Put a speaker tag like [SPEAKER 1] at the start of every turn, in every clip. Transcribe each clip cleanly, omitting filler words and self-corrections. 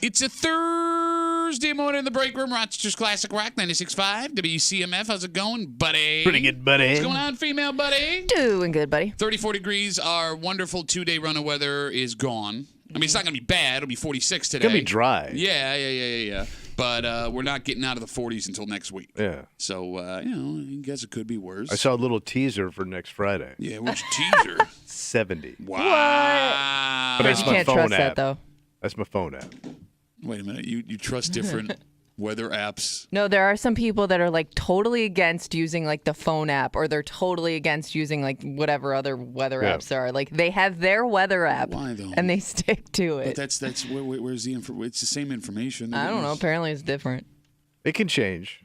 [SPEAKER 1] It's a Thursday morning in the break room. Rochester's Classic Rock 96.5. WCMF. How's it going, buddy?
[SPEAKER 2] Pretty good, buddy.
[SPEAKER 1] What's going on, female buddy?
[SPEAKER 3] Doing good, buddy.
[SPEAKER 1] 34 degrees. Our wonderful 2-day run of weather is gone. I mean, it's not going to be bad. It'll be 46 today.
[SPEAKER 2] It's going to be dry.
[SPEAKER 1] Yeah. But we're not getting out of the 40s until next week.
[SPEAKER 2] Yeah.
[SPEAKER 1] So, I guess it could be worse.
[SPEAKER 2] I saw a little teaser for next Friday.
[SPEAKER 1] Yeah, what's your teaser?
[SPEAKER 2] 70.
[SPEAKER 1] Wow.
[SPEAKER 2] But that's
[SPEAKER 3] You
[SPEAKER 2] my
[SPEAKER 3] can't
[SPEAKER 2] phone
[SPEAKER 3] trust
[SPEAKER 2] app.
[SPEAKER 3] that, though.
[SPEAKER 2] That's my phone app.
[SPEAKER 1] Wait a minute. You trust different weather apps?
[SPEAKER 3] No, there are some people that are like totally against using like the phone app, or they're totally against using like whatever other weather apps there are. Like they have their weather app,
[SPEAKER 1] Why, though?
[SPEAKER 3] and they stick to it.
[SPEAKER 1] But that's where's the info? It's the same information.
[SPEAKER 3] I don't know. Apparently, it's different.
[SPEAKER 2] It can change.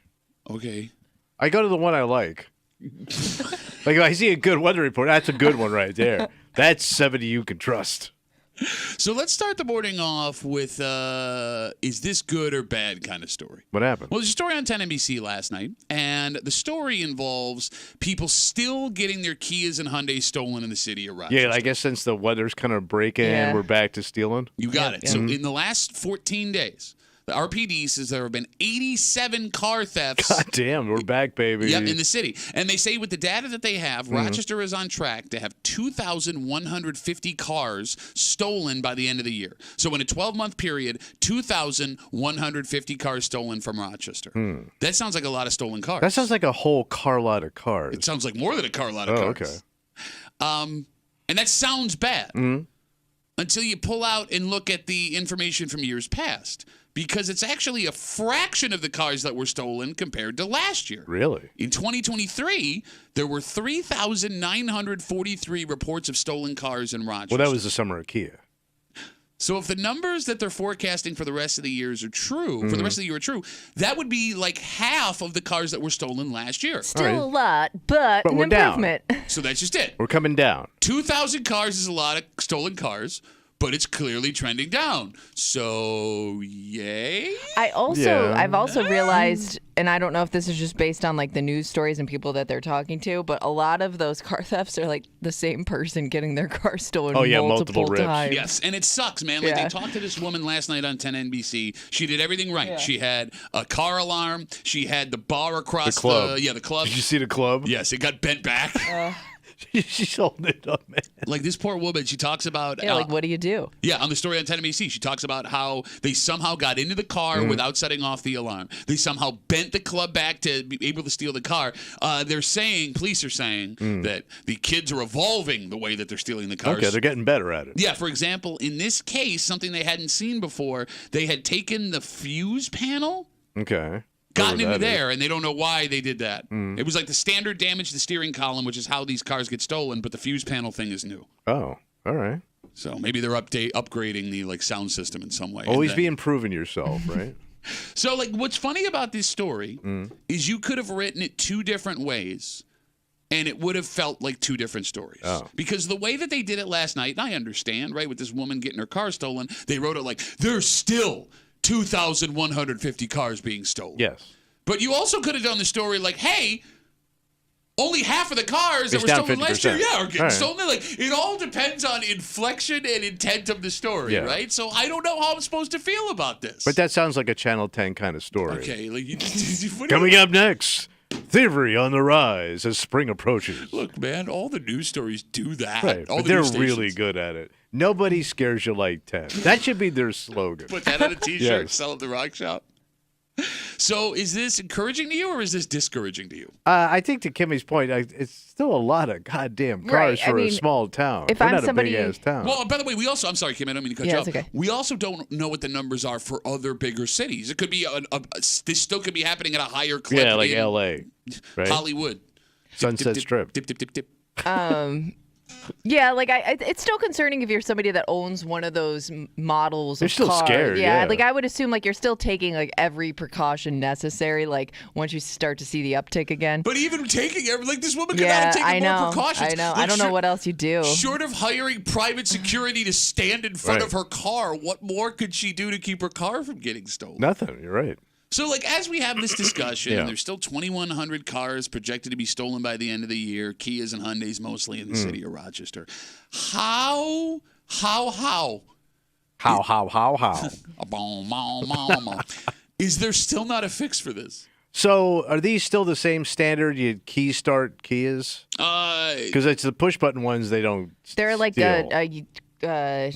[SPEAKER 1] Okay.
[SPEAKER 2] I go to the one I like. Like if I see a good weather report, that's a good one right there. That's 70 you can trust.
[SPEAKER 1] So let's start the morning off with is this good or bad kind of story.
[SPEAKER 2] What happened?
[SPEAKER 1] Well, there's a story on 10 NBC last night, and the story involves people still getting their Kias and Hyundais stolen in the city of Rochester.
[SPEAKER 2] Yeah, I guess since the weather's kind of breaking,
[SPEAKER 3] Yeah.
[SPEAKER 2] we're back to stealing.
[SPEAKER 1] You got it.
[SPEAKER 3] Yeah.
[SPEAKER 1] So in the last 14 days, the RPD says there have been 87 car thefts.
[SPEAKER 2] God damn, we're back, baby.
[SPEAKER 1] Yep, in the city. And they say with the data that they have, Rochester is on track to have 2,150 cars stolen by the end of the year. So in a 12-month period, 2,150 cars stolen from Rochester. That sounds like a lot of stolen cars.
[SPEAKER 2] That sounds like a whole car lot of cars.
[SPEAKER 1] It sounds like more than a car lot of cars.
[SPEAKER 2] Okay.
[SPEAKER 1] And that sounds bad until you pull out and look at the information from years past. Because it's actually a fraction of the cars that were stolen compared to last year.
[SPEAKER 2] Really?
[SPEAKER 1] In 2023, there were 3,943 reports of stolen cars in Rochester.
[SPEAKER 2] Well, that was the summer of Kia.
[SPEAKER 1] So if the numbers that they're forecasting for the rest of the years are true, for the rest of the year are true, that would be like half of the cars that were stolen last year.
[SPEAKER 3] Still a lot, but an
[SPEAKER 2] we're down.
[SPEAKER 3] improvement.
[SPEAKER 1] So that's just it.
[SPEAKER 2] We're coming down.
[SPEAKER 1] 2,000 cars is a lot of stolen cars, but it's clearly trending down. So, yay?
[SPEAKER 3] I've
[SPEAKER 2] Yeah.
[SPEAKER 3] also realized, and I don't know if this is just based on like the news stories and people that they're talking to, but a lot of those car thefts are like the same person getting their car stolen multiple
[SPEAKER 2] rips.
[SPEAKER 3] times.
[SPEAKER 1] Yes, and it sucks, man. Like they talked to this woman last night on 10 NBC. She did everything right.
[SPEAKER 3] Yeah.
[SPEAKER 1] She had a car alarm. She had the bar across
[SPEAKER 2] The club.
[SPEAKER 1] the club.
[SPEAKER 2] Did you see the club?
[SPEAKER 1] Yes, it got bent back.
[SPEAKER 2] She's holding it up, man.
[SPEAKER 1] Like this poor woman, she talks about
[SPEAKER 3] Yeah, like what do you do?
[SPEAKER 1] yeah, on the story on 10 NBC, she talks about how they somehow got into the car without setting off the alarm. They somehow bent the club back to be able to steal the car. Police are saying that the kids are evolving the way that they're stealing the cars.
[SPEAKER 2] Okay, they're getting better at it.
[SPEAKER 1] Yeah, for example, in this case, something they hadn't seen before, they had taken the fuse panel,
[SPEAKER 2] Okay.
[SPEAKER 1] gotten
[SPEAKER 2] Whatever
[SPEAKER 1] into
[SPEAKER 2] that is.
[SPEAKER 1] there, and they don't know why they did that. It was like the standard damage to the steering column, which is how these cars get stolen, but the fuse panel thing is new.
[SPEAKER 2] Oh, all right.
[SPEAKER 1] So maybe they're upgrading the sound system in some way.
[SPEAKER 2] Always
[SPEAKER 1] And
[SPEAKER 2] be
[SPEAKER 1] then-
[SPEAKER 2] improving yourself, right?
[SPEAKER 1] So what's funny about this story is you could have written it two different ways, and it would have felt like two different stories.
[SPEAKER 2] Oh.
[SPEAKER 1] Because the way that they did it last night, and I understand, right, with this woman getting her car stolen, they wrote it like, there's still 2,150 cars being stolen.
[SPEAKER 2] Yes.
[SPEAKER 1] But you also could have done the story like, hey, only half of the cars that
[SPEAKER 2] It's
[SPEAKER 1] were
[SPEAKER 2] down
[SPEAKER 1] stolen last year,
[SPEAKER 2] 50%.
[SPEAKER 1] are getting
[SPEAKER 2] All right.
[SPEAKER 1] stolen. Like, it all depends on inflection and intent of the story,
[SPEAKER 2] Yeah.
[SPEAKER 1] right? So I don't know how I'm supposed to feel about this.
[SPEAKER 2] But that sounds like a Channel 10 kind of story.
[SPEAKER 1] Okay, like what do
[SPEAKER 2] Coming
[SPEAKER 1] you-
[SPEAKER 2] up next, thievery on the rise as spring approaches.
[SPEAKER 1] Look, man, all the news stories do that.
[SPEAKER 2] Right,
[SPEAKER 1] all
[SPEAKER 2] but
[SPEAKER 1] the
[SPEAKER 2] they're
[SPEAKER 1] news
[SPEAKER 2] really
[SPEAKER 1] stations.
[SPEAKER 2] good at it. Nobody scares you like 10. That should be their slogan.
[SPEAKER 1] Put that on a T-shirt,
[SPEAKER 2] Yes.
[SPEAKER 1] sell at the rock shop. So, is this encouraging to you or is this discouraging to you?
[SPEAKER 2] I think to Kimmy's point, it's still a lot of goddamn cars
[SPEAKER 3] Right, I
[SPEAKER 2] for a
[SPEAKER 3] mean,
[SPEAKER 2] small town.
[SPEAKER 3] if
[SPEAKER 2] We're
[SPEAKER 3] I'm
[SPEAKER 2] not
[SPEAKER 3] somebody-
[SPEAKER 2] a big-ass town.
[SPEAKER 1] Well, by the way, I'm sorry, Kim, I don't mean to cut you
[SPEAKER 3] Yeah,
[SPEAKER 1] off.
[SPEAKER 3] it's okay.
[SPEAKER 1] We also don't know what the numbers are for other bigger cities. It could be this still could be happening at a higher clip.
[SPEAKER 2] yeah, like
[SPEAKER 1] in
[SPEAKER 2] L.A., right?
[SPEAKER 1] Hollywood,
[SPEAKER 2] Sunset Strip.
[SPEAKER 1] Dip, dip, dip, dip.
[SPEAKER 3] Yeah, like it's still concerning if you're somebody that owns one of those models
[SPEAKER 2] You're
[SPEAKER 3] of
[SPEAKER 2] still
[SPEAKER 3] car.
[SPEAKER 2] scared,
[SPEAKER 3] Yeah,
[SPEAKER 2] yeah.
[SPEAKER 3] like I would assume like you're still taking like every precaution necessary. Like once you start to see the uptick again.
[SPEAKER 1] But even taking like this woman could not
[SPEAKER 3] Yeah,
[SPEAKER 1] have taken
[SPEAKER 3] I know.
[SPEAKER 1] more precautions.
[SPEAKER 3] I know.
[SPEAKER 1] Like,
[SPEAKER 3] I don't know what else you do.
[SPEAKER 1] Short of hiring private security to stand in front
[SPEAKER 2] Right.
[SPEAKER 1] of her car, what more could she do to keep her car from getting stolen?
[SPEAKER 2] Nothing. You're right.
[SPEAKER 1] So, like, as we have this discussion,
[SPEAKER 2] Yeah.
[SPEAKER 1] and there's still 2,100 cars projected to be stolen by the end of the year, Kias and Hyundais mostly in the city of Rochester. How
[SPEAKER 2] How?
[SPEAKER 1] Is there still not a fix for this?
[SPEAKER 2] So, are these still the same standard? You key start Kias? Because it's the push button ones. They don't.
[SPEAKER 3] They're like
[SPEAKER 2] steal.
[SPEAKER 3] I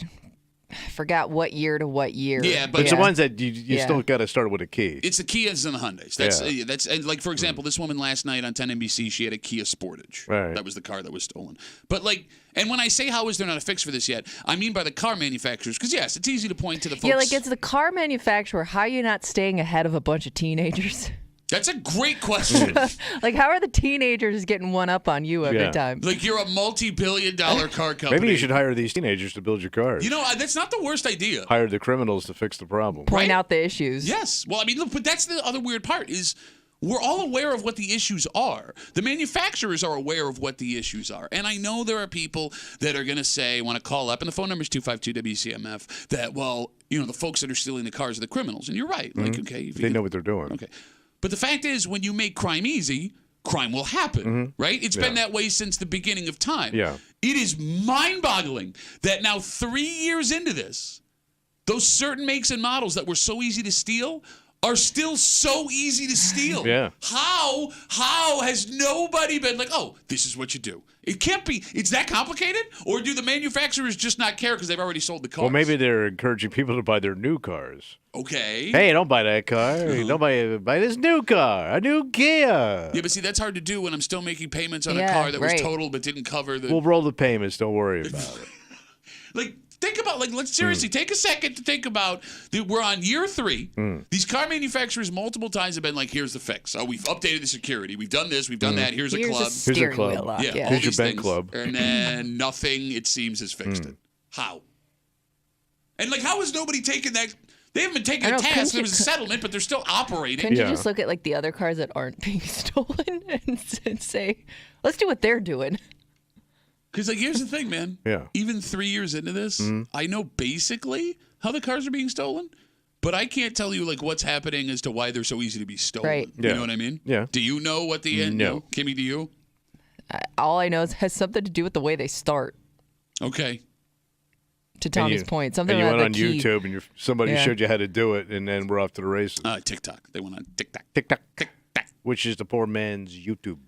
[SPEAKER 3] forgot what year to what year.
[SPEAKER 1] Yeah, but
[SPEAKER 2] It's the ones that you still got to start with a key.
[SPEAKER 1] It's the Kias and the Hyundais. That's and like for example, this woman last night on 10 NBC, she had a Kia Sportage.
[SPEAKER 2] Right.
[SPEAKER 1] That was the car that was stolen. But like, and when I say how is there not a fix for this yet, I mean by the car manufacturers, because yes, it's easy to point to the folks.
[SPEAKER 3] Yeah, like it's the car manufacturer. How are you not staying ahead of a bunch of teenagers?
[SPEAKER 1] That's a great question.
[SPEAKER 3] Like, how are the teenagers getting one up on you every time?
[SPEAKER 1] Like, you're a multi-billion-dollar car company.
[SPEAKER 2] Maybe you should hire these teenagers to build your cars.
[SPEAKER 1] You know, that's not the worst idea.
[SPEAKER 2] Hire the criminals to fix the problem.
[SPEAKER 3] Point out the issues.
[SPEAKER 1] Yes. Well, I mean, look, but that's the other weird part is we're all aware of what the issues are. The manufacturers are aware of what the issues are. And I know there are people that are going to say, want to call up, and the phone number is 252-WCMF, that, well, you know, the folks that are stealing the cars are the criminals. And you're right. Like, okay. If
[SPEAKER 2] they know what they're doing.
[SPEAKER 1] Okay. But the fact is, when you make crime easy, crime will happen, right? It's been that way since the beginning of time.
[SPEAKER 2] Yeah.
[SPEAKER 1] It is mind-boggling that now 3 years into this, those certain makes and models that were so easy to steal are still so easy to steal.
[SPEAKER 2] Yeah.
[SPEAKER 1] How has nobody been like, oh, this is what you do? It can't be. It's that complicated? Or do the manufacturers just not care because they've already sold the cars?
[SPEAKER 2] Well, maybe they're encouraging people to buy their new cars.
[SPEAKER 1] Okay.
[SPEAKER 2] Hey, don't buy that car. Don't buy this new car, a new Kia.
[SPEAKER 1] Yeah, but see, that's hard to do when I'm still making payments on a car that was totaled but didn't cover the...
[SPEAKER 2] We'll roll the payments. Don't worry about it.
[SPEAKER 1] Like, think about, like, let's seriously take a second to think about, we're on year 3. These car manufacturers multiple times have been like, here's the fix. Oh, we've updated the security. We've done this. We've done that. Here's a club.
[SPEAKER 3] Here's a club. Wheel up.
[SPEAKER 1] Yeah,
[SPEAKER 2] Here's your bank club.
[SPEAKER 1] And then nothing, it seems, has fixed it. How? And, like, how has nobody taken that... They haven't been taking a task. There was a settlement, but they're still operating.
[SPEAKER 3] Couldn't you just look at like the other cars that aren't being stolen and say, let's do what they're doing?
[SPEAKER 1] Because like here's the thing, man.
[SPEAKER 2] Yeah.
[SPEAKER 1] Even 3 years into this, I know basically how the cars are being stolen, but I can't tell you like what's happening as to why they're so easy to be stolen.
[SPEAKER 3] Right.
[SPEAKER 1] You know what I mean?
[SPEAKER 2] Yeah.
[SPEAKER 1] Do you know what the end?
[SPEAKER 2] No.
[SPEAKER 1] Kimmy, do you?
[SPEAKER 3] All I know is it has something to do with the way they start.
[SPEAKER 1] Okay.
[SPEAKER 3] To Tommy's point, something
[SPEAKER 2] and you
[SPEAKER 3] about
[SPEAKER 2] went on
[SPEAKER 3] the key.
[SPEAKER 2] YouTube and somebody showed you how to do it, and then we're off to the races.
[SPEAKER 1] TikTok. They went on TikTok.
[SPEAKER 2] TikTok.
[SPEAKER 1] TikTok.
[SPEAKER 2] Which is the poor man's YouTube.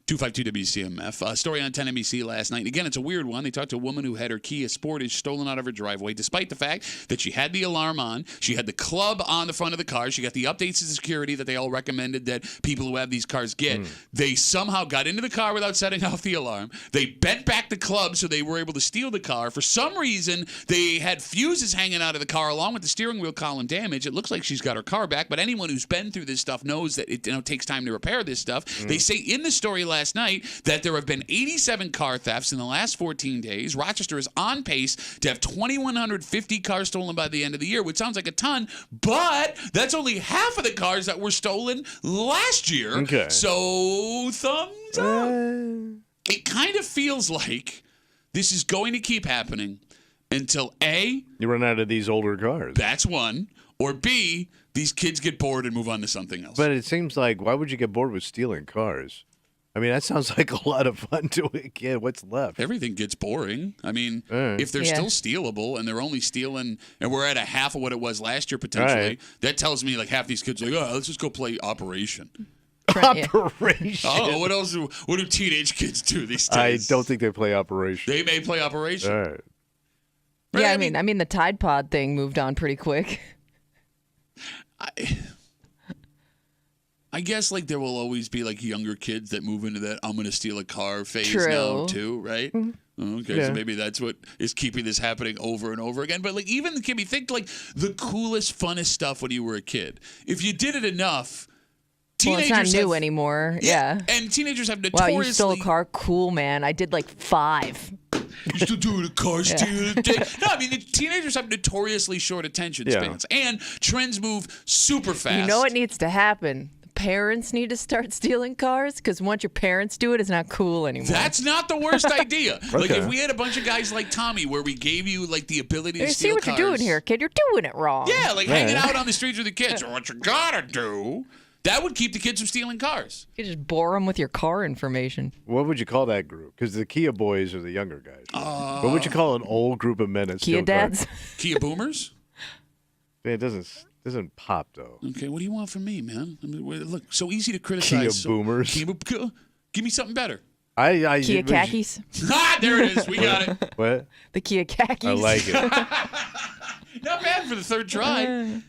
[SPEAKER 1] 252 WCMF. Story on 10 NBC last night. Again, it's a weird one. They talked to a woman who had her Kia Sportage stolen out of her driveway, despite the fact that she had the alarm on. She had the club on the front of the car. She got the updates to security that they all recommended that people who have these cars get. They somehow got into the car without setting off the alarm. They bent back the club so they were able to steal the car. For some reason, they had fuses hanging out of the car along with the steering wheel column damage. It looks like she's got her car back, but anyone who's been through this stuff knows that it takes time to repair this stuff. They say in the story last night that there have been 87 car thefts in the last 14 days. Rochester is on pace to have 2,150 cars stolen by the end of the year, which sounds like a ton, but that's only half of the cars that were stolen last year.
[SPEAKER 2] Okay.
[SPEAKER 1] So, thumbs up. It kind of feels like this is going to keep happening until A,
[SPEAKER 2] you run out of these older cars.
[SPEAKER 1] that's one, or B, these kids get bored and move on to something else.
[SPEAKER 2] But it seems like, why would you get bored with stealing cars? I mean, that sounds like a lot of fun to a kid. What's left?
[SPEAKER 1] Everything gets boring. I mean, if they're still stealable and they're only stealing, and we're at a half of what it was last year potentially, that tells me like half these kids are like, oh, let's just go play Operation.
[SPEAKER 2] Operation.
[SPEAKER 1] Oh, what else? What do teenage kids do these days?
[SPEAKER 2] I don't think they play Operation.
[SPEAKER 1] They may play Operation.
[SPEAKER 2] All right.
[SPEAKER 1] Right?
[SPEAKER 3] Yeah, I mean, the Tide Pod thing moved on pretty quick.
[SPEAKER 1] I guess like there will always be like younger kids that move into that I'm going to steal a car phase
[SPEAKER 3] True.
[SPEAKER 1] now too, right? Okay,
[SPEAKER 2] Yeah.
[SPEAKER 1] so maybe that's what is keeping this happening over and over again. But like even Kimmy, think like the coolest, funnest stuff when you were a kid. If you did it enough,
[SPEAKER 3] Well,
[SPEAKER 1] teenagers
[SPEAKER 3] it's not new anymore. Yeah.
[SPEAKER 1] And teenagers have
[SPEAKER 3] Wow,
[SPEAKER 1] notoriously...
[SPEAKER 3] you stole a car? Cool, man. I did like 5.
[SPEAKER 1] You still doing a car stealing? No, I mean, the teenagers have notoriously short attention spans. And trends move super fast.
[SPEAKER 3] You know what needs to happen? Parents need to start stealing cars because once your parents do it, it's not cool anymore.
[SPEAKER 1] That's not the worst idea. Like
[SPEAKER 2] Okay.
[SPEAKER 1] if we had a bunch of guys like Tommy where we gave you like the ability to
[SPEAKER 3] Hey,
[SPEAKER 1] steal
[SPEAKER 3] see what
[SPEAKER 1] cars.
[SPEAKER 3] you're doing here, kid. You're doing it wrong.
[SPEAKER 1] Yeah, like hanging out on the streets with the kids. What you gotta do That would keep the kids from stealing cars.
[SPEAKER 3] You could just bore them with your car information.
[SPEAKER 2] What would you call that group? Because the Kia boys are the younger guys. What would you call an old group of men that
[SPEAKER 3] Kia
[SPEAKER 2] steal
[SPEAKER 3] dads?
[SPEAKER 2] cars?
[SPEAKER 1] Kia boomers?
[SPEAKER 2] It doesn't pop though.
[SPEAKER 1] Okay, what do you want from me, man? I mean, look, so easy to criticize.
[SPEAKER 2] Kia boomers.
[SPEAKER 1] Give me something better.
[SPEAKER 3] Kia khakis?
[SPEAKER 1] There it is. We got it.
[SPEAKER 2] What?
[SPEAKER 3] The Kia khakis.
[SPEAKER 2] I like it.
[SPEAKER 1] Not bad for the third try.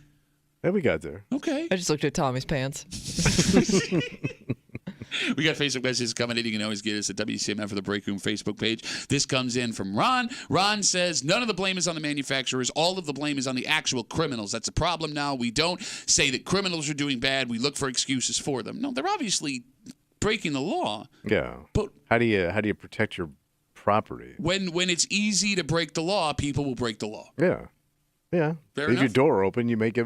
[SPEAKER 2] Yeah, we got there.
[SPEAKER 1] Okay.
[SPEAKER 3] I just looked at Tommy's pants.
[SPEAKER 1] We got Facebook messages coming in. You can always get us at WCMF for the Break Room Facebook page. This comes in from Ron. Ron says, none of the blame is on the manufacturers. All of the blame is on the actual criminals. That's a problem now. We don't say that criminals are doing bad. We look for excuses for them. No, they're obviously breaking the law.
[SPEAKER 2] Yeah.
[SPEAKER 1] But
[SPEAKER 2] how do you protect your property?
[SPEAKER 1] when it's easy to break the law, people will break the law.
[SPEAKER 2] Yeah. Yeah.
[SPEAKER 1] Fair
[SPEAKER 2] Leave your
[SPEAKER 1] enough.
[SPEAKER 2] door open. You make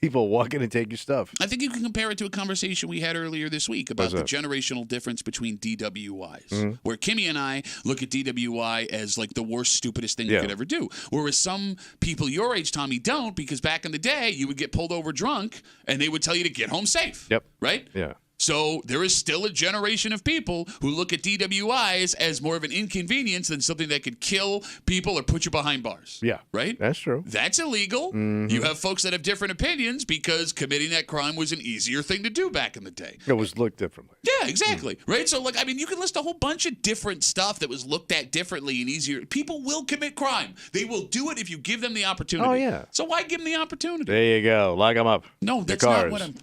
[SPEAKER 2] people walk in and take your stuff.
[SPEAKER 1] I think you can compare it to a conversation we had earlier this week about the generational difference between DWIs, where Kimmy and I look at DWI as like the worst, stupidest thing you could ever do. Whereas some people your age, Tommy, don't, because back in the day, you would get pulled over drunk and they would tell you to get home safe.
[SPEAKER 2] Yep.
[SPEAKER 1] Right?
[SPEAKER 2] Yeah.
[SPEAKER 1] So there is still a generation of people who look at DWIs as more of an inconvenience than something that could kill people or put you behind bars.
[SPEAKER 2] Yeah.
[SPEAKER 1] Right?
[SPEAKER 2] That's true.
[SPEAKER 1] That's illegal. You have folks that have different opinions because committing that crime was an easier thing to do back in the day.
[SPEAKER 2] It was looked differently.
[SPEAKER 1] Yeah, exactly. Right? So, look, I mean, you can list a whole bunch of different stuff that was looked at differently and easier. People will commit crime. They will do it if you give them the opportunity.
[SPEAKER 2] Oh, yeah.
[SPEAKER 1] So why give them the opportunity?
[SPEAKER 2] There you go. Lock them up.
[SPEAKER 1] No,
[SPEAKER 2] The
[SPEAKER 1] that's not
[SPEAKER 2] cars.
[SPEAKER 1] what I'm...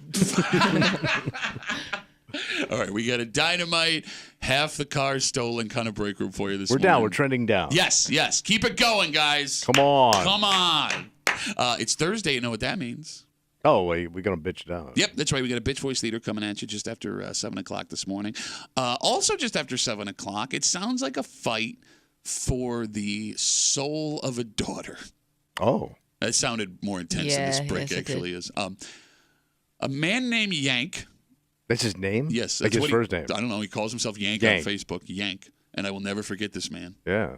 [SPEAKER 1] All right, we got a dynamite, half the car stolen kind of break room for you this
[SPEAKER 2] We're
[SPEAKER 1] morning.
[SPEAKER 2] down. We're trending down.
[SPEAKER 1] Yes, yes. Keep it going, guys.
[SPEAKER 2] Come on.
[SPEAKER 1] Come on. It's Thursday. You know what that means.
[SPEAKER 2] Oh, wait. We're going to bitch down.
[SPEAKER 1] Yep, that's right. We got a Bitch Voice Leader coming at you just after 7 o'clock this morning. Also, just after 7 o'clock, it sounds like a fight for the soul of a daughter.
[SPEAKER 2] Oh.
[SPEAKER 1] That sounded more intense than this break actually is. A man named Yank.
[SPEAKER 2] That's his name?
[SPEAKER 1] Yes.
[SPEAKER 2] Like
[SPEAKER 1] That's
[SPEAKER 2] his first name?
[SPEAKER 1] I don't know. He calls himself Yank on Facebook. Yank. And I will never forget this man.
[SPEAKER 2] Yeah.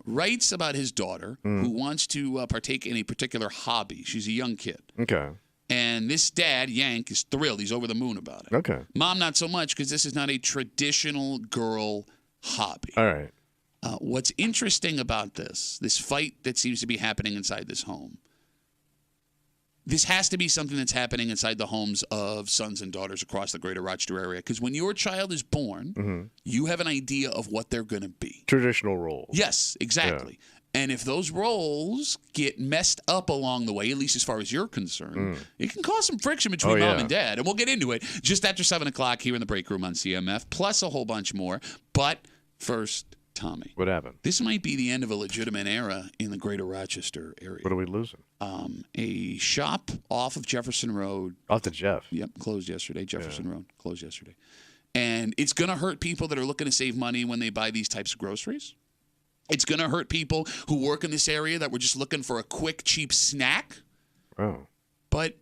[SPEAKER 1] Writes about his daughter who wants to partake in a particular hobby. She's a young kid.
[SPEAKER 2] Okay.
[SPEAKER 1] And this dad, Yank, is thrilled. He's over the moon about it.
[SPEAKER 2] Okay.
[SPEAKER 1] Mom, not so much, because this is not a traditional girl hobby.
[SPEAKER 2] All right.
[SPEAKER 1] What's interesting about this fight that seems to be happening inside this home, this has to be something that's happening inside the homes of sons and daughters across the greater Rochester area. Because when your child is born, you have an idea of what they're going to be.
[SPEAKER 2] Traditional role.
[SPEAKER 1] Yes, exactly. Yeah. And if those roles get messed up along the way, at least as far as you're concerned, it can cause some friction between mom and dad. And we'll get into it just after 7 o'clock here in the break room on CMF, plus a whole bunch more. But first, Tommy.
[SPEAKER 2] What happened?
[SPEAKER 1] This might be the end of a legitimate era in the greater Rochester area.
[SPEAKER 2] What are we losing?
[SPEAKER 1] A shop off of Jefferson Road.
[SPEAKER 2] Off to Jeff.
[SPEAKER 1] Yep, closed yesterday. Jefferson Road closed yesterday. And it's going to hurt people that are looking to save money when they buy these types of groceries. It's going to hurt people who work in this area that were just looking for a quick, cheap snack.
[SPEAKER 2] Oh.
[SPEAKER 1] But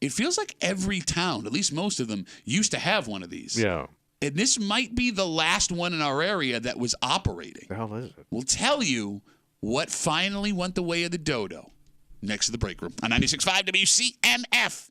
[SPEAKER 1] it feels like every town, at least most of them, used to have one of these.
[SPEAKER 2] Yeah.
[SPEAKER 1] And this might be the last one in our area that was operating.
[SPEAKER 2] The hell is it?
[SPEAKER 1] We'll tell you what finally went the way of the dodo next to the break room on 96.5 WCMF.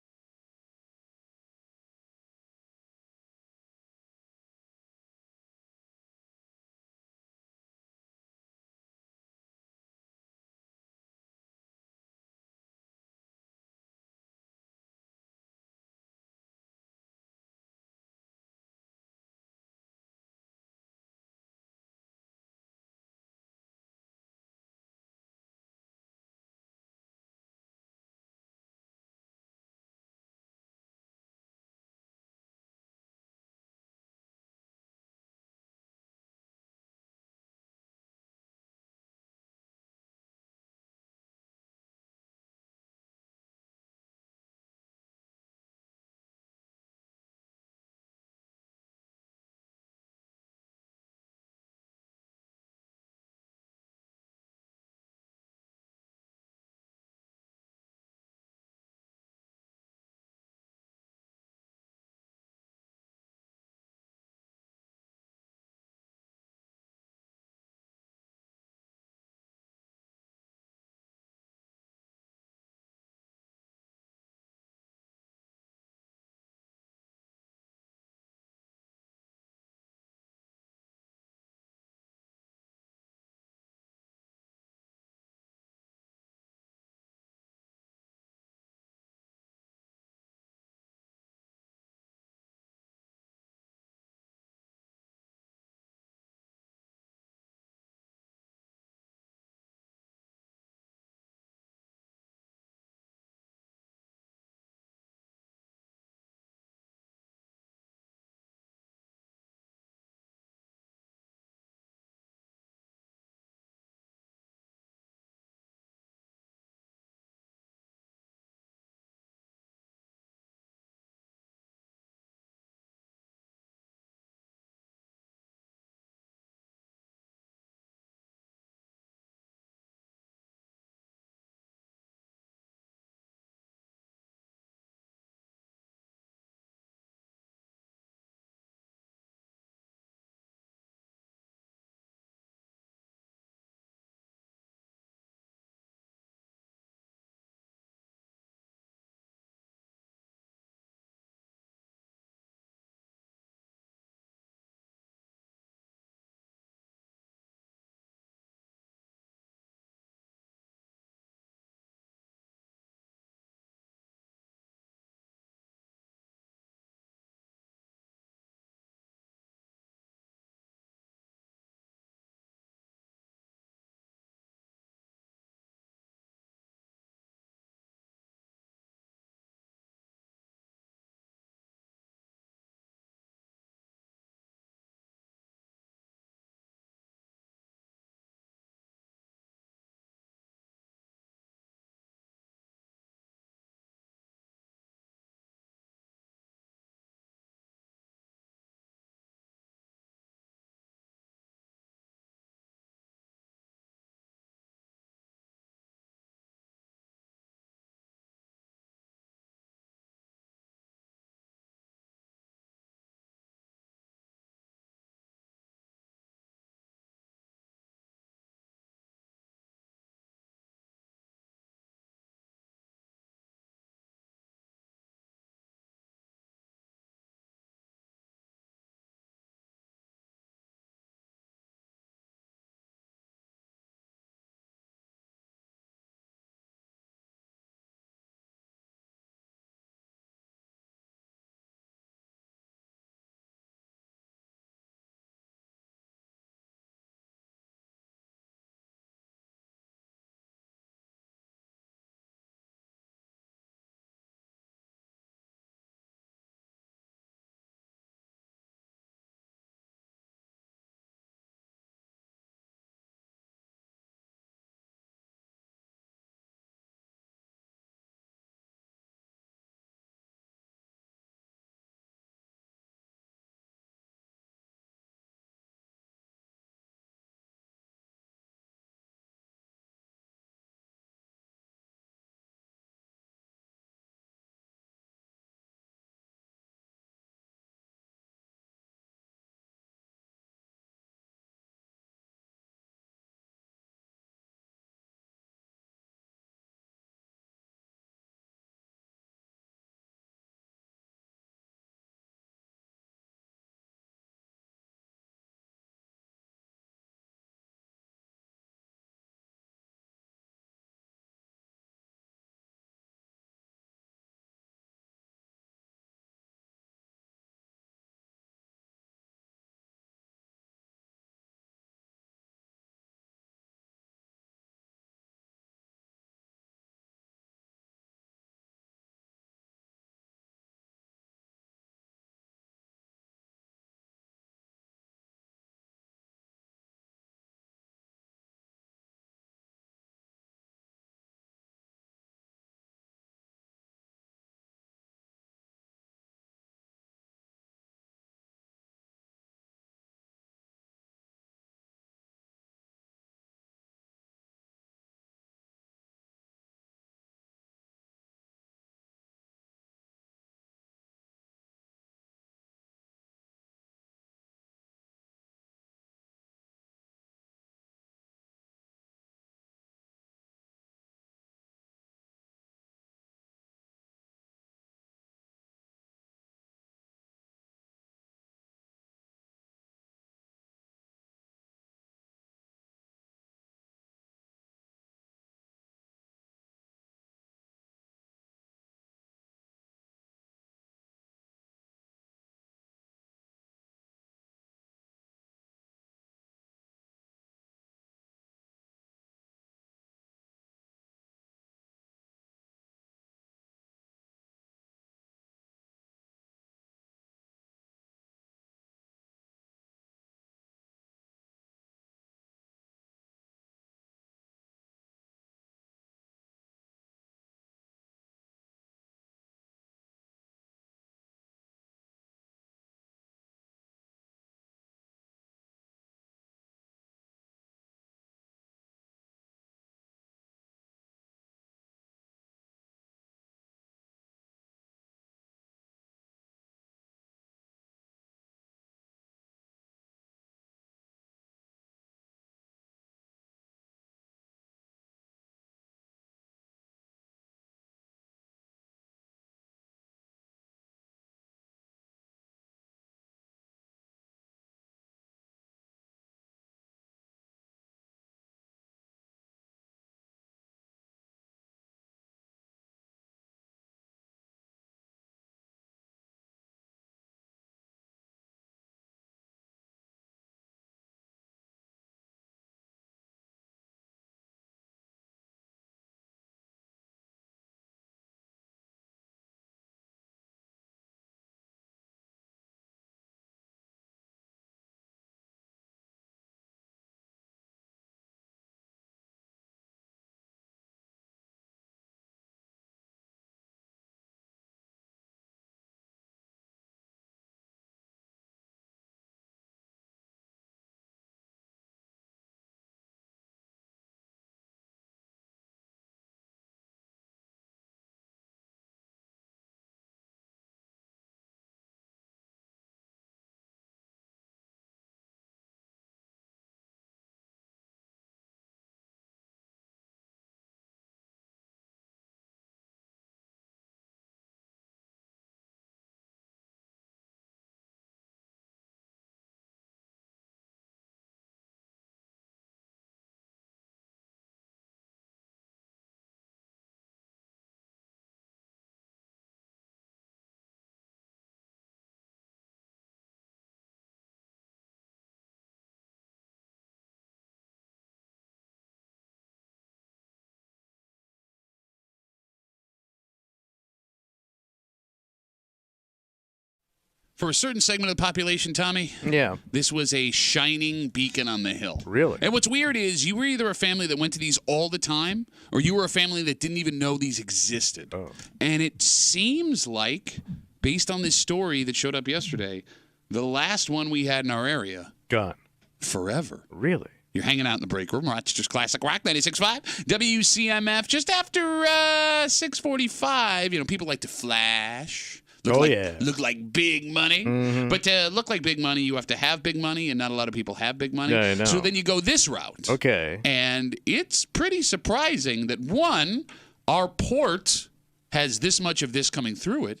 [SPEAKER 1] For a certain segment of the population, Tommy,
[SPEAKER 2] Yeah.
[SPEAKER 1] this was a shining beacon on the hill.
[SPEAKER 2] Really?
[SPEAKER 1] And what's weird is you were either a family that went to these all the time, or you were a family that didn't even know these existed.
[SPEAKER 2] Oh.
[SPEAKER 1] And it seems like, based on this story that showed up yesterday, the last one we had in our area,
[SPEAKER 2] Gone.
[SPEAKER 1] forever.
[SPEAKER 2] Really?
[SPEAKER 1] You're hanging out in the break room, Rochester's Classic Rock 96.5, WCMF, just after 6:45. You know, people like to flash. Look like big money.
[SPEAKER 2] Mm-hmm.
[SPEAKER 1] But to look like big money, you have to have big money, and not a lot of people have big money.
[SPEAKER 2] Yeah, I know.
[SPEAKER 1] So then you go this route.
[SPEAKER 2] Okay.
[SPEAKER 1] And it's pretty surprising that, one, our port has this much of this coming through it,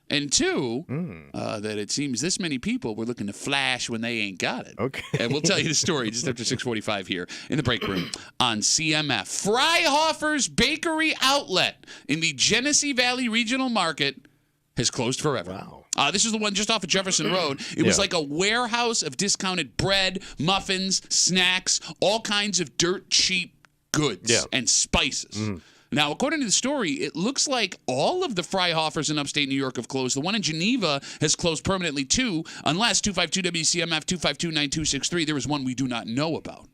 [SPEAKER 1] and two, that it seems this many people were looking to flash when they ain't got it.
[SPEAKER 2] Okay.
[SPEAKER 1] And we'll tell you the story just after 6:45 here in the break room on CMF. Freihofer's Bakery Outlet in the Genesee Valley Regional Market has closed forever.
[SPEAKER 2] Wow.
[SPEAKER 1] This is the one just off of Jefferson Road. It was like a warehouse of discounted bread, muffins, snacks, all kinds of dirt cheap goods and spices. Now, according to the story, it looks like all of the Freihofers in upstate New York have closed. The one in Geneva has closed permanently too, unless 252-WCMF 252-9263, there is one we do not know about.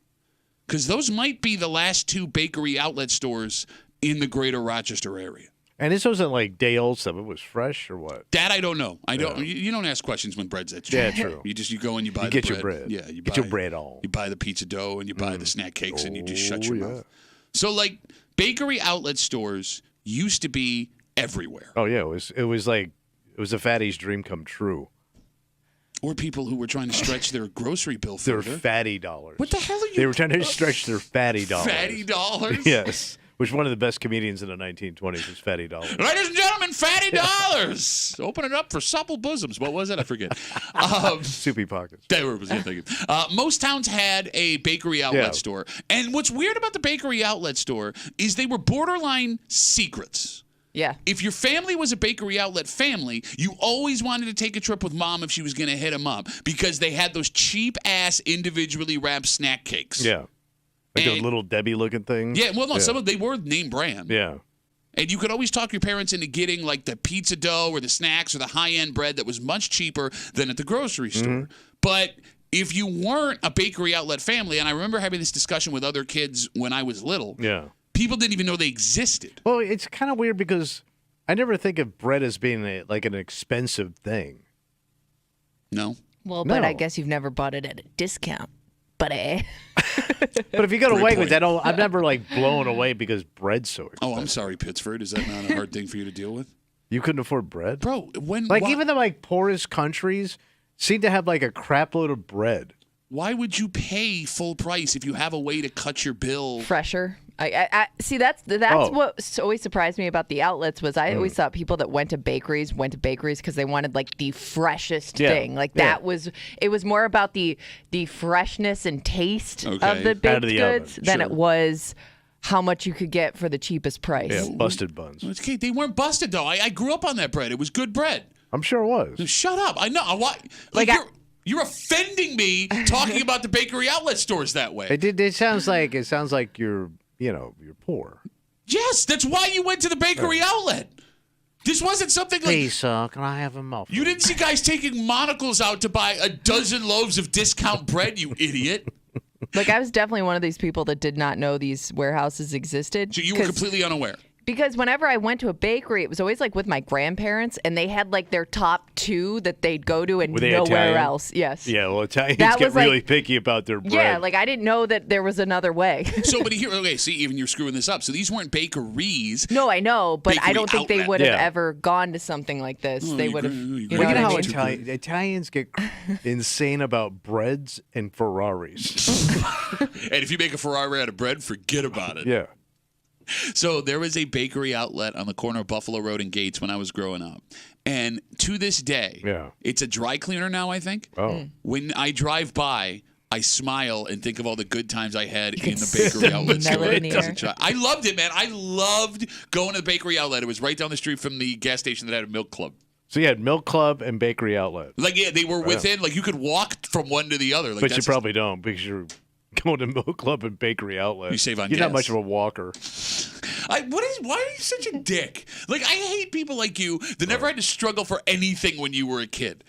[SPEAKER 1] Because those might be the last two bakery outlet stores in the greater Rochester area.
[SPEAKER 2] And this wasn't like day-old stuff. It was fresh or what?
[SPEAKER 1] That I don't know. I don't. You don't ask questions when bread's at you.
[SPEAKER 2] Yeah, true.
[SPEAKER 1] You go and you buy
[SPEAKER 2] You
[SPEAKER 1] the
[SPEAKER 2] get
[SPEAKER 1] bread.
[SPEAKER 2] your bread.
[SPEAKER 1] Yeah, you
[SPEAKER 2] get
[SPEAKER 1] buy
[SPEAKER 2] your bread on.
[SPEAKER 1] You buy the pizza dough and you buy the snack cakes and you just shut your
[SPEAKER 2] yeah.
[SPEAKER 1] mouth. So like bakery outlet stores used to be everywhere.
[SPEAKER 2] Oh yeah, it was like a fatty's dream come true.
[SPEAKER 1] Or people who were trying to stretch their grocery bill
[SPEAKER 2] Their
[SPEAKER 1] further.
[SPEAKER 2] fatty dollars.
[SPEAKER 1] What the hell are you?
[SPEAKER 2] They were trying to stretch their fatty dollars.
[SPEAKER 1] Fatty dollars?
[SPEAKER 2] Yes. Which one of the best comedians in the 1920s was Fatty Dollars.
[SPEAKER 1] Ladies and gentlemen, Fatty Dollars. Open it up for supple bosoms. What was it? I forget.
[SPEAKER 2] Soupy pockets.
[SPEAKER 1] Most towns had a bakery outlet store. And what's weird about the bakery outlet store is they were borderline secrets.
[SPEAKER 3] Yeah.
[SPEAKER 1] If your family was a bakery outlet family, you always wanted to take a trip with mom if she was going to hit them up because they had those cheap-ass individually wrapped snack cakes.
[SPEAKER 2] Yeah. Like those little Debbie looking things.
[SPEAKER 1] Yeah, well, no, some of they were name brand.
[SPEAKER 2] Yeah.
[SPEAKER 1] And you could always talk your parents into getting like the pizza dough or the snacks or the high-end bread that was much cheaper than at the grocery store. But if you weren't a bakery outlet family, and I remember having this discussion with other kids when I was little, people didn't even know they existed.
[SPEAKER 2] Well, it's kind of weird because I never think of bread as being like an expensive thing.
[SPEAKER 1] No.
[SPEAKER 3] Well, but I guess you've never bought it at a discount. But
[SPEAKER 2] if you go to
[SPEAKER 1] Great
[SPEAKER 2] Wegmans,
[SPEAKER 1] point.
[SPEAKER 2] I'm never like blown away because bread's so expensive.
[SPEAKER 1] Oh, I'm sorry, Pittsford. Is that not a hard thing for you to deal with?
[SPEAKER 2] You couldn't afford bread?
[SPEAKER 1] Bro,
[SPEAKER 2] even the like poorest countries seem to have like a crap load of bread.
[SPEAKER 1] Why would you pay full price if you have a way to cut your bill?
[SPEAKER 3] Fresher. I see. That's what always surprised me about the outlets was I always thought people that went to bakeries because they wanted like the freshest thing. Like that was it was more about the freshness and taste of the baked goods than it was how much you could get for the cheapest price.
[SPEAKER 2] Yeah, busted buns.
[SPEAKER 1] Okay, they weren't busted though. I grew up on that bread. It was good bread.
[SPEAKER 2] I'm sure it was.
[SPEAKER 1] Shut up. I know. You're offending me talking about the bakery outlet stores that way.
[SPEAKER 2] It sounds like you're poor.
[SPEAKER 1] Yes, that's why you went to the bakery outlet. This wasn't something like...
[SPEAKER 2] Hey, sir, can I have a muffin?
[SPEAKER 1] You didn't see guys taking monocles out to buy a dozen loaves of discount bread, you idiot.
[SPEAKER 3] Like, I was definitely one of these people that did not know these warehouses existed.
[SPEAKER 1] So you were completely unaware.
[SPEAKER 3] Because whenever I went to a bakery, it was always like with my grandparents, and they had like their top two that they'd go to and nowhere
[SPEAKER 2] Italian?
[SPEAKER 3] else. Yes.
[SPEAKER 2] Yeah, well, Italians get really picky about their bread.
[SPEAKER 3] Yeah, like I didn't know that there was another way.
[SPEAKER 1] So, but here, okay, see, even you're screwing this up. So these weren't bakeries.
[SPEAKER 3] No, I know, but I don't think they would have
[SPEAKER 2] Yeah.
[SPEAKER 3] ever gone to something like this. They would have.
[SPEAKER 1] You
[SPEAKER 3] You
[SPEAKER 2] Well, you know
[SPEAKER 3] know
[SPEAKER 2] how
[SPEAKER 3] what I mean?
[SPEAKER 2] Italians get insane about breads and Ferraris.
[SPEAKER 1] And if you make a Ferrari out of bread, forget about it.
[SPEAKER 2] Yeah.
[SPEAKER 1] So there was a bakery outlet on the corner of Buffalo Road and Gates when I was growing up. And to this day, it's a dry cleaner now, I think.
[SPEAKER 2] Oh.
[SPEAKER 1] When I drive by, I smile and think of all the good times I had in the bakery outlet store as a child. I loved it, man. I loved going to the bakery outlet. It was right down the street from the gas station that had a milk club.
[SPEAKER 2] So you had Milk Club and Bakery Outlet.
[SPEAKER 1] Like, yeah, they were within, like, you could walk from one to the other. Like,
[SPEAKER 2] But you probably don't because you're going to Milk Club and Bakery Outlet.
[SPEAKER 1] You save on
[SPEAKER 2] You're
[SPEAKER 1] gas.
[SPEAKER 2] not much of a walker.
[SPEAKER 1] Why are you such a dick? Like, I hate people like you that never had to struggle for anything when you were a kid.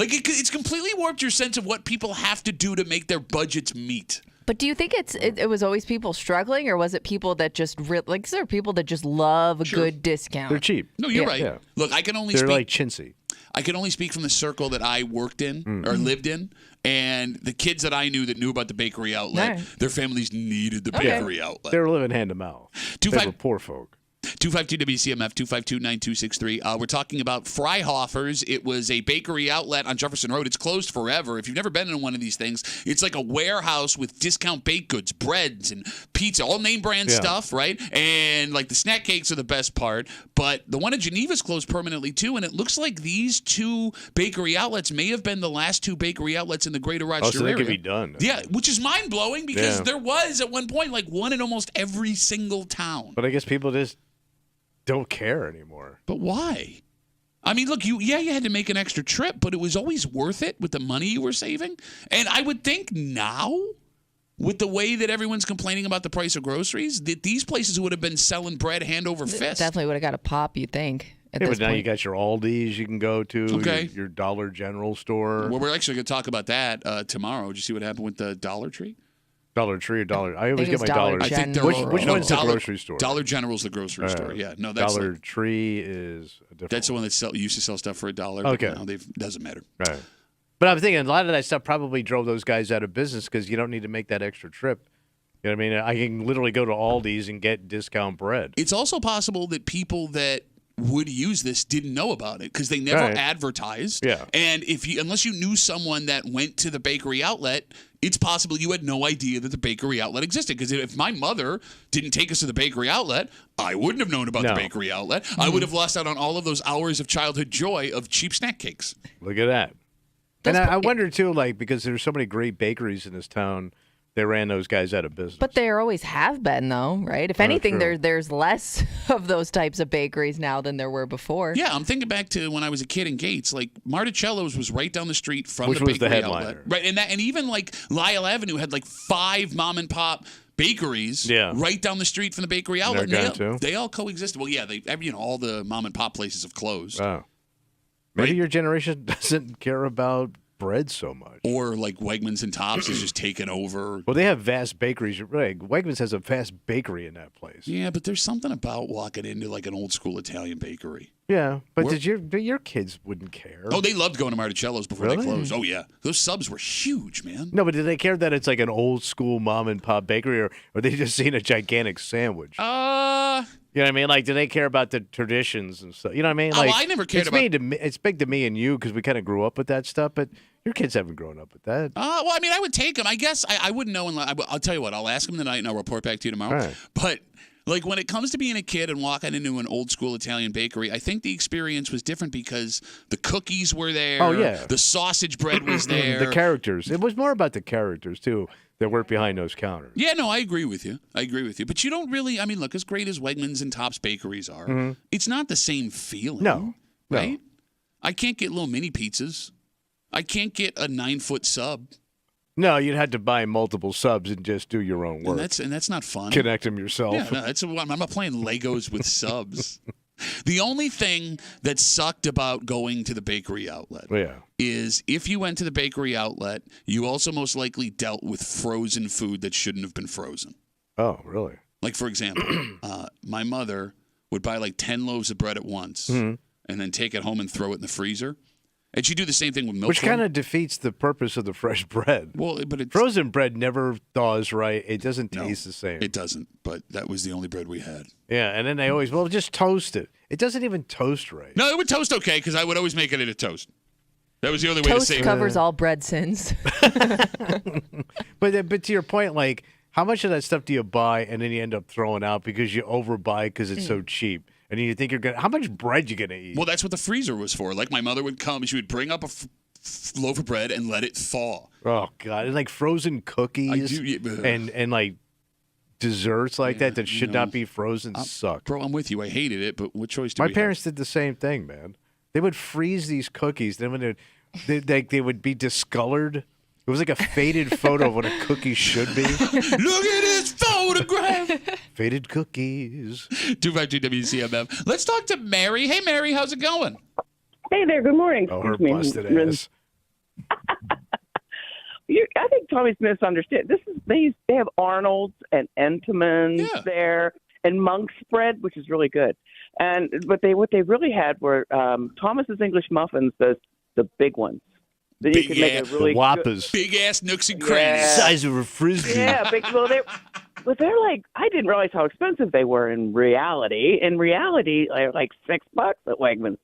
[SPEAKER 1] Like, it's completely warped your sense of what people have to do to make their budgets meet.
[SPEAKER 3] But do you think it was always people struggling, or was it people that just like? Is there people that just love a good discount?
[SPEAKER 2] They're cheap.
[SPEAKER 1] No, you're right. Yeah. Look, I can only
[SPEAKER 2] They're
[SPEAKER 1] speak.
[SPEAKER 2] like chintzy.
[SPEAKER 1] I can only speak from the circle that I worked in or lived in, and the kids that I knew that knew about the bakery outlet.
[SPEAKER 3] Right.
[SPEAKER 1] Their families needed the bakery outlet.
[SPEAKER 2] They were living hand to mouth. They were poor folk.
[SPEAKER 1] 252 WCMF 252-9263. We're talking about Freihofer's. It was a bakery outlet on Jefferson Road. It's closed forever. If you've never been in one of these things, it's like a warehouse with discount baked goods, breads, and pizza, all name brand stuff, right? And like the snack cakes are the best part. But the one in Geneva's closed permanently too, and it looks like these two bakery outlets may have been the last two bakery outlets in the greater Rochester
[SPEAKER 2] so they
[SPEAKER 1] area.
[SPEAKER 2] could be done.
[SPEAKER 1] Yeah, which is mind blowing because there was at one point like one in almost every single town.
[SPEAKER 2] But I guess people just don't care anymore.
[SPEAKER 1] But why? I mean, look, you had to make an extra trip, but it was always worth it with the money you were saving. And I would think now, with the way that everyone's complaining about the price of groceries, that these places would have been selling bread hand over fist.
[SPEAKER 3] Definitely would have got a pop, you'd think.
[SPEAKER 2] But now you got your Aldi's you can go to, your Dollar General store.
[SPEAKER 1] Well, we're actually going to talk about that tomorrow. Did you see what happened with the Dollar Tree?
[SPEAKER 2] Dollar Tree or Dollar? I always get my Dollar.
[SPEAKER 1] I think
[SPEAKER 2] which one's the grocery store?
[SPEAKER 1] Dollar General's the grocery store. Yeah, no, that's
[SPEAKER 2] Dollar Tree is a different.
[SPEAKER 1] That's the one that used to sell stuff for $1.
[SPEAKER 2] Okay,
[SPEAKER 1] now doesn't matter.
[SPEAKER 2] Right, but I'm thinking a lot of that stuff probably drove those guys out of business because you don't need to make that extra trip. You know what I mean? I can literally go to Aldi's and get discount bread.
[SPEAKER 1] It's also possible that people that would use this didn't know about it because they never advertised.
[SPEAKER 2] Yeah.
[SPEAKER 1] And unless you knew someone that went to the bakery outlet, it's possible you had no idea that the bakery outlet existed. Because if my mother didn't take us to the bakery outlet, I wouldn't have known about the bakery outlet. I would have lost out on all of those hours of childhood joy of cheap snack cakes.
[SPEAKER 2] Look at that. And I wonder, too, like, because there's so many great bakeries in this town, they ran those guys out of business.
[SPEAKER 3] But there always have been, though, right? If anything, there's less of those types of bakeries now than there were before.
[SPEAKER 1] Yeah, I'm thinking back to when I was a kid in Gates. Like, Marticello's was right down the street from
[SPEAKER 2] Which
[SPEAKER 1] the
[SPEAKER 2] was
[SPEAKER 1] bakery
[SPEAKER 2] the
[SPEAKER 1] outlet. Right, and even, like, Lyle Avenue had, like, 5 mom-and-pop bakeries right down the street from the bakery outlet. They all coexisted. Well, yeah, all the mom-and-pop places have closed.
[SPEAKER 2] Oh. Maybe your generation doesn't care about bread so much.
[SPEAKER 1] Or like Wegmans and Tops is just taken over.
[SPEAKER 2] Well, they have vast bakeries. Right. Wegmans has a vast bakery in that place.
[SPEAKER 1] Yeah, but there's something about walking into like an old school Italian bakery.
[SPEAKER 2] Yeah, but your kids wouldn't care?
[SPEAKER 1] Oh, they loved going to Marticello's before they closed. Oh, yeah. Those subs were huge, man.
[SPEAKER 2] No, but did they care that it's like an old school mom and pop bakery, or are they just seeing a gigantic sandwich? You know what I mean? Like, do they care about the traditions and stuff? You know what I mean? Like,
[SPEAKER 1] I never cared about it.
[SPEAKER 2] It's big to me and you because we kind of grew up with that stuff, but your kids haven't grown up with that.
[SPEAKER 1] Well, I mean, I would take them. I guess I wouldn't know. I'll tell you what. I'll ask them tonight, and I'll report back to you tomorrow.
[SPEAKER 2] Right.
[SPEAKER 1] But like when it comes to being a kid and walking into an old school Italian bakery, I think the experience was different because the cookies were there.
[SPEAKER 2] Oh, yeah.
[SPEAKER 1] The sausage bread was there.
[SPEAKER 2] The characters. It was more about the characters, too, that work behind those counters.
[SPEAKER 1] Yeah, no, I agree with you. But you don't really, I mean, look, as great as Wegmans and Tops bakeries are, it's not the same feeling.
[SPEAKER 2] No.
[SPEAKER 1] Right? I can't get little mini pizzas. I can't get a 9-foot sub.
[SPEAKER 2] No, you'd have to buy multiple subs and just do your own work.
[SPEAKER 1] And that's not fun.
[SPEAKER 2] Connect them yourself.
[SPEAKER 1] Yeah, no, I'm not playing Legos with subs. The only thing that sucked about going to the bakery outlet is if you went to the bakery outlet, you also most likely dealt with frozen food that shouldn't have been frozen.
[SPEAKER 2] Oh, really?
[SPEAKER 1] Like, for example, my mother would buy like 10 loaves of bread at once and then take it home and throw it in the freezer. And she'd do the same thing with milk.
[SPEAKER 2] Which kind of defeats the purpose of the fresh bread.
[SPEAKER 1] Well, but
[SPEAKER 2] frozen bread never thaws right. It doesn't taste the same.
[SPEAKER 1] It doesn't, but that was the only bread we had.
[SPEAKER 2] Yeah, and then they always, just toast it. It doesn't even toast right.
[SPEAKER 1] No, it would toast okay because I would always make it in a toast. That was the only way to save it.
[SPEAKER 3] Toast covers all bread sins.
[SPEAKER 2] But to your point, like, how much of that stuff do you buy and then you end up throwing out because you overbuy because it's so cheap? And you think how much bread you going to eat?
[SPEAKER 1] Well, that's what the freezer was for. Like, my mother would come, she would bring up a loaf of bread and let it thaw.
[SPEAKER 2] Oh, God. And, like, frozen cookies and like, desserts like that should not be frozen suck.
[SPEAKER 1] Bro, I'm with you. I hated it, but what choice do we have?
[SPEAKER 2] My parents did the same thing, man. They would freeze these cookies. Then when they would be discolored. It was like a faded photo of what a cookie should be.
[SPEAKER 1] Look at this photograph.
[SPEAKER 2] Faded cookies.
[SPEAKER 1] 252 WCMF. Let's talk to Mary. Hey, Mary, how's it going?
[SPEAKER 4] Hey there. Good morning.
[SPEAKER 2] Oh, her busted ass.
[SPEAKER 4] I think Tommy's misunderstood. They have Arnold's and Entenmann's there, and Monk's spread, which is really good. And what they really had were Thomas's English muffins, the big ones. Then you could make a really
[SPEAKER 2] Whoppers,
[SPEAKER 1] big ass nooks and crannies,
[SPEAKER 2] size of a frisbee.
[SPEAKER 4] Yeah, big. Well, they're like, I didn't realize how expensive they were in reality. In reality, they're like $6 at Wegmans,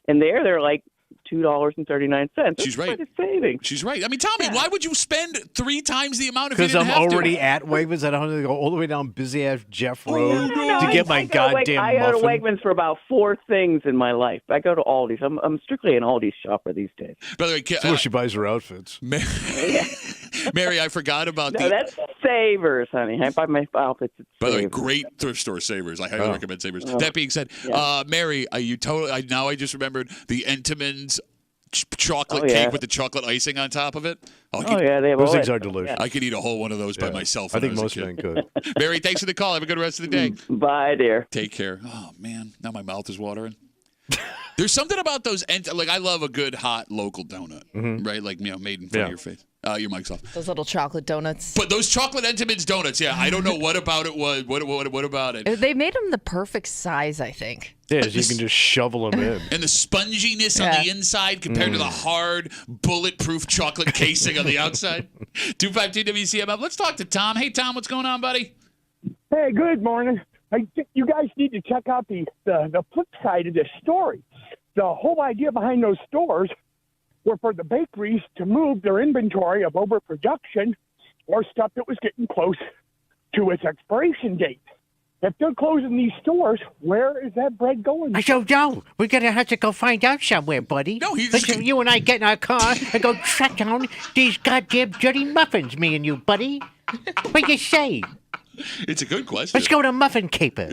[SPEAKER 4] and they're like $2.39.
[SPEAKER 1] She's right.
[SPEAKER 4] Quite a saving.
[SPEAKER 1] She's right. I mean, Tommy, why would you spend 3 times the amount if you
[SPEAKER 2] Because
[SPEAKER 1] didn't
[SPEAKER 2] I'm
[SPEAKER 1] have
[SPEAKER 2] already
[SPEAKER 1] to?
[SPEAKER 2] at Wegmans. I don't have to go all the way down busy ass Jeff Road
[SPEAKER 4] No,
[SPEAKER 2] to get my goddamn
[SPEAKER 4] I go to
[SPEAKER 2] muffin.
[SPEAKER 4] Wegmans for about 4 things in my life. I go to Aldi's. I'm strictly an Aldi's shopper these days.
[SPEAKER 1] By the way,
[SPEAKER 2] That's where she buys her outfits.
[SPEAKER 1] Mary, I forgot about
[SPEAKER 4] No, that's Savers, honey. I buy my outfits at
[SPEAKER 1] By the way,
[SPEAKER 4] Savers.
[SPEAKER 1] great thrift store Savers. I highly recommend Savers. That being said, Mary, you totally. I just remembered the Entenmann's chocolate cake with the chocolate icing on top of it.
[SPEAKER 4] They have
[SPEAKER 2] those
[SPEAKER 4] all
[SPEAKER 2] things
[SPEAKER 4] that.
[SPEAKER 2] are delicious.
[SPEAKER 1] I could eat a whole one of those by myself.
[SPEAKER 2] I think
[SPEAKER 1] when
[SPEAKER 2] most
[SPEAKER 1] was a
[SPEAKER 2] men
[SPEAKER 1] kid.
[SPEAKER 2] could.
[SPEAKER 1] Mary, thanks for the call. Have a good rest of the day.
[SPEAKER 4] Bye, dear.
[SPEAKER 1] Take care. Oh man, now my mouth is watering. There's something about those, like I love a good hot local donut, right? Like made in front of your face. Your mic's off.
[SPEAKER 3] Those little chocolate donuts.
[SPEAKER 1] But those chocolate Entenmann's donuts, I don't know what about it was. What about it?
[SPEAKER 3] They made them the perfect size, I think.
[SPEAKER 2] Yeah, so you can just shovel them in.
[SPEAKER 1] And the sponginess on the inside compared to the hard, bulletproof chocolate casing on the outside. 252 WCMF. Let's talk to Tom. Hey, Tom, what's going on, buddy?
[SPEAKER 5] Hey, good morning. You guys need to check out the flip side of this story. The whole idea behind those stores were for the bakeries to move their inventory of overproduction or stuff that was getting close to its expiration date. If they're closing these stores, where is that bread going?
[SPEAKER 6] I don't know. We're going to have to go find out somewhere, buddy.
[SPEAKER 1] No,
[SPEAKER 6] Listen, you and I get in our car and go track down these goddamn dirty muffins, me and you, buddy. What do you say?
[SPEAKER 1] It's a good question.
[SPEAKER 6] Let's go to Muffin Caper.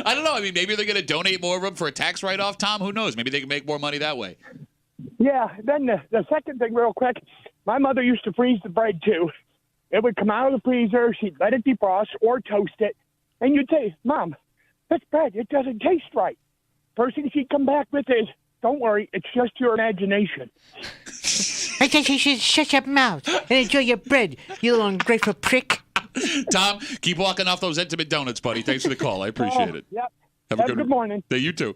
[SPEAKER 1] I don't know. I mean, maybe they're going to donate more of them for a tax write-off, Tom. Who knows? Maybe they can make more money that way.
[SPEAKER 5] Yeah, then the second thing real quick, my mother used to freeze the bread too. It would come out of the freezer, she'd let it defrost or toast it, and you'd say, Mom, this bread, it doesn't taste right. First thing she'd come back with is, don't worry, it's just your imagination.
[SPEAKER 6] I guess you should shut your mouth and enjoy your bread, you little ungrateful prick.
[SPEAKER 1] Tom, keep walking off those intimate donuts, buddy. Thanks for the call. I appreciate it.
[SPEAKER 5] Yep.
[SPEAKER 1] Have a good
[SPEAKER 5] morning.
[SPEAKER 1] Yeah, you too.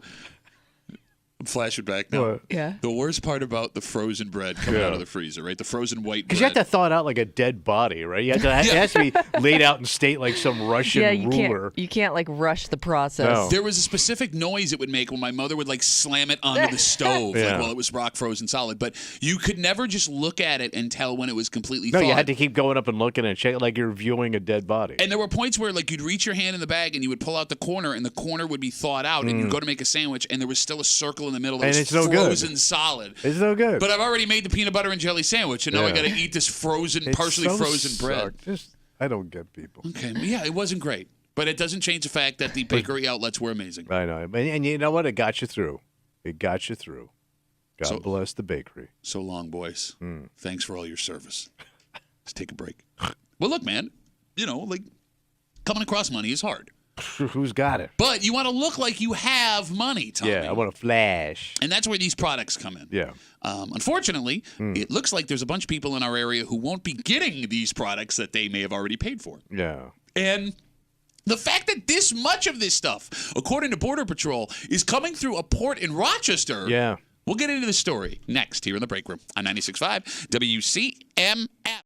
[SPEAKER 1] I'm flashing back now.
[SPEAKER 2] What?
[SPEAKER 3] Yeah.
[SPEAKER 1] The worst part about the frozen bread coming out of the freezer, right? The frozen white bread.
[SPEAKER 2] Because you have to thaw it out like a dead body, right? You have to, It has to be laid out in state like some Russian ruler.
[SPEAKER 3] You can't like rush the process.
[SPEAKER 2] No.
[SPEAKER 1] There was a specific noise it would make when my mother would like slam it onto the stove like while it was rock frozen solid. But you could never just look at it and tell when it was completely
[SPEAKER 2] No,
[SPEAKER 1] thawed.
[SPEAKER 2] you had to keep going up and looking and check it like you're viewing a dead body.
[SPEAKER 1] And there were points where like you'd reach your hand in the bag and you would pull out the corner and the corner would be thawed out and you'd go to make a sandwich and there was still a circle in the middle that
[SPEAKER 2] And
[SPEAKER 1] was
[SPEAKER 2] it's no good.
[SPEAKER 1] frozen solid.
[SPEAKER 2] It's no good.
[SPEAKER 1] But I've already made the peanut butter and jelly sandwich and now I got to eat this frozen,
[SPEAKER 2] It's
[SPEAKER 1] partially
[SPEAKER 2] so
[SPEAKER 1] frozen bread.
[SPEAKER 2] I don't get people.
[SPEAKER 1] Okay, yeah, it wasn't great. But it doesn't change the fact that the bakery outlets were amazing.
[SPEAKER 2] I know. And you know what? It got you through. It got you through. God bless the bakery.
[SPEAKER 1] So long, boys. Thanks for all your service. Let's take a break. Well, look, man, like coming across money is hard.
[SPEAKER 2] Who's got it?
[SPEAKER 1] But you want to look like you have money, Tommy.
[SPEAKER 2] Yeah, I want to flash.
[SPEAKER 1] And that's where these products come in.
[SPEAKER 2] Yeah.
[SPEAKER 1] Unfortunately, it looks like there's a bunch of people in our area who won't be getting these products that they may have already paid for.
[SPEAKER 2] Yeah.
[SPEAKER 1] And the fact that this much of this stuff, according to Border Patrol, is coming through a port in Rochester.
[SPEAKER 2] Yeah.
[SPEAKER 1] We'll get into the story next here in the break room on 96.5 WCMF.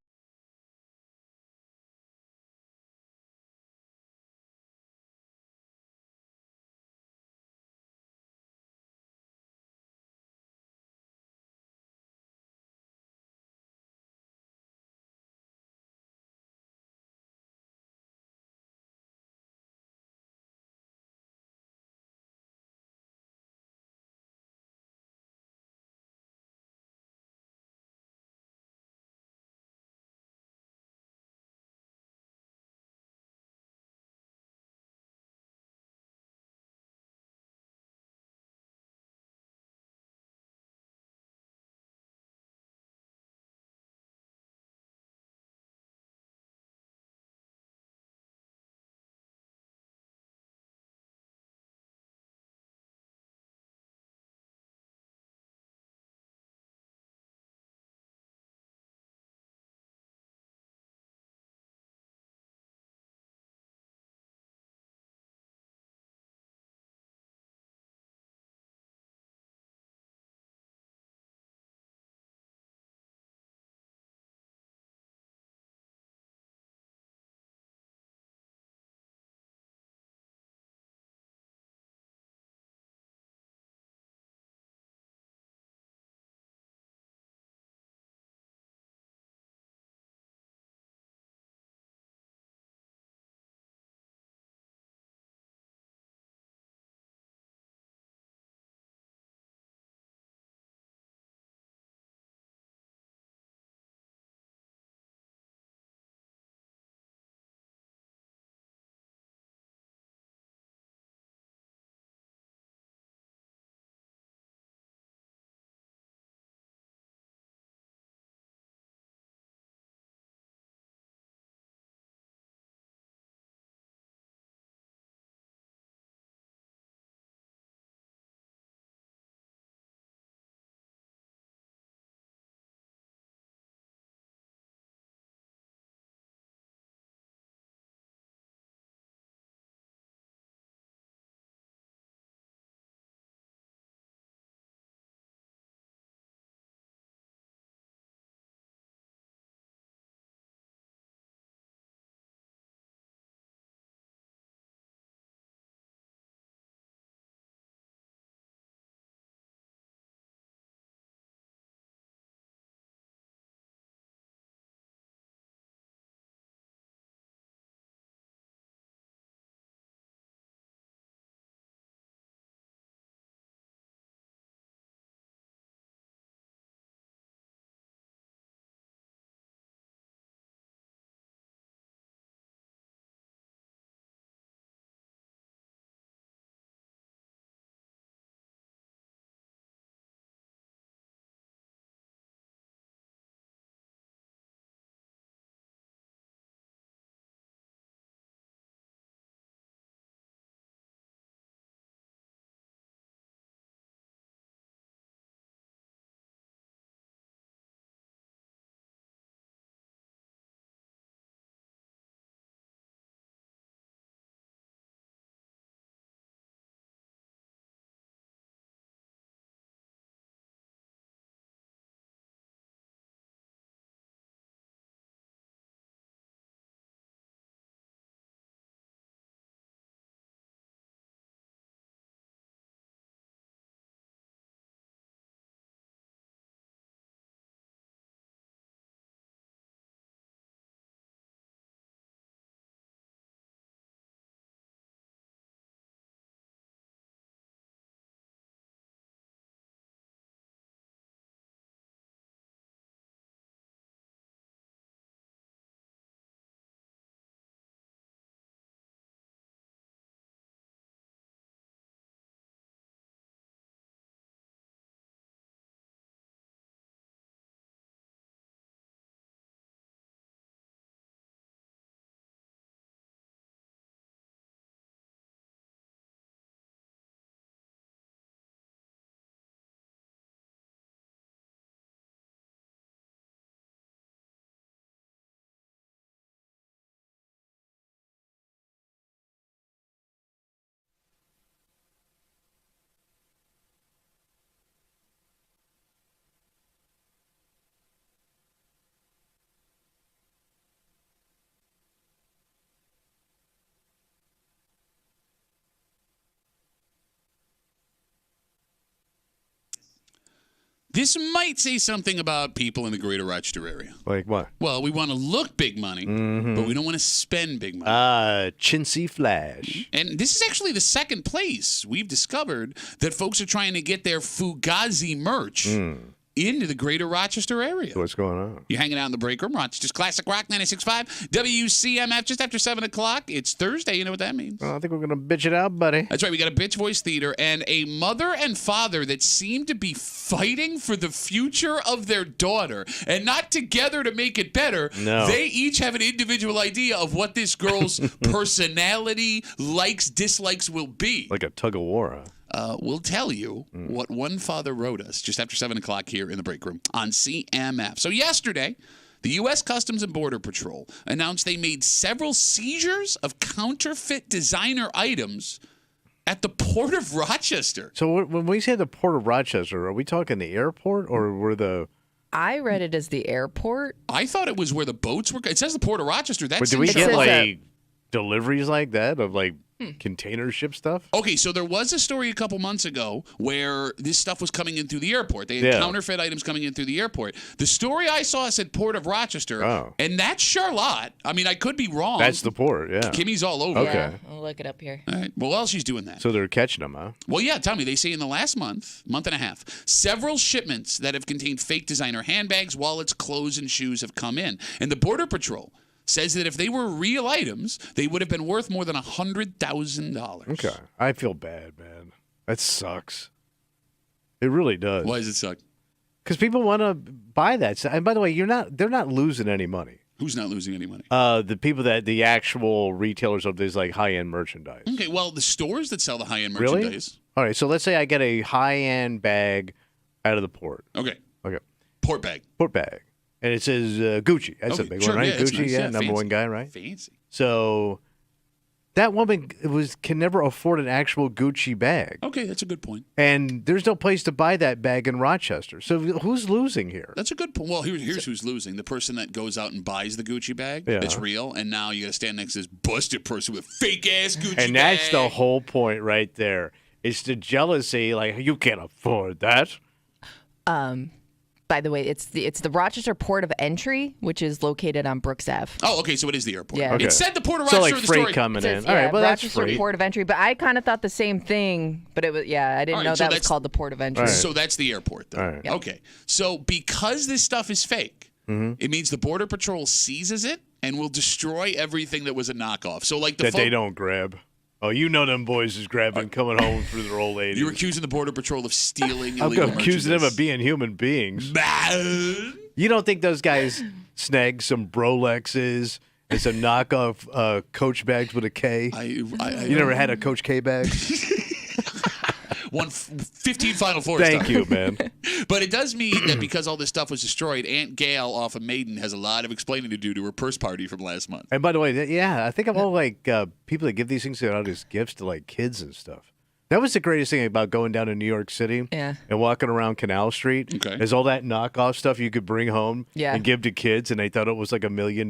[SPEAKER 1] This might say something about people in the greater Rochester area.
[SPEAKER 2] Like what?
[SPEAKER 1] Well, we want to look big money, but we don't want to spend big money.
[SPEAKER 2] Chintzy Flash.
[SPEAKER 1] And this is actually the second place we've discovered that folks are trying to get their Fugazi merch into the greater Rochester area.
[SPEAKER 2] What's going on?
[SPEAKER 1] You're hanging out in the break room, Rochester's Classic Rock 96.5, WCMF, just after 7 o'clock. It's Thursday. You know what that means?
[SPEAKER 2] Well, I think we're going to bitch it out, buddy.
[SPEAKER 1] That's right. We got a Bitch Voice Theater and a mother and father that seem to be fighting for the future of their daughter and not together to make it better.
[SPEAKER 2] No.
[SPEAKER 1] They each have an individual idea of what this girl's personality, likes, dislikes will be.
[SPEAKER 2] Like a tug of war, huh?
[SPEAKER 1] We'll tell you what one father wrote us just after 7 o'clock here in the break room on CMF. So yesterday, the U.S. Customs and Border Patrol announced they made several seizures of counterfeit designer items at the Port of Rochester.
[SPEAKER 2] So when we say the Port of Rochester, are we talking the airport or were the...
[SPEAKER 3] I read it as the airport.
[SPEAKER 1] I thought it was where the boats were. It says the Port of Rochester. That's
[SPEAKER 2] But do we
[SPEAKER 1] in
[SPEAKER 2] get
[SPEAKER 3] says
[SPEAKER 2] like deliveries like that of like container ship stuff?
[SPEAKER 1] Okay, so there was a story a couple months ago where this stuff was coming in through the airport. They had counterfeit items coming in through the airport. The story I saw said Port of Rochester, and that's Charlotte. I mean, I could be wrong.
[SPEAKER 2] That's the port, yeah.
[SPEAKER 1] Kimmy's all over.
[SPEAKER 2] Okay.
[SPEAKER 3] Yeah, I'll look it up here.
[SPEAKER 1] All right. Well, while she's doing that.
[SPEAKER 2] So they're catching them, huh?
[SPEAKER 1] Well, yeah, tell me. They say in the last month and a half, several shipments that have contained fake designer handbags, wallets, clothes, and shoes have come in. And the Border Patrol says that if they were real items, they would have been worth more than $100,000.
[SPEAKER 2] Okay. I feel bad, man. That sucks. It really does.
[SPEAKER 1] Why does it suck?
[SPEAKER 2] Because people want to buy that. And by the way, they're not losing any money.
[SPEAKER 1] Who's not losing any money?
[SPEAKER 2] The people the actual retailers of these like high-end merchandise.
[SPEAKER 1] Okay, well, the stores that sell the high-end
[SPEAKER 2] Really?
[SPEAKER 1] merchandise.
[SPEAKER 2] All right, so let's say I get a high-end bag out of the port.
[SPEAKER 1] Okay.
[SPEAKER 2] Okay.
[SPEAKER 1] Port bag.
[SPEAKER 2] Port bag. And it says Gucci. That's a
[SPEAKER 1] Okay,
[SPEAKER 2] big
[SPEAKER 1] sure,
[SPEAKER 2] one, right?
[SPEAKER 1] yeah, it's
[SPEAKER 2] Gucci,
[SPEAKER 1] nice.
[SPEAKER 2] yeah,
[SPEAKER 1] Yeah,
[SPEAKER 2] number
[SPEAKER 1] fancy.
[SPEAKER 2] one guy, right?
[SPEAKER 1] Fancy.
[SPEAKER 2] So that woman can never afford an actual Gucci bag.
[SPEAKER 1] Okay, that's a good point.
[SPEAKER 2] And there's no place to buy that bag in Rochester. So who's losing here?
[SPEAKER 1] That's a good point. Well, here's who's losing. The person that goes out and buys the Gucci bag that's real, and now you got to stand next to this busted person with fake-ass Gucci bag.
[SPEAKER 2] And that's the whole point right there. It's the jealousy, like, you can't afford that.
[SPEAKER 3] By the way, it's the Rochester Port of Entry, which is located on Brooks Ave.
[SPEAKER 1] Oh, okay, so it is the airport.
[SPEAKER 3] Yeah.
[SPEAKER 2] Okay.
[SPEAKER 1] It said the Port of
[SPEAKER 2] So
[SPEAKER 1] Rochester
[SPEAKER 2] like
[SPEAKER 1] in the
[SPEAKER 2] freight
[SPEAKER 1] story.
[SPEAKER 2] coming
[SPEAKER 3] It says,
[SPEAKER 2] in. All right, well, that's
[SPEAKER 3] Rochester
[SPEAKER 2] free.
[SPEAKER 3] Port of Entry, but I kind of thought the same thing, but it was I didn't
[SPEAKER 1] All right,
[SPEAKER 3] know
[SPEAKER 1] so
[SPEAKER 3] that was
[SPEAKER 1] that's-
[SPEAKER 3] called the Port of Entry.
[SPEAKER 2] All right.
[SPEAKER 1] So that's the airport, though.
[SPEAKER 2] All right.
[SPEAKER 3] Yep.
[SPEAKER 1] Okay, so because this stuff is fake, it means the Border Patrol seizes it and will destroy everything that was a knockoff. So like
[SPEAKER 2] That they don't grab. Oh, you know them boys is grabbing coming home for their old ladies.
[SPEAKER 1] You're accusing the Border Patrol of stealing
[SPEAKER 2] I'm
[SPEAKER 1] illegal
[SPEAKER 2] accusing them of
[SPEAKER 1] merchandise.
[SPEAKER 2] being human beings.
[SPEAKER 1] Man.
[SPEAKER 2] You don't think those guys snag some Rolexes and some knockoff Coach bags with a K? You never had a Coach K bag?
[SPEAKER 1] Won 15 Final Fours.
[SPEAKER 2] Thank you, man.
[SPEAKER 1] But it does mean that because all this stuff was destroyed, Aunt Gail off of Maiden has a lot of explaining to do to her purse party from last month.
[SPEAKER 2] And by the way, I think of all like people that give these things out as gifts to like kids and stuff. That was the greatest thing about going down to New York City and walking around Canal Street.
[SPEAKER 1] Okay.
[SPEAKER 2] Is all that knockoff stuff you could bring home
[SPEAKER 3] Yeah.
[SPEAKER 2] and give to kids, and they thought it was like $1 million.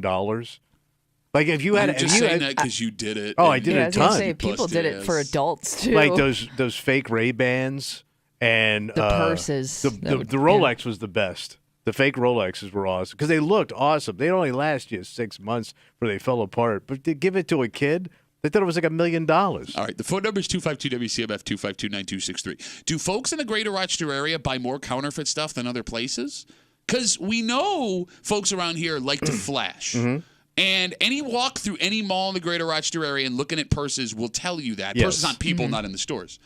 [SPEAKER 2] Like if you had,
[SPEAKER 1] You're just
[SPEAKER 2] if you
[SPEAKER 1] saying
[SPEAKER 2] had-
[SPEAKER 1] that because you did it.
[SPEAKER 2] Oh, I
[SPEAKER 1] and-
[SPEAKER 2] did
[SPEAKER 3] Yeah,
[SPEAKER 2] a
[SPEAKER 3] I was gonna
[SPEAKER 2] ton.
[SPEAKER 3] say people
[SPEAKER 1] Busted
[SPEAKER 3] did it for
[SPEAKER 1] ass.
[SPEAKER 3] adults too.
[SPEAKER 2] like those fake Ray-Bans and
[SPEAKER 3] The purses.
[SPEAKER 2] The
[SPEAKER 3] That would-
[SPEAKER 2] Rolex was the best. The fake Rolexes were awesome because they looked awesome. They only last you 6 months before they fell apart. But to give it to a kid, they thought it was like $1 million.
[SPEAKER 1] All right, the phone number is 252-WCMF, 252-9263. Do folks in the greater Rochester area buy more counterfeit stuff than other places? Because we know folks around here like to flash. And any walk through any mall in the greater Rochester area and looking at purses will tell you that.
[SPEAKER 2] Yes.
[SPEAKER 1] Purses on people, not in the stores.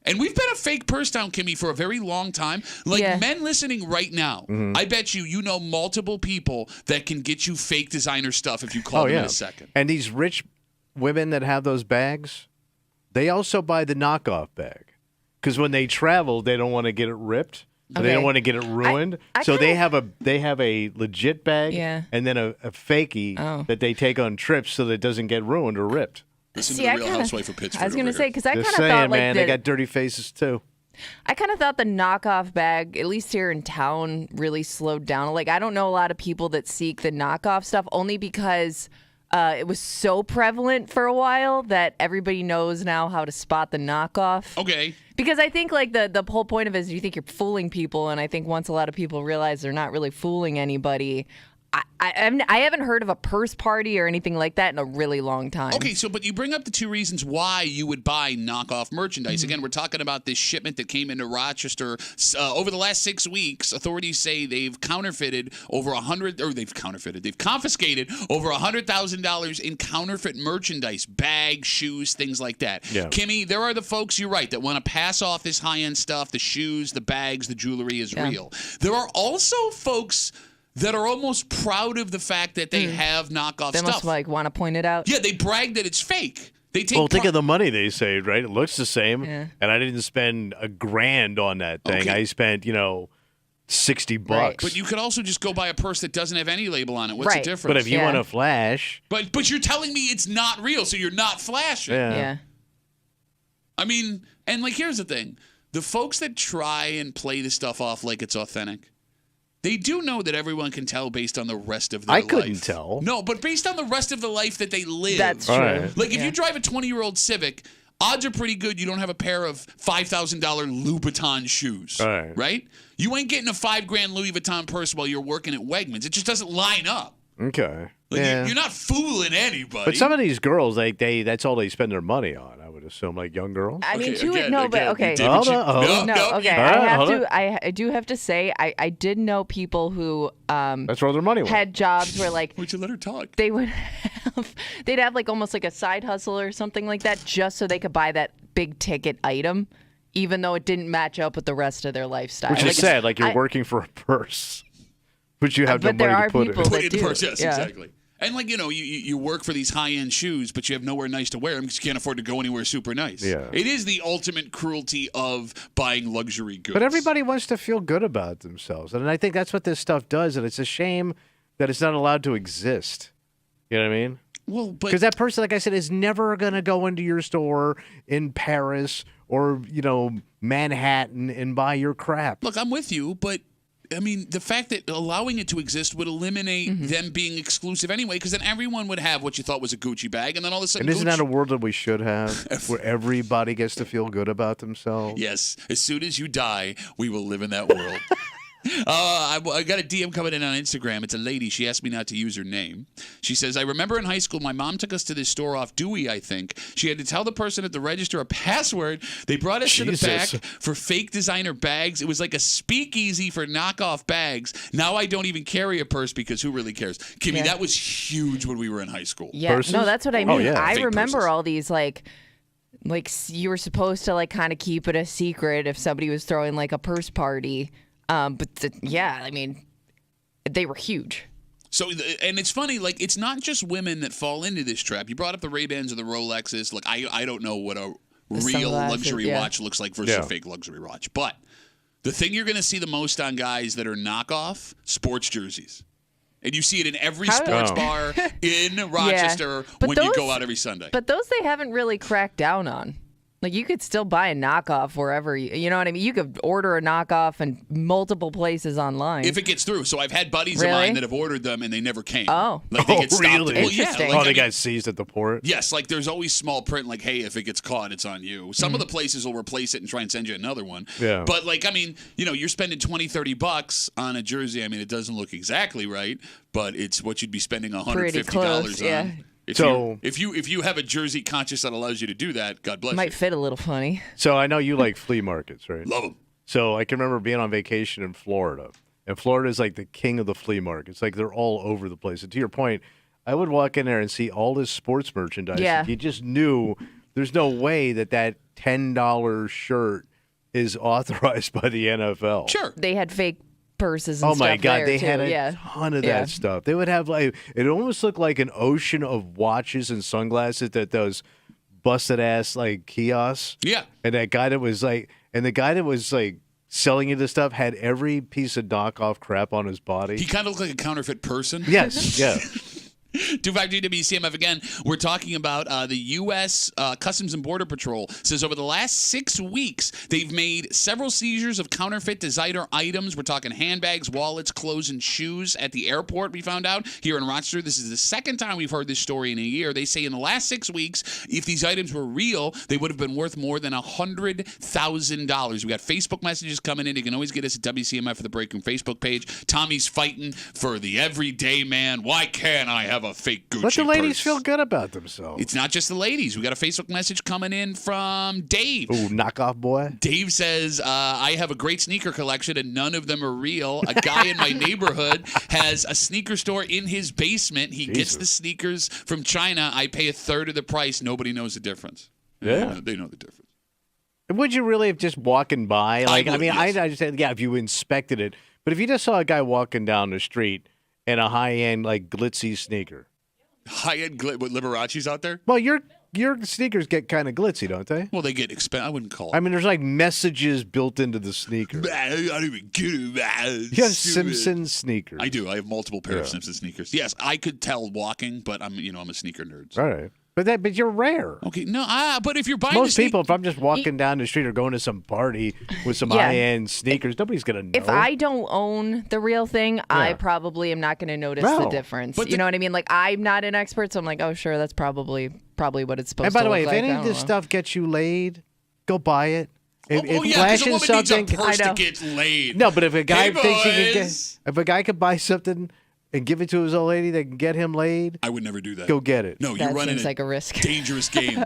[SPEAKER 1] And we've been a fake purse town, Kimmy, for a very long time. Like men listening right now, I bet you know multiple people that can get you fake designer stuff if you call them in a second.
[SPEAKER 2] And these rich women that have those bags, they also buy the knockoff bag because when they travel, they don't want to get it ripped. They don't want to get it ruined. So they have a legit bag and then a fakey that they take on trips so that it doesn't get ruined or ripped.
[SPEAKER 1] Listen to the Real Housewife of Pittsburgh.
[SPEAKER 3] I was going to say, because I kind of
[SPEAKER 2] Just
[SPEAKER 3] thought
[SPEAKER 2] saying,
[SPEAKER 3] like
[SPEAKER 2] man, they got dirty faces too.
[SPEAKER 3] I kind of thought the knockoff bag, at least here in town, really slowed down. Like, I don't know a lot of people that seek the knockoff stuff only because it was so prevalent for a while that everybody knows now how to spot the knockoff.
[SPEAKER 1] Okay.
[SPEAKER 3] Because I think like the whole point of it is you think you're fooling people, and I think once a lot of people realize they're not really fooling anybody, I haven't heard of a purse party or anything like that in a really long time.
[SPEAKER 1] Okay, but you bring up the two reasons why you would buy knockoff merchandise. Again, we're talking about this shipment that came into Rochester over the last 6 weeks. Authorities say they've confiscated over $100,000 in counterfeit merchandise, bags, shoes, things like that.
[SPEAKER 2] Yeah.
[SPEAKER 1] Kimmy, there are the folks, you're right, that want to pass off this high-end stuff, the shoes, the bags, the jewelry is real. There are also folks that are almost proud of the fact that they have knockoff
[SPEAKER 3] They
[SPEAKER 1] stuff.
[SPEAKER 3] must want to point it out.
[SPEAKER 1] Yeah, they brag that it's fake. They take
[SPEAKER 2] Well, think of the money they saved, right? It looks the same, and I didn't spend $1,000 on that thing.
[SPEAKER 1] Okay.
[SPEAKER 2] I spent, $60.
[SPEAKER 3] Right.
[SPEAKER 1] But you could also just go buy a purse that doesn't have any label on it. What's the difference?
[SPEAKER 2] But if you want to flash,
[SPEAKER 1] but you're telling me it's not real, so you're not flashing.
[SPEAKER 3] Yeah.
[SPEAKER 1] I mean, and here's the thing: the folks that try and play the stuff off like it's authentic. They do know that everyone can tell based on the rest of their life.
[SPEAKER 2] I couldn't tell.
[SPEAKER 1] No, but based on the rest of the life that they live.
[SPEAKER 3] That's true.
[SPEAKER 2] Right.
[SPEAKER 1] If you drive a 20-year-old Civic, odds are pretty good you don't have a pair of $5,000 Louboutin shoes. Right? You ain't getting a $5,000 Louis Vuitton purse while you're working at Wegmans. It just doesn't line up.
[SPEAKER 2] Okay.
[SPEAKER 1] You're not fooling anybody.
[SPEAKER 2] But some of these girls, they that's all they spend their money on, I would assume, like young girls.
[SPEAKER 3] I mean,
[SPEAKER 1] Okay,
[SPEAKER 3] no,
[SPEAKER 1] again,
[SPEAKER 3] okay.
[SPEAKER 1] David,
[SPEAKER 3] No, okay.
[SPEAKER 2] Hold
[SPEAKER 3] I do have to say, I did know people who
[SPEAKER 2] That's where their money went.
[SPEAKER 3] had jobs where
[SPEAKER 1] Would you let her talk?
[SPEAKER 3] they would they'd have almost like a side hustle or something like that just so they could buy that big ticket item, even though it didn't match up with the rest of their lifestyle.
[SPEAKER 2] Which is sad, you're working for a purse, which you have no
[SPEAKER 3] but there
[SPEAKER 2] money
[SPEAKER 3] are
[SPEAKER 2] to put
[SPEAKER 3] people
[SPEAKER 2] in.
[SPEAKER 3] that
[SPEAKER 1] Put in
[SPEAKER 3] do.
[SPEAKER 1] purse, yes,
[SPEAKER 3] Yeah.
[SPEAKER 1] exactly. And you work for these high-end shoes, but you have nowhere nice to wear them because you can't afford to go anywhere super nice.
[SPEAKER 2] Yeah.
[SPEAKER 1] It is the ultimate cruelty of buying luxury goods.
[SPEAKER 2] But everybody wants to feel good about themselves. And I think that's what this stuff does. And it's a shame that it's not allowed to exist. You know what I mean?
[SPEAKER 1] Well, but
[SPEAKER 2] Because that person, like I said, is never going to go into your store in Paris or, Manhattan and buy your crap.
[SPEAKER 1] look, I'm with you, but I mean, the fact that allowing it to exist would eliminate them being exclusive anyway, because then everyone would have what you thought was a Gucci bag, and then all of a sudden,
[SPEAKER 2] And isn't
[SPEAKER 1] Gucci...
[SPEAKER 2] that a world that we should have, where everybody gets to feel good about themselves?
[SPEAKER 1] Yes, as soon as you die, we will live in that world. I got a DM coming in on Instagram. It's a lady. She asked me not to use her name. She says, I remember in high school, my mom took us to this store off Dewey, I think. She had to tell the person at the register a password. They brought us to the back for fake designer bags. It was like a speakeasy for knockoff bags. Now I don't even carry a purse because who really cares? Kimmy, that was huge when we were in high school.
[SPEAKER 3] Yeah,
[SPEAKER 2] Purses?
[SPEAKER 3] no, that's what I
[SPEAKER 2] Oh,
[SPEAKER 3] mean.
[SPEAKER 2] yeah.
[SPEAKER 3] I
[SPEAKER 1] Fake
[SPEAKER 3] remember
[SPEAKER 1] purses.
[SPEAKER 3] all these like you were supposed to kind of keep it a secret if somebody was throwing a purse party. I mean, they were huge.
[SPEAKER 1] So, and it's funny, it's not just women that fall into this trap. You brought up the Ray-Bans or the Rolexes. Look, I don't know what a real
[SPEAKER 3] sunglasses,
[SPEAKER 1] luxury
[SPEAKER 3] yeah.
[SPEAKER 1] watch looks like versus a fake luxury watch. But the thing you're going to see the most on guys that are knockoff, sports jerseys. And you see it in every sports bar in Rochester when you go out every Sunday.
[SPEAKER 3] But those they haven't really cracked down on. You could still buy a knockoff wherever you know what I mean? You could order a knockoff in multiple places online.
[SPEAKER 1] If it gets through. So I've had buddies of
[SPEAKER 3] Really?
[SPEAKER 1] mine that have ordered them and they never came.
[SPEAKER 3] Oh.
[SPEAKER 1] They get stopped.
[SPEAKER 2] Really?
[SPEAKER 1] Well, yeah.
[SPEAKER 3] Interesting.
[SPEAKER 2] They got seized at the port?
[SPEAKER 1] Yes, there's always small print hey, if it gets caught, it's on you. Some of the places will replace it and try and send you another one.
[SPEAKER 2] Yeah.
[SPEAKER 1] But you're spending $20-$30 on a jersey. I mean, it doesn't look exactly right, but it's what you'd be spending $150
[SPEAKER 3] Pretty close,
[SPEAKER 1] on.
[SPEAKER 3] yeah.
[SPEAKER 1] If
[SPEAKER 2] So-
[SPEAKER 1] you have a jersey conscious that allows you to do that, God bless
[SPEAKER 3] Might
[SPEAKER 1] you.
[SPEAKER 3] fit a little funny.
[SPEAKER 2] So I know you like flea markets, right?
[SPEAKER 1] Love them.
[SPEAKER 2] So I can remember being on vacation in Florida. And Florida is the king of the flea markets. They're all over the place. And to your point, I would walk in there and see all this sports merchandise.
[SPEAKER 3] Yeah.
[SPEAKER 2] You just knew there's no way that $10 shirt is authorized by the NFL.
[SPEAKER 1] Sure.
[SPEAKER 3] They had fake purses and
[SPEAKER 2] Oh my
[SPEAKER 3] stuff
[SPEAKER 2] God,
[SPEAKER 3] there,
[SPEAKER 2] they
[SPEAKER 3] too.
[SPEAKER 2] had a
[SPEAKER 3] yeah.
[SPEAKER 2] ton of
[SPEAKER 3] Yeah.
[SPEAKER 2] that stuff. They would have it almost looked like an ocean of watches and sunglasses that those busted ass kiosks.
[SPEAKER 1] Yeah.
[SPEAKER 2] And the guy that was selling you the stuff had every piece of knockoff crap on his body.
[SPEAKER 1] He kind of looked like a counterfeit person.
[SPEAKER 2] Yes, yeah.
[SPEAKER 1] 252 WCMF again. We're talking about the U.S. Customs and Border Patrol says over the last 6 weeks, they've made several seizures of counterfeit designer items. We're talking handbags, wallets, clothes, and shoes at the airport, we found out here in Rochester. This is the second time we've heard this story in a year. They say in the last 6 weeks, if these items were real, they would have been worth more than $100,000. We got Facebook messages coming in. You can always get us at WCMF for the Break Room Facebook page. Tommy's fighting for the everyday man. Why can't I have a fake Gucci
[SPEAKER 2] Let the ladies
[SPEAKER 1] purse?
[SPEAKER 2] feel good about themselves.
[SPEAKER 1] It's not just the ladies. We got a Facebook message coming in from Dave.
[SPEAKER 2] Ooh, knockoff boy.
[SPEAKER 1] Dave says, I have a great sneaker collection and none of them are real. A guy in my neighborhood has a sneaker store in his basement. He gets the sneakers from China. I pay a third of the price. Nobody knows the difference.
[SPEAKER 2] Yeah.
[SPEAKER 1] They know the difference.
[SPEAKER 2] Would you really have just walking by? Like,
[SPEAKER 1] would,
[SPEAKER 2] I
[SPEAKER 1] yes.
[SPEAKER 2] I just said, yeah, if you inspected it. But if you just saw a guy walking down the street in a high-end, like, glitzy sneaker.
[SPEAKER 1] High-end with Liberace's out there?
[SPEAKER 2] Well, your sneakers get kind of glitzy, don't they?
[SPEAKER 1] Well, they get expensive. I wouldn't call it.
[SPEAKER 2] I mean, there's like messages built into the sneaker.
[SPEAKER 1] I don't even get it.
[SPEAKER 2] You have Simpson sneakers.
[SPEAKER 1] I do. I have multiple pair of Simpson sneakers. Yes, I could tell walking, but I'm a sneaker nerd. So.
[SPEAKER 2] All right. But you're rare.
[SPEAKER 1] Okay, no, but if you're buying
[SPEAKER 2] most people, if I'm just walking down the street or going to some party with some high-end sneakers, nobody's gonna know.
[SPEAKER 3] If I don't own the real thing, I probably am not going to notice the difference.
[SPEAKER 1] But
[SPEAKER 3] you know what I mean? Like, I'm not an expert, so I'm like, oh, sure, that's probably what it's supposed to
[SPEAKER 2] And by
[SPEAKER 3] look
[SPEAKER 2] the way, if
[SPEAKER 3] like.
[SPEAKER 2] any of this stuff gets you laid, go buy it. If
[SPEAKER 1] yeah, because a
[SPEAKER 2] flashing
[SPEAKER 1] woman
[SPEAKER 2] something,
[SPEAKER 1] needs a purse
[SPEAKER 3] I know.
[SPEAKER 1] to get laid.
[SPEAKER 2] no, but if a guy
[SPEAKER 1] Hey,
[SPEAKER 2] thinks he can
[SPEAKER 1] boys.
[SPEAKER 2] if a guy could buy something and give it to his old lady that can get him laid,
[SPEAKER 1] I would never do that.
[SPEAKER 2] go get it.
[SPEAKER 1] No, you're
[SPEAKER 3] That
[SPEAKER 1] running
[SPEAKER 3] seems like a risk.
[SPEAKER 1] dangerous game.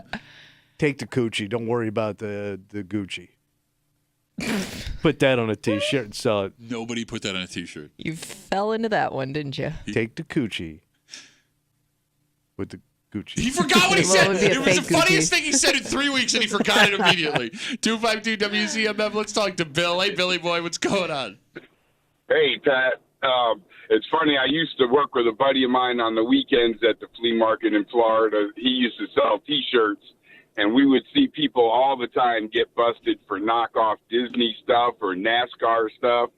[SPEAKER 2] Take the coochie. Don't worry about the Gucci. Put that on a T-shirt and sell it.
[SPEAKER 1] Nobody put that on a T-shirt.
[SPEAKER 3] You fell into that one, didn't you?
[SPEAKER 2] Take the coochie with the Gucci.
[SPEAKER 1] He forgot what he
[SPEAKER 3] Well, it
[SPEAKER 1] said.
[SPEAKER 3] would be a
[SPEAKER 1] It was the
[SPEAKER 3] fake
[SPEAKER 1] funniest
[SPEAKER 3] Gucci.
[SPEAKER 1] thing he said in 3 weeks, and he forgot it immediately. 252 WCMF. Let's talk to Bill. Hey, Billy boy, what's going on?
[SPEAKER 7] Hey, Pat. It's funny. I used to work with a buddy of mine on the weekends at the flea market in Florida. He used to sell T-shirts, and we would see people all the time get busted for knockoff Disney stuff or NASCAR stuff.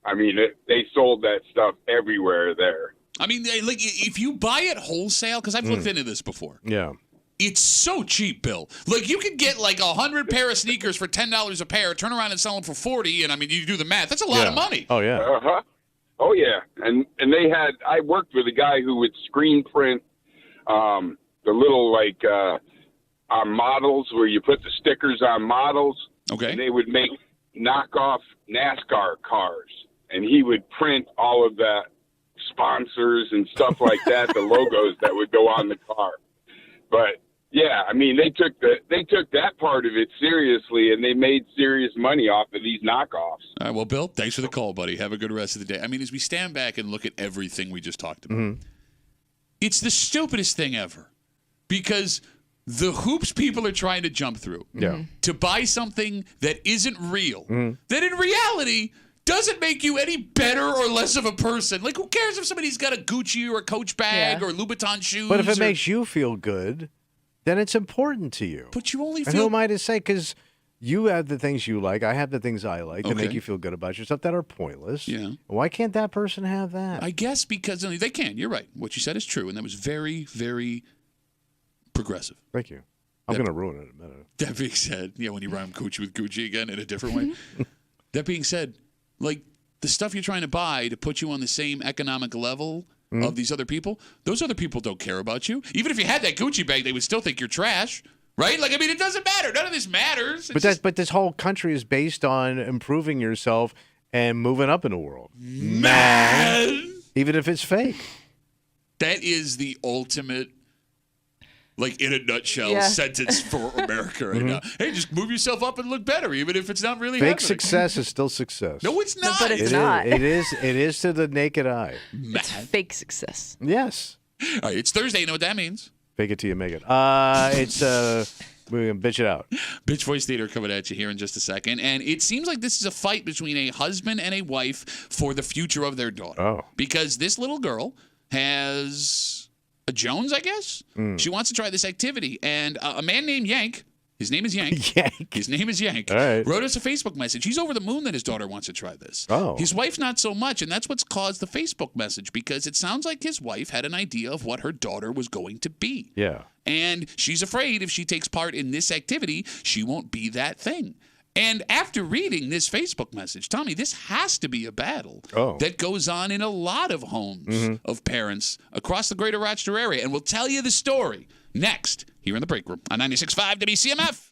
[SPEAKER 7] I mean, they sold that stuff everywhere there.
[SPEAKER 1] I mean, like if you buy it wholesale, because I've looked into this before.
[SPEAKER 2] Yeah.
[SPEAKER 1] It's so cheap, Bill. Like, you could get like 100 pair of sneakers for $10 a pair, turn around and sell them for $40, and I mean, you do the math. That's a lot of money.
[SPEAKER 2] Oh, yeah.
[SPEAKER 7] Uh-huh. Oh, yeah. And they had – I worked with a guy who would screen print the little, like, on models where you put the stickers on models.
[SPEAKER 1] Okay.
[SPEAKER 7] And they would make knockoff NASCAR cars. And he would print all of that sponsors and stuff like that, the logos that would go on the car. But, yeah, I mean, they took that part of it seriously, and they made serious money off of these knockoffs.
[SPEAKER 1] All right, well, Bill, thanks for the call, buddy. Have a good rest of the day. I mean, as we stand back and look at everything we just talked about, it's the stupidest thing ever because the hoops people are trying to jump through to buy something that isn't real, that in reality doesn't make you any better or less of a person. Like, who cares if somebody's got a Gucci or a Coach bag or Louboutin shoes?
[SPEAKER 2] But if it makes you feel good, then it's important to you.
[SPEAKER 1] But you only
[SPEAKER 2] And who
[SPEAKER 1] feel...
[SPEAKER 2] am I to say? Because you have the things you like. I have the things I like that make you feel good about yourself that are pointless.
[SPEAKER 1] Yeah.
[SPEAKER 2] Why can't that person have that?
[SPEAKER 1] I guess because they can. You're right. What you said is true, and that was very, very progressive.
[SPEAKER 2] Thank you. I'm going to ruin it in a minute.
[SPEAKER 1] That being said, when you rhyme Gucci with Gucci again in a different way. That being said, like the stuff you're trying to buy to put you on the same economic level of these other people, those other people don't care about you. Even if you had that Gucci bag, they would still think you're trash, right? Like, I mean, it doesn't matter. None of this matters.
[SPEAKER 2] But this whole country is based on improving yourself and moving up in the world.
[SPEAKER 1] Man.
[SPEAKER 2] Even if it's fake.
[SPEAKER 1] That is the ultimate, like, in a nutshell, sentence for America right now. Hey, just move yourself up and look better, even if it's not really
[SPEAKER 2] Fake
[SPEAKER 1] happening.
[SPEAKER 2] Success is still success.
[SPEAKER 1] No, it's not.
[SPEAKER 3] But it's not.
[SPEAKER 2] It is to the naked eye.
[SPEAKER 3] It's fake success.
[SPEAKER 2] Yes.
[SPEAKER 1] All right, it's Thursday. You know what that means?
[SPEAKER 2] Fake it till you make it. It's we're gonna bitch it out.
[SPEAKER 1] Bitch Voice Theater coming at you here in just a second. And it seems like this is a fight between a husband and a wife for the future of their daughter.
[SPEAKER 2] Oh.
[SPEAKER 1] Because this little girl has a Jones, I guess. She wants to try this activity. And a man named Yank, His name is Yank.
[SPEAKER 2] Yank.
[SPEAKER 1] His name is Yank.
[SPEAKER 2] All right.
[SPEAKER 1] Wrote us a Facebook message. He's over the moon that his daughter wants to try this.
[SPEAKER 2] Oh.
[SPEAKER 1] His wife, not so much. And that's what's caused the Facebook message, because it sounds like his wife had an idea of what her daughter was going to be.
[SPEAKER 2] Yeah.
[SPEAKER 1] And she's afraid if she takes part in this activity, she won't be that thing. And after reading this Facebook message, Tommy, this has to be a battle that goes on in a lot of homes of parents across the greater Rochester area. And we'll tell you the story next here in the break room on 96.5 WCMF.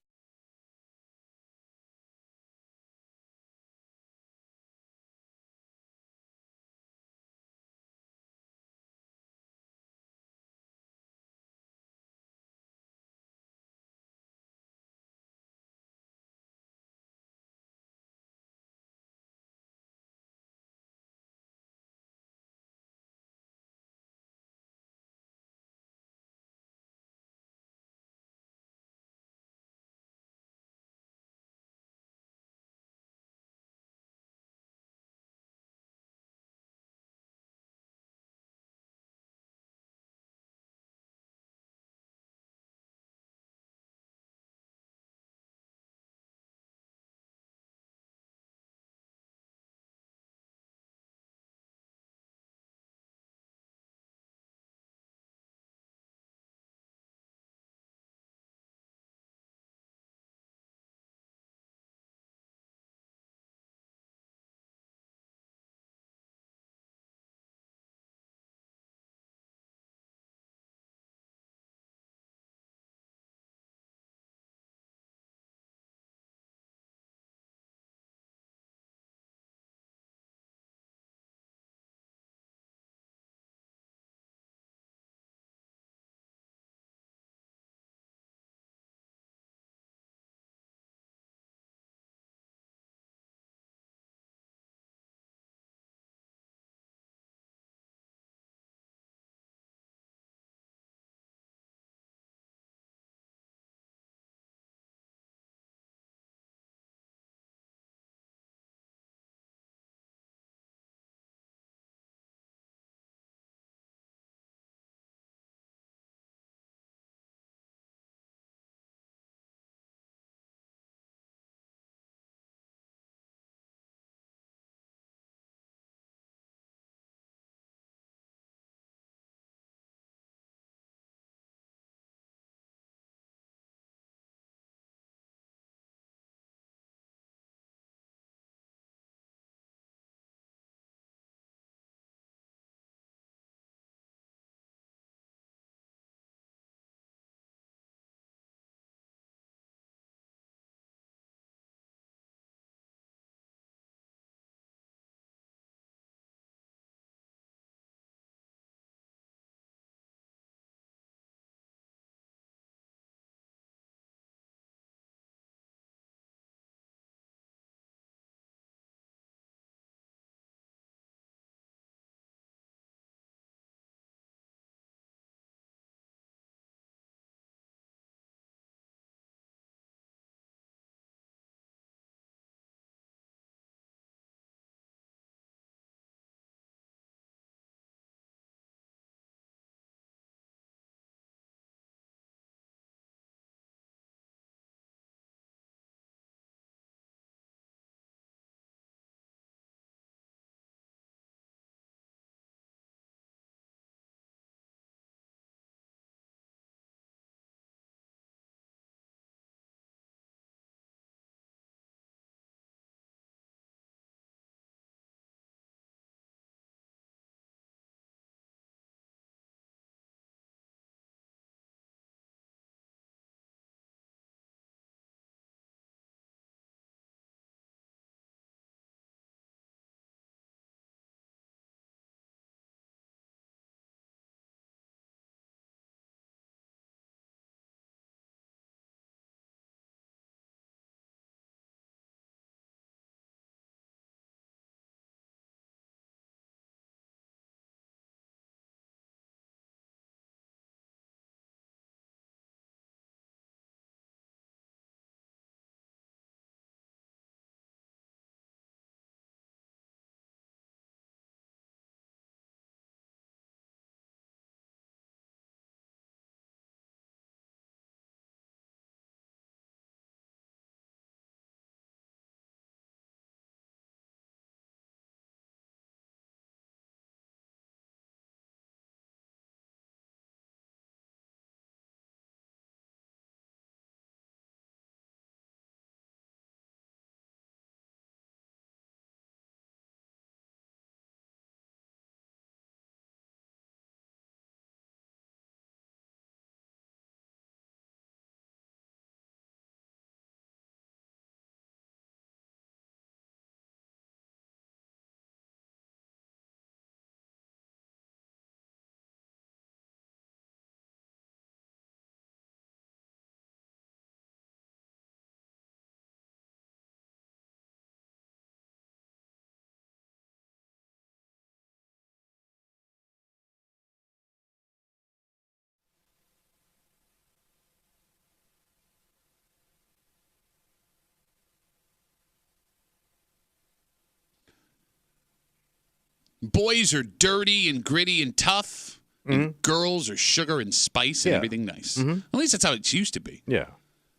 [SPEAKER 1] boys are dirty and gritty and tough, and girls are sugar and spice and everything nice. At least that's how it used to be.
[SPEAKER 2] Yeah.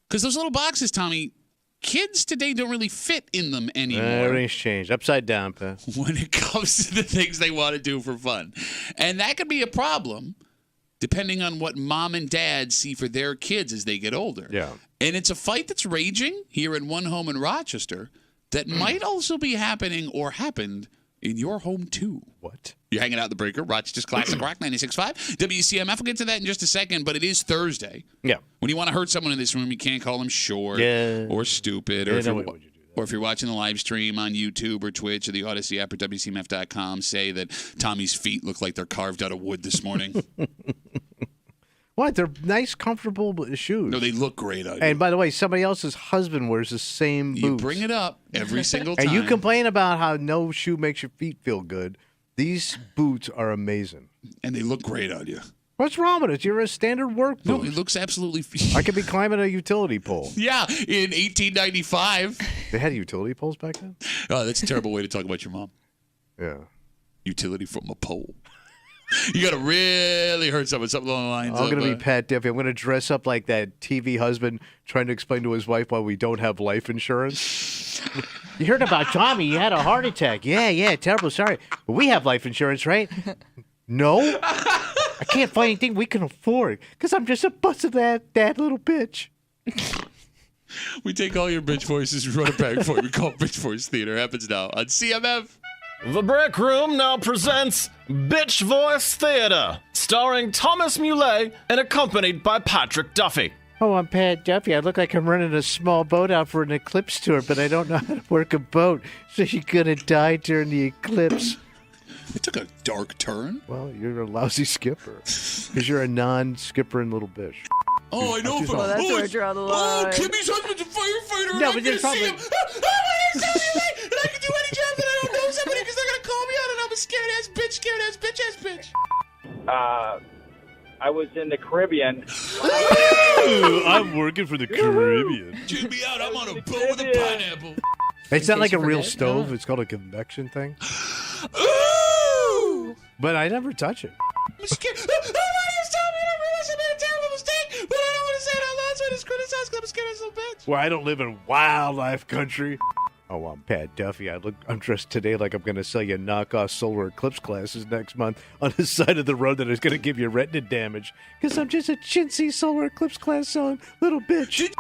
[SPEAKER 1] Because those little boxes, Tommy, kids today don't really fit in them anymore.
[SPEAKER 2] Everything's changed. Upside down, Pat.
[SPEAKER 1] When it comes to the things they want to do for fun. And that could be a problem depending on what mom and dad see for their kids as they get older.
[SPEAKER 2] Yeah.
[SPEAKER 1] And it's a fight that's raging here in one home in Rochester that might also be happening or happened in your home too.
[SPEAKER 2] What?
[SPEAKER 1] You're hanging out in the breaker, Rochester's Classic Rock 96.5. WCMF, we'll get to that in just a second, but it is Thursday.
[SPEAKER 2] Yeah.
[SPEAKER 1] When you want to hurt someone in this room, you can't call them short or stupid. Or, if you're watching the live stream on YouTube or Twitch or the Odyssey app or WCMF.com, say that Tommy's feet look like they're carved out of wood this morning.
[SPEAKER 2] What? They're nice, comfortable shoes.
[SPEAKER 1] No, they look great on you.
[SPEAKER 2] And by the way, somebody else's husband wears the same boots.
[SPEAKER 1] You bring it up every single time.
[SPEAKER 2] And you complain about how no shoe makes your feet feel good. These boots are amazing.
[SPEAKER 1] And they look great on you.
[SPEAKER 2] What's wrong with it? You're a standard work boot.
[SPEAKER 1] No, it looks absolutely...
[SPEAKER 2] I could be climbing a utility pole.
[SPEAKER 1] Yeah, in 1895.
[SPEAKER 2] They had utility poles back then?
[SPEAKER 1] Oh, that's a terrible way to talk about your mom.
[SPEAKER 2] Yeah.
[SPEAKER 1] Utility from a pole. You got to really hurt someone, something along the lines
[SPEAKER 2] I'm
[SPEAKER 1] of...
[SPEAKER 2] going to be Pat Duffy. I'm going to dress up like that TV husband trying to explain to his wife why we don't have life insurance.
[SPEAKER 6] You heard about Tommy. He had a heart attack. Yeah, terrible. Sorry. But we have life insurance, right?
[SPEAKER 2] No.
[SPEAKER 6] I can't find anything we can afford because I'm just a bust of that little bitch.
[SPEAKER 1] We take all your bitch voices, we run it back for you. We call it Bitch Voice Theater. Happens now on CMF.
[SPEAKER 8] The Brick Room now presents Bitch Voice Theater, starring Thomas Muley and accompanied by Patrick Duffy.
[SPEAKER 6] Oh, I'm Pat Duffy. I look like I'm running a small boat out for an eclipse tour, but I don't know how to work a boat, so you're going to die during the eclipse.
[SPEAKER 1] It took a dark turn.
[SPEAKER 2] Well, you're a lousy skipper because you're a non-skippering little bitch.
[SPEAKER 1] Oh, I know.
[SPEAKER 3] that's where I draw the line.
[SPEAKER 1] Oh, Kimmy's husband's a firefighter.
[SPEAKER 6] No, but there's probably...
[SPEAKER 1] And I can do any job that I don't know somebody because they're going to call me out and I'm a scared-ass bitch.
[SPEAKER 9] I was in the Caribbean.
[SPEAKER 2] I'm working for the Caribbean.
[SPEAKER 1] Check me out. I'm on a boat with a pineapple.
[SPEAKER 2] It's not like a real stove. It's called a convection thing.
[SPEAKER 1] Ooh!
[SPEAKER 2] But I never touch it.
[SPEAKER 1] I'm scared. Oh, my just told me I realized I made a terrible mistake, but I don't want to say it out loud, so I just criticize because I'm scared of some bitch.
[SPEAKER 2] Well, I don't live in wildlife country. Oh, I'm Pat Duffy. I'm dressed today like I'm going to sell you knockoff solar eclipse glasses next month on the side of the road that is going to give you retina damage. Because I'm just a chintzy solar eclipse glass selling little bitch.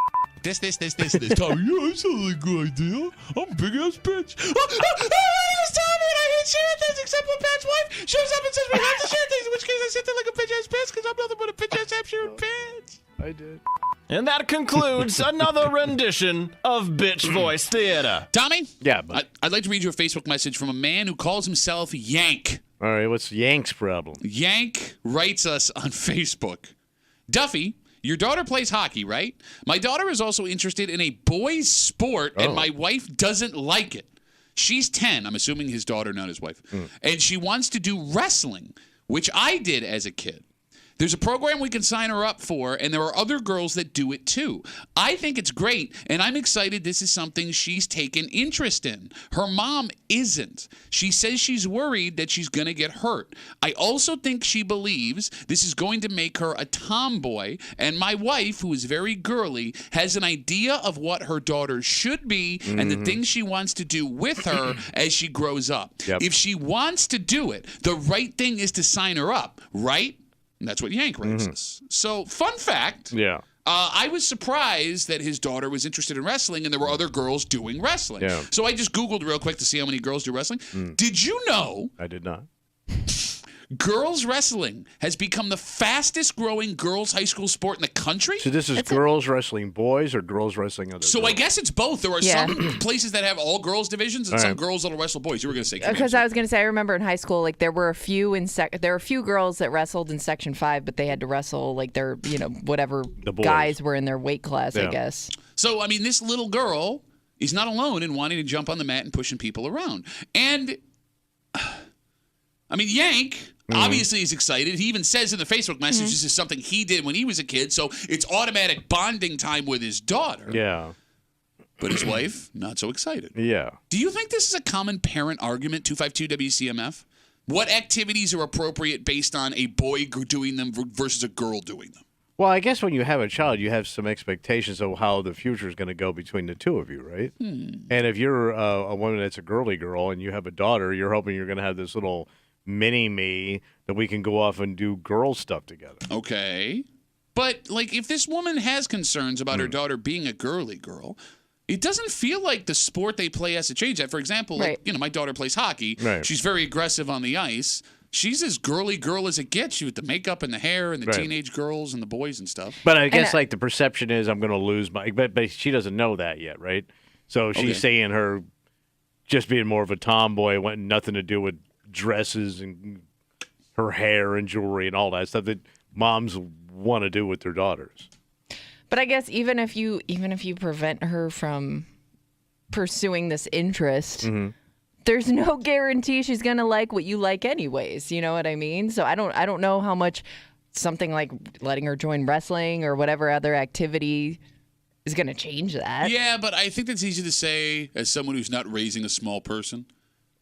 [SPEAKER 1] This. Tommy, yeah, that sounds like a good idea. I'm a big-ass bitch. Oh, it's Tommy, and I hate sharing things except when Pat's wife shows up and says we have to share things, in which case I sit there like a bitch-ass bitch because I'm nothing but a bitch-ass sharing pants.
[SPEAKER 2] I did.
[SPEAKER 8] And that concludes another rendition of Bitch Voice Theater.
[SPEAKER 1] Tommy?
[SPEAKER 2] Yeah, but...
[SPEAKER 1] I'd like to read you a Facebook message from a man who calls himself Yank.
[SPEAKER 2] All right, what's Yank's problem?
[SPEAKER 1] Yank writes us on Facebook. Duffy, your daughter plays hockey, right? My daughter is also interested in a boys' sport, and my wife doesn't like it. She's 10. I'm assuming his daughter, not his wife. And she wants to do wrestling, which I did as a kid. There's a program we can sign her up for, and there are other girls that do it too. I think it's great, and I'm excited this is something she's taken interest in. Her mom isn't. She says she's worried that she's going to get hurt. I also think she believes this is going to make her a tomboy, and my wife, who is very girly, has an idea of what her daughter should be and the things she wants to do with her as she grows up.
[SPEAKER 2] Yep.
[SPEAKER 1] If she wants to do it, the right thing is to sign her up, right? And that's what Yank writes us. So, fun fact.
[SPEAKER 2] Yeah.
[SPEAKER 1] I was surprised that his daughter was interested in wrestling and there were other girls doing wrestling.
[SPEAKER 2] Yeah.
[SPEAKER 1] So I just Googled real quick to see how many girls do wrestling. Did you know
[SPEAKER 2] I did not.
[SPEAKER 1] girls wrestling has become the fastest growing girls high school sport in the country?
[SPEAKER 2] So this is girls wrestling boys or girls wrestling other
[SPEAKER 1] So
[SPEAKER 2] girls?
[SPEAKER 1] I guess it's both. There are some places that have all girls divisions and some girls that'll wrestle boys. You were going to say.
[SPEAKER 3] Because I was going to say, I remember in high school, like there were a few there were a few girls that wrestled in Section 5, but they had to wrestle like their, whatever guys were in their weight class, I guess.
[SPEAKER 1] So, I mean, this little girl is not alone in wanting to jump on the mat and pushing people around. And, I mean, Yank obviously is excited. He even says in the Facebook message this is something he did when he was a kid, so it's automatic bonding time with his daughter.
[SPEAKER 2] Yeah.
[SPEAKER 1] But his wife, not so excited.
[SPEAKER 2] Yeah.
[SPEAKER 1] Do you think this is a common parent argument, 252 WCMF? What activities are appropriate based on a boy doing them versus a girl doing them?
[SPEAKER 2] Well, I guess when you have a child, you have some expectations of how the future is going to go between the two of you, right? And if you're a woman that's a girly girl and you have a daughter, you're hoping you're going to have this little mini-me that we can go off and do girl stuff together.
[SPEAKER 1] Okay. But, like, if this woman has concerns about her daughter being a girly girl, it doesn't feel like the sport they play has to change that. For example, like, my daughter plays hockey.
[SPEAKER 2] Right.
[SPEAKER 1] She's very aggressive on the ice. She's as girly girl as it gets. You with the makeup and the hair and the teenage girls and the boys and stuff.
[SPEAKER 2] But I guess like the perception is I'm going to lose my. But she doesn't know that yet, right? So she's saying her just being more of a tomboy went nothing to do with dresses and her hair and jewelry and all that stuff that moms want to do with their daughters.
[SPEAKER 3] But I guess even if you prevent her from pursuing this interest. There's no guarantee she's going to like what you like anyways. You know what I mean? So I don't know how much something like letting her join wrestling or whatever other activity is going to change that.
[SPEAKER 1] Yeah, but I think that's easy to say as someone who's not raising a small person.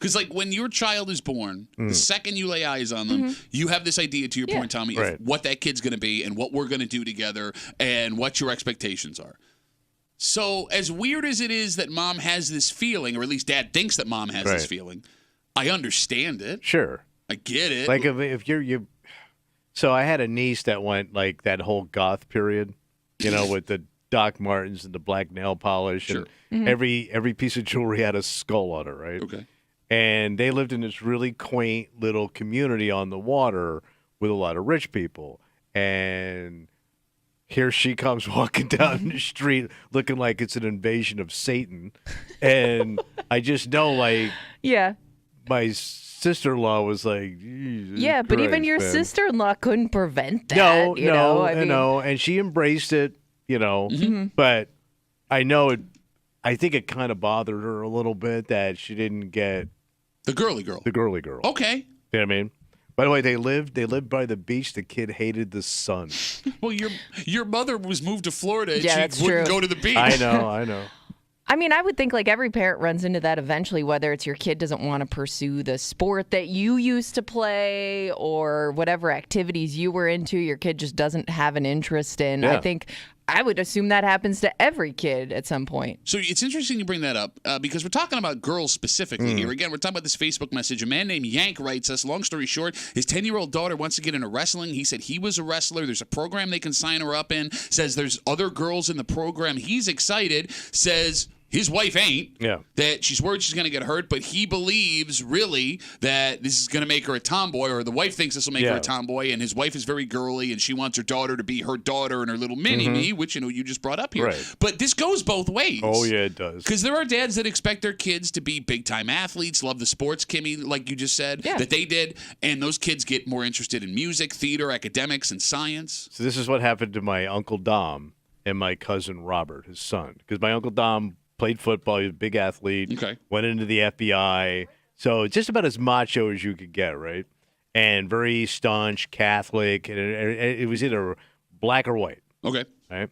[SPEAKER 1] Because, like, when your child is born, the second you lay eyes on them, you have this idea, to your point, Tommy, of what that kid's going to be and what we're going to do together and what your expectations are. So, as weird as it is that mom has this feeling, or at least dad thinks that mom has this feeling, I understand it.
[SPEAKER 2] Sure.
[SPEAKER 1] I get it.
[SPEAKER 2] Like, if you're So I had a niece that went, like, that whole goth period, with the Doc Martens and the black nail polish.
[SPEAKER 1] Sure.
[SPEAKER 2] And every piece of jewelry had a skull on it, right?
[SPEAKER 1] Okay.
[SPEAKER 2] And they lived in this really quaint little community on the water with a lot of rich people. And here she comes walking down the street looking like it's an invasion of Satan. And I just know, like, my sister-in-law was like, Jesus
[SPEAKER 3] but
[SPEAKER 2] Christ,
[SPEAKER 3] even your
[SPEAKER 2] man.
[SPEAKER 3] sister-in-law couldn't prevent that.
[SPEAKER 2] No,
[SPEAKER 3] I mean,
[SPEAKER 2] and she embraced it, but I know it. I think it kind of bothered her a little bit that she didn't get
[SPEAKER 1] the girly girl. Okay.
[SPEAKER 2] You know what I mean? By the way, they lived by the beach. The kid hated the sun.
[SPEAKER 1] Well, your mother was moved to Florida and
[SPEAKER 3] that's
[SPEAKER 1] she wouldn't
[SPEAKER 3] true.
[SPEAKER 1] go to the beach.
[SPEAKER 2] I know.
[SPEAKER 3] I mean, I would think like every parent runs into that eventually, whether it's your kid doesn't want to pursue the sport that you used to play or whatever activities you were into, your kid just doesn't have an interest in.
[SPEAKER 2] Yeah.
[SPEAKER 3] I would assume that happens to every kid at some point.
[SPEAKER 1] So it's interesting you bring that up because we're talking about girls specifically here. Again, we're talking about this Facebook message. A man named Yank writes us, long story short, his 10-year-old daughter wants to get into wrestling. He said he was a wrestler. There's a program they can sign her up in. Says there's other girls in the program. He's excited. Says his wife ain't.
[SPEAKER 2] Yeah.
[SPEAKER 1] That she's worried she's going to get hurt, but he believes really that this is going to make her a tomboy, or the wife thinks this will make her a tomboy, and his wife is very girly, and she wants her daughter to be her daughter and her little mini-me, which, you just brought up here.
[SPEAKER 2] Right.
[SPEAKER 1] But this goes both ways.
[SPEAKER 2] Oh, yeah, it does.
[SPEAKER 1] Because there are dads that expect their kids to be big-time athletes, love the sports, Kimmy, like you just said, that they did, and those kids get more interested in music, theater, academics, and science.
[SPEAKER 2] So this is what happened to my Uncle Dom and my cousin Robert, his son. Because my Uncle Dom played football. He was a big athlete.
[SPEAKER 1] Okay.
[SPEAKER 2] Went into the FBI. So it's just about as macho as you could get, right? And very staunch Catholic. And it was either black or white.
[SPEAKER 1] Okay.
[SPEAKER 2] Right?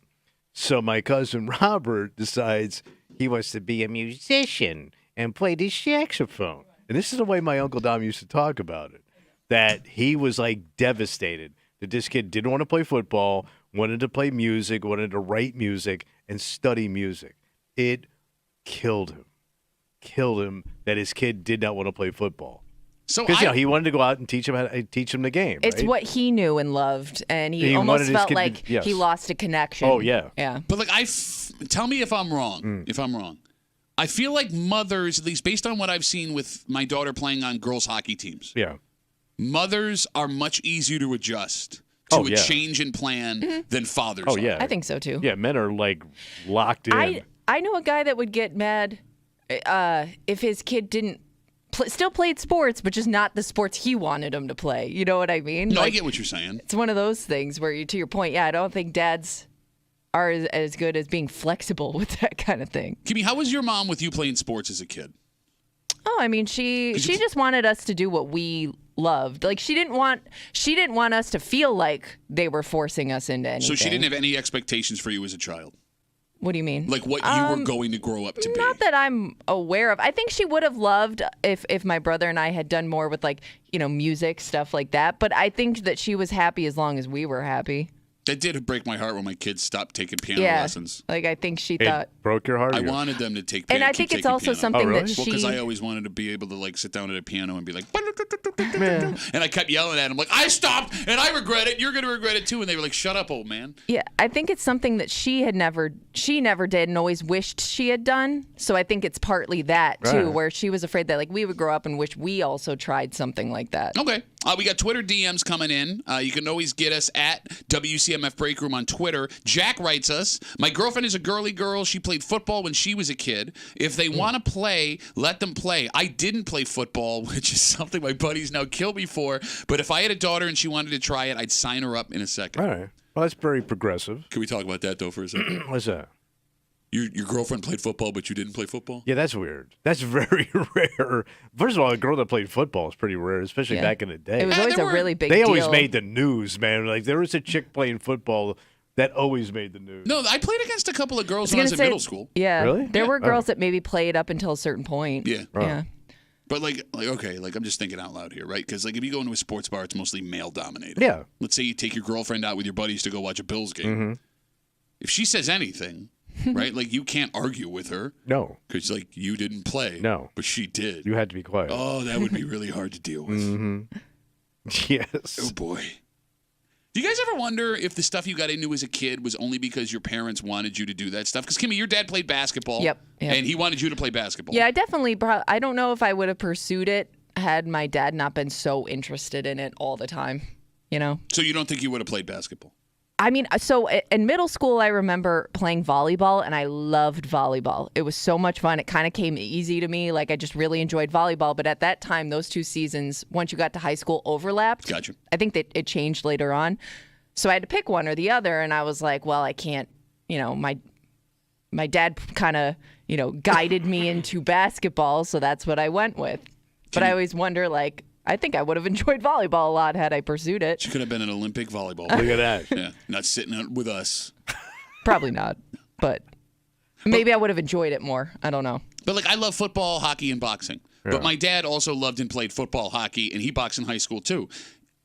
[SPEAKER 2] So my cousin Robert decides he wants to be a musician and play the saxophone. And this is the way my Uncle Dom used to talk about it. That he was like devastated that this kid didn't want to play football, wanted to play music, wanted to write music and study music. It killed him that his kid did not want to play football.
[SPEAKER 1] So
[SPEAKER 2] because he wanted to go out and teach him the game.
[SPEAKER 3] It's
[SPEAKER 2] right?
[SPEAKER 3] what he knew and loved, and he almost felt like he lost a connection.
[SPEAKER 2] Oh yeah.
[SPEAKER 1] But like tell me if I'm wrong. If I'm wrong, I feel like mothers, at least based on what I've seen with my daughter playing on girls' hockey teams.
[SPEAKER 2] Yeah.
[SPEAKER 1] Mothers are much easier to adjust to a change in plan than fathers.
[SPEAKER 2] Oh yeah.
[SPEAKER 3] I think so too.
[SPEAKER 2] Yeah, men are like locked in.
[SPEAKER 3] I know a guy that would get mad if his kid didn't still played sports, but just not the sports he wanted him to play. You know what I mean?
[SPEAKER 1] No, I get what you're saying.
[SPEAKER 3] It's one of those things where, to your point, I don't think dads are as good as being flexible with that kind of thing.
[SPEAKER 1] Kimmy, how was your mom with you playing sports as a kid?
[SPEAKER 3] Oh, I mean, she just wanted us to do what we loved. Like she didn't want us to feel like they were forcing us into anything.
[SPEAKER 1] So she didn't have any expectations for you as a child.
[SPEAKER 3] What do you mean?
[SPEAKER 1] Like what you were going to grow up to be?
[SPEAKER 3] Not that I'm aware of. I think she would have loved if my brother and I had done more with music, stuff like that. But I think that she was happy as long as we were happy.
[SPEAKER 1] That did break my heart when my kids stopped taking piano lessons.
[SPEAKER 3] I think she
[SPEAKER 2] It
[SPEAKER 3] thought
[SPEAKER 2] broke your heart.
[SPEAKER 1] I wanted them to take piano.
[SPEAKER 3] And I think it's also something that she...
[SPEAKER 1] Well, because I always wanted to be able to sit down at a piano and be like... And I kept yelling at them like, I stopped and I regret it. You're going to regret it too. And they were like, shut up, old man.
[SPEAKER 3] Yeah, I think it's something that she never did and always wished she had done. So I think it's partly that too, where she was afraid that we would grow up and wish we also tried something like that.
[SPEAKER 1] Okay. We got Twitter DMs coming in. You can always get us at WCMF Break Room on Twitter. Jack writes us, my girlfriend is a girly girl. She played football when she was a kid. If they want to play, let them play. I didn't play football, which is something my buddies now kill me for. But if I had a daughter and she wanted to try it, I'd sign her up in a second.
[SPEAKER 2] All right. Well, that's very progressive.
[SPEAKER 1] Can we talk about that, though, for a second?
[SPEAKER 2] What's that?
[SPEAKER 1] Your girlfriend played football, but you didn't play football?
[SPEAKER 2] Yeah, that's weird. That's very rare. First of all, a girl that played football is pretty rare, especially back in the day.
[SPEAKER 3] It was always a really big deal.
[SPEAKER 2] They always made the news, man. There was a chick playing football that always made the news.
[SPEAKER 1] No, I played against a couple of girls when I was in middle school.
[SPEAKER 3] Yeah.
[SPEAKER 2] Really?
[SPEAKER 3] There were girls that maybe played up until a certain point.
[SPEAKER 1] Yeah.
[SPEAKER 3] Yeah.
[SPEAKER 1] But okay, I'm just thinking out loud here, right? Because if you go into a sports bar, it's mostly male dominated.
[SPEAKER 2] Yeah.
[SPEAKER 1] Let's say you take your girlfriend out with your buddies to go watch a Bills game.
[SPEAKER 2] Mm-hmm.
[SPEAKER 1] If she says anything, right? You can't argue with her.
[SPEAKER 2] No.
[SPEAKER 1] Because you didn't play.
[SPEAKER 2] No.
[SPEAKER 1] But she did.
[SPEAKER 2] You had to be quiet.
[SPEAKER 1] Oh, that would be really hard to deal with.
[SPEAKER 2] Mm-hmm. Yes.
[SPEAKER 1] Oh boy. Do you guys ever wonder if the stuff you got into as a kid was only because your parents wanted you to do that stuff? Because, Kimmy, your dad played basketball.
[SPEAKER 3] Yep.
[SPEAKER 1] And he wanted you to play basketball.
[SPEAKER 3] Yeah, I don't know if I would have pursued it had my dad not been so interested in it all the time,
[SPEAKER 1] So you don't think you would have played basketball?
[SPEAKER 3] I mean, so in middle school, I remember playing volleyball, and I loved volleyball. It was so much fun. It kind of came easy to me. I just really enjoyed volleyball. But at that time, those two seasons, once you got to high school, overlapped.
[SPEAKER 1] Gotcha.
[SPEAKER 3] I think that it changed later on. So I had to pick one or the other, and I was like, well, I can't, my dad kind of, guided me into basketball, so that's what I went with. But I always wonder, I think I would have enjoyed volleyball a lot had I pursued it.
[SPEAKER 1] She could have been an Olympic volleyball
[SPEAKER 2] Look
[SPEAKER 1] player.
[SPEAKER 2] at that.
[SPEAKER 1] Yeah, not sitting out with us.
[SPEAKER 3] Probably not, but maybe I would have enjoyed it more. I don't know.
[SPEAKER 1] But I love football, hockey, and boxing. Yeah. But my dad also loved and played football, hockey, and he boxed in high school too.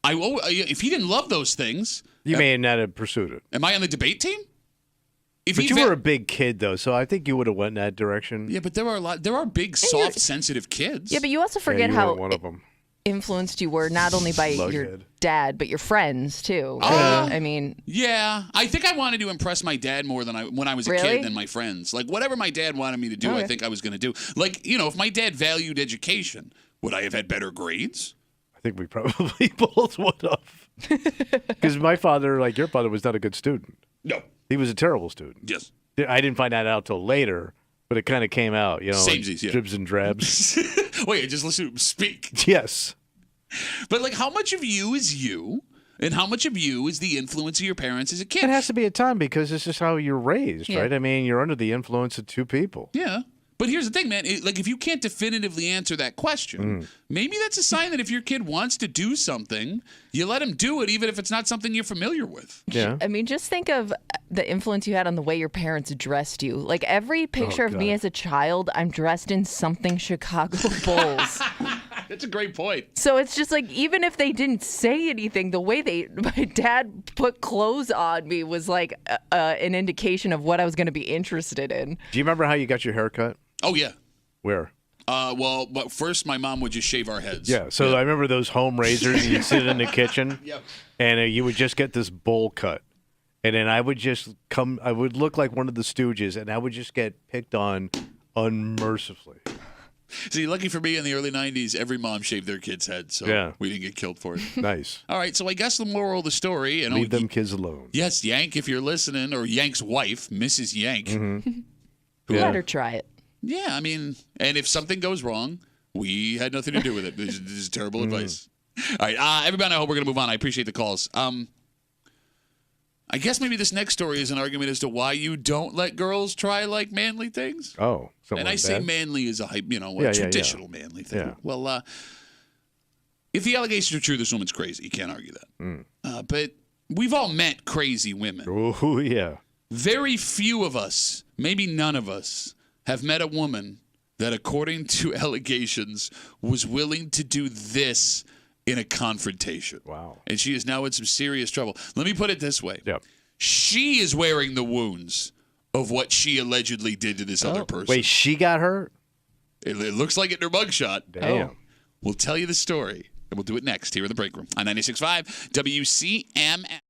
[SPEAKER 1] If he didn't love those things,
[SPEAKER 2] you may not have pursued it.
[SPEAKER 1] Am I on the debate team?
[SPEAKER 2] But you were a big kid, though, so I think you would have went in that direction.
[SPEAKER 1] Yeah, but there are big, soft, sensitive kids.
[SPEAKER 3] Yeah, but you also forget how
[SPEAKER 2] one of them.
[SPEAKER 3] Influenced you were not only by your dad, but your friends too. I mean,
[SPEAKER 1] yeah, I think I wanted to impress my dad more than when I was a kid than my friends. Whatever my dad wanted me to do, I think I was going to do. If my dad valued education, would I have had better grades?
[SPEAKER 2] I think we probably both would have. Because my father, like your father, was not a good student.
[SPEAKER 1] No.
[SPEAKER 2] He was a terrible student.
[SPEAKER 1] Yes.
[SPEAKER 2] I didn't find that out till later, but it kind of came out,
[SPEAKER 1] Samesies, yeah.
[SPEAKER 2] Dribs and drabs.
[SPEAKER 1] Wait, just listen to him speak.
[SPEAKER 2] Yes.
[SPEAKER 1] But how much of you is you, and how much of you is the influence of your parents as a kid?
[SPEAKER 2] It has to be a time because this is how you're raised, right? I mean, you're under the influence of two people.
[SPEAKER 1] Yeah. But here's the thing, man. If you can't definitively answer that question, maybe that's a sign that if your kid wants to do something, you let him do it, even if it's not something you're familiar with.
[SPEAKER 2] Yeah.
[SPEAKER 3] I mean, just think of the influence you had on the way your parents dressed you. Every picture of me as a child, I'm dressed in something Chicago Bulls.
[SPEAKER 1] That's a great point.
[SPEAKER 3] So it's just even if they didn't say anything, the way my dad put clothes on me was an indication of what I was going to be interested in.
[SPEAKER 2] Do you remember how you got your hair cut?
[SPEAKER 1] Oh, yeah.
[SPEAKER 2] Where?
[SPEAKER 1] But first my mom would just shave our heads.
[SPEAKER 2] Yeah, so I remember those home razors, and you'd sit in the kitchen, and you would just get this bowl cut. And then I would look like one of the Stooges, and I would just get picked on unmercifully.
[SPEAKER 1] See, lucky for me, in the early 90s, every mom shaved their kids' heads, so we didn't get killed for it.
[SPEAKER 2] Nice.
[SPEAKER 1] All right, so I guess the moral of the story...
[SPEAKER 2] Leave them kids alone.
[SPEAKER 1] Yes, Yank, if you're listening, or Yank's wife, Mrs. Yank.
[SPEAKER 2] Mm-hmm.
[SPEAKER 3] Let her try it.
[SPEAKER 1] Yeah, I mean, and if something goes wrong, we had nothing to do with it. This is terrible advice. All right, everybody, I hope we're going to move on. I appreciate the calls. I guess maybe this next story is an argument as to why you don't let girls try manly things.
[SPEAKER 2] Oh,
[SPEAKER 1] and I say manly is a traditional manly thing.
[SPEAKER 2] Yeah.
[SPEAKER 1] Well, if the allegations are true, this woman's crazy. You can't argue that. But we've all met crazy women.
[SPEAKER 2] Oh, yeah.
[SPEAKER 1] Very few of us, maybe none of us, have met a woman that, according to allegations, was willing to do this in a confrontation.
[SPEAKER 2] Wow.
[SPEAKER 1] And she is now in some serious trouble. Let me put it this way.
[SPEAKER 2] Yep.
[SPEAKER 1] She is wearing the wounds of what she allegedly did to this other person.
[SPEAKER 2] Wait, she got hurt?
[SPEAKER 1] It looks like it in her mugshot.
[SPEAKER 2] Damn.
[SPEAKER 1] We'll tell you the story, and we'll do it next here in the break room on 96.5 WCMF.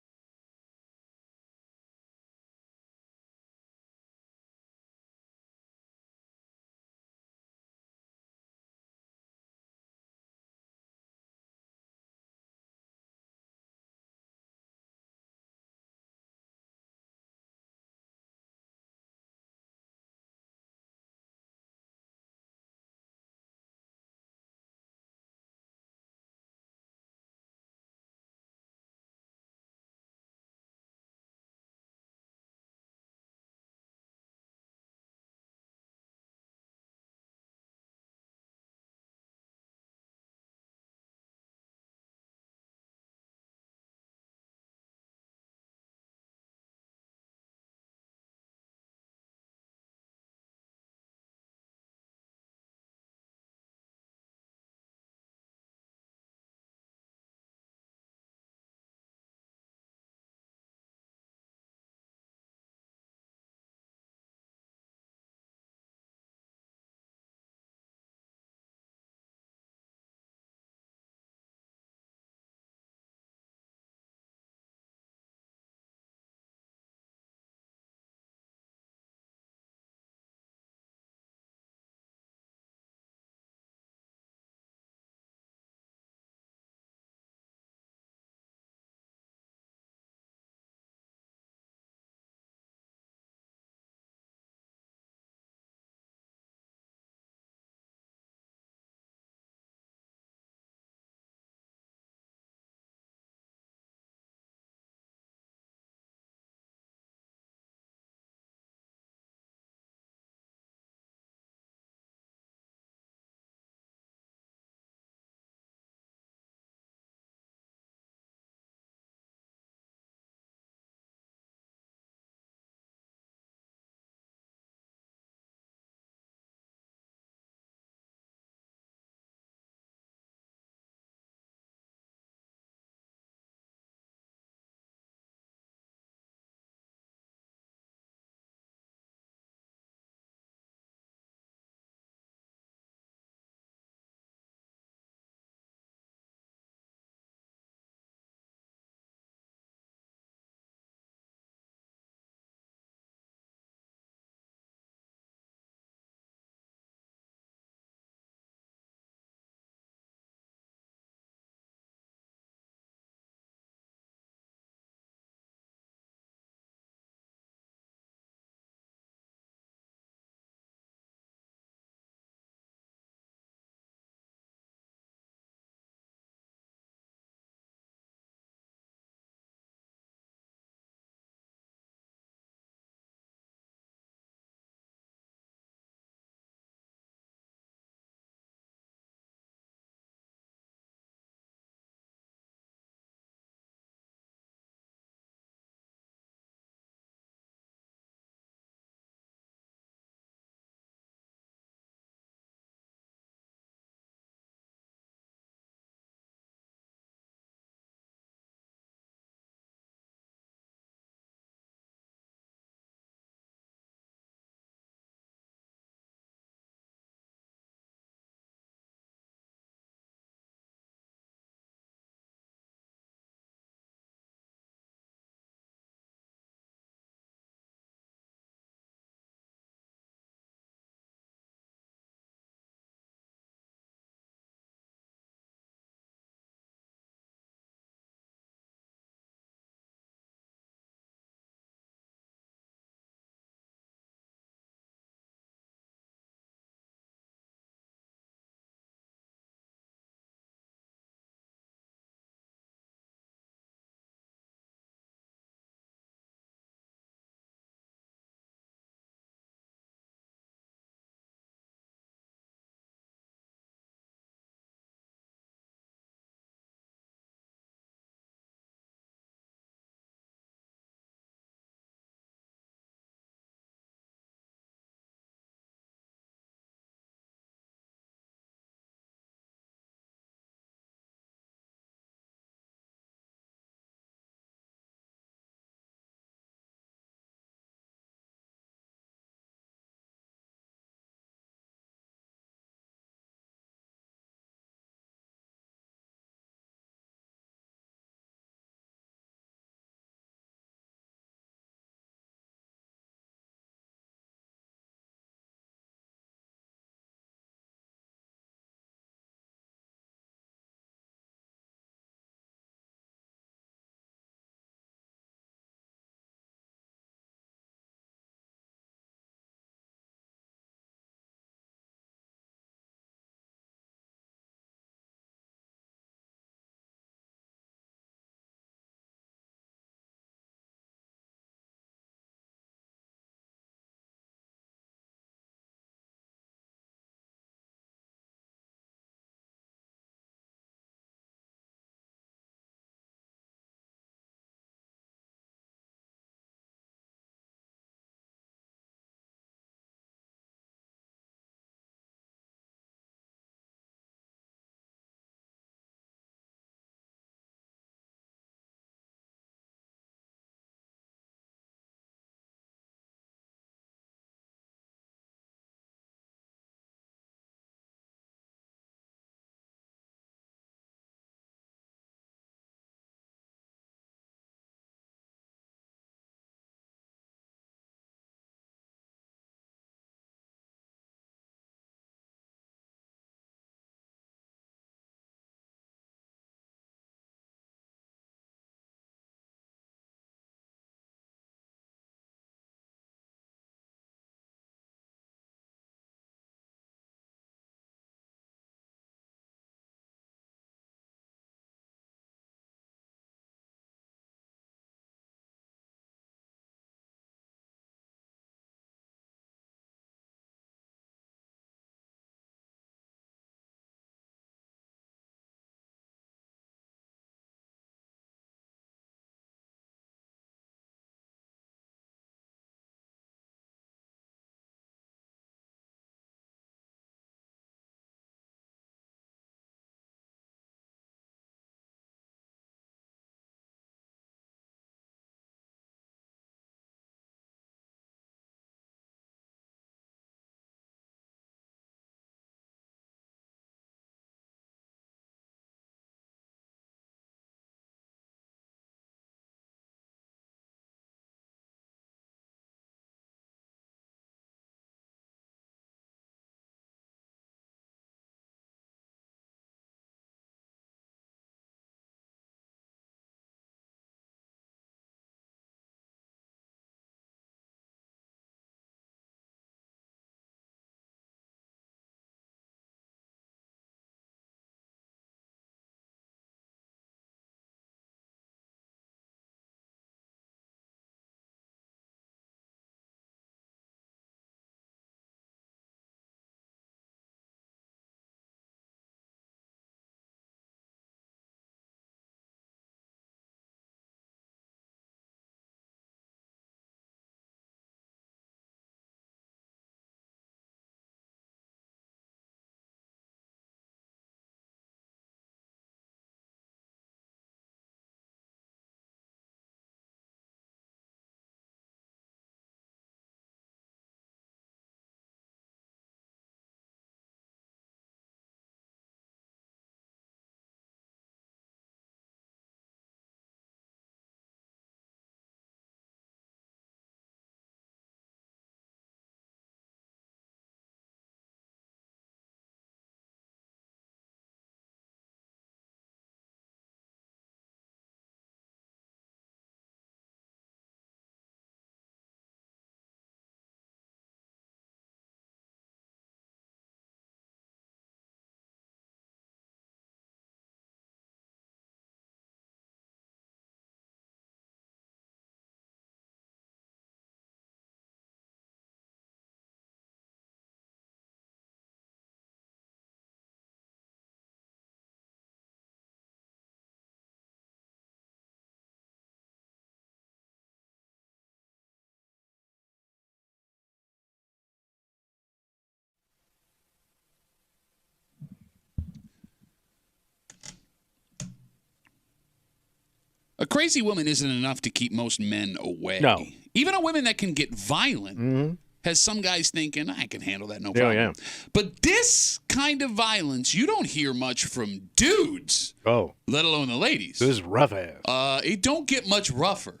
[SPEAKER 1] A crazy woman isn't enough to keep most men away.
[SPEAKER 2] No.
[SPEAKER 1] Even a woman that can get violent has some guys thinking, I can handle that, no problem.
[SPEAKER 2] Yeah.
[SPEAKER 1] But this kind of violence, you don't hear much from dudes, let alone the ladies.
[SPEAKER 2] This is rough ass.
[SPEAKER 1] It don't get much rougher.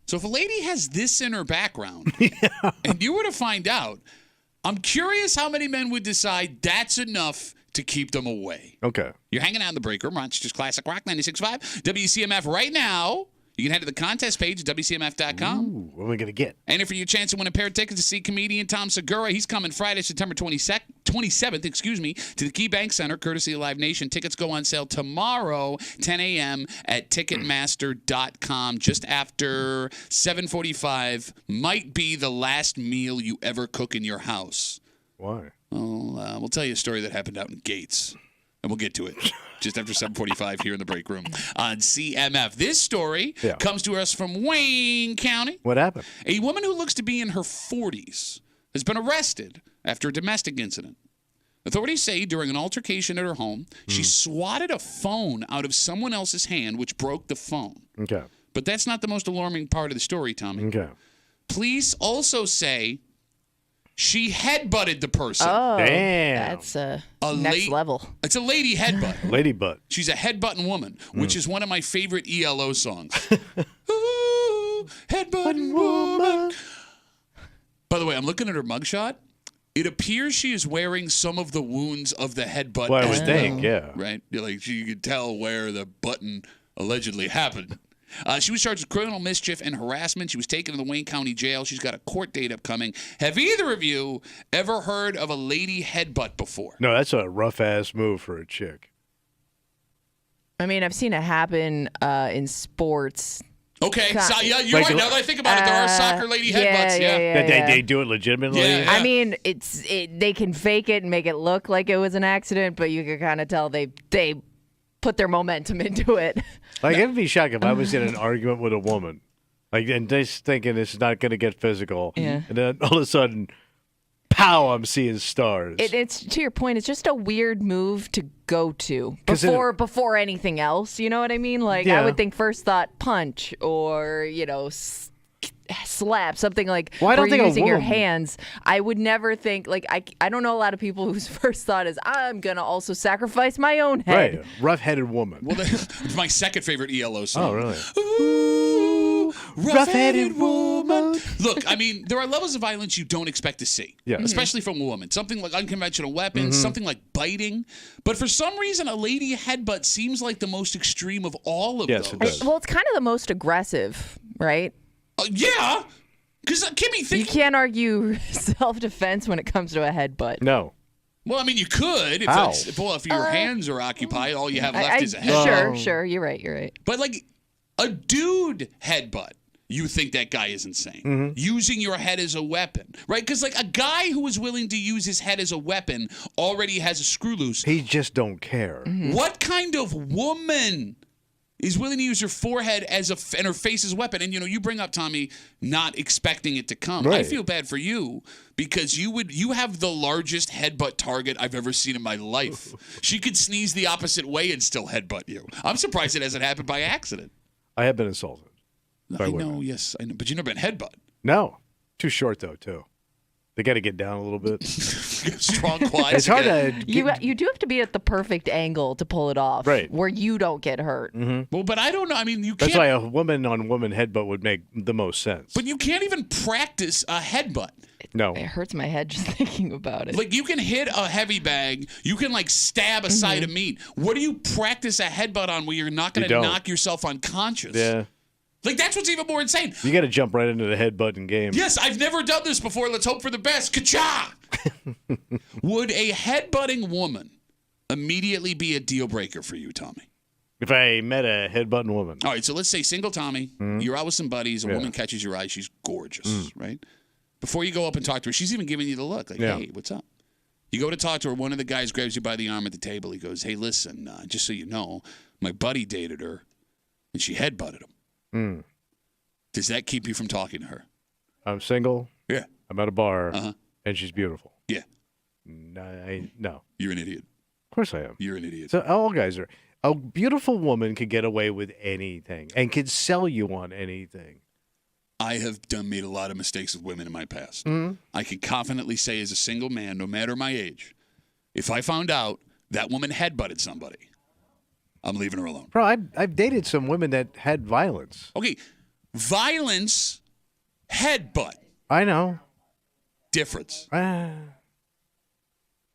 [SPEAKER 1] So if a lady has this in her background, and you were to find out, I'm curious how many men would decide that's enough to keep them away.
[SPEAKER 2] Okay.
[SPEAKER 1] You're hanging out in the break room, Rochester's Classic Rock 96.5, WCMF right now. You can head to the contest page at WCMF.com.
[SPEAKER 2] Ooh, what are we going to get?
[SPEAKER 1] Enter for your chance to win a pair of tickets to see comedian Tom Segura. He's coming Friday, September 27th, to the Key Bank Center, courtesy of Live Nation. Tickets go on sale tomorrow, 10 a.m. at Ticketmaster.com, just after 7:45. Might be the last meal you ever cook in your house.
[SPEAKER 2] Why?
[SPEAKER 1] Well, we'll tell you a story that happened out in Gates, and we'll get to it just after 7:45 here in the break room on CMF. This story comes to us from Wayne County.
[SPEAKER 2] What happened?
[SPEAKER 1] A woman who looks to be in her 40s has been arrested after a domestic incident. Authorities say during an altercation at her home, she swatted a phone out of someone else's hand, which broke the phone.
[SPEAKER 2] Okay.
[SPEAKER 1] But that's not the most alarming part of the story, Tommy.
[SPEAKER 2] Okay.
[SPEAKER 1] Police also say she headbutted the person.
[SPEAKER 3] Oh,
[SPEAKER 2] damn.
[SPEAKER 3] That's next level.
[SPEAKER 1] It's a lady headbutt.
[SPEAKER 2] Lady butt.
[SPEAKER 1] She's a headbutting woman, which is one of my favorite ELO songs. Ooh, headbutting woman. By the way, I'm looking at her mugshot. It appears she is wearing some of the wounds of the headbutt.
[SPEAKER 2] Well, I would think, yeah.
[SPEAKER 1] Right? Like, you could tell where the button allegedly happened. She was charged with criminal mischief and harassment. She was taken to the Wayne County Jail. She's got a court date upcoming. Have either of you ever heard of a lady headbutt before?
[SPEAKER 2] No, that's a rough-ass move for a chick.
[SPEAKER 3] I mean, I've seen it happen in sports.
[SPEAKER 1] Okay, so, yeah, you're right. Now that I think about it, there are soccer lady headbutts. Yeah.
[SPEAKER 2] They do it legitimately?
[SPEAKER 1] Yeah.
[SPEAKER 3] I mean, they can fake it and make it look like it was an accident, but you can kind of tell they put their momentum into it.
[SPEAKER 2] Like, it'd be shocking if I was in an argument with a woman, like, and just thinking this is not going to get physical, and then all of a sudden, pow, I'm seeing stars.
[SPEAKER 3] It's to your point. It's just a weird move to go to before anything else. You know what I mean? Like, I would think first thought punch or slap, something like
[SPEAKER 2] well, I don't
[SPEAKER 3] where
[SPEAKER 2] think
[SPEAKER 3] you're using your
[SPEAKER 2] woman...
[SPEAKER 3] hands. I would never think, like, I don't know a lot of people whose first thought is, I'm going to also sacrifice my own head.
[SPEAKER 2] Right, rough-headed woman.
[SPEAKER 1] Well, it's my second favorite ELO song.
[SPEAKER 2] Oh, really?
[SPEAKER 1] Ooh, rough-headed woman. Look, I mean, there are levels of violence you don't expect to see, especially from a woman. Something like unconventional weapons, something like biting. But for some reason, a lady headbutt seems like the most extreme of all of those.
[SPEAKER 2] It does.
[SPEAKER 3] Well, it's kind of the most aggressive, right?
[SPEAKER 1] Yeah, because Kimmy,
[SPEAKER 3] you can't argue self-defense when it comes to a headbutt.
[SPEAKER 2] No.
[SPEAKER 1] Well, I mean, you could if your hands are occupied, all you have left is a headbutt.
[SPEAKER 3] Sure, you're right.
[SPEAKER 1] But like a dude headbutt, you think that guy is insane. Using your head as a weapon, right? Because like a guy who is willing to use his head as a weapon already has a screw loose.
[SPEAKER 2] He just don't care.
[SPEAKER 1] What kind of woman is willing to use her forehead and her face as a weapon? And you bring up, Tommy, not expecting it to come.
[SPEAKER 2] Right.
[SPEAKER 1] I feel bad for you because you have the largest headbutt target I've ever seen in my life. She could sneeze the opposite way and still headbutt you. I'm surprised it hasn't happened by accident.
[SPEAKER 2] I have been assaulted.
[SPEAKER 1] I know, yes, I know, but you've never been headbutt.
[SPEAKER 2] No, too short though, too. They got to get down a little bit.
[SPEAKER 1] Strong quads.
[SPEAKER 2] It's hard to.
[SPEAKER 3] You do have to be at the perfect angle to pull it off,
[SPEAKER 2] right?
[SPEAKER 3] Where you don't get hurt.
[SPEAKER 1] Well, but I don't know. I mean, you can't.
[SPEAKER 2] That's why a woman-on-woman headbutt would make the most sense.
[SPEAKER 1] But you can't even practice a headbutt.
[SPEAKER 2] No,
[SPEAKER 3] it hurts my head just thinking about it.
[SPEAKER 1] Like you can hit a heavy bag, you can like stab a side of meat. What do you practice a headbutt on where you're not going to knock yourself unconscious?
[SPEAKER 2] Yeah.
[SPEAKER 1] Like, that's what's even more insane.
[SPEAKER 2] You got to jump right into the headbutting game.
[SPEAKER 1] Yes, I've never done this before. Let's hope for the best. Ka-cha! Would a headbutting woman immediately be a deal breaker for you, Tommy?
[SPEAKER 2] If I met a headbutting woman.
[SPEAKER 1] All right, so let's say single Tommy, you're out with some buddies, a woman catches your eye, she's gorgeous, right? Before you go up and talk to her, she's even giving you the look, like, hey, what's up? You go to talk to her, one of the guys grabs you by the arm at the table. He goes, hey, listen, just so you know, my buddy dated her, and she headbutted him. Does that keep you from talking to her?
[SPEAKER 2] I'm single.
[SPEAKER 1] Yeah.
[SPEAKER 2] I'm at a bar, and she's beautiful.
[SPEAKER 1] Yeah.
[SPEAKER 2] No.
[SPEAKER 1] You're an idiot.
[SPEAKER 2] Of course I am.
[SPEAKER 1] You're an idiot.
[SPEAKER 2] So all guys are. A beautiful woman could get away with anything and could sell you on anything.
[SPEAKER 1] I have made a lot of mistakes with women in my past.
[SPEAKER 2] Mm-hmm.
[SPEAKER 1] I can confidently say as a single man, no matter my age, if I found out that woman headbutted somebody, I'm leaving her alone.
[SPEAKER 2] Bro, I've dated some women that had violence.
[SPEAKER 1] Okay, violence, headbutt,
[SPEAKER 2] I know.
[SPEAKER 1] difference.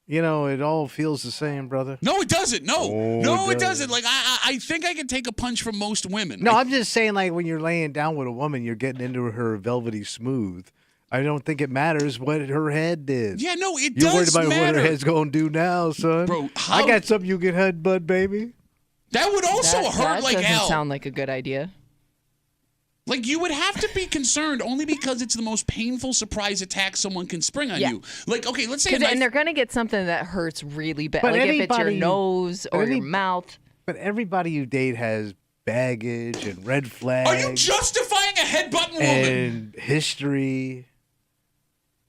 [SPEAKER 2] You know, it all feels the same, brother.
[SPEAKER 1] No, it doesn't. No,
[SPEAKER 2] Oh,
[SPEAKER 1] it doesn't. Like I think I can take a punch from most women.
[SPEAKER 2] No, I'm just saying, like, when you're laying down with a woman, you're getting into her velvety smooth. I don't think it matters what her head did.
[SPEAKER 1] Yeah, no, it
[SPEAKER 2] You're worried
[SPEAKER 1] does
[SPEAKER 2] about
[SPEAKER 1] matter.
[SPEAKER 2] what her head's going to do now, son.
[SPEAKER 1] Bro,
[SPEAKER 2] I got something you can headbutt, baby.
[SPEAKER 1] That would also hurt
[SPEAKER 3] that
[SPEAKER 1] like
[SPEAKER 3] doesn't
[SPEAKER 1] hell.
[SPEAKER 3] sound like a good idea.
[SPEAKER 1] Like, you would have to be concerned only because it's the most painful surprise attack someone can spring on you. Like, okay, let's say...
[SPEAKER 3] And they're going to get something that hurts really bad.
[SPEAKER 2] But
[SPEAKER 3] like if it's your nose or your mouth.
[SPEAKER 2] But everybody you date has baggage and red flags.
[SPEAKER 1] Are you justifying a headbutting woman?
[SPEAKER 2] And history.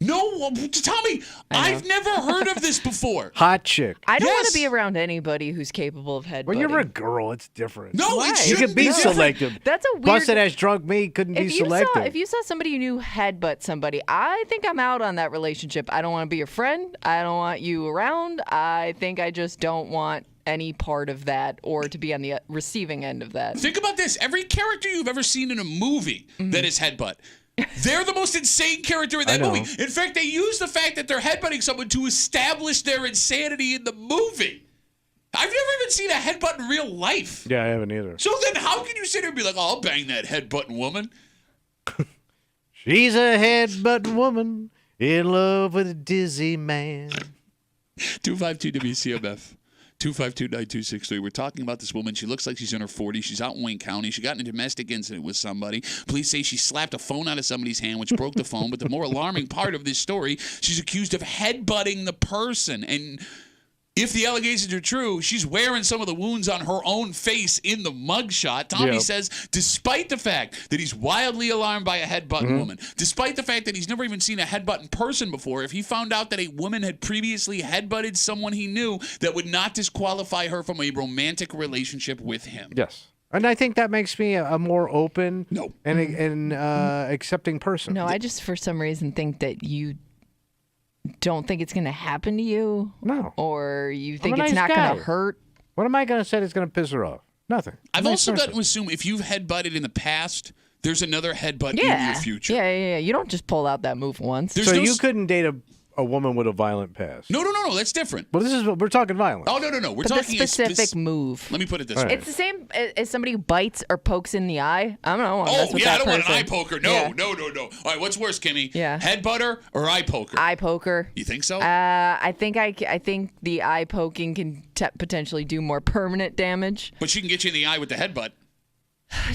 [SPEAKER 1] No, Tommy, I've never heard of this before.
[SPEAKER 2] Hot chick.
[SPEAKER 3] I don't want to be around anybody who's capable of headbutting.
[SPEAKER 2] When you're a girl, it's different.
[SPEAKER 1] No,
[SPEAKER 3] Why?
[SPEAKER 1] it
[SPEAKER 2] You
[SPEAKER 1] shouldn't
[SPEAKER 2] can be
[SPEAKER 1] different.
[SPEAKER 2] selective.
[SPEAKER 3] That's a weird...
[SPEAKER 2] Busted ass drunk me couldn't be selective.
[SPEAKER 3] If you saw somebody you knew headbutt somebody, I think I'm out on that relationship. I don't want to be your friend. I don't want you around. I think I just don't want any part of that or to be on the receiving end of that.
[SPEAKER 1] Think about this. Every character you've ever seen in a movie that is headbutt, they're the most insane character in that movie. In fact, they use the fact that they're headbutting someone to establish their insanity in the movie. I've never even seen a headbutt in real life.
[SPEAKER 2] Yeah, I haven't either.
[SPEAKER 1] So then how can you sit here and be like, oh, I'll bang that headbutting woman?
[SPEAKER 2] She's a headbutting woman in love with a dizzy man.
[SPEAKER 1] 252 WCMF. 252-9263. We're talking about this woman. She looks like she's in her 40s. She's out in Wayne County. She got in a domestic incident with somebody. Police say she slapped a phone out of somebody's hand, which broke the phone. But the more alarming part of this story, she's accused of headbutting the person. And if the allegations are true, she's wearing some of the wounds on her own face in the mugshot. Tommy says, despite the fact that he's wildly alarmed by a headbutting woman, despite the fact that he's never even seen a headbutting person before, if he found out that a woman had previously headbutted someone he knew, that would not disqualify her from a romantic relationship with him.
[SPEAKER 2] Yes. And I think that makes me a more open and accepting person.
[SPEAKER 3] No, I just for some reason think that you don't think it's going to happen to you.
[SPEAKER 2] No.
[SPEAKER 3] Or you think
[SPEAKER 2] I'm a
[SPEAKER 3] it's
[SPEAKER 2] nice
[SPEAKER 3] not going
[SPEAKER 2] guy.
[SPEAKER 3] to hurt.
[SPEAKER 2] What am I going to say that's going to piss her off? Nothing.
[SPEAKER 1] I've also got to assume if you've headbutted in the past, there's another headbutt in your future.
[SPEAKER 3] Yeah. You don't just pull out that move once.
[SPEAKER 2] So you couldn't date a woman with a violent past?
[SPEAKER 1] No. That's different.
[SPEAKER 2] Well, this is what we're talking violence.
[SPEAKER 1] Oh, no. We're
[SPEAKER 3] But
[SPEAKER 1] talking
[SPEAKER 3] the specific move.
[SPEAKER 1] Let me put it this way.
[SPEAKER 3] It's the same as somebody who bites or pokes in the eye. I don't want to mess with
[SPEAKER 1] I
[SPEAKER 3] that
[SPEAKER 1] don't want an
[SPEAKER 3] person.
[SPEAKER 1] eye poker. No. All right, what's worse, Kimmy?
[SPEAKER 3] Yeah.
[SPEAKER 1] Headbutter or eye poker?
[SPEAKER 3] Eye poker.
[SPEAKER 1] You think so?
[SPEAKER 3] I think the eye poking can potentially do more permanent damage.
[SPEAKER 1] But she can get you in the eye with the headbutt.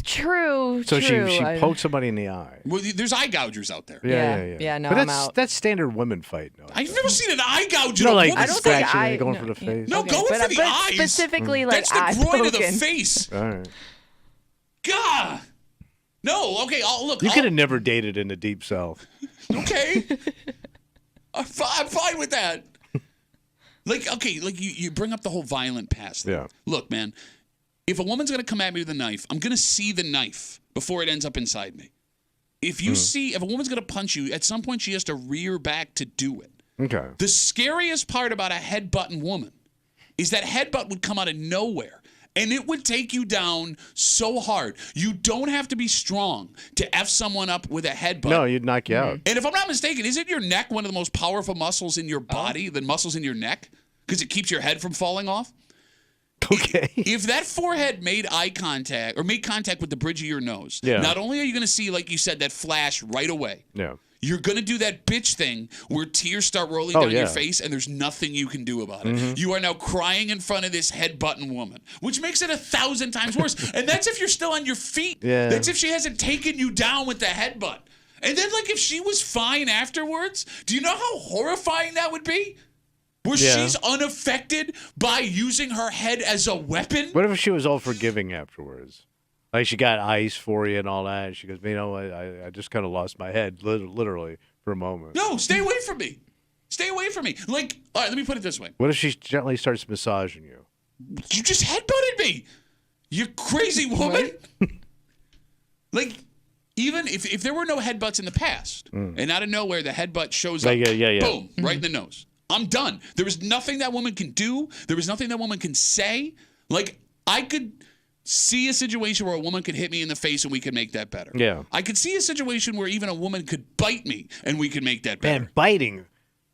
[SPEAKER 3] True.
[SPEAKER 2] So
[SPEAKER 3] true.
[SPEAKER 2] she pokes somebody in the eye.
[SPEAKER 1] Well, there's eye gougers out there.
[SPEAKER 3] Yeah, no,
[SPEAKER 2] but
[SPEAKER 3] I'm out.
[SPEAKER 2] That's standard women fight. No,
[SPEAKER 1] I've never seen an eye gouge in
[SPEAKER 2] you know,
[SPEAKER 1] a
[SPEAKER 2] like
[SPEAKER 1] woman.
[SPEAKER 2] scratching and going for the face.
[SPEAKER 1] No, going for the eyes.
[SPEAKER 3] Specifically, like
[SPEAKER 1] That's the
[SPEAKER 3] eye
[SPEAKER 1] groin of the
[SPEAKER 3] poking.
[SPEAKER 1] face.
[SPEAKER 2] All right.
[SPEAKER 1] God. No, okay, look.
[SPEAKER 2] You could have never dated in the deep south.
[SPEAKER 1] Okay. I'm fine with that. Like you bring up the whole violent past thing.
[SPEAKER 2] Yeah.
[SPEAKER 1] Look, man, if a woman's going to come at me with a knife, I'm going to see the knife before it ends up inside me. If a woman's going to punch you, at some point she has to rear back to do it.
[SPEAKER 2] Okay.
[SPEAKER 1] The scariest part about a headbutting woman is that headbutt would come out of nowhere. And it would take you down so hard. You don't have to be strong to F someone up with a headbutt.
[SPEAKER 2] No, you'd knock you out.
[SPEAKER 1] And if I'm not mistaken, isn't your neck one of the most powerful muscles in your body, the muscles in your neck? Because it keeps your head from falling off?
[SPEAKER 2] Okay.
[SPEAKER 1] If that forehead made eye contact or made contact with the bridge of your nose, not only are you going to see, like you said, that flash right away, you're going to do that bitch thing where tears start rolling down your face and there's nothing you can do about it. You are now crying in front of this head-button woman, which makes it 1,000 times worse. And that's if you're still on your feet.
[SPEAKER 2] Yeah.
[SPEAKER 1] That's if she hasn't taken you down with the headbutt. And then, like, if she was fine afterwards, do you know how horrifying that would be? Where she's unaffected by using her head as a weapon?
[SPEAKER 2] What if she was all forgiving afterwards? Like she got ice for you and all that. And she goes, you know, I just kind of lost my head, literally, for a moment.
[SPEAKER 1] No, stay away from me. Stay away from me. Like, all right, let me put it this way.
[SPEAKER 2] What if she gently starts massaging you?
[SPEAKER 1] You just headbutted me. You crazy woman. Like, even if there were no headbutts in the past, and out of nowhere the headbutt shows up, boom, right in the nose. I'm done. There was nothing that woman can do. There was nothing that woman can say. Like, I could see a situation where a woman could hit me in the face and we could make that better.
[SPEAKER 2] Yeah.
[SPEAKER 1] I could see a situation where even a woman could bite me and we could make that better.
[SPEAKER 2] Man, biting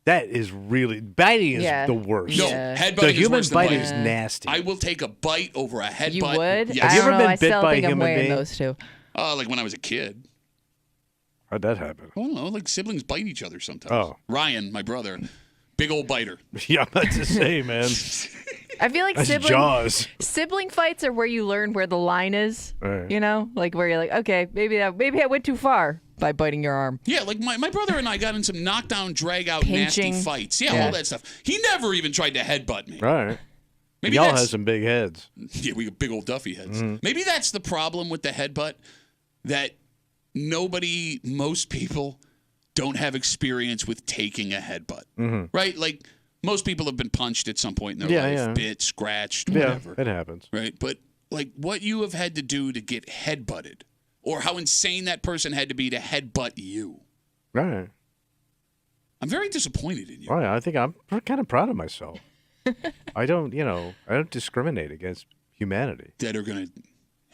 [SPEAKER 2] is the worst.
[SPEAKER 1] No, headbutting
[SPEAKER 2] the human
[SPEAKER 1] is worse than
[SPEAKER 2] bite
[SPEAKER 1] biting.
[SPEAKER 2] is nasty.
[SPEAKER 1] I will take a bite over a headbutt.
[SPEAKER 3] You would?
[SPEAKER 1] Yes.
[SPEAKER 3] I
[SPEAKER 2] you ever
[SPEAKER 3] don't know.
[SPEAKER 2] been
[SPEAKER 3] I
[SPEAKER 2] bit
[SPEAKER 3] still
[SPEAKER 2] by a
[SPEAKER 3] think I'm
[SPEAKER 2] human
[SPEAKER 3] weighing
[SPEAKER 2] being?
[SPEAKER 3] those two.
[SPEAKER 1] Like when I was a kid.
[SPEAKER 2] How'd that happen?
[SPEAKER 1] I don't know. Like siblings bite each other sometimes.
[SPEAKER 2] Oh.
[SPEAKER 1] Ryan, my brother, big old biter.
[SPEAKER 2] Yeah, I'm about to say, man.
[SPEAKER 3] I feel like
[SPEAKER 2] That's Jaws.
[SPEAKER 3] sibling fights are where you learn where the line is.
[SPEAKER 2] Right.
[SPEAKER 3] You know, like where you're like, okay, maybe I went too far by biting your arm.
[SPEAKER 1] Yeah, like my brother and I got in some knockdown, drag out,
[SPEAKER 3] Pinching.
[SPEAKER 1] nasty fights. Yeah, all that stuff. He never even tried to headbutt me.
[SPEAKER 2] Right.
[SPEAKER 1] Maybe
[SPEAKER 2] Y'all
[SPEAKER 1] that's-
[SPEAKER 2] have some big heads.
[SPEAKER 1] Yeah, we got big old Duffy heads.
[SPEAKER 2] Mm-hmm.
[SPEAKER 1] Maybe that's the problem with the headbutt, that most people don't have experience with taking a headbutt.
[SPEAKER 2] Mm-hmm.
[SPEAKER 1] Right? Like, most people have been punched at some point in their life, bit, scratched, whatever.
[SPEAKER 2] Yeah, it happens.
[SPEAKER 1] Right? But, like, what you have had to do to get headbutted, or how insane that person had to be to headbutt you.
[SPEAKER 2] Right.
[SPEAKER 1] I'm very disappointed in you.
[SPEAKER 2] Right. I think I'm kind of proud of myself. I don't discriminate against humanity.
[SPEAKER 1] That are going to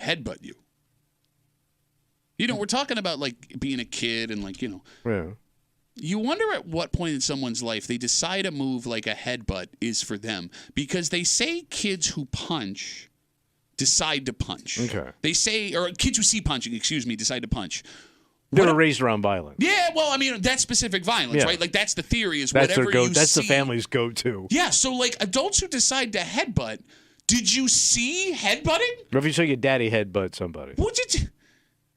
[SPEAKER 1] headbutt you. You know, we're talking about, like, being a kid and, like, you know.
[SPEAKER 2] Yeah.
[SPEAKER 1] You wonder at what point in someone's life they decide a move like a headbutt is for them. Because they say kids who punch decide to punch.
[SPEAKER 2] Okay.
[SPEAKER 1] They say, or kids who see punching, decide to punch.
[SPEAKER 2] They were raised around violence.
[SPEAKER 1] Yeah, well, I mean, that's specific violence, right? Like, that's the theory is
[SPEAKER 2] That's
[SPEAKER 1] whatever
[SPEAKER 2] their
[SPEAKER 1] you
[SPEAKER 2] That's
[SPEAKER 1] see.
[SPEAKER 2] the family's go-to.
[SPEAKER 1] Yeah, so, like, adults who decide to headbutt, did you see headbutting?
[SPEAKER 2] What if you saw your daddy headbutt somebody?
[SPEAKER 1] What did you...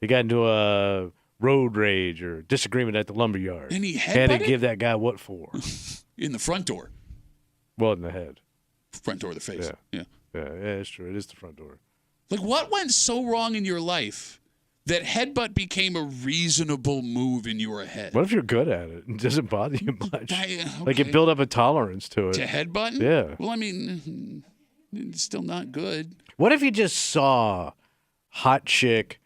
[SPEAKER 2] You got into a road rage or disagreement at the lumberyard.
[SPEAKER 1] And he
[SPEAKER 2] had to
[SPEAKER 1] headbutted?
[SPEAKER 2] give that guy what for?
[SPEAKER 1] In the front door.
[SPEAKER 2] Well, in the head.
[SPEAKER 1] Front door of the face. Yeah.
[SPEAKER 2] Yeah, it's true. It is the front door.
[SPEAKER 1] Like, what went so wrong in your life that headbutt became a reasonable move in your head?
[SPEAKER 2] What if you're good at it? It doesn't bother you much.
[SPEAKER 1] Okay.
[SPEAKER 2] Like, you build up a tolerance to it.
[SPEAKER 1] To headbutting?
[SPEAKER 2] Yeah.
[SPEAKER 1] Well, I mean, it's still not good.
[SPEAKER 2] What if you just saw hot chick,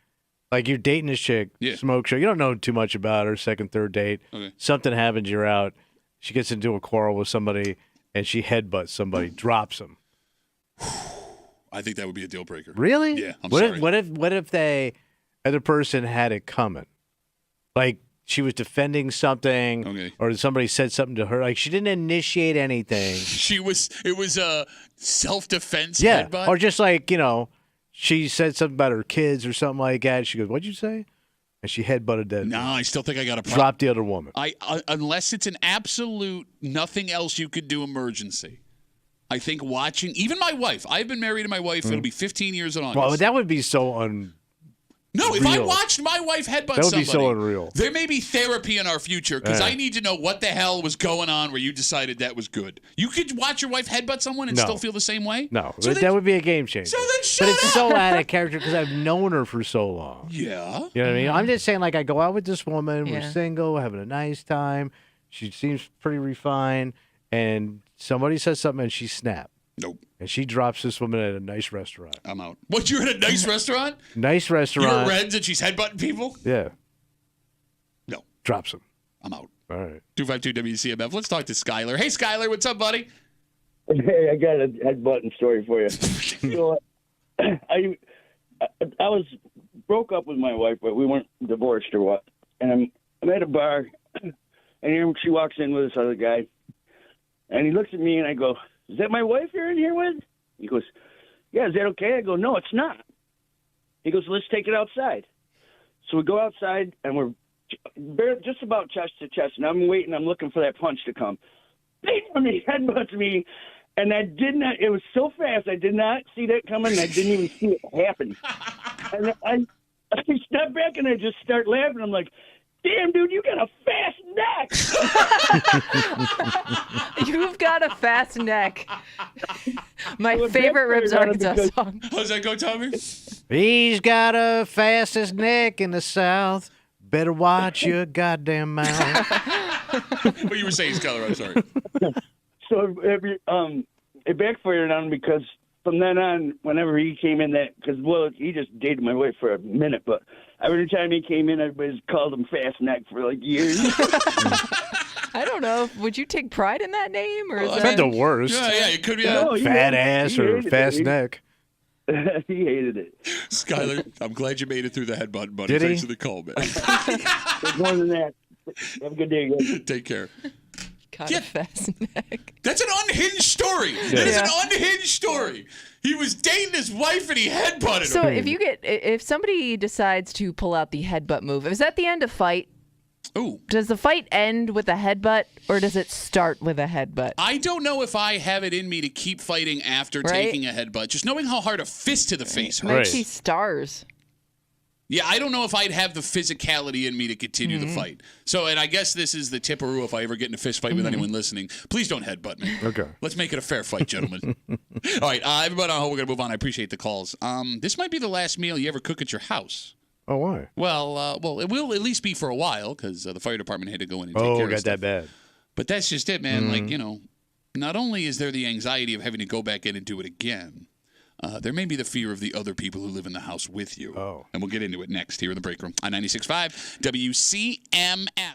[SPEAKER 2] like you're dating a chick, smoke show. You don't know too much about her, second, third date.
[SPEAKER 1] Okay.
[SPEAKER 2] Something happens, you're out. She gets into a quarrel with somebody, and she headbutts somebody, drops them.
[SPEAKER 1] I think that would be a deal breaker.
[SPEAKER 2] Really?
[SPEAKER 1] Yeah, I'm
[SPEAKER 2] what
[SPEAKER 1] sorry.
[SPEAKER 2] What if the other person had it coming? Like, she was defending something, or somebody said something to her. Like, she didn't initiate anything.
[SPEAKER 1] It was a self-defense
[SPEAKER 2] Yeah,
[SPEAKER 1] headbutt?
[SPEAKER 2] or just like, she said something about her kids or something like that. She goes, "What'd you say?" And she headbutted that.
[SPEAKER 1] No, I still think I got a problem.
[SPEAKER 2] Drop the other woman.
[SPEAKER 1] Unless it's an absolute nothing else you could do emergency. I think watching, even my wife. I've been married to my wife. It'll be 15 years in August.
[SPEAKER 2] Well, that would be so
[SPEAKER 1] No, if I watched my wife headbutt
[SPEAKER 2] that would
[SPEAKER 1] somebody,
[SPEAKER 2] be so unreal.
[SPEAKER 1] There may be therapy in our future because I need to know what the hell was going on where you decided that was good. You could watch your wife headbutt someone and still feel the same way?
[SPEAKER 2] No,
[SPEAKER 1] So
[SPEAKER 2] that would be a game changer.
[SPEAKER 1] So then shut
[SPEAKER 2] But it's
[SPEAKER 1] up!
[SPEAKER 2] so out of character because I've known her for so long.
[SPEAKER 1] Yeah.
[SPEAKER 2] You know what I mean? I'm just saying, like, I go out with this woman, we're
[SPEAKER 3] Yeah.
[SPEAKER 2] single, we're having a nice time. She seems pretty refined, and somebody says something and she snaps.
[SPEAKER 1] Nope.
[SPEAKER 2] And she drops this woman at a nice restaurant.
[SPEAKER 1] I'm out. What, you're at a nice restaurant?
[SPEAKER 2] Nice restaurant.
[SPEAKER 1] You're at Reds and she's headbutting people?
[SPEAKER 2] Yeah.
[SPEAKER 1] No.
[SPEAKER 2] Drops them.
[SPEAKER 1] I'm out.
[SPEAKER 2] All right.
[SPEAKER 1] 252 WCMF. Let's talk to Skyler. Hey, Skyler, what's up, buddy?
[SPEAKER 9] Hey, I got a headbutting story for you. So, I was broke up with my wife, but we weren't divorced or what. And I'm at a bar, and here she walks in with this other guy, and he looks at me, and I go, "Is that my wife you're in here with?" He goes, "Yeah, is that okay?" I go, "No, it's not." He goes, "Let's take it outside." So we go outside, and we're just about chest to chest, and I'm waiting. I'm looking for that punch to come. Bam! He headbutts me, and it was so fast, I did not see that coming, and I didn't even see it happen. And I step back, and I just start laughing. I'm like, "Damn, dude, you got a fast neck."
[SPEAKER 3] You've got a fast neck. My favorite Ribs Arkansas song.
[SPEAKER 1] How's that go, Tommy?
[SPEAKER 2] He's got a fastest neck in the South. Better watch your goddamn mouth.
[SPEAKER 1] What you were saying, Skyler, I'm sorry.
[SPEAKER 9] So it backfired on him because from then on, whenever he came in, he just dated my wife for a minute, but every time he came in, everybody's called him Fast Neck for like years.
[SPEAKER 3] I don't know. Would you take pride in that name, or is
[SPEAKER 2] It's
[SPEAKER 3] that
[SPEAKER 2] not the worst.
[SPEAKER 1] Yeah, it could be
[SPEAKER 2] fat ass or fast neck.
[SPEAKER 9] He hated it.
[SPEAKER 1] Skyler, I'm glad you made it through the headbutt, buddy.
[SPEAKER 2] Did he?
[SPEAKER 1] Thanks for the call, man.
[SPEAKER 9] There's more than that. Have a good day, guys.
[SPEAKER 1] Take care.
[SPEAKER 3] got a fast neck?
[SPEAKER 1] That's an unhinged story. That is an unhinged story. He was dating his wife and he headbutted her.
[SPEAKER 3] So if somebody decides to pull out the headbutt move, is that the end of fight?
[SPEAKER 1] Ooh.
[SPEAKER 3] Does the fight end with a headbutt, or does it start with a headbutt?
[SPEAKER 1] I don't know if I have it in me to keep fighting after taking a headbutt. Just knowing how hard a fist to the face hurts.
[SPEAKER 3] Maybe she stars.
[SPEAKER 1] Yeah, I don't know if I'd have the physicality in me to continue the fight. So, and I guess this is the tipperoo if I ever get in a fist fight with anyone listening. Please don't headbutt me.
[SPEAKER 2] Okay.
[SPEAKER 1] Let's make it a fair fight, gentlemen. All right, everybody, I hope we're going to move on. I appreciate the calls. This might be the last meal you ever cook at your house.
[SPEAKER 2] Oh, why?
[SPEAKER 1] Well, it will at least be for a while because the fire department had to go in and take care of
[SPEAKER 2] got
[SPEAKER 1] stuff.
[SPEAKER 2] that bad.
[SPEAKER 1] But that's just it, man. Like, not only is there the anxiety of having to go back in and do it again, there may be the fear of the other people who live in the house with you.
[SPEAKER 2] Oh.
[SPEAKER 1] And we'll get into it next here in the break room on 96.5 WCMF.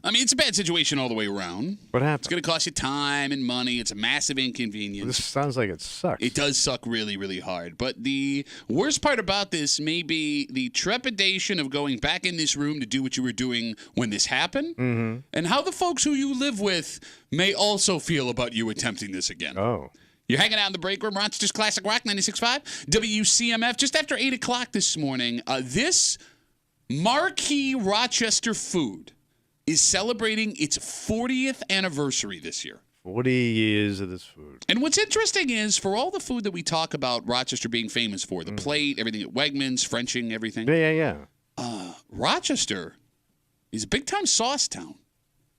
[SPEAKER 1] I mean, it's a bad situation all the way around.
[SPEAKER 2] What happened?
[SPEAKER 1] It's going to cost you time and money. It's a massive inconvenience.
[SPEAKER 2] This sounds like it sucks.
[SPEAKER 1] It does suck really, really hard. But the worst part about this may be the trepidation of going back in this room to do what you were doing when this happened, and how the folks who you live with may also feel about you attempting this again.
[SPEAKER 2] Oh.
[SPEAKER 1] You're hanging out in the break room, Rochester's Classic Rock 96.5, WCMF. Just after 8 o'clock this morning, this marquee Rochester food is celebrating its 40th anniversary this year.
[SPEAKER 2] 40 years of this food.
[SPEAKER 1] And what's interesting is, for all the food that we talk about Rochester being famous for, the plate, everything at Wegmans, Frenching, everything.
[SPEAKER 2] Yeah.
[SPEAKER 1] Rochester is a big-time sauce town.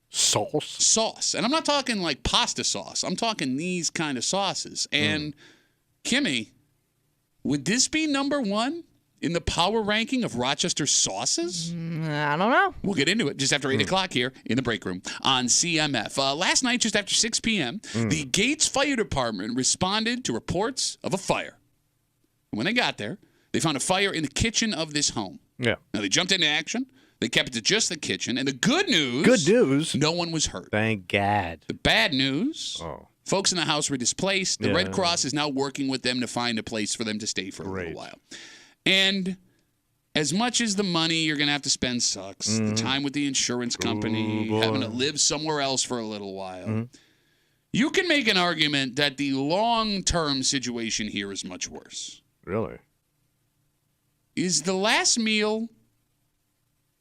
[SPEAKER 2] Sauce?
[SPEAKER 1] And I'm not talking like pasta sauce. I'm talking these kind of sauces. And, Kimmy, would this be number one in the power ranking of Rochester sauces?
[SPEAKER 3] I don't know.
[SPEAKER 1] We'll get into it just after 8 o'clock here in the break room on CMF. Last night, just after 6 p.m., the Gates Fire Department responded to reports of a fire. When they got there, they found a fire in the kitchen of this home.
[SPEAKER 2] Yeah.
[SPEAKER 1] Now, they jumped into action. They kept it to just the kitchen. And the good news, no one was hurt.
[SPEAKER 2] Thank God.
[SPEAKER 1] The bad news, folks in the house were displaced. The Red Cross is now working with them to find a place for them to stay for a little while. And as much as the money you're going to have to spend sucks, the time with the insurance company, having to live somewhere else for a little while, you can make an argument that the long-term situation here is much worse.
[SPEAKER 2] Really?
[SPEAKER 1] Is the last meal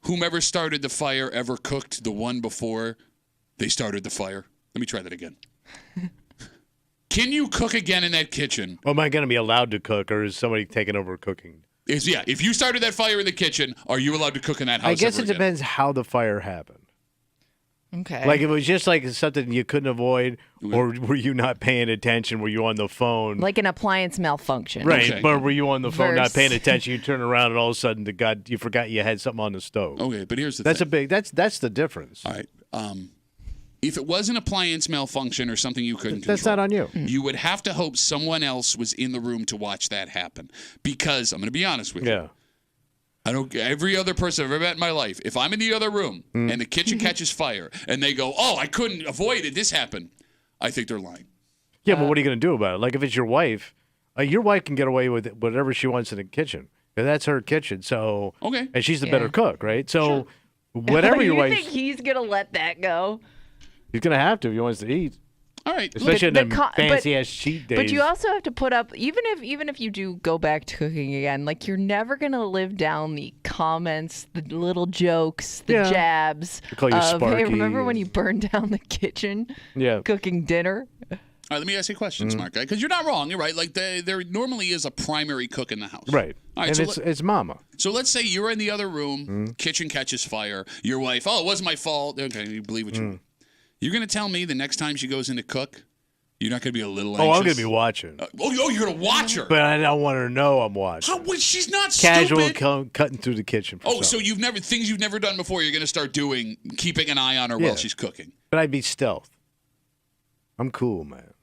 [SPEAKER 1] whomever started the fire ever cooked the one before they started the fire? Let me try that again. Can you cook again in that kitchen?
[SPEAKER 2] Well, am I going to be allowed to cook, or is somebody taking over cooking?
[SPEAKER 1] If you started that fire in the kitchen, are you allowed to cook in that house?
[SPEAKER 2] I guess it depends how the fire happened.
[SPEAKER 3] Okay.
[SPEAKER 2] Like, if it was just like something you couldn't avoid, or were you not paying attention? Were you on the phone?
[SPEAKER 3] Like an appliance malfunction.
[SPEAKER 2] Right, okay. But were you on the phone not paying attention? You turn around and all of a sudden, you forgot you had something on the stove.
[SPEAKER 1] Okay, but here's the
[SPEAKER 2] thing. That's the difference.
[SPEAKER 1] All right. If it was an appliance malfunction or something you couldn't control,
[SPEAKER 2] that's not on you.
[SPEAKER 1] You would have to hope someone else was in the room to watch that happen. Because I'm going to be honest with you. Every other person I've ever met in my life, if I'm in the other room and the kitchen catches fire and they go, "Oh, I couldn't avoid it. This happened," I think they're lying.
[SPEAKER 2] Yeah, but what are you going to do about it? Like, if it's your wife can get away with whatever she wants in the kitchen. That's her kitchen. So
[SPEAKER 1] okay,
[SPEAKER 2] and she's the better cook, right? So whatever your wife,
[SPEAKER 3] you think he's gonna let that go?
[SPEAKER 2] He's gonna have to if he wants to eat.
[SPEAKER 1] All right,
[SPEAKER 2] especially in the fancy ass cheat days.
[SPEAKER 3] But you also have to put up, even if you do go back to cooking again, like, you're never gonna live down the comments, the little jokes, the jabs
[SPEAKER 2] call you
[SPEAKER 3] of,
[SPEAKER 2] Sparky.
[SPEAKER 3] "Hey, remember when you burned down the kitchen? Cooking dinner."
[SPEAKER 1] All right, let me ask you a question, smart guy, because you're not wrong. You're right. Like, there normally is a primary cook in the house.
[SPEAKER 2] Right.
[SPEAKER 1] All right,
[SPEAKER 2] and it's mama.
[SPEAKER 1] So let's say you're in the other room, kitchen catches fire. Your wife, "Oh, it wasn't my fault." Okay, you believe what you want. You're going to tell me the next time she goes in to cook, you're not going to be a little anxious?
[SPEAKER 2] Oh, I'm going to be watching.
[SPEAKER 1] You're going to watch her?
[SPEAKER 2] But I don't want her to know I'm watching.
[SPEAKER 1] She's not
[SPEAKER 2] Casual
[SPEAKER 1] stupid.
[SPEAKER 2] Cutting through the kitchen.
[SPEAKER 1] So things you've never done before, you're going to start doing, keeping an eye on her while she's cooking.
[SPEAKER 2] But I'd be stealth. I'm cool, man.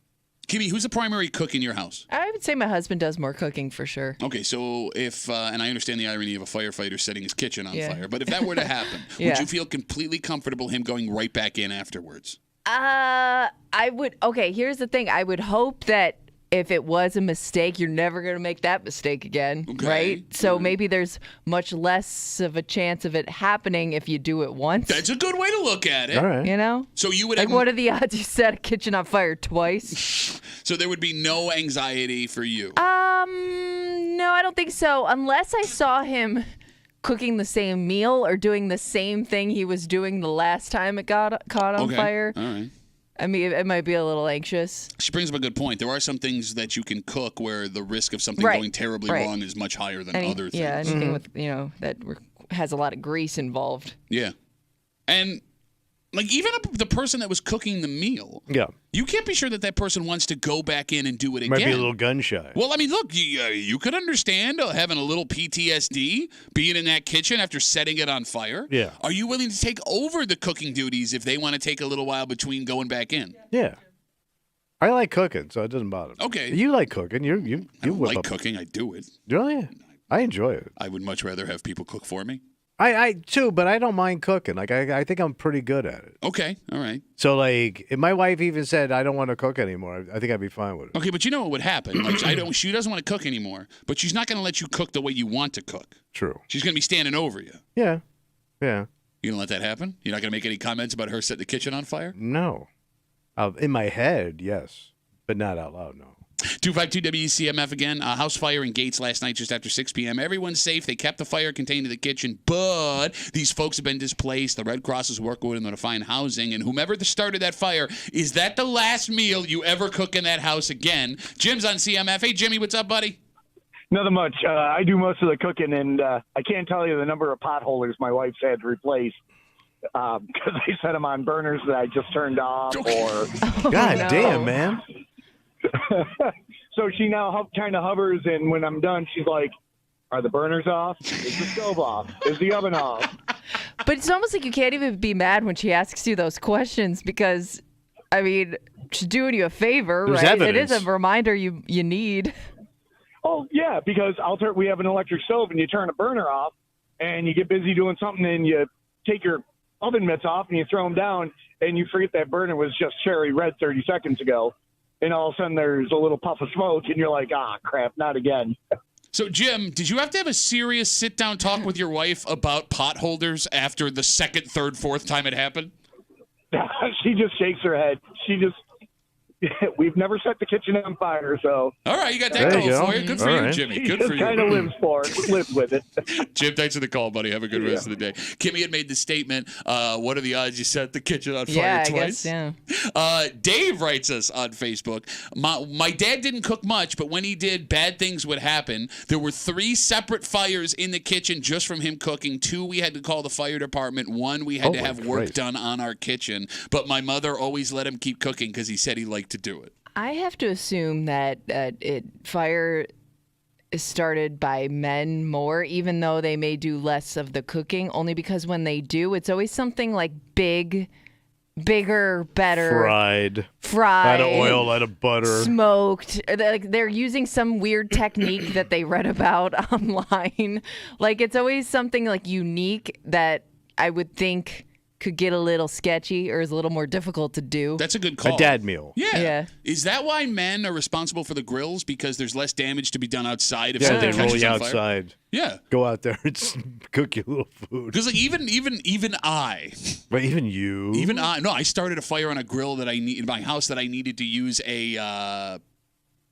[SPEAKER 1] Kimmy, who's the primary cook in your house?
[SPEAKER 3] I would say my husband does more cooking for sure.
[SPEAKER 1] Okay, so if, and I understand the irony of a firefighter setting his kitchen on fire, but if that were to happen, would you feel completely comfortable him going right back in afterwards?
[SPEAKER 3] I would. Okay, here's the thing. I would hope that if it was a mistake, you're never going to make that mistake again, right? So maybe there's much less of a chance of it happening if you do it once.
[SPEAKER 1] That's a good way to look at it.
[SPEAKER 2] All right.
[SPEAKER 3] You know?
[SPEAKER 1] So you would
[SPEAKER 3] like, what are the odds you set a kitchen on fire twice?
[SPEAKER 1] So there would be no anxiety for you?
[SPEAKER 3] No, I don't think so. Unless I saw him cooking the same meal or doing the same thing he was doing the last time it got caught on fire.
[SPEAKER 1] All right.
[SPEAKER 3] I mean, it might be a little anxious.
[SPEAKER 1] She brings up a good point. There are some things that you can cook where the risk of something going terribly wrong is much higher than other things.
[SPEAKER 3] Yeah, anything with, that has a lot of grease involved.
[SPEAKER 1] Yeah. And, like, even the person that was cooking the meal, you can't be sure that person wants to go back in and do it again.
[SPEAKER 2] Might be a little gun shy.
[SPEAKER 1] Well, I mean, look, you could understand having a little PTSD, being in that kitchen after setting it on fire.
[SPEAKER 2] Yeah.
[SPEAKER 1] Are you willing to take over the cooking duties if they want to take a little while between going back in?
[SPEAKER 2] Yeah. I like cooking, so it doesn't bother me.
[SPEAKER 1] Okay.
[SPEAKER 2] You like cooking. You
[SPEAKER 1] I don't like cooking. I do it.
[SPEAKER 2] Really? I enjoy it.
[SPEAKER 1] I would much rather have people cook for me.
[SPEAKER 2] I too, but I don't mind cooking. Like I think I'm pretty good at it.
[SPEAKER 1] Okay, all right.
[SPEAKER 2] So like, if my wife even said I don't want to cook anymore, I think I'd be fine with it.
[SPEAKER 1] Okay, but you know what would happen? Like she doesn't want to cook anymore, but she's not going to let you cook the way you want to cook.
[SPEAKER 2] True.
[SPEAKER 1] She's going to be standing over you.
[SPEAKER 2] Yeah. Yeah.
[SPEAKER 1] You gonna let that happen? You're not going to make any comments about her setting the kitchen on fire?
[SPEAKER 2] No. In my head, yes, but not out loud. No.
[SPEAKER 1] 252 WCMF again. House fire in Gates last night just after 6 p.m. Everyone's safe. They kept the fire contained in the kitchen, but these folks have been displaced. The Red Cross is working with them to find housing, and whomever started that fire, is that the last meal you ever cook in that house again? Jim's on CMF. Hey, Jimmy, what's up, buddy?
[SPEAKER 5] Nothing much. I do most of the cooking, and I can't tell you the number of potholders my wife's had to replace because I set them on burners that I just turned off. Or
[SPEAKER 2] God damn, man.
[SPEAKER 5] So she now kind of hovers, and when I'm done, she's like, are the burners off? Is the stove off? Is the oven off?
[SPEAKER 3] But it's almost like you can't even be mad when she asks you those questions because, I mean, she's doing you a favor,
[SPEAKER 2] There's
[SPEAKER 3] right?
[SPEAKER 2] evidence.
[SPEAKER 3] It is a reminder you need.
[SPEAKER 5] Oh, yeah, because we have an electric stove, and you turn a burner off, and you get busy doing something, and you take your oven mitts off, and you throw them down, and you forget that burner was just cherry red 30 seconds ago. And all of a sudden there's a little puff of smoke, and you're like, crap, not again.
[SPEAKER 1] So, Jim, did you have to have a serious sit-down talk with your wife about potholders after the second, third, fourth time it happened?
[SPEAKER 5] She just shakes her head. We've never set the kitchen on fire, so.
[SPEAKER 1] All right, you got that going for you. Good for you, Jimmy. Good for you.
[SPEAKER 5] Kind of lives with it.
[SPEAKER 1] Jim, thanks for the call, buddy. Have a good rest of the day. Kimmy had made the statement, what are the odds you set the kitchen on fire twice?
[SPEAKER 3] I guess,
[SPEAKER 1] Dave writes us on Facebook, my dad didn't cook much, but when he did, bad things would happen. There were 3 separate fires in the kitchen just from him cooking. 2, we had to call the fire department. 1, we had to have work done on our kitchen. But my mother always let him keep cooking because he said he liked to do it.
[SPEAKER 3] I have to assume that fire is started by men more, even though they may do less of the cooking, only because when they do, it's always something like bigger, better.
[SPEAKER 2] Fried. A lot of oil, a lot of butter.
[SPEAKER 3] Smoked. Like they're using some weird technique that they read about online. Like it's always something like unique that I would think could get a little sketchy or is a little more difficult to do.
[SPEAKER 1] That's a good call.
[SPEAKER 2] A dad meal.
[SPEAKER 1] Yeah. Is that why men are responsible for the grills? Because there's less damage to be done outside if
[SPEAKER 2] Yeah,
[SPEAKER 1] something
[SPEAKER 2] they roll
[SPEAKER 1] catches
[SPEAKER 2] you
[SPEAKER 1] on fire?
[SPEAKER 2] outside.
[SPEAKER 1] Yeah.
[SPEAKER 2] Go out there and cook your little food.
[SPEAKER 1] Because like even I.
[SPEAKER 2] But even you.
[SPEAKER 1] Even I. No, I started a fire on a grill that I need in my house that I needed to use a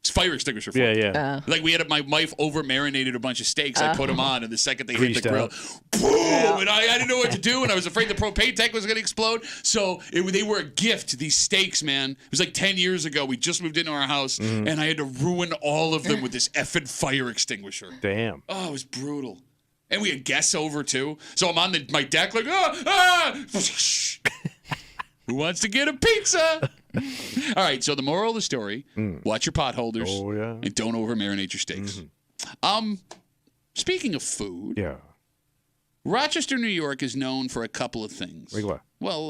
[SPEAKER 1] fire extinguisher for.
[SPEAKER 2] Yeah.
[SPEAKER 1] Like we had my wife over marinated a bunch of steaks. I put them on, and the second they hit the grill, boom! And I didn't know what to do, and I was afraid the propane tank was going to explode. So they were a gift. These steaks, man. It was like 10 years ago. We just moved into our house, and I had to ruin all of them with this effing fire extinguisher.
[SPEAKER 2] Damn.
[SPEAKER 1] Oh, it was brutal. And we had guests over too. So I'm on my deck like, who wants to get a pizza? All right, so the moral of the story, watch your potholders and don't over-marinate your steaks. Speaking of food, Rochester, New York is known for a couple of things.
[SPEAKER 2] Like what?
[SPEAKER 1] Well,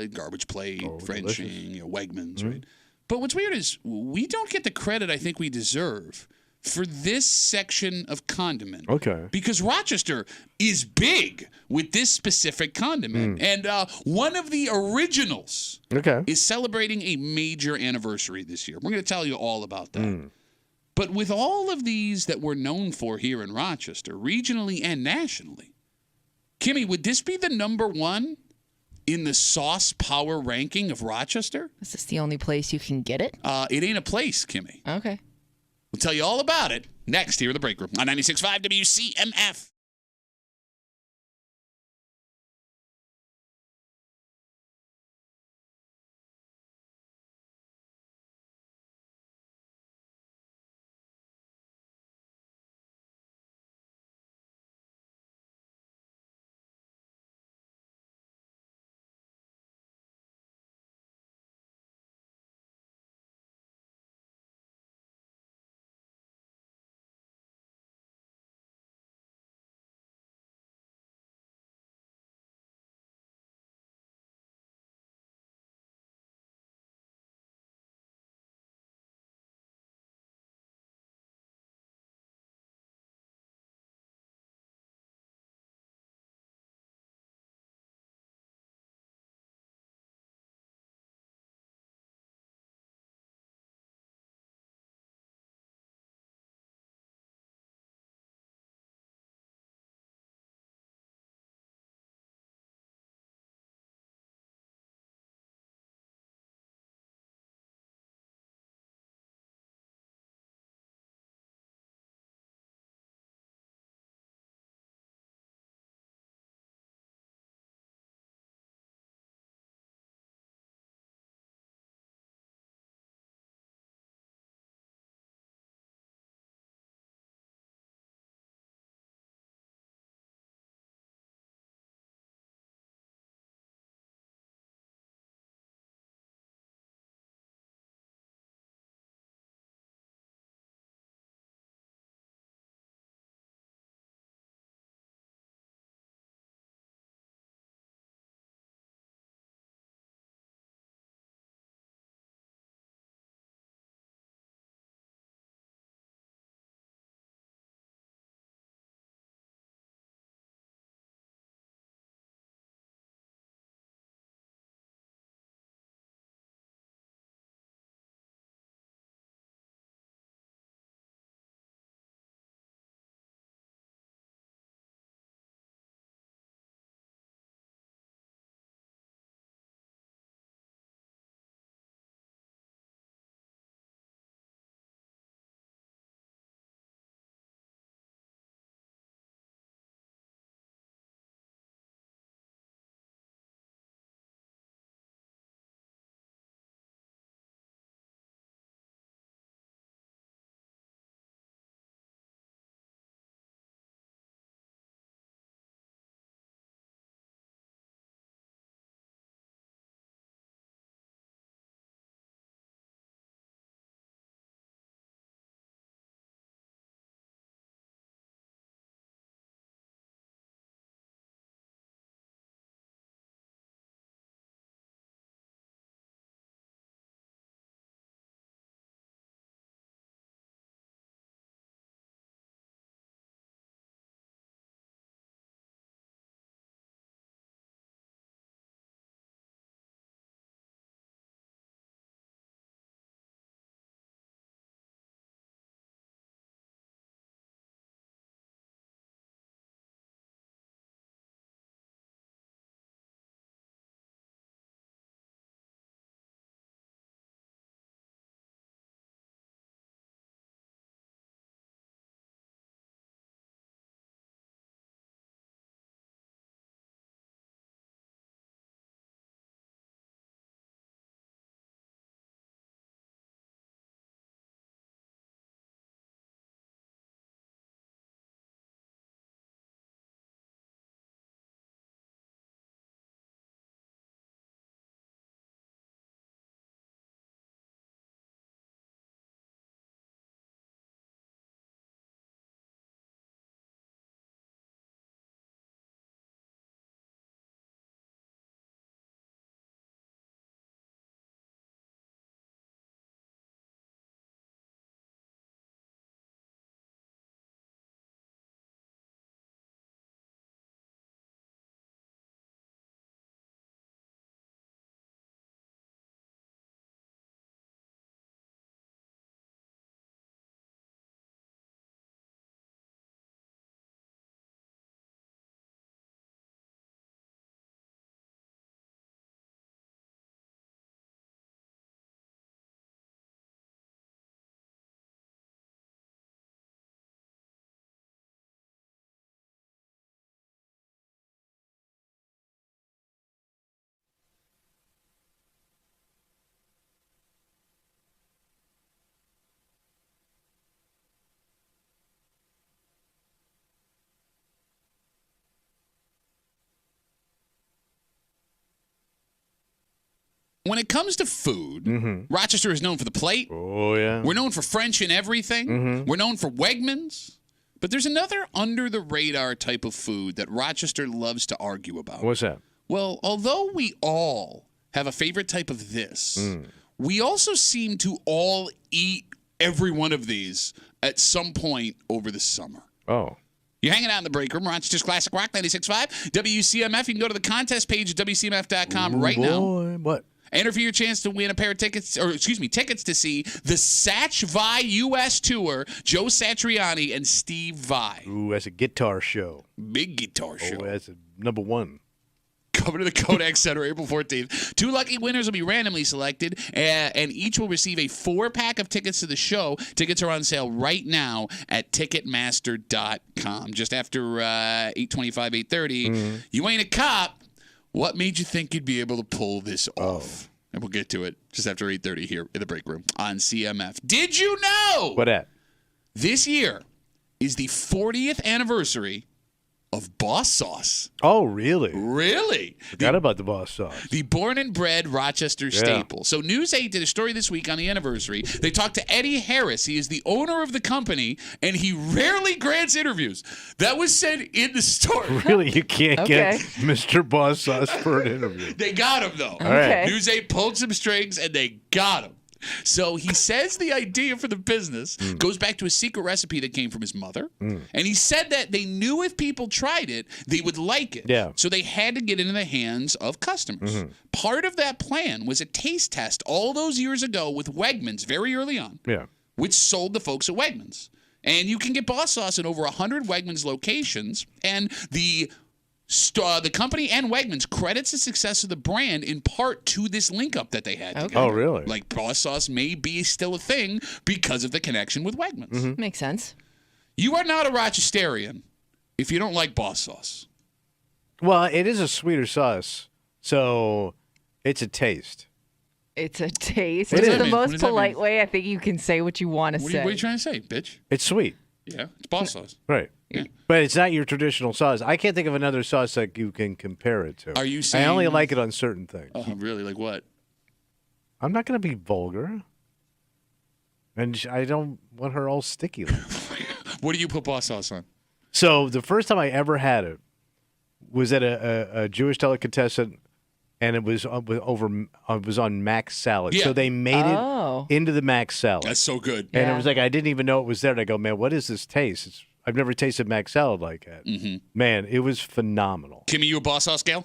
[SPEAKER 1] garbage plate, Frenching, Wegmans, right? But what's weird is we don't get the credit I think we deserve for this section of condiment.
[SPEAKER 2] Okay.
[SPEAKER 1] Because Rochester is big with this specific condiment. And one of the originals is celebrating a major anniversary this year. We're going to tell you all about that. But with all of these that we're known for here in Rochester, regionally and nationally, Kimmy, would this be the number one in the sauce power ranking of Rochester?
[SPEAKER 3] Is this the only place you can get it?
[SPEAKER 1] It ain't a place, Kimmy.
[SPEAKER 3] Okay.
[SPEAKER 1] We'll tell you all about it next here in the break room on 96.5 WCMF. when it comes to food, Rochester is known for the plate.
[SPEAKER 2] Oh, yeah.
[SPEAKER 1] We're known for French and everything. We're known for Wegmans. But there's another under-the-radar type of food that Rochester loves to argue about.
[SPEAKER 2] What's that?
[SPEAKER 1] Well, although we all have a favorite type of this, we also seem to all eat every one of these at some point over the summer.
[SPEAKER 2] Oh.
[SPEAKER 1] You're hanging out in the break room, Rochester's Classic Rock 96.5, WCMF. You can go to the contest page at WCMF.com now.
[SPEAKER 2] What?
[SPEAKER 1] Enter for your chance to win a pair of tickets to see the Satch Vai U.S. Tour, Joe Satriani and Steve Vai.
[SPEAKER 2] Ooh, that's a guitar show.
[SPEAKER 1] Big guitar show.
[SPEAKER 2] Oh, that's a number one.
[SPEAKER 1] Coming to the Kodak Center April 14th. 2 lucky winners will be randomly selected, and each will receive a 4-pack of tickets to the show. Tickets are on sale right now at Ticketmaster.com. Just after 8:25, 8:30. You ain't a cop. What made you think you'd be able to pull this off? And we'll get to it just after 8:30 here in the break room on CMF. Did you know?
[SPEAKER 2] What at?
[SPEAKER 1] This year is the 40th anniversary of Boss Sauce.
[SPEAKER 2] Oh, really?
[SPEAKER 1] Really?
[SPEAKER 2] Forgot about the Boss Sauce.
[SPEAKER 1] The born and bred Rochester staple. So News 8 did a story this week on the anniversary. They talked to Eddie Harris. He is the owner of the company, and he rarely grants interviews. That was said in the story.
[SPEAKER 2] Really? You can't get Mr. Boss Sauce for an interview.
[SPEAKER 1] They got him, though.
[SPEAKER 2] All right.
[SPEAKER 1] News 8 pulled some strings, and they got him. So he says the idea for the business goes back to a secret recipe that came from his mother. And he said that they knew if people tried it, they would like it.
[SPEAKER 2] Yeah.
[SPEAKER 1] So they had to get it in the hands of customers. Part of that plan was a taste test all those years ago with Wegmans very early on, which sold the folks at Wegmans. And you can get Boss Sauce in over 100 Wegmans locations. And the company and Wegmans credits the success of the brand in part to this link-up that they had together.
[SPEAKER 2] Oh, really?
[SPEAKER 1] Like, Boss Sauce may be still a thing because of the connection with Wegmans.
[SPEAKER 3] Makes sense.
[SPEAKER 1] You are not a Rochesterian if you don't like Boss Sauce.
[SPEAKER 2] Well, it is a sweeter sauce, so it's a taste.
[SPEAKER 3] It's a taste.
[SPEAKER 2] What does
[SPEAKER 3] It's
[SPEAKER 2] that
[SPEAKER 3] the
[SPEAKER 1] mean? What
[SPEAKER 3] most
[SPEAKER 1] does that
[SPEAKER 3] polite
[SPEAKER 1] mean?
[SPEAKER 3] way I think you can say what you want to say.
[SPEAKER 1] What are you trying to say, bitch?
[SPEAKER 2] It's sweet.
[SPEAKER 1] Yeah, it's Boss Sauce.
[SPEAKER 2] Right.
[SPEAKER 1] Yeah.
[SPEAKER 2] But it's not your traditional sauce. I can't think of another sauce that you can compare it to.
[SPEAKER 1] Are you saying...
[SPEAKER 2] I only like it on certain things.
[SPEAKER 1] Oh, really? Like what?
[SPEAKER 2] I'm not going to be vulgar. And I don't want her all sticky.
[SPEAKER 1] What do you put Boss Sauce on?
[SPEAKER 2] So the first time I ever had it was at a Jewish delicatessen, and it was on mac salad.
[SPEAKER 1] Yeah.
[SPEAKER 2] So they made it into the mac salad.
[SPEAKER 1] That's so good.
[SPEAKER 2] And it was like, I didn't even know it was there. And I go, man, what is this taste? I've never tasted mac salad like that. Man, it was phenomenal.
[SPEAKER 1] Kimmy, you a Boss Sauce gal?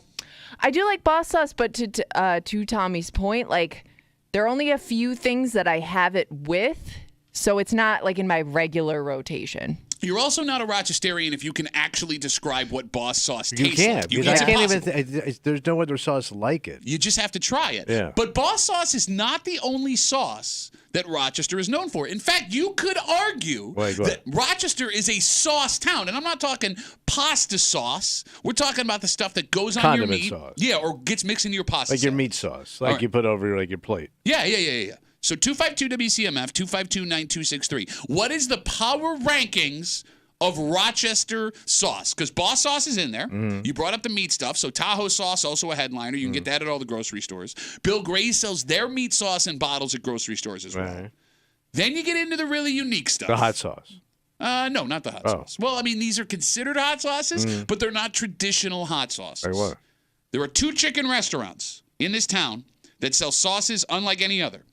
[SPEAKER 3] I do like Boss Sauce, but to Tommy's point, like, there are only a few things that I have it with, so it's not like in my regular rotation.
[SPEAKER 1] You're also not a Rochesterian if you can actually describe what Boss Sauce
[SPEAKER 2] You
[SPEAKER 1] tastes
[SPEAKER 2] can't.
[SPEAKER 1] like.
[SPEAKER 2] Because I can't
[SPEAKER 1] It's
[SPEAKER 2] even. There's no other sauce like it.
[SPEAKER 1] You just have to try it.
[SPEAKER 2] Yeah.
[SPEAKER 1] But Boss Sauce is not the only sauce that Rochester is known for. In fact, you could argue that Rochester is a sauce town. And I'm not talking pasta sauce. We're talking about the stuff that goes on your meat.
[SPEAKER 2] Sauce.
[SPEAKER 1] Yeah, or gets mixed into your pasta
[SPEAKER 2] Like your
[SPEAKER 1] salad.
[SPEAKER 2] meat sauce. Like you put over your plate.
[SPEAKER 1] Yeah. So 252-WCMF, 252-9263. What is the power rankings of Rochester sauce? Because Boss Sauce is in there. You brought up the meat stuff. So Tahoe sauce, also a headliner. You can get that at all the grocery stores. Bill Gray's sells their meat sauce in bottles at grocery stores as well.
[SPEAKER 2] Right.
[SPEAKER 1] Then you get into the really unique stuff.
[SPEAKER 2] The hot sauce.
[SPEAKER 1] No, not the hot sauce. Well, I mean, these are considered hot sauces, but they're not traditional hot sauces.
[SPEAKER 2] Like what?
[SPEAKER 1] There are 2 chicken restaurants in this town that sell sauces unlike any other.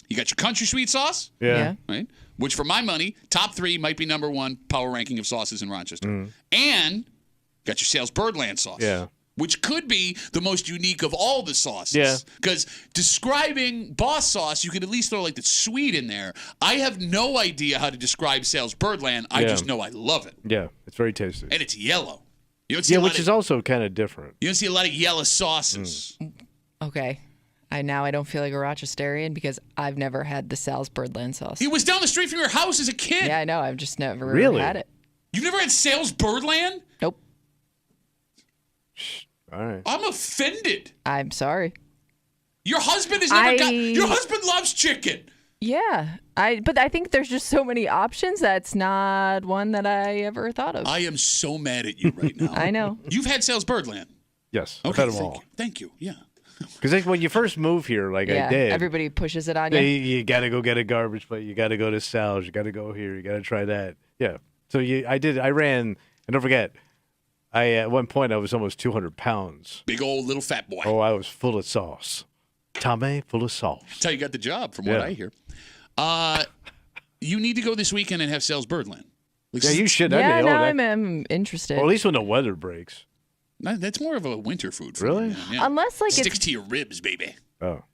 [SPEAKER 1] You got your country sweet sauce.
[SPEAKER 2] Yeah.
[SPEAKER 1] Right? Which, for my money, top 3 might be number 1 power ranking of sauces in Rochester. And got your Sales Birdland sauce.
[SPEAKER 2] Yeah.
[SPEAKER 1] Which could be the most unique of all the sauces.
[SPEAKER 2] Yeah.
[SPEAKER 1] Because describing Boss Sauce, you could at least throw like the sweet in there. I have no idea how to describe Sales Birdland. I just know I love it.
[SPEAKER 2] Yeah. It's very tasty.
[SPEAKER 1] And it's yellow. You don't see
[SPEAKER 2] which is also kind of different.
[SPEAKER 1] You don't see a lot of yellow sauces.
[SPEAKER 3] Okay. I don't feel like a Rochesterian because I've never had the Sal's Birdland sauce.
[SPEAKER 1] It was down the street from your house as a kid.
[SPEAKER 3] Yeah, I know. I've just never had it.
[SPEAKER 1] You've never had Sales Birdland?
[SPEAKER 3] Nope.
[SPEAKER 2] All right.
[SPEAKER 1] I'm offended.
[SPEAKER 3] I'm sorry.
[SPEAKER 1] Your husband has never got. Your husband loves chicken.
[SPEAKER 3] Yeah, but I think there's just so many options. That's not one that I ever thought of.
[SPEAKER 1] I am so mad at you right now.
[SPEAKER 3] I know.
[SPEAKER 1] You've had Sales Birdland.
[SPEAKER 2] Yes.
[SPEAKER 1] Okay.
[SPEAKER 2] I've had them all.
[SPEAKER 1] Thank you. Yeah.
[SPEAKER 2] Because when you first move here, like I did,
[SPEAKER 3] everybody pushes it on you.
[SPEAKER 2] You got to go get a garbage plate. You got to go to Sal's. You got to go here. You got to try that. Yeah. So I ran, and don't forget, at one point I was almost 200 pounds.
[SPEAKER 1] Big old little fat boy.
[SPEAKER 2] Oh, I was full of sauce. Tommy, full of sauce.
[SPEAKER 1] That's how you got the job, from what I hear. You need to go this weekend and have Sales Birdland.
[SPEAKER 2] Yeah, you should.
[SPEAKER 3] I'm interested.
[SPEAKER 2] Or at least when the weather breaks.
[SPEAKER 1] No, that's more of a winter food.
[SPEAKER 2] Really?
[SPEAKER 1] Yeah.
[SPEAKER 3] Unless
[SPEAKER 1] sticks to your ribs, baby.
[SPEAKER 2] Oh.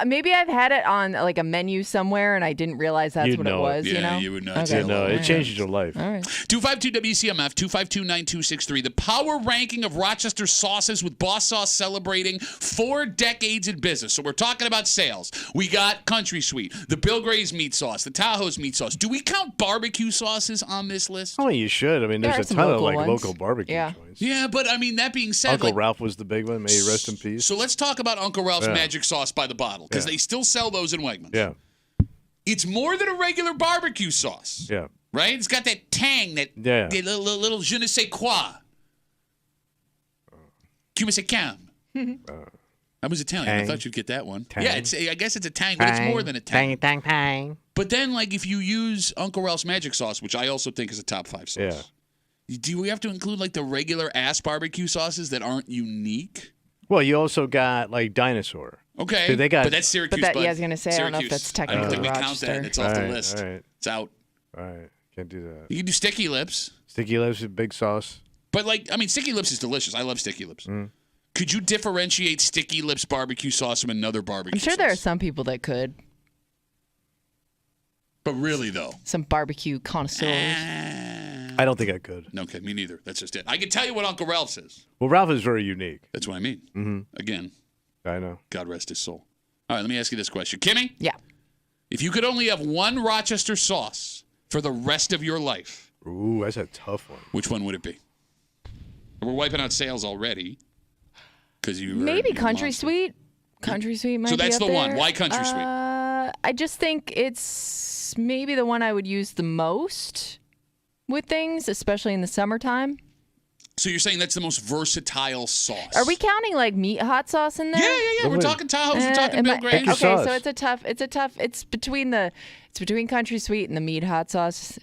[SPEAKER 3] Maybe I've had it on like a menu somewhere and I didn't realize that's what it was.
[SPEAKER 1] Yeah, you would know.
[SPEAKER 3] Okay.
[SPEAKER 2] It changes your life.
[SPEAKER 3] All right.
[SPEAKER 1] 252 WCMF 252-9263. The power ranking of Rochester sauces with Boss Sauce celebrating 4 decades in business. So we're talking about sales. We got Country Sweet, the Bill Gray's meat sauce, the Tahoe's meat sauce. Do we count barbecue sauces on this list?
[SPEAKER 2] Oh, you should. I mean, there's a ton of local barbecue joints.
[SPEAKER 1] Yeah, but I mean, that being said,
[SPEAKER 2] Uncle Ralph was the big one. May he rest in peace.
[SPEAKER 1] So let's talk about Uncle Ralph's magic sauce by the bottle, because they still sell those in Wegmans.
[SPEAKER 2] Yeah.
[SPEAKER 1] It's more than a regular barbecue sauce.
[SPEAKER 2] Yeah.
[SPEAKER 1] Right? It's got that tang, that little je ne sais quoi. Qui me sais quand? I was Italian.
[SPEAKER 2] Tang.
[SPEAKER 1] I thought you'd get that one.
[SPEAKER 2] Tang.
[SPEAKER 1] Yeah, I guess it's a tang, but it's more than a tang.
[SPEAKER 6] Tang.
[SPEAKER 1] But then, like, if you use Uncle Ralph's magic sauce, which I also think is a top 5 sauce, do we have to include, like, the regular ass barbecue sauces that aren't unique?
[SPEAKER 2] Well, you also got, like, Dinosaur.
[SPEAKER 1] Okay.
[SPEAKER 2] So they got,
[SPEAKER 1] but that's Syracuse.
[SPEAKER 3] But I was going to say, I don't know if that's technically
[SPEAKER 1] I don't think we count
[SPEAKER 3] Rochester.
[SPEAKER 1] that. It's off the list.
[SPEAKER 2] All right.
[SPEAKER 1] It's out.
[SPEAKER 2] All right. Can't do that.
[SPEAKER 1] You can do Sticky Lips.
[SPEAKER 2] Sticky Lips with big sauce.
[SPEAKER 1] But, like, I mean, Sticky Lips is delicious. I love Sticky Lips.
[SPEAKER 2] Mm.
[SPEAKER 1] Could you differentiate Sticky Lips barbecue sauce from another barbecue
[SPEAKER 3] I'm sure
[SPEAKER 1] sauce?
[SPEAKER 3] there are some people that could.
[SPEAKER 1] But really, though.
[SPEAKER 3] Some barbecue connoisseurs.
[SPEAKER 2] I don't think I could.
[SPEAKER 1] Okay, me neither. That's just it. I can tell you what Uncle Ralph says.
[SPEAKER 2] Well, Ralph is very unique.
[SPEAKER 1] That's what I mean.
[SPEAKER 2] Mm-hmm.
[SPEAKER 1] Again.
[SPEAKER 2] I know.
[SPEAKER 1] God rest his soul. All right, let me ask you this question. Kimmy?
[SPEAKER 3] Yeah.
[SPEAKER 1] If you could only have one Rochester sauce for the rest of your life.
[SPEAKER 2] Ooh, that's a tough one.
[SPEAKER 1] Which one would it be? We're wiping out sales already.
[SPEAKER 3] Maybe Country Sweet. Country Sweet might be
[SPEAKER 1] So that's
[SPEAKER 3] up
[SPEAKER 1] the
[SPEAKER 3] there.
[SPEAKER 1] one. Why Country Sweet?
[SPEAKER 3] I just think it's maybe the one I would use the most with things, especially in the summertime.
[SPEAKER 1] So you're saying that's the most versatile sauce?
[SPEAKER 3] Are we counting like meat hot sauce in there?
[SPEAKER 1] Yeah. We're talking Tahoe's. We're talking Bill Gray's.
[SPEAKER 3] Okay, so it's between Country Sweet and the meat hot sauce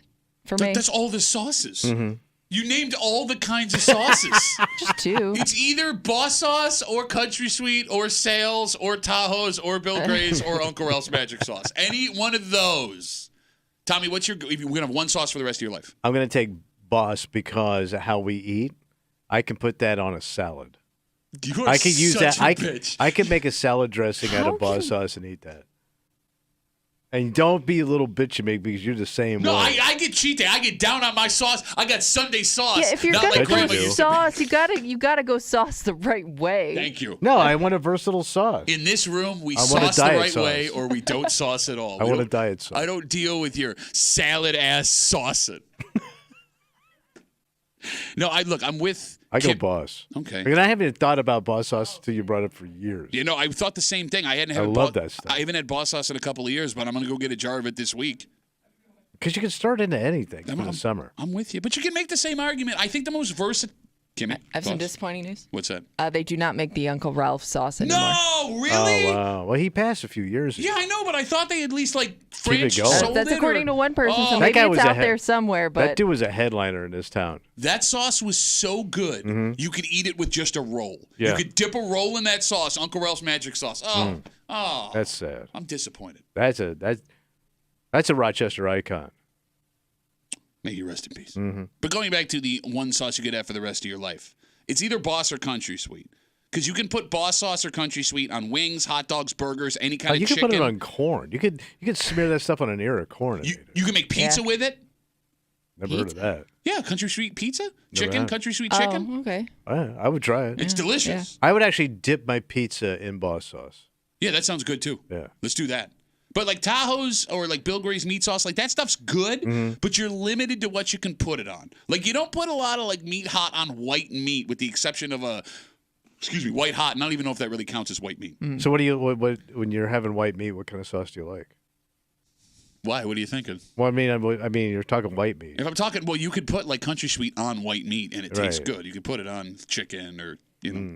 [SPEAKER 3] for me.
[SPEAKER 1] That's all the sauces. Mm-hmm. You named all the kinds of sauces.
[SPEAKER 3] Just 2.
[SPEAKER 1] It's either Boss Sauce or Country Sweet or Sales or Tahoe's or Bill Gray's or Uncle Ralph's magic sauce. Any one of those. Tommy, we're going to have one sauce for the rest of your life.
[SPEAKER 2] I'm going to take Boss because of how we eat. I can put that on a salad.
[SPEAKER 1] I can use that.
[SPEAKER 2] I can make a salad dressing out of Boss sauce and eat that. And don't be a little bitch of me because you're the same way.
[SPEAKER 1] No, I get cheat day. I get down on my sauce. I got Sunday sauce.
[SPEAKER 3] Yeah, if you're gonna go sauce, you gotta go sauce the right way.
[SPEAKER 1] Thank you.
[SPEAKER 2] No, I want a versatile sauce.
[SPEAKER 1] In this room, we sauce the right way, or we don't sauce at all.
[SPEAKER 2] I want a diet sauce.
[SPEAKER 1] I don't deal with your salad ass saucing. No, I'm with.
[SPEAKER 2] I go Boss.
[SPEAKER 1] Okay.
[SPEAKER 2] I mean, I haven't thought about Boss sauce until you brought it for years.
[SPEAKER 1] You know, I thought the same thing. I
[SPEAKER 2] love that stuff.
[SPEAKER 1] I haven't had Boss sauce in a couple of years, but I'm going to go get a jar of it this week.
[SPEAKER 2] Because you can start into anything for the summer.
[SPEAKER 1] I'm with you. But you can make the same argument. I think the most versatile. Kimmy,
[SPEAKER 3] I have some disappointing news.
[SPEAKER 1] What's that?
[SPEAKER 3] They do not make the Uncle Ralph sauce anymore.
[SPEAKER 1] No, really?
[SPEAKER 2] Oh, wow. Well, he passed a few years ago.
[SPEAKER 1] Yeah, I know, but I thought they at least, like,
[SPEAKER 2] it going.
[SPEAKER 3] That's according to one person, so maybe it's out there somewhere. But
[SPEAKER 2] that dude was a headliner in this town.
[SPEAKER 1] That sauce was so good, you could eat it with just a roll.
[SPEAKER 2] Yeah.
[SPEAKER 1] You could dip a roll in that sauce, Uncle Ralph's magic sauce. Oh,
[SPEAKER 2] that's sad.
[SPEAKER 1] I'm disappointed.
[SPEAKER 2] That's a Rochester icon.
[SPEAKER 1] May you rest in peace.
[SPEAKER 2] Mm-hmm.
[SPEAKER 1] But going back to the one sauce you could have for the rest of your life, it's either Boss or Country Sweet. Because you can put Boss sauce or Country Sweet on wings, hot dogs, burgers, any kind of chicken.
[SPEAKER 2] You can put it on corn. You could smear that stuff on an ear of corn.
[SPEAKER 1] You can make pizza with it.
[SPEAKER 2] Never heard of that.
[SPEAKER 1] Yeah, Country Sweet pizza, chicken, Country Sweet chicken.
[SPEAKER 3] Oh, okay.
[SPEAKER 2] I would try it.
[SPEAKER 1] It's delicious.
[SPEAKER 2] I would actually dip my pizza in Boss sauce.
[SPEAKER 1] Yeah, that sounds good too.
[SPEAKER 2] Yeah,
[SPEAKER 1] let's do that. But like Tahoe's or like Bill Gray's meat sauce, like that stuff's good, but you're limited to what you can put it on. Like you don't put a lot of like meat hot on white meat, with the exception of white hot. And I don't even know if that really counts as white meat.
[SPEAKER 2] So what when you're having white meat, what kind of sauce do you like?
[SPEAKER 1] Why? What are you thinking?
[SPEAKER 2] Well, I mean, you're talking white meat.
[SPEAKER 1] If I'm talking, well, you could put like Country Sweet on white meat and it tastes good. You could put it on chicken or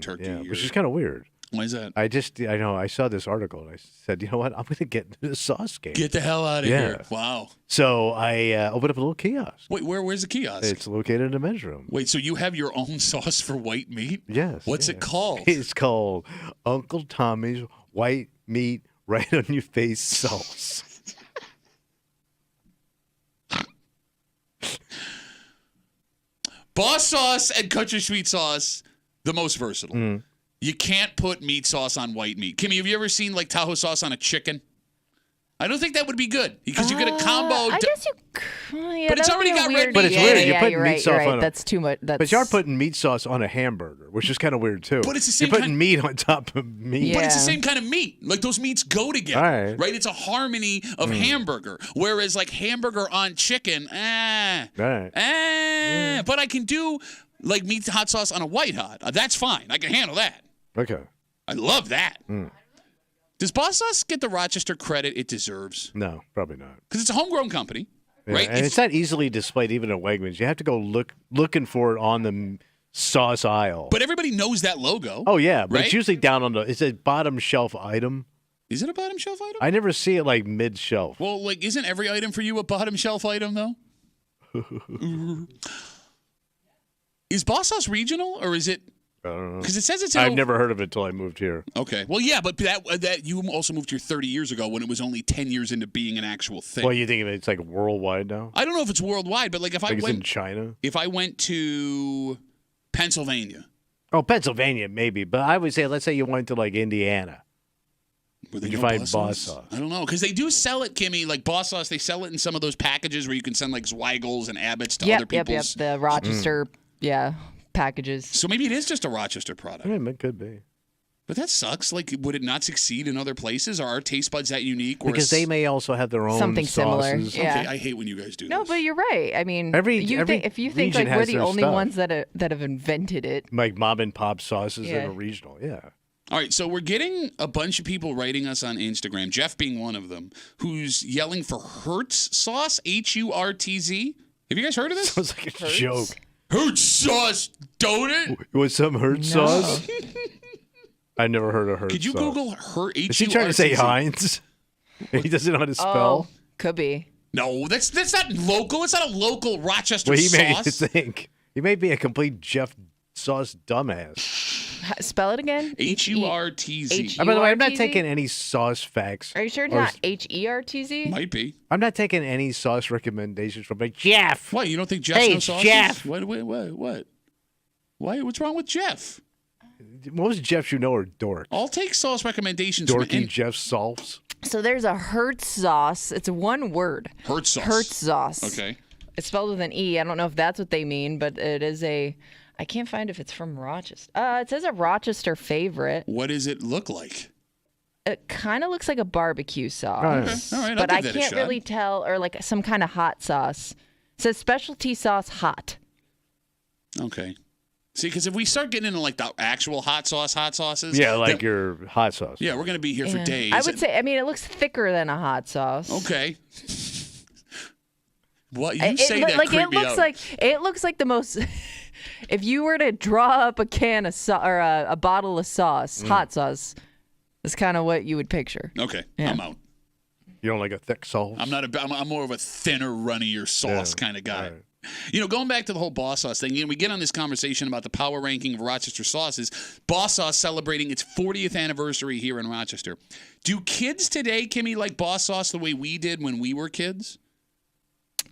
[SPEAKER 1] turkey.
[SPEAKER 2] Yeah, which is kind of weird.
[SPEAKER 1] Why is that?
[SPEAKER 2] I saw this article and I said, you know what? I'm going to get into the sauce game.
[SPEAKER 1] Get the hell out of here. Wow.
[SPEAKER 2] So I opened up a little kiosk.
[SPEAKER 1] Wait, where's the kiosk?
[SPEAKER 2] It's located in the men's room.
[SPEAKER 1] Wait, so you have your own sauce for white meat?
[SPEAKER 2] Yes.
[SPEAKER 1] What's it called?
[SPEAKER 2] It's called Uncle Tommy's White Meat Right on Your Face Sauce.
[SPEAKER 1] Boss sauce and country sweet sauce, the most versatile.
[SPEAKER 2] Mm.
[SPEAKER 1] You can't put meat sauce on white meat. Kimmy, have you ever seen like Tahoe sauce on a chicken? I don't think that would be good because you get a combo.
[SPEAKER 3] I guess you. Yeah,
[SPEAKER 1] but it's already got red meat.
[SPEAKER 2] But it's weird. You're putting
[SPEAKER 3] you're
[SPEAKER 2] meat
[SPEAKER 3] right,
[SPEAKER 2] sauce
[SPEAKER 3] you're right.
[SPEAKER 2] on.
[SPEAKER 3] That's too much.
[SPEAKER 2] But you are putting meat sauce on a hamburger, which is kind of weird too.
[SPEAKER 1] But it's the same.
[SPEAKER 2] You're putting meat on top of meat.
[SPEAKER 3] Yeah.
[SPEAKER 1] But it's the same kind of meat. Like those meats go together, right? It's a harmony of hamburger. Whereas like hamburger on chicken, But I can do like meat hot sauce on a white hot. That's fine. I can handle that.
[SPEAKER 2] Okay.
[SPEAKER 1] I love that. Does Boss Sauce get the Rochester credit it deserves?
[SPEAKER 2] No, probably not.
[SPEAKER 1] Because it's a homegrown company, right?
[SPEAKER 2] And it's not easily displayed even at Wegmans. You have to go looking for it on the sauce aisle.
[SPEAKER 1] But everybody knows that logo.
[SPEAKER 2] Oh, yeah. But
[SPEAKER 1] right?
[SPEAKER 2] it's usually down on it's a bottom shelf item.
[SPEAKER 1] Is it a bottom shelf item?
[SPEAKER 2] I never see it like mid shelf.
[SPEAKER 1] Well, like, isn't every item for you a bottom shelf item, though? Is Boss Sauce regional, or is it?
[SPEAKER 2] I don't know.
[SPEAKER 1] Because it says it's.
[SPEAKER 2] I've never heard of it until I moved here.
[SPEAKER 1] Okay. Well, yeah, but that you also moved here 30 years ago when it was only 10 years into being an actual thing.
[SPEAKER 2] Well, you think it's like worldwide now?
[SPEAKER 1] I don't know if it's worldwide, but like if I went
[SPEAKER 2] it's in China.
[SPEAKER 1] If I went to Pennsylvania.
[SPEAKER 2] Oh, Pennsylvania maybe, but I would say let's say you went to like Indiana. Would you find Boss Sauce?
[SPEAKER 1] I don't know, because they do sell it, Kimmy, like Boss Sauce. They sell it in some of those packages where you can send like Zweigels and Abbott's to other people's.
[SPEAKER 3] The Rochester, packages.
[SPEAKER 1] So maybe it is just a Rochester product.
[SPEAKER 2] Yeah, it could be.
[SPEAKER 1] But that sucks. Like, would it not succeed in other places? Are our taste buds that unique?
[SPEAKER 2] Because they may also have their own
[SPEAKER 3] something
[SPEAKER 2] sauces.
[SPEAKER 3] similar. Yeah.
[SPEAKER 1] Okay, I hate when you guys do
[SPEAKER 3] No,
[SPEAKER 1] this.
[SPEAKER 3] but you're right. I mean,
[SPEAKER 2] Every
[SPEAKER 3] if you think like
[SPEAKER 2] region
[SPEAKER 3] we're
[SPEAKER 2] has
[SPEAKER 3] the
[SPEAKER 2] their
[SPEAKER 3] only
[SPEAKER 2] stuff.
[SPEAKER 3] ones that have invented it.
[SPEAKER 2] Like mom and pop sauces
[SPEAKER 3] Yeah.
[SPEAKER 2] that are regional. Yeah.
[SPEAKER 1] All right, so we're getting a bunch of people writing us on Instagram, Jeff being one of them, who's yelling for Hertz sauce, Hurtz. Have you guys heard of this?
[SPEAKER 2] Sounds like a joke.
[SPEAKER 1] Hertz sauce, don't it?
[SPEAKER 2] You want some Hertz sauce? I never heard of Hertz
[SPEAKER 1] Could you
[SPEAKER 2] sauce.
[SPEAKER 1] Google Hertz?
[SPEAKER 2] Is he trying to say Heinz? He doesn't know how to spell.
[SPEAKER 3] Oh, could be.
[SPEAKER 1] No, that's not local. It's not a local Rochester
[SPEAKER 2] Well, he made you
[SPEAKER 1] sauce.
[SPEAKER 2] think. He may be a complete Jeff sauce dumbass.
[SPEAKER 3] Spell it again.
[SPEAKER 1] Hurtz.
[SPEAKER 2] By the way, I'm not taking any sauce facts.
[SPEAKER 3] Are you sure it's not Hertz?
[SPEAKER 1] Might be.
[SPEAKER 2] I'm not taking any sauce recommendations from Jeff.
[SPEAKER 1] What, you don't think Jeff
[SPEAKER 2] Hey,
[SPEAKER 1] knows sauces?
[SPEAKER 2] Jeff.
[SPEAKER 1] What? Why? What's wrong with Jeff?
[SPEAKER 2] Most Jeffs you know are dorks.
[SPEAKER 1] I'll take sauce recommendations.
[SPEAKER 2] Dorky Jeff sauce.
[SPEAKER 3] So there's a Hertz sauce. It's one word.
[SPEAKER 1] Hertz sauce.
[SPEAKER 3] Hertz sauce.
[SPEAKER 1] Okay.
[SPEAKER 3] It's spelled with an E. I don't know if that's what they mean, but it is a. I can't find if it's from Rochester. It says a Rochester favorite.
[SPEAKER 1] What does it look like?
[SPEAKER 3] It kind of looks like a barbecue sauce.
[SPEAKER 1] Okay. All right,
[SPEAKER 3] but
[SPEAKER 1] I'll
[SPEAKER 3] I
[SPEAKER 1] give that a
[SPEAKER 3] can't
[SPEAKER 1] shot.
[SPEAKER 3] really tell, or like some kind of hot sauce. It says specialty sauce hot.
[SPEAKER 1] Okay. See, because if we start getting into like the actual hot sauces.
[SPEAKER 2] Yeah, like your hot sauce.
[SPEAKER 1] Yeah, we're going to be here for days.
[SPEAKER 3] I would say, I mean, it looks thicker than a hot sauce.
[SPEAKER 1] Okay. What you say that
[SPEAKER 3] like
[SPEAKER 1] creeped
[SPEAKER 3] it
[SPEAKER 1] me
[SPEAKER 3] looks
[SPEAKER 1] out.
[SPEAKER 3] like it looks like the most. If you were to draw up a can of or a bottle of sauce, hot sauce, that's kind of what you would picture.
[SPEAKER 1] Okay,
[SPEAKER 3] Yeah.
[SPEAKER 1] I'm out.
[SPEAKER 2] You don't like a thick sauce?
[SPEAKER 1] I'm more of a thinner, runnier sauce kind of guy.
[SPEAKER 2] Right.
[SPEAKER 1] You know, going back to the whole Boss Sauce thing, we get on this conversation about the power ranking of Rochester sauces. Boss Sauce celebrating its 40th anniversary here in Rochester. Do kids today, Kimmy, like Boss Sauce the way we did when we were kids?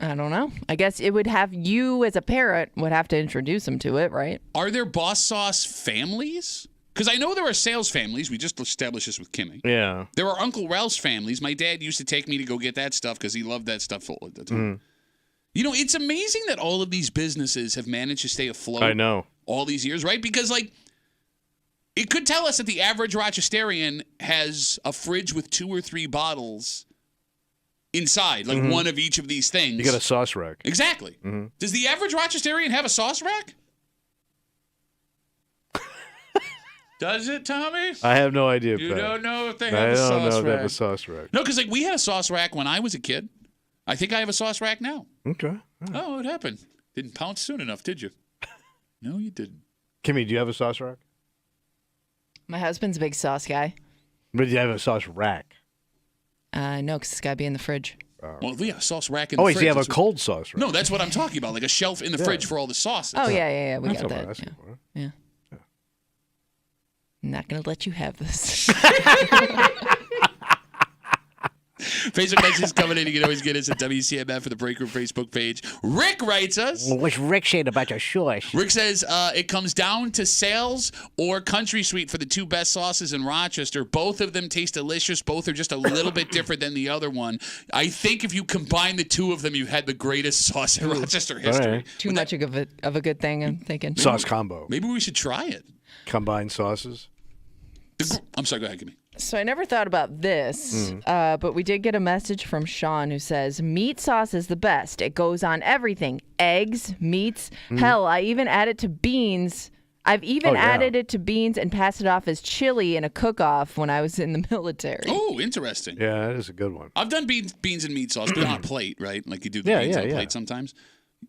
[SPEAKER 3] I don't know. I guess it would have you as a parent would have to introduce them to it, right?
[SPEAKER 1] Are there Boss Sauce families? Because I know there are sales families. We just established this with Kimmy.
[SPEAKER 2] Yeah.
[SPEAKER 1] There are Uncle Ralph's families. My dad used to take me to go get that stuff because he loved that stuff all the time. You know, it's amazing that all of these businesses have managed to stay afloat.
[SPEAKER 2] I know.
[SPEAKER 1] All these years, right? Because, like, it could tell us that the average Rochesterian has a fridge with 2 or 3 bottles inside, like one of each of these things.
[SPEAKER 2] You got a sauce rack.
[SPEAKER 1] Exactly. Does the average Rochesterian have a sauce rack? Does it, Tommy?
[SPEAKER 2] I have no idea.
[SPEAKER 1] You
[SPEAKER 2] Pat.
[SPEAKER 1] don't know if they
[SPEAKER 2] I
[SPEAKER 1] have a
[SPEAKER 2] don't
[SPEAKER 1] sauce
[SPEAKER 2] know if they have
[SPEAKER 1] rack.
[SPEAKER 2] a sauce rack.
[SPEAKER 1] No, because like we had a sauce rack when I was a kid. I think I have a sauce rack now.
[SPEAKER 2] Okay.
[SPEAKER 1] Oh, what happened? Didn't pounce soon enough, did you? No, you didn't.
[SPEAKER 2] Kimmy, do you have a sauce rack?
[SPEAKER 3] My husband's a big sauce guy.
[SPEAKER 2] But you have a sauce rack.
[SPEAKER 3] No, because it's got to be in the fridge.
[SPEAKER 1] Well, yeah, sauce rack in the fridge.
[SPEAKER 2] So you have a cold sauce rack.
[SPEAKER 1] No, that's what I'm talking about, like a shelf in the fridge for all the sauces.
[SPEAKER 3] Oh, yeah. We
[SPEAKER 2] That's
[SPEAKER 3] got
[SPEAKER 2] what I'm
[SPEAKER 3] that.
[SPEAKER 2] asking for.
[SPEAKER 3] Yeah. I'm not going to let you have this.
[SPEAKER 1] Facebook messages coming in. You can always get us at WCMF for the Break Room Facebook page. Rick writes us.
[SPEAKER 6] What's Rick saying about your sauce?
[SPEAKER 1] Rick says it comes down to Sales or Country Sweet for the two best sauces in Rochester. Both of them taste delicious. Both are just a little bit different than the other one. I think if you combine the two of them, you had the greatest sauce in Rochester history.
[SPEAKER 2] Right.
[SPEAKER 3] Too much of a good thing, I'm thinking.
[SPEAKER 2] Sauce combo.
[SPEAKER 1] Maybe we should try it.
[SPEAKER 2] Combined sauces.
[SPEAKER 1] I'm sorry, go ahead, Kimmy.
[SPEAKER 3] So I never thought about this, but we did get a message from Sean who says, meat sauce is the best. It goes on everything. Eggs, meats. Hell, I even add it to beans. I've even added it to beans and passed it off as chili in a cook-off when I was in the military.
[SPEAKER 1] Oh, interesting.
[SPEAKER 2] Yeah, that is a good one.
[SPEAKER 1] I've done beans and meat sauce, but on a plate, right? Like you do the beans on a plate sometimes.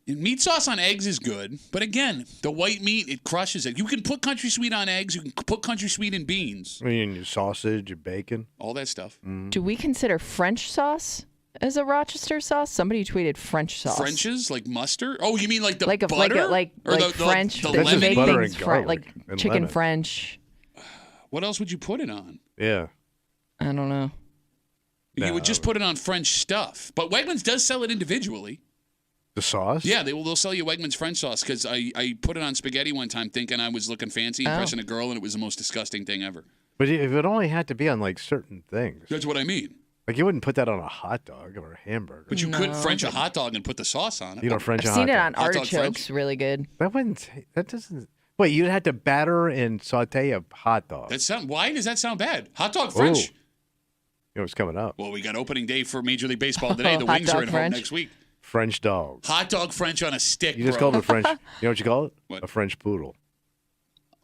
[SPEAKER 1] And meat sauce on eggs is good, but again, the white meat, it crushes it. You can put country sweet on eggs. You can put country sweet in beans.
[SPEAKER 2] I mean, your sausage, your bacon.
[SPEAKER 1] All that stuff.
[SPEAKER 3] Do we consider French sauce as a Rochester sauce? Somebody tweeted French sauce.
[SPEAKER 1] French's, like mustard? Oh, you mean like the
[SPEAKER 3] like
[SPEAKER 1] butter?
[SPEAKER 3] Like French.
[SPEAKER 1] The
[SPEAKER 2] That's just
[SPEAKER 1] lemon?
[SPEAKER 2] butter
[SPEAKER 3] things
[SPEAKER 2] and garlic
[SPEAKER 3] like
[SPEAKER 2] and
[SPEAKER 3] chicken
[SPEAKER 2] lemon.
[SPEAKER 3] French.
[SPEAKER 1] What else would you put it on?
[SPEAKER 2] Yeah.
[SPEAKER 3] I don't know.
[SPEAKER 1] You would just put it on French stuff. But Wegmans does sell it individually.
[SPEAKER 2] The sauce?
[SPEAKER 1] Yeah, they'll sell you Wegmans French sauce because I put it on spaghetti one time thinking I was looking fancy, impressing a girl, and it was the most disgusting thing ever.
[SPEAKER 2] But if it only had to be on like certain things.
[SPEAKER 1] That's what I mean.
[SPEAKER 2] Like you wouldn't put that on a hot dog or a hamburger.
[SPEAKER 1] But you could French a hot dog and put the sauce on it.
[SPEAKER 2] You know, French
[SPEAKER 3] I've
[SPEAKER 2] a hot
[SPEAKER 3] seen it
[SPEAKER 2] dog.
[SPEAKER 3] on
[SPEAKER 1] Hot dog
[SPEAKER 3] artichokes.
[SPEAKER 1] French?
[SPEAKER 3] Really good.
[SPEAKER 2] That doesn't. Wait, you'd have to batter and saute a hot dog.
[SPEAKER 1] Why does that sound bad? Hot dog French.
[SPEAKER 2] Ooh. You know what's coming up?
[SPEAKER 1] Well, we got opening day for Major League Baseball today. The
[SPEAKER 3] Hot
[SPEAKER 1] Wings are
[SPEAKER 3] dog
[SPEAKER 1] at home
[SPEAKER 3] French?
[SPEAKER 1] next week.
[SPEAKER 2] French dogs.
[SPEAKER 1] Hot dog French on a stick,
[SPEAKER 2] You just
[SPEAKER 1] bro.
[SPEAKER 2] called it a French. You know what you call it?
[SPEAKER 1] What?
[SPEAKER 2] A French poodle.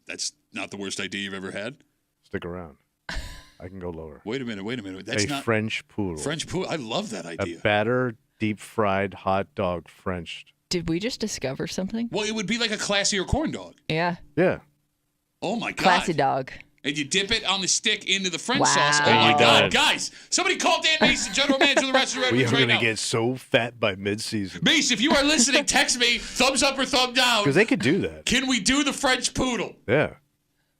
[SPEAKER 1] That's not the worst idea you've ever had.
[SPEAKER 2] Stick around. I can go lower.
[SPEAKER 1] Wait a minute. That's
[SPEAKER 2] a
[SPEAKER 1] not
[SPEAKER 2] French poodle.
[SPEAKER 1] French poodle. I love that idea.
[SPEAKER 2] A batter, deep fried hot dog Frenched.
[SPEAKER 3] Did we just discover something?
[SPEAKER 1] Well, it would be like a classier corn dog.
[SPEAKER 3] Yeah.
[SPEAKER 2] Yeah.
[SPEAKER 1] Oh my god.
[SPEAKER 3] Classy dog.
[SPEAKER 1] And you dip it on the stick into the French
[SPEAKER 3] Wow.
[SPEAKER 1] sauce. Oh
[SPEAKER 3] There
[SPEAKER 1] my
[SPEAKER 2] you
[SPEAKER 1] god,
[SPEAKER 2] go.
[SPEAKER 1] guys! Somebody call Dan Mason, general manager of the Rochester Red
[SPEAKER 2] We are
[SPEAKER 1] Wings right
[SPEAKER 2] going to
[SPEAKER 1] now.
[SPEAKER 2] get so fat by mid-season.
[SPEAKER 1] Mace, if you are listening, text me thumbs up or thumb down.
[SPEAKER 2] Because they could do that.
[SPEAKER 1] Can we do the French poodle?
[SPEAKER 2] Yeah.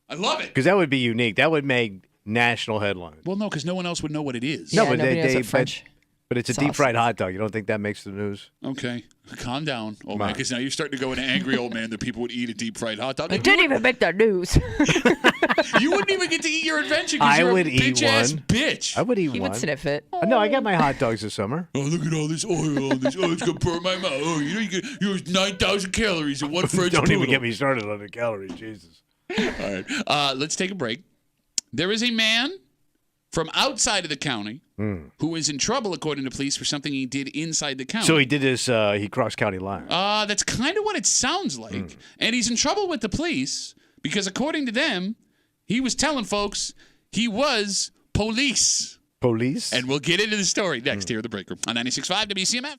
[SPEAKER 1] I love it.
[SPEAKER 2] Because that would be unique. That would make national headlines.
[SPEAKER 1] Well, no, because no one else would know what it is.
[SPEAKER 2] No,
[SPEAKER 3] Yeah,
[SPEAKER 2] but
[SPEAKER 3] nobody knows what
[SPEAKER 2] but,
[SPEAKER 3] French
[SPEAKER 2] but it's a
[SPEAKER 3] sauce
[SPEAKER 2] deep fried
[SPEAKER 3] is.
[SPEAKER 2] hot dog. You don't think that makes the news?
[SPEAKER 1] Okay, calm down, old man,
[SPEAKER 2] on.
[SPEAKER 1] because now you're starting to go into angry old man that people would eat a deep fried hot dog.
[SPEAKER 3] It didn't even make the news.
[SPEAKER 1] You wouldn't even get to eat your invention because
[SPEAKER 2] I
[SPEAKER 1] you're
[SPEAKER 2] would
[SPEAKER 1] a
[SPEAKER 2] eat
[SPEAKER 1] bitch-ass
[SPEAKER 2] one.
[SPEAKER 1] bitch.
[SPEAKER 2] I would eat
[SPEAKER 3] He
[SPEAKER 2] one.
[SPEAKER 3] would sniff it.
[SPEAKER 2] No, I got my hot dogs this summer.
[SPEAKER 1] Oh, look at all this oil on this. Oh, it's going to burn my mouth. Oh, you use 9,000 calories in one French
[SPEAKER 2] Don't
[SPEAKER 1] poodle.
[SPEAKER 2] even get me started on the calories, Jesus.
[SPEAKER 1] All right. Let's take a break. There is a man from outside of the county who is in trouble, according to police, for something he did inside the county.
[SPEAKER 2] So he did this, he crossed county line.
[SPEAKER 1] That's kind of what it sounds like. And he's in trouble with the police because, according to them, he was telling folks he was police.
[SPEAKER 2] Police?
[SPEAKER 1] And we'll get into the story next here at the Break Room on 96.5 WCMF.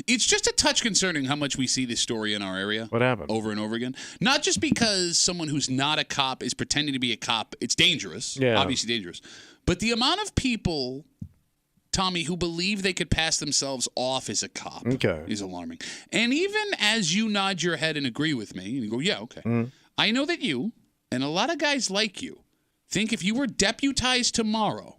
[SPEAKER 1] It's just a touch concerning how much we see this story in our area.
[SPEAKER 2] What happened?
[SPEAKER 1] Over and over again. Not just because someone who's not a cop is pretending to be a cop. It's dangerous.
[SPEAKER 2] Yeah.
[SPEAKER 1] Obviously dangerous. But the amount of people, Tommy, who believe they could pass themselves off as a cop is alarming. And even as you nod your head and agree with me, and you go, yeah, okay. I know that you and a lot of guys like you think if you were deputized tomorrow,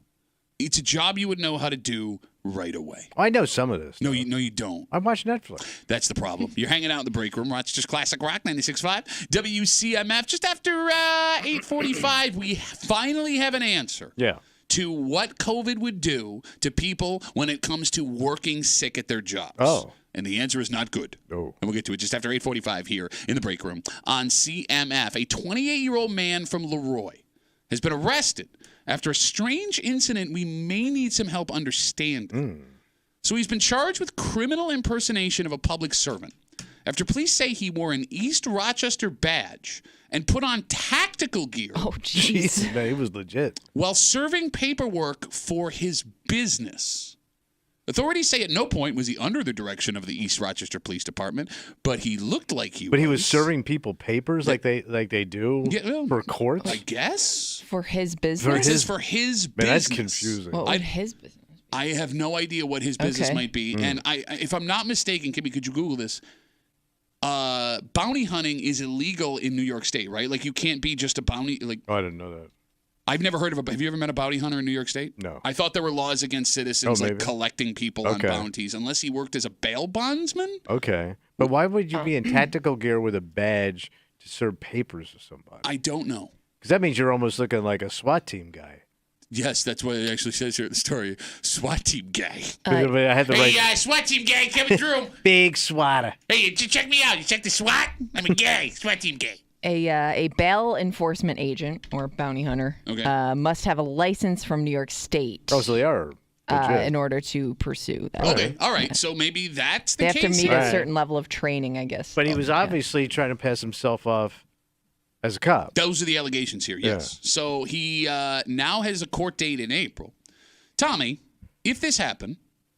[SPEAKER 1] it's a job you would know how to do right away.
[SPEAKER 2] I know some of this.
[SPEAKER 1] No, you don't.
[SPEAKER 2] I watch Netflix.
[SPEAKER 1] That's the problem. You're hanging out in the break room. Rochester's Classic Rock 96.5. WCMF. Just after 8:45, we finally have an answer.
[SPEAKER 2] Yeah.
[SPEAKER 1] To what COVID would do to people when it comes to working sick at their jobs.
[SPEAKER 2] Oh.
[SPEAKER 1] And the answer is not good.
[SPEAKER 2] Oh.
[SPEAKER 1] And we'll get to it just after 8:45 here in the break room on CMF. A 28-year-old man from Leroy has been arrested after a strange incident we may need some help understanding. So he's been charged with criminal impersonation of a public servant after police say he wore an East Rochester badge and put on tactical gear.
[SPEAKER 3] Oh, jeez.
[SPEAKER 2] Man, he was legit.
[SPEAKER 1] While serving paperwork for his business. Authorities say at no point was he under the direction of the East Rochester Police Department, but he looked like he was.
[SPEAKER 2] But he was serving people papers like they do for courts?
[SPEAKER 1] I guess.
[SPEAKER 3] For his business?
[SPEAKER 1] It says for his
[SPEAKER 2] Man,
[SPEAKER 1] business.
[SPEAKER 2] that's confusing.
[SPEAKER 3] What would his business?
[SPEAKER 1] I have no idea what his business might be. And if I'm not mistaken, Kimmy, could you Google this? Bounty hunting is illegal in New York State, right? Like you can't be just a bounty. Like
[SPEAKER 2] I didn't know that.
[SPEAKER 1] I've never heard of a. Have you ever met a bounty hunter in New York State?
[SPEAKER 2] No.
[SPEAKER 1] I thought there were laws against citizens like collecting people on
[SPEAKER 2] Okay.
[SPEAKER 1] bounties, unless he worked as a bail bondsman.
[SPEAKER 2] Okay. But why would you be in tactical gear with a badge to serve papers to somebody?
[SPEAKER 1] I don't know.
[SPEAKER 2] Because that means you're almost looking like a SWAT team guy.
[SPEAKER 1] Yes, that's what it actually says here in the story. SWAT team guy.
[SPEAKER 2] I had the right.
[SPEAKER 1] Hey, SWAT team guy coming through.
[SPEAKER 2] Big SWATer.
[SPEAKER 1] Hey, check me out. You check the SWAT? I'm a guy. SWAT team guy.
[SPEAKER 3] A bail enforcement agent or bounty hunter must have a license from New York State.
[SPEAKER 2] Oh, so they are legit.
[SPEAKER 3] In order to pursue that.
[SPEAKER 1] Okay, all right. So maybe that's the
[SPEAKER 3] They
[SPEAKER 1] case.
[SPEAKER 3] have to meet
[SPEAKER 1] here.
[SPEAKER 3] a certain level of training, I guess.
[SPEAKER 2] But he was obviously trying to pass himself off as a cop.
[SPEAKER 1] Those are the allegations here, yes.
[SPEAKER 2] Yeah.
[SPEAKER 1] So he now has a court date in April. Tommy, if this happened,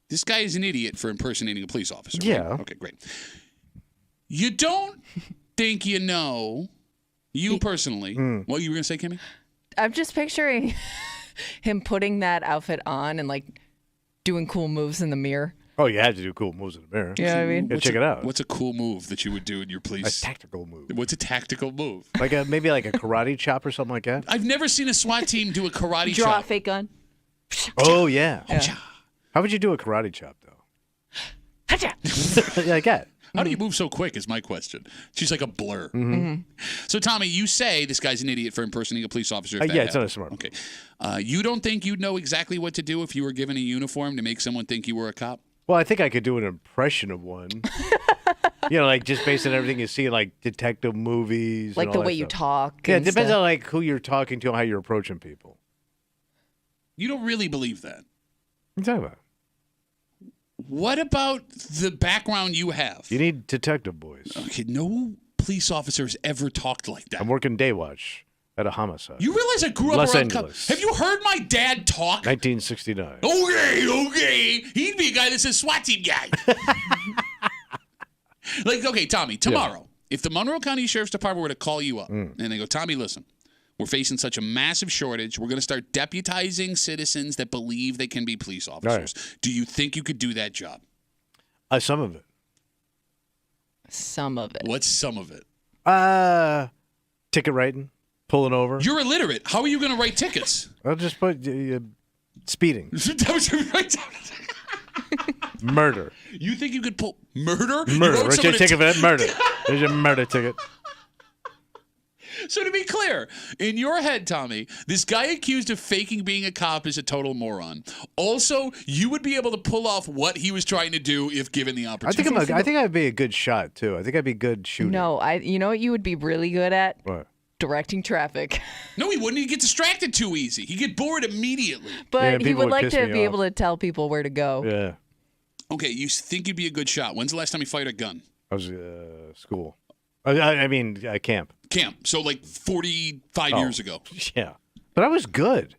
[SPEAKER 1] this guy is an idiot for impersonating a police officer. Right?
[SPEAKER 2] Yeah.
[SPEAKER 1] Okay, great. You don't think you know, you personally, what you were going to say, Kimmy?
[SPEAKER 3] I'm just picturing him putting that outfit on and like doing cool moves in the mirror.
[SPEAKER 2] Oh, you had to do cool moves in the mirror.
[SPEAKER 3] You know what I mean?
[SPEAKER 2] Yeah, check it out.
[SPEAKER 1] What's a cool move that you would do in your police?
[SPEAKER 2] A tactical move.
[SPEAKER 1] What's a tactical move?
[SPEAKER 2] Like maybe like a karate chop or something like that?
[SPEAKER 1] I've never seen a SWAT team do a karate
[SPEAKER 3] Draw
[SPEAKER 1] chop.
[SPEAKER 3] a fake gun.
[SPEAKER 2] Oh, yeah.
[SPEAKER 3] Yeah.
[SPEAKER 2] How would you do a karate chop, though?
[SPEAKER 3] Hacha!
[SPEAKER 2] Like that.
[SPEAKER 1] How do you move so quick is my question. She's like a blur.
[SPEAKER 3] Mm-hmm.
[SPEAKER 1] So, Tommy, you say this guy's an idiot for impersonating a police officer. If that
[SPEAKER 2] Yeah, it's not
[SPEAKER 1] happened.
[SPEAKER 2] a smart.
[SPEAKER 1] Okay. You don't think you'd know exactly what to do if you were given a uniform to make someone think you were a cop?
[SPEAKER 2] Well, I think I could do an impression of one. Like just based on everything you see in like detective movies.
[SPEAKER 3] Like
[SPEAKER 2] and
[SPEAKER 3] the
[SPEAKER 2] all
[SPEAKER 3] way
[SPEAKER 2] that
[SPEAKER 3] you
[SPEAKER 2] stuff.
[SPEAKER 3] talk.
[SPEAKER 2] Yeah, it
[SPEAKER 3] and
[SPEAKER 2] depends
[SPEAKER 3] stuff.
[SPEAKER 2] on like who you're talking to and how you're approaching people.
[SPEAKER 1] You don't really believe that.
[SPEAKER 2] What are you talking about?
[SPEAKER 1] What about the background you have?
[SPEAKER 2] You need detective boys.
[SPEAKER 1] Okay, no police officer has ever talked like that.
[SPEAKER 2] I'm working day watch at a homicide.
[SPEAKER 1] You realize I grew up
[SPEAKER 2] Los
[SPEAKER 1] around
[SPEAKER 2] Angeles.
[SPEAKER 1] Have you heard my dad talk?
[SPEAKER 2] 1969.
[SPEAKER 1] Okay. He'd be a guy that says SWAT team guy. Like, okay, Tommy, tomorrow, if the Monroe County Sheriff's Department were to call you up and they go, Tommy, listen, we're facing such a massive shortage. We're going to start deputizing citizens that believe they can be police officers.
[SPEAKER 2] Right.
[SPEAKER 1] Do you think you could do that job?
[SPEAKER 2] Some of it.
[SPEAKER 3] Some of it.
[SPEAKER 1] What's some of it?
[SPEAKER 2] Ticket writing, pulling over.
[SPEAKER 1] You're illiterate. How are you going to write tickets?
[SPEAKER 2] I'll just put speeding,
[SPEAKER 1] That was your right down.
[SPEAKER 2] murder.
[SPEAKER 1] You think you could pull murder? You
[SPEAKER 2] Murder.
[SPEAKER 1] wrote
[SPEAKER 2] What's
[SPEAKER 1] someone
[SPEAKER 2] your
[SPEAKER 1] a
[SPEAKER 2] ticket for that? Murder. There's your murder ticket.
[SPEAKER 1] So to be clear, in your head, Tommy, this guy accused of faking being a cop is a total moron. Also, you would be able to pull off what he was trying to do if given the opportunity.
[SPEAKER 2] I think I'd be a good shot too. I think I'd be good shooting.
[SPEAKER 3] No, you know what you would be really good at?
[SPEAKER 2] What?
[SPEAKER 3] Directing traffic.
[SPEAKER 1] No, he wouldn't. He'd get distracted too easy. He'd get bored immediately.
[SPEAKER 3] But he
[SPEAKER 2] people
[SPEAKER 3] would
[SPEAKER 2] would
[SPEAKER 3] like
[SPEAKER 2] piss
[SPEAKER 3] to
[SPEAKER 2] me
[SPEAKER 3] be
[SPEAKER 2] off.
[SPEAKER 3] able to tell people where to go.
[SPEAKER 2] Yeah.
[SPEAKER 1] Okay, you think you'd be a good shot. When's the last time you fired a gun?
[SPEAKER 2] I was school. I mean camp.
[SPEAKER 1] Camp. So like 45 years ago.
[SPEAKER 2] Yeah. But I was good.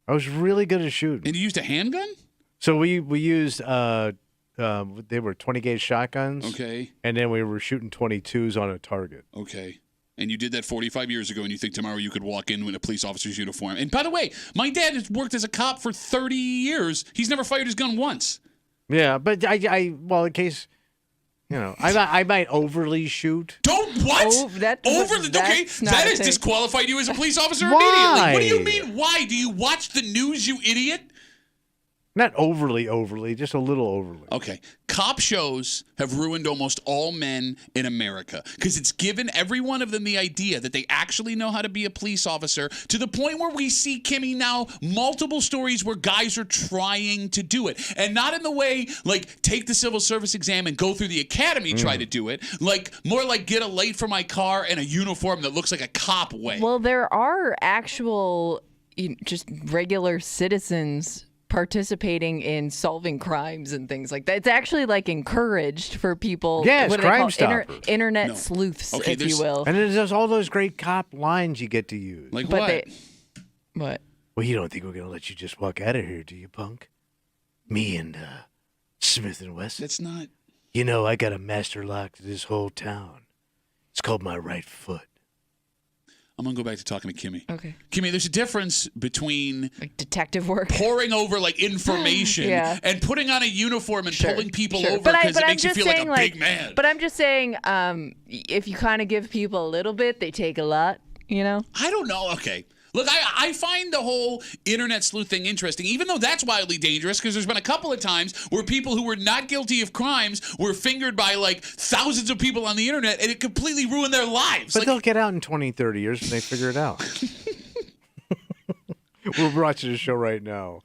[SPEAKER 2] I was really good at shooting.
[SPEAKER 1] And you used a handgun?
[SPEAKER 2] So we used they were 20 gauge shotguns.
[SPEAKER 1] Okay.
[SPEAKER 2] And then we were shooting 22s on a target.
[SPEAKER 1] Okay. And you did that 45 years ago, and you think tomorrow you could walk in with a police officer's uniform. And by the way, my dad has worked as a cop for 30 years. He's never fired his gun once.
[SPEAKER 2] Yeah, but well, in case, I might overly shoot.
[SPEAKER 1] Don't what? That has disqualified you as a police officer immediately. What do you mean? Why? Do you watch the news, you idiot?
[SPEAKER 2] Not overly, just a little overly.
[SPEAKER 1] Okay. Cop shows have ruined almost all men in America because it's given every one of them the idea that they actually know how to be a police officer, to the point where we see, Kimmy, now multiple stories where guys are trying to do it. And not in the way, like, take the civil service exam and go through the academy, try to do it. Like, more like get a light for my car and a uniform that looks like a cop way.
[SPEAKER 3] Well, there are actual, just regular citizens participating in solving crimes and things like that. It's actually like encouraged for people.
[SPEAKER 2] Yes,
[SPEAKER 3] what
[SPEAKER 2] crime stoppers.
[SPEAKER 3] Internet sleuths, if you will.
[SPEAKER 2] And there's all those great cop lines you get to use.
[SPEAKER 1] Like what?
[SPEAKER 3] What?
[SPEAKER 2] Well, you don't think we're going to let you just walk out of here, do you, punk? Me and Smith & Wesson.
[SPEAKER 1] That's not...
[SPEAKER 2] I got a master lock to this whole town. It's called my right foot.
[SPEAKER 1] I'm going to go back to talking to Kimmy.
[SPEAKER 3] Okay.
[SPEAKER 1] Kimmy, there's a difference between
[SPEAKER 3] like detective work,
[SPEAKER 1] pouring over like information, and putting on a uniform and pulling people over because it makes you feel like a big man.
[SPEAKER 3] But I'm just saying, if you kind of give people a little bit, they take a lot, I
[SPEAKER 1] don't know. Okay. Look, I find the whole internet sleuth thing interesting, even though that's wildly dangerous, because there's been a couple of times where people who were not guilty of crimes were fingered by, like, thousands of people on the internet, and it completely ruined their lives.
[SPEAKER 2] But they'll get out in 20, 30 years when they figure it out. We're watching a show right now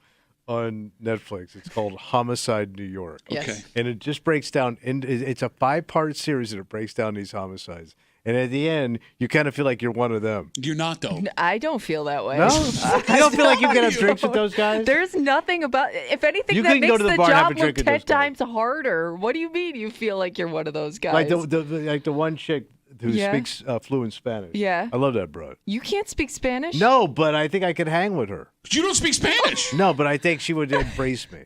[SPEAKER 2] on Netflix. It's called Homicide New York.
[SPEAKER 3] Yes.
[SPEAKER 1] Okay.
[SPEAKER 2] And it just breaks down, it's a 5-part series, and it breaks down these homicides. And at the end, you kind of feel like you're one of them.
[SPEAKER 1] You're not, though.
[SPEAKER 3] I don't feel that way.
[SPEAKER 2] No? You don't feel like you can have drinks with those guys?
[SPEAKER 3] There's nothing about... If anything, that makes the job look 10 times harder. What do you mean you feel like you're one of those guys?
[SPEAKER 2] Like the one chick who speaks fluent Spanish.
[SPEAKER 3] Yeah.
[SPEAKER 2] I love that broad.
[SPEAKER 3] You can't speak Spanish?
[SPEAKER 2] No, but I think I could hang with her.
[SPEAKER 1] You don't speak Spanish?
[SPEAKER 2] No, but I think she would embrace me.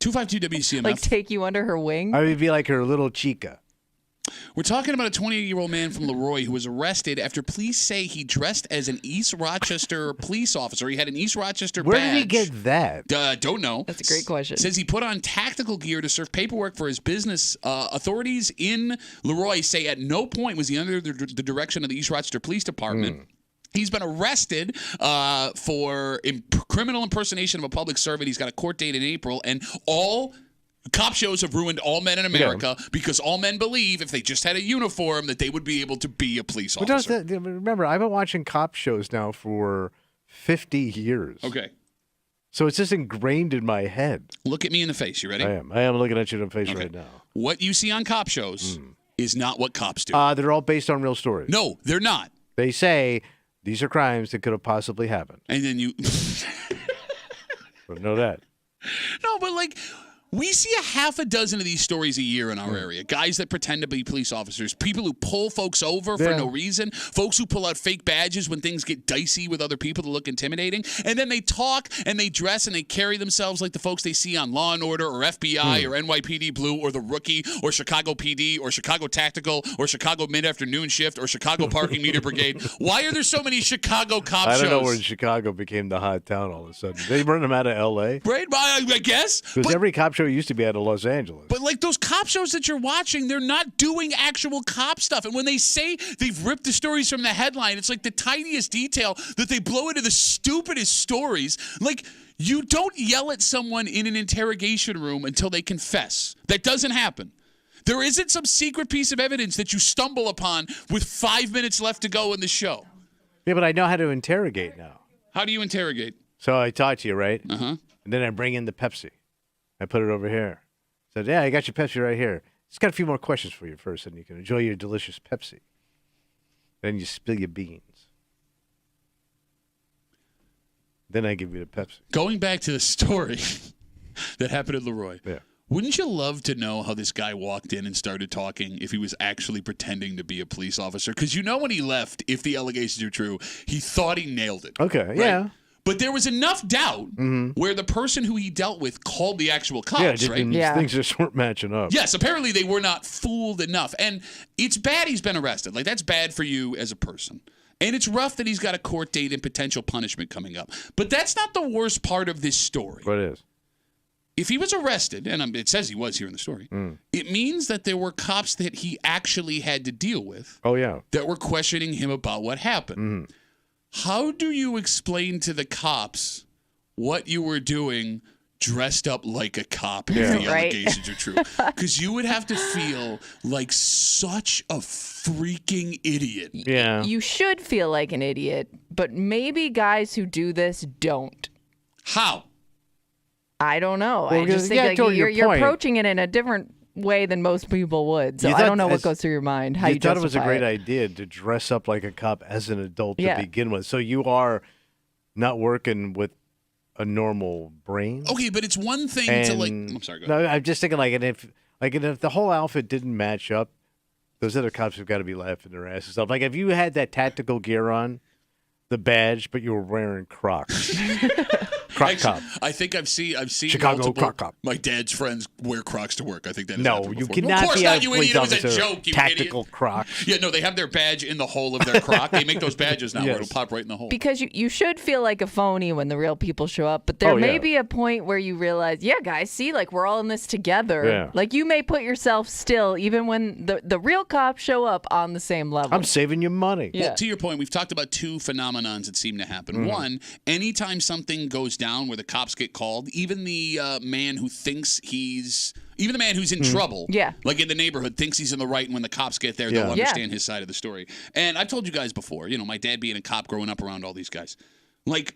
[SPEAKER 1] 252 WCMF.
[SPEAKER 3] Like take you under her wing?
[SPEAKER 2] I would be like her little chica.
[SPEAKER 1] We're talking about a 28-year-old man from Leroy who was arrested after police say he dressed as an East Rochester police officer. He had an East Rochester badge.
[SPEAKER 2] Where did he get that?
[SPEAKER 1] Don't know.
[SPEAKER 3] That's a great question.
[SPEAKER 1] Says he put on tactical gear to serve paperwork for his business. Authorities in Leroy say at no point was he under the direction of the East Rochester Police Department. He's been arrested for criminal impersonation of a public servant. He's got a court date in April, and all cop shows have ruined all men in America because all men believe if they just had a uniform that they would be able to be a police officer.
[SPEAKER 2] Remember, I've been watching cop shows now for 50 years.
[SPEAKER 1] Okay.
[SPEAKER 2] So it's just ingrained in my head.
[SPEAKER 1] Look at me in the face. You ready?
[SPEAKER 2] I am looking at you in the face right now.
[SPEAKER 1] What you see on cop shows is not what cops do.
[SPEAKER 2] They're all based on real stories.
[SPEAKER 1] No, they're not.
[SPEAKER 2] They say these are crimes that could have possibly happened.
[SPEAKER 1] And then you...
[SPEAKER 2] Don't know that.
[SPEAKER 1] No, but like... We see a half a dozen of these stories a year in our area. Guys that pretend to be police officers, people who pull folks over for no reason, folks who pull out fake badges when things get dicey with other people to look intimidating, and then they talk and they dress and they carry themselves like the folks they see on Law & Order or FBI or NYPD Blue or The Rookie or Chicago PD or Chicago Tactical or Chicago Mid-Afternoon Shift or Chicago Parking Meter Brigade. Why are there so many Chicago cop shows?
[SPEAKER 2] I don't know when Chicago became the hot town all of a sudden. They run them out of L.A.?
[SPEAKER 1] Right, I guess.
[SPEAKER 2] Because every cop show used to be out of Los Angeles.
[SPEAKER 1] But like those cop shows that you're watching, they're not doing actual cop stuff. And when they say they've ripped the stories from the headline, it's like the tiniest detail that they blow into the stupidest stories. Like, you don't yell at someone in an interrogation room until they confess. That doesn't happen. There isn't some secret piece of evidence that you stumble upon with 5 minutes left to go in the show.
[SPEAKER 2] Yeah, but I know how to interrogate now.
[SPEAKER 1] How do you interrogate?
[SPEAKER 2] So I talk to you, right?
[SPEAKER 1] Uh-huh.
[SPEAKER 2] And then I bring in the Pepsi. I put it over here. Said, yeah, I got your Pepsi right here. Just got a few more questions for you first, and you can enjoy your delicious Pepsi. Then you spill your beans. Then I give you the Pepsi.
[SPEAKER 1] Going back to the story that happened in Leroy.
[SPEAKER 2] Yeah.
[SPEAKER 1] Wouldn't you love to know how this guy walked in and started talking if he was actually pretending to be a police officer? Because when he left, if the allegations are true, he thought he nailed it.
[SPEAKER 2] Okay,
[SPEAKER 1] right?
[SPEAKER 2] yeah.
[SPEAKER 1] But there was enough doubt where the person who he dealt with called the actual cops, right?
[SPEAKER 2] Things just weren't matching up.
[SPEAKER 1] Yes, apparently they were not fooled enough. And it's bad he's been arrested. Like, that's bad for you as a person. And it's rough that he's got a court date and potential punishment coming up. But that's not the worst part of this story.
[SPEAKER 2] What is?
[SPEAKER 1] If he was arrested, and it says he was here in the story, it means that there were cops that he actually had to deal with.
[SPEAKER 2] Oh, yeah.
[SPEAKER 1] That were questioning him about what happened. How do you explain to the cops what you were doing dressed up like a cop if the allegations are true? Because you would have to feel like such a freaking idiot.
[SPEAKER 2] Yeah.
[SPEAKER 3] You should feel like an idiot, but maybe guys who do this don't.
[SPEAKER 1] How?
[SPEAKER 3] I don't know.
[SPEAKER 2] Well,
[SPEAKER 3] I just think like you're approaching it in a different way than most people would. So I don't know what goes through your mind. How you
[SPEAKER 2] thought it was a great
[SPEAKER 3] it.
[SPEAKER 2] idea to dress up like a cop as an adult to begin with. So you are not working with a normal brain.
[SPEAKER 1] Okay, but it's one thing to like. I'm sorry. Go ahead.
[SPEAKER 2] No, I'm just thinking if the whole outfit didn't match up, those other cops have got to be laughing their asses off. Like if you had that tactical gear on, the badge, but you were wearing Crocs. Croc cop.
[SPEAKER 1] I think I've seen
[SPEAKER 2] Chicago Croc cop.
[SPEAKER 1] My dad's friends wear Crocs to work. I think that has
[SPEAKER 2] no,
[SPEAKER 1] happened
[SPEAKER 2] you
[SPEAKER 1] before.
[SPEAKER 2] cannot
[SPEAKER 1] Well, of course
[SPEAKER 2] be
[SPEAKER 1] not,
[SPEAKER 2] a
[SPEAKER 1] you
[SPEAKER 2] police
[SPEAKER 1] idiot. It was a
[SPEAKER 2] officer.
[SPEAKER 1] joke, you
[SPEAKER 2] Tactical
[SPEAKER 1] idiot.
[SPEAKER 2] Crocs.
[SPEAKER 1] Yeah, no, they have their badge in the hole of their Croc. They make those badges now where it'll pop right in the hole.
[SPEAKER 3] Because you should feel like a phony when the real people show up, but there may be a point where you realize, yeah, guys, see, like we're all in this together.
[SPEAKER 2] Yeah.
[SPEAKER 3] Like you may put yourself still even when the real cops show up on the same level.
[SPEAKER 2] I'm saving you money.
[SPEAKER 3] Yeah.
[SPEAKER 1] Well, to your point, we've talked about two phenomenons that seem to happen. One, anytime something goes down where the cops get called, even the man who thinks even the man who's in trouble, like in the neighborhood, thinks he's in the right, and when the cops get there, they'll understand his side of the story. And I've told you guys before, my dad being a cop growing up around all these guys, like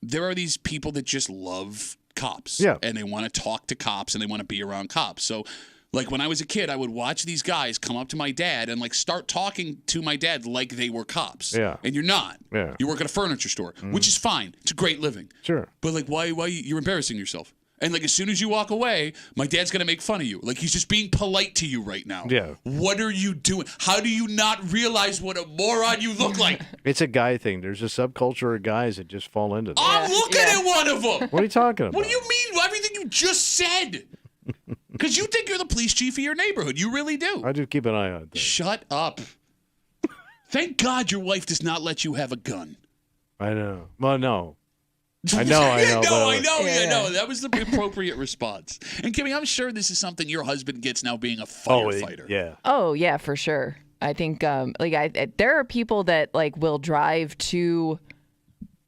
[SPEAKER 1] there are these people that just love cops, and they want to talk to cops, and they want to be around cops. So like when I was a kid, I would watch these guys come up to my dad and like start talking to my dad like they were cops.
[SPEAKER 2] Yeah.
[SPEAKER 1] And you're not.
[SPEAKER 2] Yeah.
[SPEAKER 1] You work at a furniture store, which is fine. It's a great living.
[SPEAKER 2] Sure.
[SPEAKER 1] But like why you're embarrassing yourself. And like as soon as you walk away, my dad's going to make fun of you. Like he's just being polite to you right now.
[SPEAKER 2] Yeah.
[SPEAKER 1] What are you doing? How do you not realize what a moron you look like?
[SPEAKER 2] It's a guy thing. There's a subculture of guys that just fall into that.
[SPEAKER 1] I'm looking at one of them.
[SPEAKER 2] What are you talking about?
[SPEAKER 1] What do you mean? Everything you just said. Because you think you're the police chief of your neighborhood. You really do.
[SPEAKER 2] I do keep an eye on things.
[SPEAKER 1] Shut up. Thank God your wife does not let you have a gun.
[SPEAKER 2] I know. Well, no. I know.
[SPEAKER 1] I know. That was the appropriate response. And Kimmy, I'm sure this is something your husband gets now being a firefighter.
[SPEAKER 3] Oh, yeah, for sure. I think there are people that like will drive to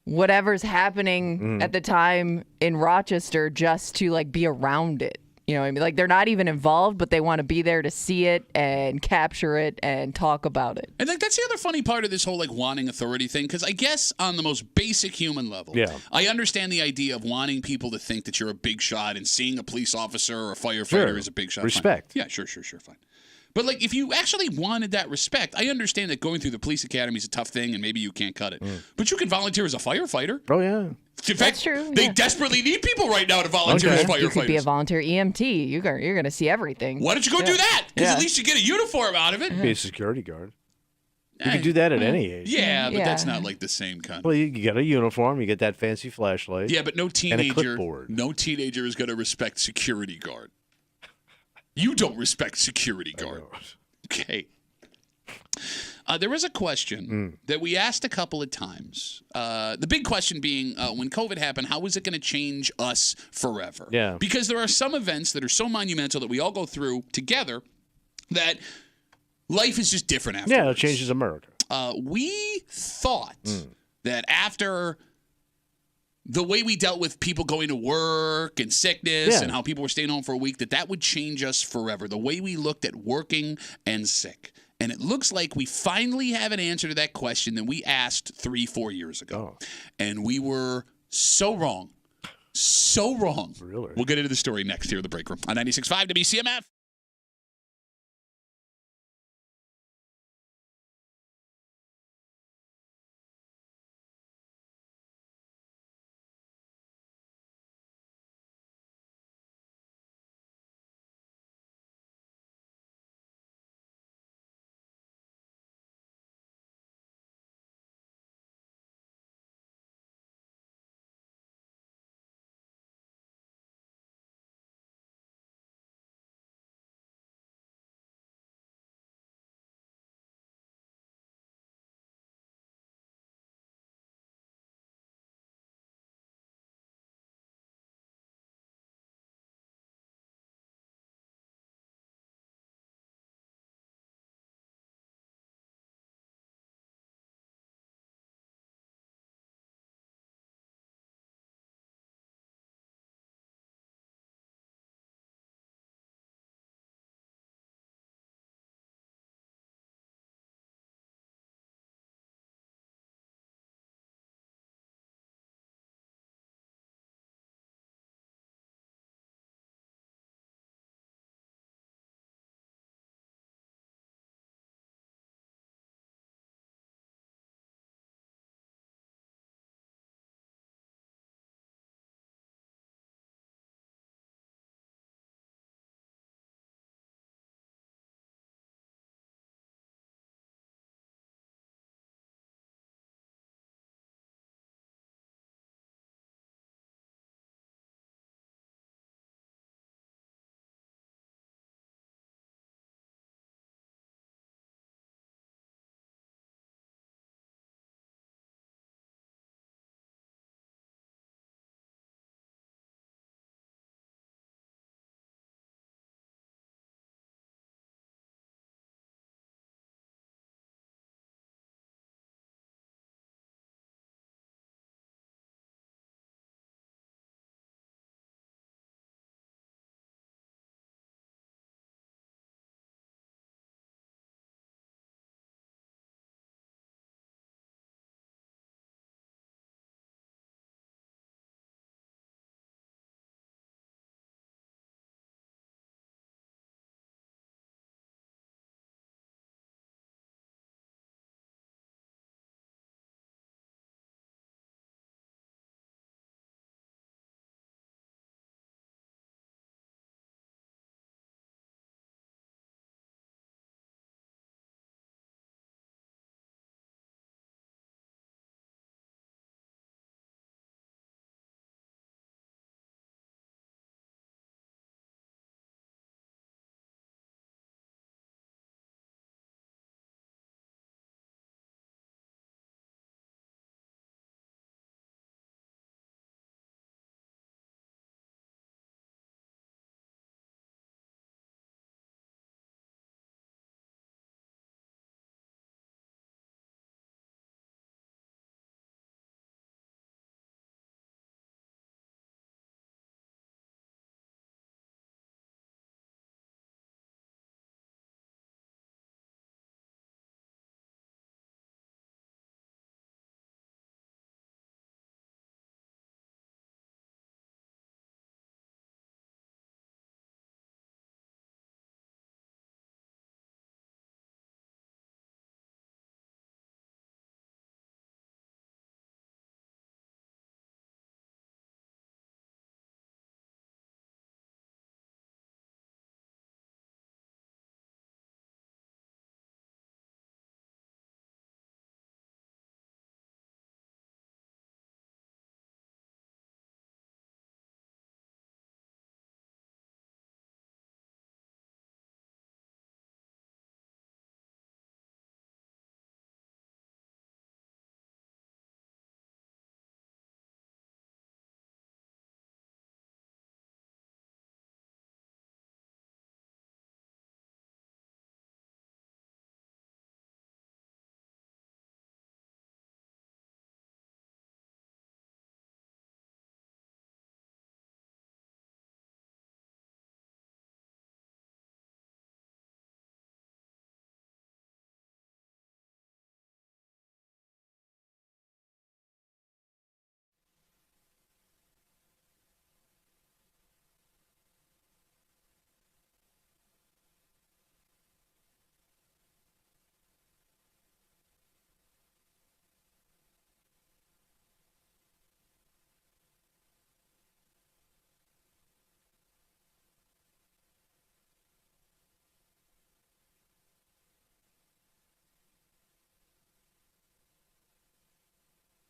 [SPEAKER 3] whatever's happening at the time in Rochester just to like be around it. You know what I mean? Like they're not even involved, but they want to be there to see it and capture it and talk about it.
[SPEAKER 1] And like that's the other funny part of this whole like wanting authority thing, because I guess on the most basic human level, I understand the idea of wanting people to think that you're a big shot and seeing a police officer or a firefighter as a big shot.
[SPEAKER 2] Respect.
[SPEAKER 1] Fine. Yeah, sure, fine. But like if you actually wanted that respect, I understand that going through the police academy is a tough thing and maybe you can't cut it. But you can volunteer as a firefighter.
[SPEAKER 2] Oh, yeah.
[SPEAKER 1] In fact,
[SPEAKER 3] That's true.
[SPEAKER 1] They desperately need people right now to volunteer as firefighters.
[SPEAKER 3] You could be a volunteer EMT. You're going to see everything.
[SPEAKER 1] Why don't you go do that? Because at least you get a uniform out of it.
[SPEAKER 2] Be a security guard. You can do that at any age.
[SPEAKER 1] Yeah, but that's not like the same kind.
[SPEAKER 2] Well, you get a uniform, you get that fancy flashlight.
[SPEAKER 1] Yeah, but no
[SPEAKER 2] and a clipboard.
[SPEAKER 1] teenager is going to respect security guard. You don't respect security guard. Okay. There was a question that we asked a couple of times. The big question being, when COVID happened, how is it going to change us forever?
[SPEAKER 2] Yeah.
[SPEAKER 1] Because there are some events that are so monumental that we all go through together that life is just different afterwards.
[SPEAKER 2] Yeah, it changes America.
[SPEAKER 1] We thought that after the way we dealt with people going to work and sickness and how people were staying home for a week, that would change us forever. The way we looked at working and sick. And it looks like we finally have an answer to that question that we asked 3-4 years ago. And we were so wrong. So wrong.
[SPEAKER 2] Really?
[SPEAKER 1] We'll get into the story next here in the break room on 96.5 WCMF.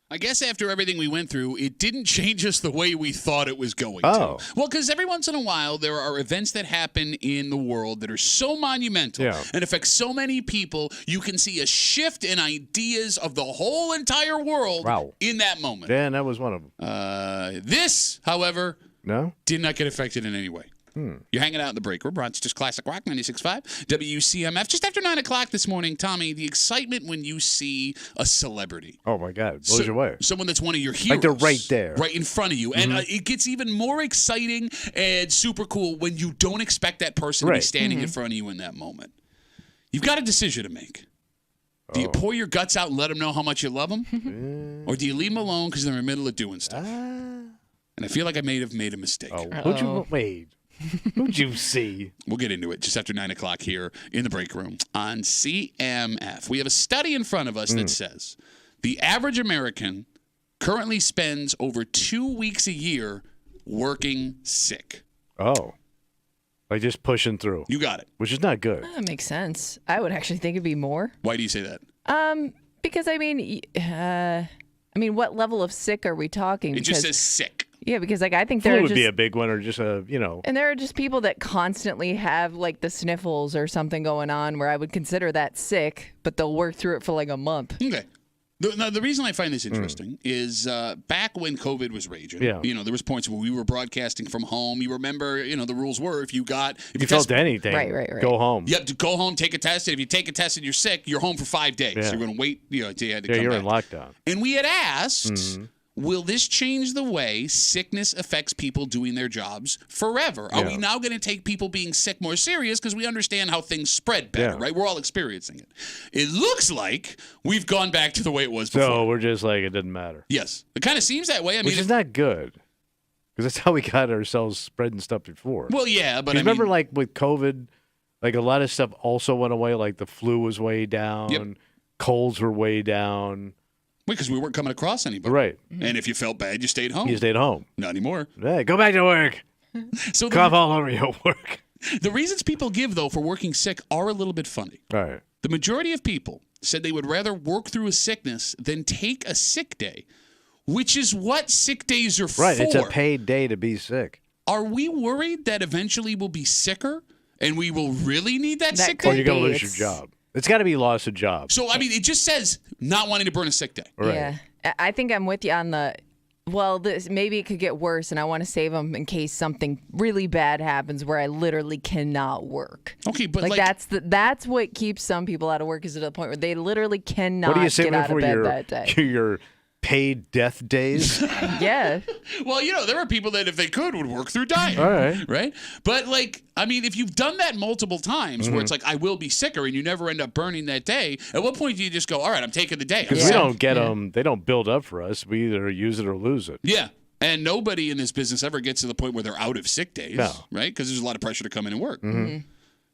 [SPEAKER 1] I guess after everything we went through, it didn't change us the way we thought it was going to. Well, because every once in a while, there are events that happen in the world that are so monumental and affect so many people, you can see a shift in ideas of the whole entire world in that moment.
[SPEAKER 2] Yeah, and that was one of them.
[SPEAKER 1] This, however,
[SPEAKER 2] no,
[SPEAKER 1] did not get affected in any way. You're hanging out in the break room. Rochester's Classic Rock 96.5 WCMF. Just after 9 o'clock this morning, Tommy, the excitement when you see a celebrity.
[SPEAKER 2] Oh, my God. It blows you away.
[SPEAKER 1] Someone that's one of your heroes.
[SPEAKER 2] Like they're right there.
[SPEAKER 1] Right in front of you. And it gets even more exciting and super cool when you don't expect that person to be standing in front of you in that moment. You've got a decision to make. Do you pour your guts out and let them know how much you love them? Or do you leave them alone because they're in the middle of doing stuff? And I feel like I may have made a mistake.
[SPEAKER 2] Who'd you see?
[SPEAKER 1] We'll get into it just after 9 o'clock here in the break room on CMF. We have a study in front of us that says the average American currently spends over 2 weeks a year working sick.
[SPEAKER 2] Oh. Like just pushing through.
[SPEAKER 1] You got it.
[SPEAKER 2] Which is not good.
[SPEAKER 3] That makes sense. I would actually think it'd be more.
[SPEAKER 1] Why do you say that?
[SPEAKER 3] Because I mean, what level of sick are we talking?
[SPEAKER 1] It just says sick.
[SPEAKER 3] Yeah, because I think
[SPEAKER 2] Flu
[SPEAKER 3] there
[SPEAKER 2] would be a big one, or just
[SPEAKER 3] And there are just people that constantly have like the sniffles or something going on where I would consider that sick, but they'll work through it for like a month.
[SPEAKER 1] Okay. Now, the reason I find this interesting is back when COVID was raging, there was points where we were broadcasting from home. You remember, the rules were if you
[SPEAKER 2] felt anything,
[SPEAKER 3] right.
[SPEAKER 2] Go home.
[SPEAKER 1] Yep, go home, take a test. And if you take a test and you're sick, you're home for 5 days.
[SPEAKER 2] Yeah.
[SPEAKER 1] You're going to wait, till you had to come
[SPEAKER 2] you're
[SPEAKER 1] back.
[SPEAKER 2] in lockdown.
[SPEAKER 1] And we had asked, will this change the way sickness affects people doing their jobs forever? Are we now going to take people being sick more serious because we understand how things spread better, right? We're all experiencing it. It looks like we've gone back to the way it was before.
[SPEAKER 2] So we're just like, it didn't matter.
[SPEAKER 1] Yes. It kind of seems that way. I mean,
[SPEAKER 2] which is not good. Because that's how we got ourselves spreading stuff before.
[SPEAKER 1] Well, yeah, but
[SPEAKER 2] remember, like with COVID, like a lot of stuff also went away. Like the flu was way down, colds were way down.
[SPEAKER 1] Because we weren't coming across anybody.
[SPEAKER 2] Right.
[SPEAKER 1] And if you felt bad, you stayed home.
[SPEAKER 2] You stayed home.
[SPEAKER 1] Not anymore.
[SPEAKER 2] Hey, go back to work.
[SPEAKER 1] So
[SPEAKER 2] cough all over your work.
[SPEAKER 1] The reasons people give, though, for working sick are a little bit funny.
[SPEAKER 2] All right.
[SPEAKER 1] The majority of people said they would rather work through a sickness than take a sick day, which is what sick days are for.
[SPEAKER 2] Right. It's a paid day to be sick.
[SPEAKER 1] Are we worried that eventually we'll be sicker and we will really need that sick day?
[SPEAKER 2] Or you're going to lose your job. It's got to be loss of job.
[SPEAKER 1] So, I mean, it just says not wanting to burn a sick day.
[SPEAKER 2] Right.
[SPEAKER 3] Yeah. I think I'm with you on maybe it could get worse, and I want to save them in case something really bad happens where I literally cannot work.
[SPEAKER 1] Okay, but
[SPEAKER 3] that's what keeps some people out of work, is to the point where they literally cannot get out of bed that day.
[SPEAKER 2] Your paid death days?
[SPEAKER 3] Yeah.
[SPEAKER 1] Well, there are people that if they could would work through dying.
[SPEAKER 2] All right.
[SPEAKER 1] Right? But if you've done that multiple times where it's like, I will be sicker, and you never end up burning that day, at what point do you just go, all right, I'm taking the day?
[SPEAKER 2] Because we don't get them. They don't build up for us. We either use it or lose it.
[SPEAKER 1] Yeah. And nobody in this business ever gets to the point where they're out of sick days.
[SPEAKER 2] No.
[SPEAKER 1] Right? Because there's a lot of pressure to come in and work.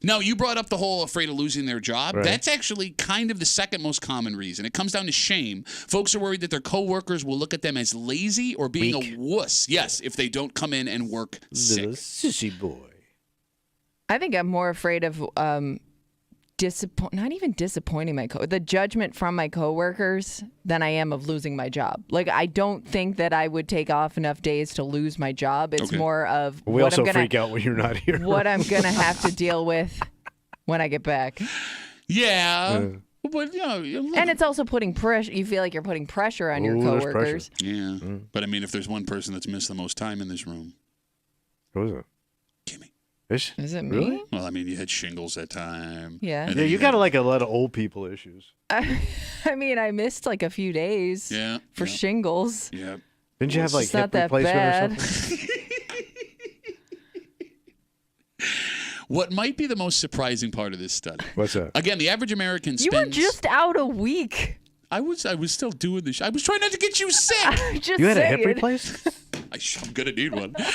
[SPEAKER 1] Now, you brought up the whole afraid of losing their job.
[SPEAKER 2] Right.
[SPEAKER 1] That's actually kind of the second most common reason. It comes down to shame. Folks are worried that their coworkers will look at them as lazy or being a wuss. Yes, if they don't come in and work sick.
[SPEAKER 2] Little sissy boy.
[SPEAKER 3] I think I'm more afraid of not even disappointing the judgment from my coworkers than I am of losing my job. Like, I don't think that I would take off enough days to lose my job. It's more of
[SPEAKER 2] we also freak out when you're not here.
[SPEAKER 3] What I'm gonna have to deal with when I get back.
[SPEAKER 1] Yeah. But,
[SPEAKER 3] and it's also putting pressure. You feel like you're putting pressure on your coworkers.
[SPEAKER 1] Yeah. But I mean, if there's one person that's missed the most time in this room,
[SPEAKER 2] who is it?
[SPEAKER 1] Kimmy.
[SPEAKER 3] Is it me?
[SPEAKER 2] Really?
[SPEAKER 1] Well, I mean, you had shingles that time.
[SPEAKER 3] Yeah.
[SPEAKER 1] Yeah,
[SPEAKER 2] you got a lot of old people issues.
[SPEAKER 3] I mean, I missed like a few days for shingles.
[SPEAKER 1] Yeah.
[SPEAKER 2] Didn't you have like
[SPEAKER 3] hip
[SPEAKER 2] replacement or something?
[SPEAKER 1] What might be the most surprising part of this study?
[SPEAKER 2] What's that?
[SPEAKER 1] Again, the average American spends...
[SPEAKER 3] You were just out a week.
[SPEAKER 1] I was still doing this. I was trying not to get you sick.
[SPEAKER 3] Just
[SPEAKER 2] you had
[SPEAKER 3] saying.
[SPEAKER 2] a hip replacement?
[SPEAKER 1] I'm gonna need one. No,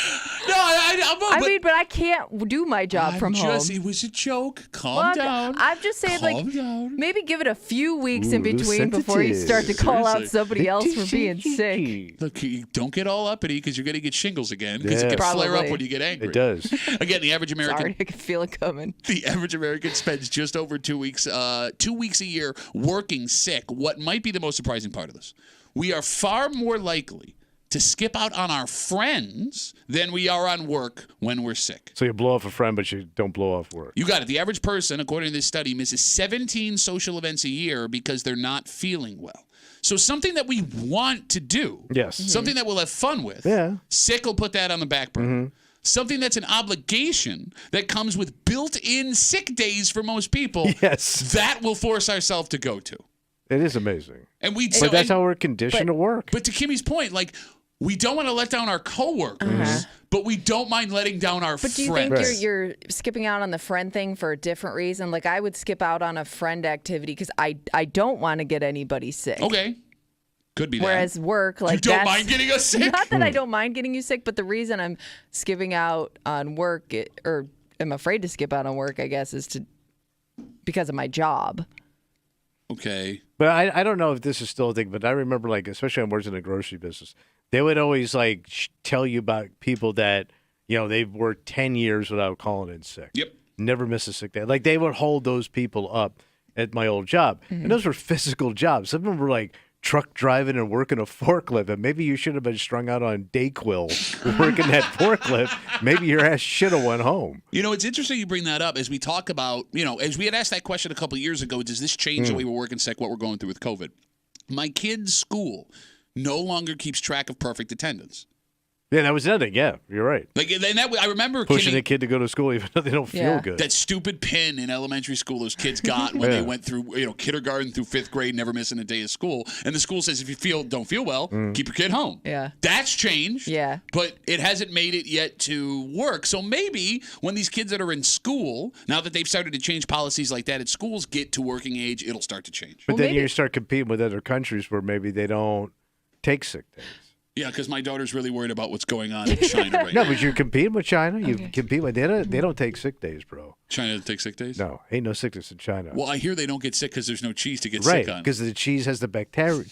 [SPEAKER 1] I
[SPEAKER 3] mean, but I can't do my job from home.
[SPEAKER 1] It was a joke. Calm down.
[SPEAKER 3] I'm just saying,
[SPEAKER 1] Calm down.
[SPEAKER 3] maybe give it a few weeks in between before you start to call out somebody else for being sick.
[SPEAKER 1] Look, you don't get all uppity because you're gonna get shingles again because it can flare up when you get angry.
[SPEAKER 2] It does.
[SPEAKER 1] Again, the average American.
[SPEAKER 3] Sorry, I can feel it coming.
[SPEAKER 1] The average American spends just over 2 weeks, 2 weeks a year working sick. What might be the most surprising part of this? We are far more likely to skip out on our friends than we are on work when we're sick.
[SPEAKER 2] So you blow off a friend, but you don't blow off work.
[SPEAKER 1] You got it. The average person, according to this study, misses 17 social events a year because they're not feeling well. So something that we want to do, something that we'll have fun with, sick will put that on the back burner. Something that's an obligation that comes with built-in sick days for most people, that will force ourselves to go to.
[SPEAKER 2] It is amazing.
[SPEAKER 1] But
[SPEAKER 2] that's how we're conditioned to work.
[SPEAKER 1] But to Kimmy's point, like, we don't want to let down our coworkers, but we don't mind letting down our friends.
[SPEAKER 3] But do you think you're skipping out on the friend thing for a different reason? Like, I would skip out on a friend activity because I don't want to get anybody sick.
[SPEAKER 1] Okay. Could be that.
[SPEAKER 3] Whereas work, like,
[SPEAKER 1] you don't mind getting us sick?
[SPEAKER 3] Not that I don't mind getting you sick, but the reason I'm skipping out on work, or I'm afraid to skip out on work, I guess, is because of my job.
[SPEAKER 1] Okay.
[SPEAKER 2] But I don't know if this is still a thing, but I remember, like, especially when I worked in the grocery business, they would always, like, tell you about people that, they've worked 10 years without calling in sick.
[SPEAKER 1] Yep.
[SPEAKER 2] Never miss a sick day. Like, they would hold those people up at my old job. And those were physical jobs. Some of them were, like, truck driving and working a forklift, and maybe you should have been strung out on Dayquil working that forklift. Maybe your ass should have went home.
[SPEAKER 1] It's interesting you bring that up as we talk about, as we had asked that question a couple of years ago, does this change the way we're working sick, what we're going through with COVID? My kid's school no longer keeps track of perfect attendance.
[SPEAKER 2] Yeah, that was the other thing. Yeah, you're right.
[SPEAKER 1] Like, and that, I remember
[SPEAKER 2] pushing a kid to go to school even though they don't feel good.
[SPEAKER 1] That stupid pin in elementary school those kids got when they went through, kindergarten through 5th grade, never missing a day of school. And the school says, if you don't feel well, keep your kid home.
[SPEAKER 3] Yeah.
[SPEAKER 1] That's changed.
[SPEAKER 3] Yeah.
[SPEAKER 1] But it hasn't made it yet to work. So maybe when these kids that are in school, now that they've started to change policies like that at schools, get to working age, it'll start to change.
[SPEAKER 2] But then you start competing with other countries where maybe they don't take sick days.
[SPEAKER 1] Yeah, because my daughter's really worried about what's going on in China right now.
[SPEAKER 2] No, but you're competing with China. You compete with they don't take sick days, bro.
[SPEAKER 1] China doesn't take sick days?
[SPEAKER 2] No, ain't no sickness in China.
[SPEAKER 1] Well, I hear they don't get sick because there's no cheese to get
[SPEAKER 2] right,
[SPEAKER 1] sick on.
[SPEAKER 2] Because the cheese has the bacteria.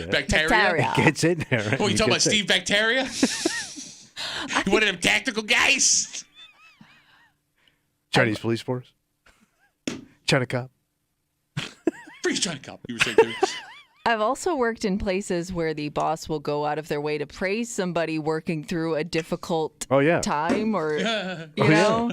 [SPEAKER 1] Bacteria?
[SPEAKER 2] It gets in there.
[SPEAKER 1] Oh, you talking about Steve Bacteria? One of them tactical guys?
[SPEAKER 2] Chinese police force? China cop?
[SPEAKER 1] Freeze China cop, you were saying there.
[SPEAKER 3] I've also worked in places where the boss will go out of their way to praise somebody working through a difficult time or, you know.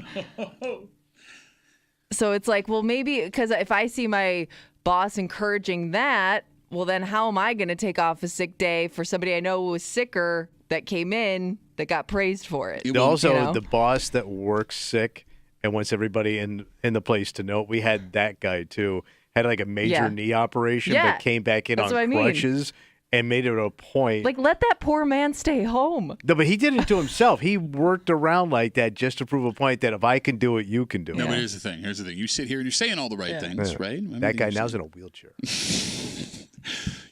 [SPEAKER 3] So it's like, well, maybe because if I see my boss encouraging that, well, then how am I going to take off a sick day for somebody I know was sicker that came in that got praised for it?
[SPEAKER 2] Also, the boss that works sick and wants everybody in the place to know, we had that guy too. Had like a major knee operation, but came back in on crutches and made it a point.
[SPEAKER 3] Like, let that poor man stay home.
[SPEAKER 2] No, but he did it to himself. He worked around like that just to prove a point that if I can do it, you can do it.
[SPEAKER 1] No, but here's the thing. You sit here and you're saying all the right things, right?
[SPEAKER 2] That guy now's in a wheelchair.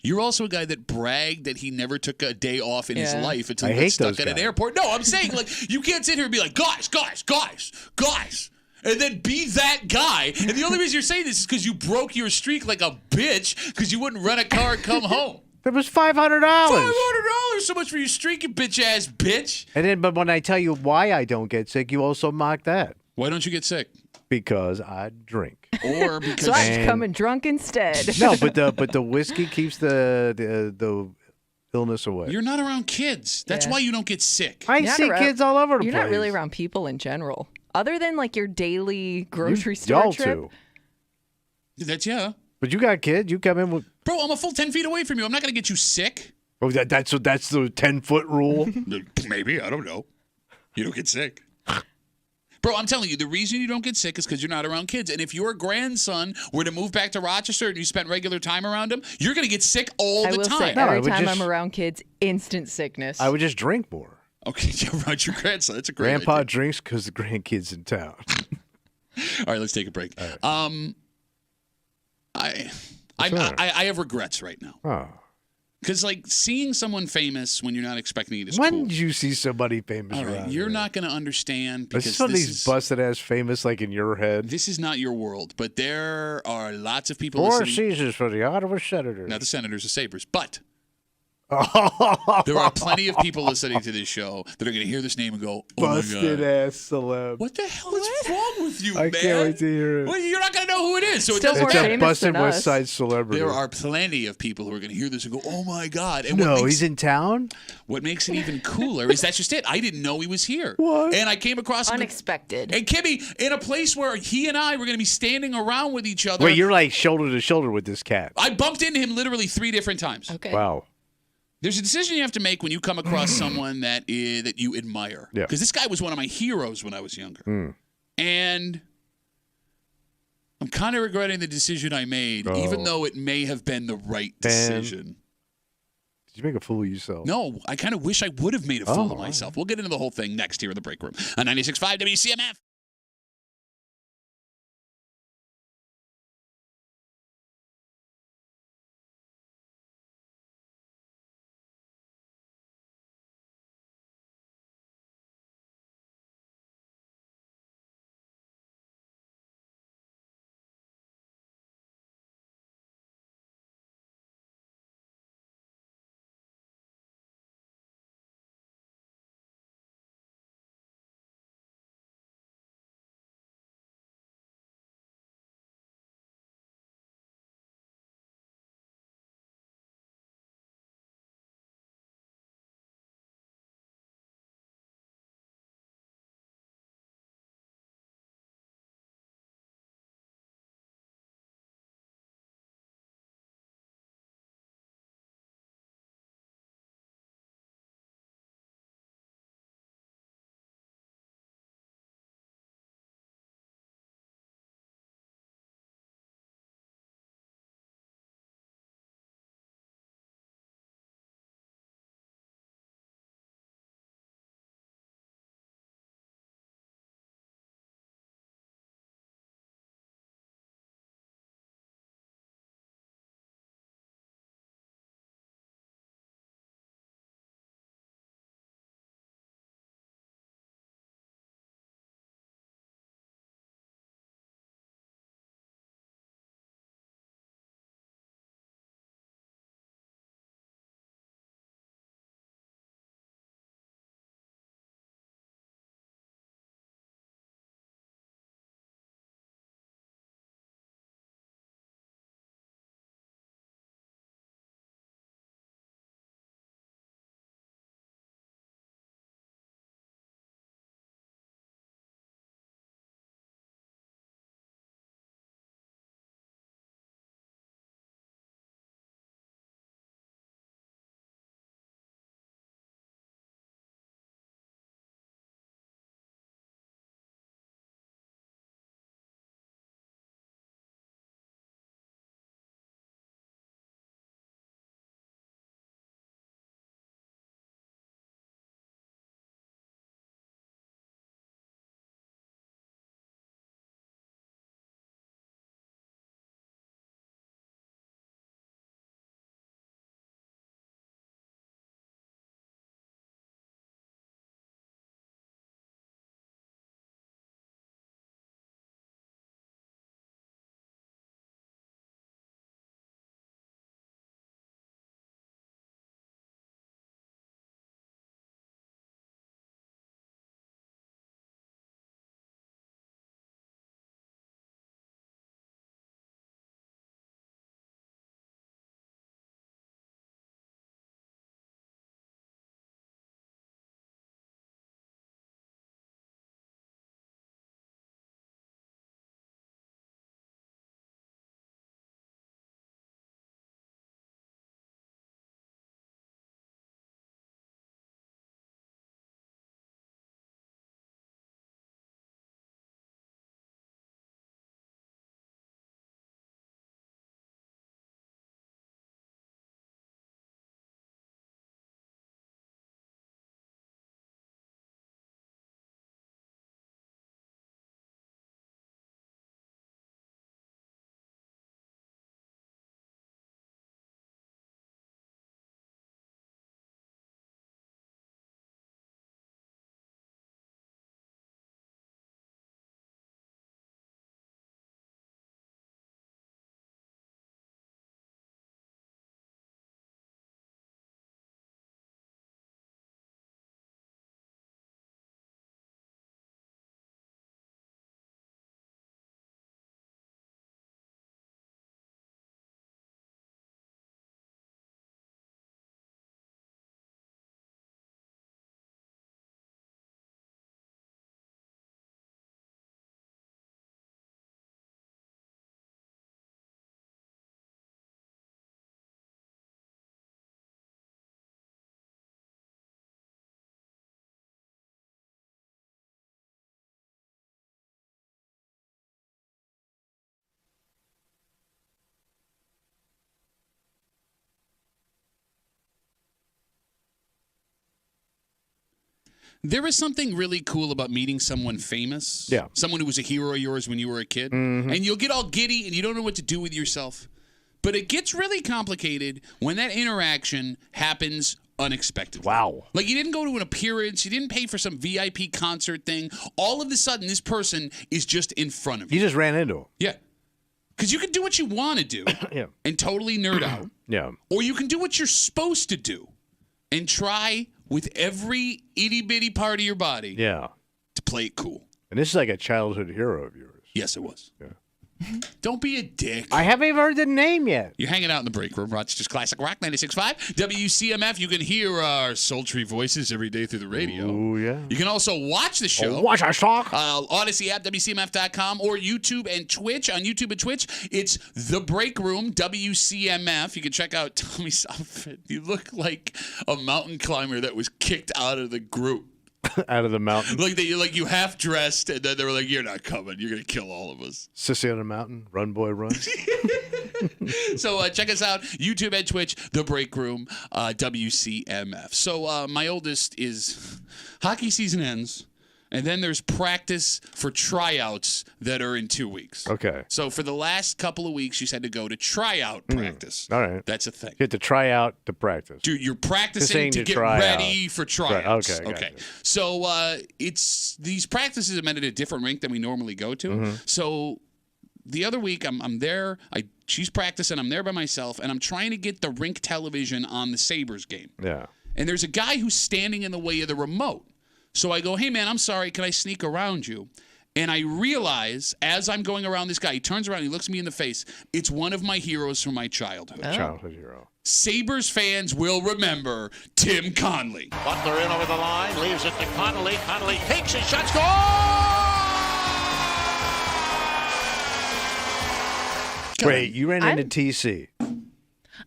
[SPEAKER 1] You're also a guy that bragged that he never took a day off in his life until he got stuck at an airport. No, I'm saying, like, you can't sit here and be like, guys. And then be that guy. And the only reason you're saying this is because you broke your streak like a bitch because you wouldn't rent a car and come home.
[SPEAKER 2] There was $500.
[SPEAKER 1] $500, so much for your streak, you bitch-ass bitch.
[SPEAKER 2] And then, but when I tell you why I don't get sick, you also mock that.
[SPEAKER 1] Why don't you get sick?
[SPEAKER 2] Because I drink.
[SPEAKER 1] Or because
[SPEAKER 3] so I'm coming drunk instead.
[SPEAKER 2] No, but the whiskey keeps the illness away.
[SPEAKER 1] You're not around kids. That's why you don't get sick.
[SPEAKER 2] I see kids all over the place.
[SPEAKER 3] You're not really around people in general. Other than like your daily grocery store
[SPEAKER 2] y'all
[SPEAKER 3] trip.
[SPEAKER 2] Too.
[SPEAKER 1] That's
[SPEAKER 2] But you got kids. You come in with.
[SPEAKER 1] Bro, I'm a full 10 feet away from you. I'm not gonna get you sick.
[SPEAKER 2] Oh, that's the 10-foot rule.
[SPEAKER 1] Maybe, I don't know. You don't get sick. Bro, I'm telling you, the reason you don't get sick is because you're not around kids. And if your grandson were to move back to Rochester and you spent regular time around him, you're going to get sick all the time.
[SPEAKER 3] Say, every time I'm around kids, instant sickness.
[SPEAKER 2] I would just drink more.
[SPEAKER 1] Okay, yeah, around your grandson. That's a great
[SPEAKER 2] Grandpa
[SPEAKER 1] idea.
[SPEAKER 2] drinks because the grandkid's in town.
[SPEAKER 1] All right, let's take a break.
[SPEAKER 2] Right.
[SPEAKER 1] I have regrets right now.
[SPEAKER 2] Oh.
[SPEAKER 1] Because, like, seeing someone famous when you're not expecting it is
[SPEAKER 2] When
[SPEAKER 1] cool.
[SPEAKER 2] did you see somebody famous
[SPEAKER 1] All right,
[SPEAKER 2] around
[SPEAKER 1] you're
[SPEAKER 2] here?
[SPEAKER 1] not going to understand
[SPEAKER 2] Is
[SPEAKER 1] because
[SPEAKER 2] some of
[SPEAKER 1] this
[SPEAKER 2] these
[SPEAKER 1] is
[SPEAKER 2] busted-ass famous, like, in your head?
[SPEAKER 1] this is not your world. But there are lots of people
[SPEAKER 2] Four
[SPEAKER 1] listening.
[SPEAKER 2] seasons for the Ottawa Senators.
[SPEAKER 1] Not the Senators, the Sabres. But there are plenty of people listening to this show that are going to hear this name and go, oh, my God.
[SPEAKER 2] Busted-ass celeb.
[SPEAKER 1] What the hell is wrong with you,
[SPEAKER 2] I
[SPEAKER 1] man?
[SPEAKER 2] can't wait to hear it.
[SPEAKER 1] Well, you're not going to know who it is. So it
[SPEAKER 3] Still
[SPEAKER 1] doesn't
[SPEAKER 3] more
[SPEAKER 2] It's a
[SPEAKER 3] famous
[SPEAKER 2] busted
[SPEAKER 3] than
[SPEAKER 2] West
[SPEAKER 3] us.
[SPEAKER 2] Side celebrity.
[SPEAKER 1] There are plenty of people who are going to hear this and go, oh, my God. And
[SPEAKER 2] No,
[SPEAKER 1] what makes,
[SPEAKER 2] he's in town?
[SPEAKER 1] what makes it even cooler is that's just it. I didn't know he was here.
[SPEAKER 2] What?
[SPEAKER 1] And I came across him.
[SPEAKER 3] Unexpected.
[SPEAKER 1] And Kimmy, in a place where he and I were going to be standing around with each other.
[SPEAKER 2] Wait, you're like shoulder to shoulder with this cat.
[SPEAKER 1] I bumped into him literally 3 different times.
[SPEAKER 3] Okay.
[SPEAKER 2] Wow.
[SPEAKER 1] There's a decision you have to make when you come across someone that you admire.
[SPEAKER 2] Yeah.
[SPEAKER 1] Because this guy was one of my heroes when I was younger. And I'm kind of regretting the decision I made, even though it may have been the right decision.
[SPEAKER 2] Did you make a fool of yourself?
[SPEAKER 1] No, I kind of wish I would have made a fool of
[SPEAKER 2] all
[SPEAKER 1] myself. We'll get into the whole thing next here in the break room on 96.5 WCMF. There is something really cool about meeting someone famous.
[SPEAKER 2] Yeah.
[SPEAKER 1] Someone who was a hero of yours when you were a kid.
[SPEAKER 2] Mm-hmm.
[SPEAKER 1] And you'll get all giddy and you don't know what to do with yourself. But it gets really complicated when that interaction happens unexpectedly.
[SPEAKER 2] Wow.
[SPEAKER 1] Like you didn't go to an appearance, you didn't pay for some VIP concert thing. All of a sudden, this person is just in front of you.
[SPEAKER 2] You just ran into him.
[SPEAKER 1] Yeah. Because you can do what you want to do
[SPEAKER 2] Yeah.
[SPEAKER 1] and totally nerd out.
[SPEAKER 2] Yeah.
[SPEAKER 1] Or you can do what you're supposed to do and try with every itty-bitty part of your body
[SPEAKER 2] Yeah.
[SPEAKER 1] to play it cool.
[SPEAKER 2] And this is like a childhood hero of yours.
[SPEAKER 1] Yes, it was.
[SPEAKER 2] Yeah.
[SPEAKER 1] Don't be a dick.
[SPEAKER 2] I haven't even heard the name yet.
[SPEAKER 1] You're hanging out in the break room, Rochester's Classic Rock 96.5. WCMF, you can hear our sultry voices every day through the radio.
[SPEAKER 2] Oh, yeah.
[SPEAKER 1] You can also watch the show.
[SPEAKER 2] Watch our talk.
[SPEAKER 1] Odyssey app, WCMF.com, or YouTube and Twitch. On YouTube and Twitch, it's The Break Room, WCMF. You can check out Tommy's outfit. You look like a mountain climber that was kicked out of the group.
[SPEAKER 2] Out of the mountain.
[SPEAKER 1] Like you half dressed, and then they were like, "You're not coming. You're gonna kill all of us."
[SPEAKER 2] Sissy on a mountain. Run, boy, run.
[SPEAKER 1] So check us out, YouTube and Twitch, The Break Room, WCMF. So my oldest is hockey season ends, and then there's practice for tryouts that are in 2 weeks.
[SPEAKER 2] Okay.
[SPEAKER 1] So for the last couple of weeks, she's had to go to tryout practice.
[SPEAKER 2] All right.
[SPEAKER 1] That's a thing.
[SPEAKER 2] You have to try out to practice.
[SPEAKER 1] Dude, you're
[SPEAKER 2] Just
[SPEAKER 1] practicing
[SPEAKER 2] saying
[SPEAKER 1] to
[SPEAKER 2] to
[SPEAKER 1] get
[SPEAKER 2] try
[SPEAKER 1] ready
[SPEAKER 2] out.
[SPEAKER 1] for tryouts.
[SPEAKER 2] Okay, gotcha.
[SPEAKER 1] So it's these practices are meant at a different rink than we normally go to.
[SPEAKER 2] Mm-hmm.
[SPEAKER 1] So the other week I'm there. She's practicing. I'm there by myself, and I'm trying to get the rink television on the Sabres game.
[SPEAKER 2] Yeah.
[SPEAKER 1] And there's a guy who's standing in the way of the remote. So I go, "Hey man, I'm sorry. Can I sneak around you?" And I realize as I'm going around this guy, he turns around, he looks me in the face. It's one of my heroes from my childhood.
[SPEAKER 2] Childhood hero.
[SPEAKER 1] Sabres fans will remember Tim Conley.
[SPEAKER 10] Butler in over the line, leaves it to Connolly. Connolly takes his shot, score!
[SPEAKER 2] Wait, you ran into TC.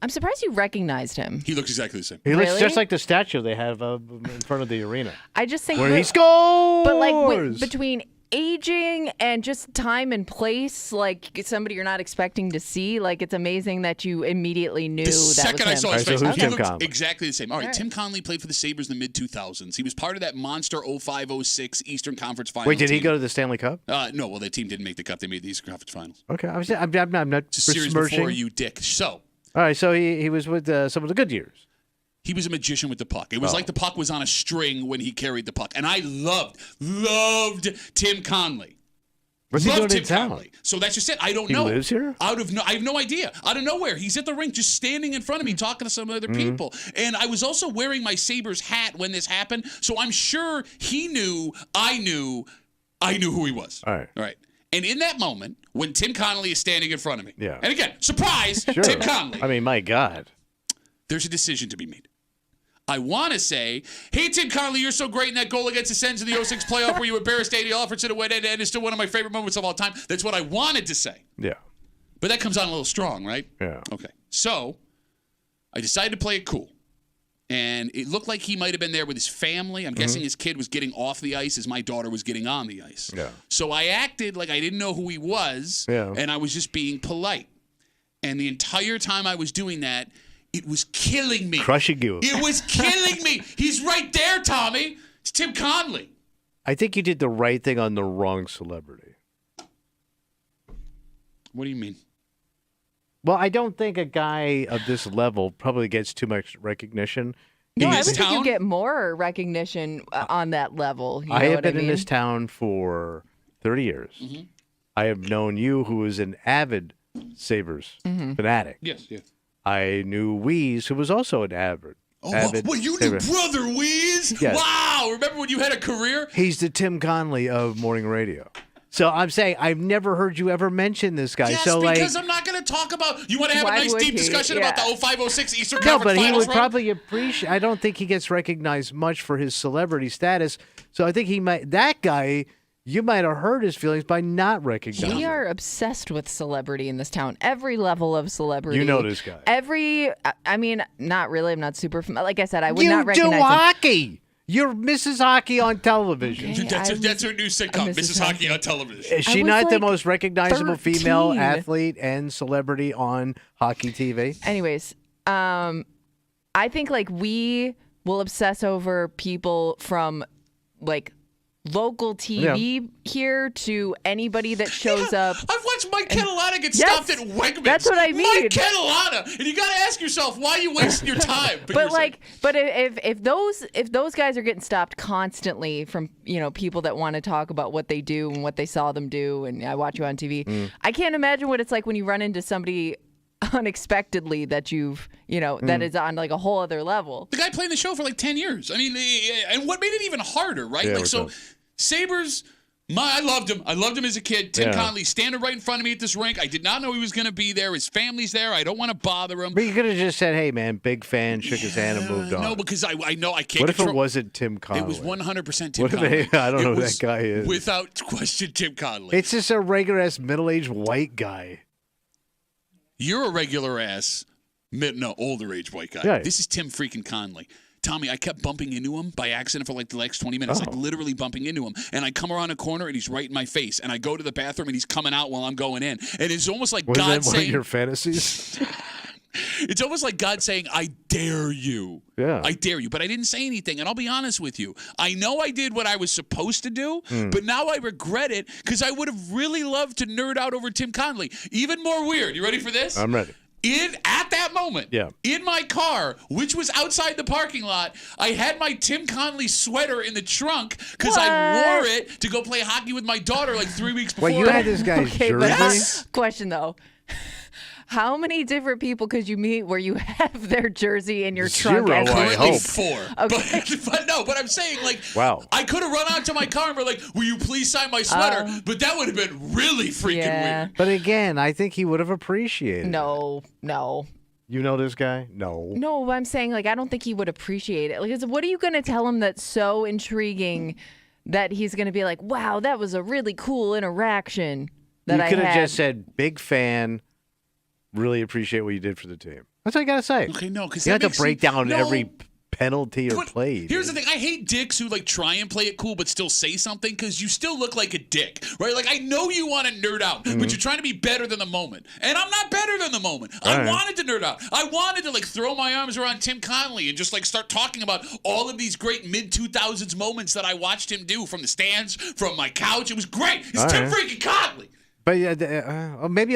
[SPEAKER 3] I'm surprised you recognized him.
[SPEAKER 1] He looks exactly the same.
[SPEAKER 2] He looks
[SPEAKER 3] Really?
[SPEAKER 2] just like the statue they have in front of the arena.
[SPEAKER 3] I just think
[SPEAKER 2] Where he scores!
[SPEAKER 3] But like between aging and just time and place, like somebody you're not expecting to see, like it's amazing that you immediately knew
[SPEAKER 1] The
[SPEAKER 3] that
[SPEAKER 1] second I
[SPEAKER 3] was him.
[SPEAKER 1] saw his
[SPEAKER 2] All right,
[SPEAKER 1] face,
[SPEAKER 2] so who's
[SPEAKER 1] he
[SPEAKER 2] Tim
[SPEAKER 1] looked
[SPEAKER 2] Conley?
[SPEAKER 1] exactly the same. All right,
[SPEAKER 3] All right.
[SPEAKER 1] Tim Conley played for the Sabres in the mid-2000s. He was part of that monster 05-06 Eastern Conference Finals.
[SPEAKER 2] Wait, did he
[SPEAKER 1] team.
[SPEAKER 2] go to the Stanley Cup?
[SPEAKER 1] No, well, that team didn't make the cup. They made the Eastern Conference Finals.
[SPEAKER 2] Okay, I'm not
[SPEAKER 1] It's a series
[SPEAKER 2] besmirching.
[SPEAKER 1] before you, dick. So
[SPEAKER 2] All right, so he was with some of the good years.
[SPEAKER 1] he was a magician with the puck. It was like the puck was on a string when he carried the puck. And I loved Tim Conley.
[SPEAKER 2] What's he
[SPEAKER 1] Loved
[SPEAKER 2] doing
[SPEAKER 1] Tim
[SPEAKER 2] in town?
[SPEAKER 1] Conley. So that's just it. I don't
[SPEAKER 2] He
[SPEAKER 1] know.
[SPEAKER 2] lives here?
[SPEAKER 1] I have no idea. Out of nowhere, he's at the rink, just standing in front of me, talking to some other people. And I was also wearing my Sabres hat when this happened, so I'm sure he knew. I knew who he was.
[SPEAKER 2] All right.
[SPEAKER 1] All right. And in that moment, when Tim Connolly is standing in front of me,
[SPEAKER 2] Yeah.
[SPEAKER 1] and again, surprise,
[SPEAKER 2] Sure.
[SPEAKER 1] Tim Connolly,
[SPEAKER 2] I mean, my God.
[SPEAKER 1] there's a decision to be made. I want to say, "Hey, Tim Connolly, you're so great in that goal against the Sens in the 06 playoff where you embarrassed Daniel Alfredson to win it, and it's still one of my favorite moments of all time." That's what I wanted to say.
[SPEAKER 2] Yeah.
[SPEAKER 1] But that comes on a little strong, right?
[SPEAKER 2] Yeah.
[SPEAKER 1] Okay. So I decided to play it cool. And it looked like he might have been there with his family. I'm guessing his kid was getting off the ice as my daughter was getting on the ice.
[SPEAKER 2] Yeah.
[SPEAKER 1] So I acted like I didn't know who he was,
[SPEAKER 2] Yeah.
[SPEAKER 1] and I was just being polite. And the entire time I was doing that, it was killing me.
[SPEAKER 2] Crushing you.
[SPEAKER 1] It was killing me. He's right there, Tommy. It's Tim Conley.
[SPEAKER 2] I think you did the right thing on the wrong celebrity.
[SPEAKER 1] What do you mean?
[SPEAKER 2] Well, I don't think a guy of this level probably gets too much recognition.
[SPEAKER 3] No, I
[SPEAKER 1] this
[SPEAKER 3] would think
[SPEAKER 1] town?
[SPEAKER 3] you get more recognition on that level. You
[SPEAKER 2] I
[SPEAKER 3] know
[SPEAKER 2] have
[SPEAKER 3] what
[SPEAKER 2] been
[SPEAKER 3] I mean?
[SPEAKER 2] in this town for 30 years. I have known you, who is an avid Sabres fanatic.
[SPEAKER 1] Yes, yes.
[SPEAKER 2] I knew Weeze, who was also an avid.
[SPEAKER 1] Well, you knew
[SPEAKER 2] Sabres.
[SPEAKER 1] Brother Weeze?
[SPEAKER 2] Yes.
[SPEAKER 1] Wow. Remember when you had a career?
[SPEAKER 2] He's the Tim Conley of morning radio. So I'm saying I've never heard you ever mention this guy.
[SPEAKER 1] Yes,
[SPEAKER 2] so
[SPEAKER 1] because
[SPEAKER 2] like,
[SPEAKER 1] I'm not going to talk about. You want to have
[SPEAKER 3] Why
[SPEAKER 1] a nice
[SPEAKER 3] would
[SPEAKER 1] deep
[SPEAKER 3] he?
[SPEAKER 1] discussion
[SPEAKER 3] Yeah.
[SPEAKER 1] about the 05-06 Eastern
[SPEAKER 2] no,
[SPEAKER 1] Conference
[SPEAKER 2] but he
[SPEAKER 1] Finals
[SPEAKER 2] would
[SPEAKER 1] run?
[SPEAKER 2] probably appreciate. I don't think he gets recognized much for his celebrity status. So I think he might. That guy, you might have hurt his feelings by not recognizing.
[SPEAKER 3] We
[SPEAKER 2] him.
[SPEAKER 3] are obsessed with celebrity in this town. Every level of celebrity.
[SPEAKER 2] You know this guy.
[SPEAKER 3] I mean, not really. I'm not super familiar. Like I said, I would
[SPEAKER 2] You
[SPEAKER 3] not
[SPEAKER 2] do
[SPEAKER 3] recognize him.
[SPEAKER 2] hockey. You're Mrs. Hockey on television.
[SPEAKER 3] Okay.
[SPEAKER 1] That's her new sitcom,
[SPEAKER 3] Mrs.
[SPEAKER 1] Mrs. Hockey on television.
[SPEAKER 2] Is she
[SPEAKER 3] was
[SPEAKER 2] not the
[SPEAKER 3] like
[SPEAKER 2] most recognizable female
[SPEAKER 3] 13.
[SPEAKER 2] athlete and celebrity on hockey TV?
[SPEAKER 3] Anyways, I think like we will obsess over people from like local TV here to anybody that shows up.
[SPEAKER 1] I've watched Mike Catalana get stopped at Wegmans.
[SPEAKER 3] That's what I mean.
[SPEAKER 1] Mike Catalana, and you got to ask yourself, why are you wasting your time?
[SPEAKER 3] But if those guys are getting stopped constantly from people that want to talk about what they do and what they saw them do, and I watch you on TV, I can't imagine what it's like when you run into somebody unexpectedly that that is on like a whole other level.
[SPEAKER 1] The guy played the show for like 10 years. I mean, and what made it even harder, right?
[SPEAKER 2] Yeah,
[SPEAKER 1] Sabres, I loved him. I loved him as a kid. Tim Connolly standing right in front of me at this rink. I did not know he was going to be there. His family's there. I don't want to bother him.
[SPEAKER 2] But you could have just said, hey, man, big fan, shook his hand and moved on.
[SPEAKER 1] No, because I know I can't
[SPEAKER 2] What if it wasn't Tim Connolly?
[SPEAKER 1] It was 100% Tim Connolly.
[SPEAKER 2] I don't know who that guy is.
[SPEAKER 1] Without question, Tim Connolly.
[SPEAKER 2] It's just a regular-ass middle-aged white guy.
[SPEAKER 1] You're a regular-ass, older-age white guy.
[SPEAKER 2] Yeah.
[SPEAKER 1] This is Tim freaking Connolly. Tommy, I kept bumping into him by accident for like the next 20 minutes, like literally bumping into him. And I come around a corner and he's right in my face. And I go to the bathroom and he's coming out while I'm going in. And it's almost like
[SPEAKER 2] Was
[SPEAKER 1] God
[SPEAKER 2] that
[SPEAKER 1] saying,
[SPEAKER 2] one of your fantasies?
[SPEAKER 1] It's almost like God saying, I dare you.
[SPEAKER 2] Yeah.
[SPEAKER 1] I dare you. But I didn't say anything. And I'll be honest with you. I know I did what I was supposed to do, but now I regret it because I would have really loved to nerd out over Tim Connolly. Even more weird. You ready for this?
[SPEAKER 2] I'm ready.
[SPEAKER 1] At that moment, in my car, which was outside the parking lot, I had my Tim Connolly sweater in the trunk because I wore it to go play hockey with my daughter like 3 weeks before.
[SPEAKER 2] Wait, you had this guy's jersey?
[SPEAKER 3] Question though. How many different people could you meet where you have their jersey in your trunk?
[SPEAKER 2] Zero, I hope.
[SPEAKER 1] 4.
[SPEAKER 3] Okay.
[SPEAKER 1] But I'm saying, like,
[SPEAKER 2] wow.
[SPEAKER 1] I could have run out to my car and be like, will you please sign my sweater? But that would have been really freaking weird.
[SPEAKER 2] But again, I think he would have appreciated it.
[SPEAKER 3] No.
[SPEAKER 2] You know this guy? No.
[SPEAKER 3] No, I'm saying, like, I don't think he would appreciate it. Like, what are you going to tell him that's so intriguing that he's going to be like, wow, that was a really cool interaction that I had?
[SPEAKER 2] You could have just said, big fan. Really appreciate what you did for the team. That's what you got to say.
[SPEAKER 1] Okay, no, because
[SPEAKER 2] you have to break down every penalty or play.
[SPEAKER 1] Here's the thing. I hate dicks who like try and play it cool but still say something because you still look like a dick, right? Like I know you want to nerd out, but you're trying to be better than the moment. And I'm not better than the moment. I wanted to nerd out. I wanted to like throw my arms around Tim Connolly and just like start talking about all of these great mid-2000s moments that I watched him do from the stands, from my couch. It was great. It's Tim freaking Connolly.
[SPEAKER 2] But maybe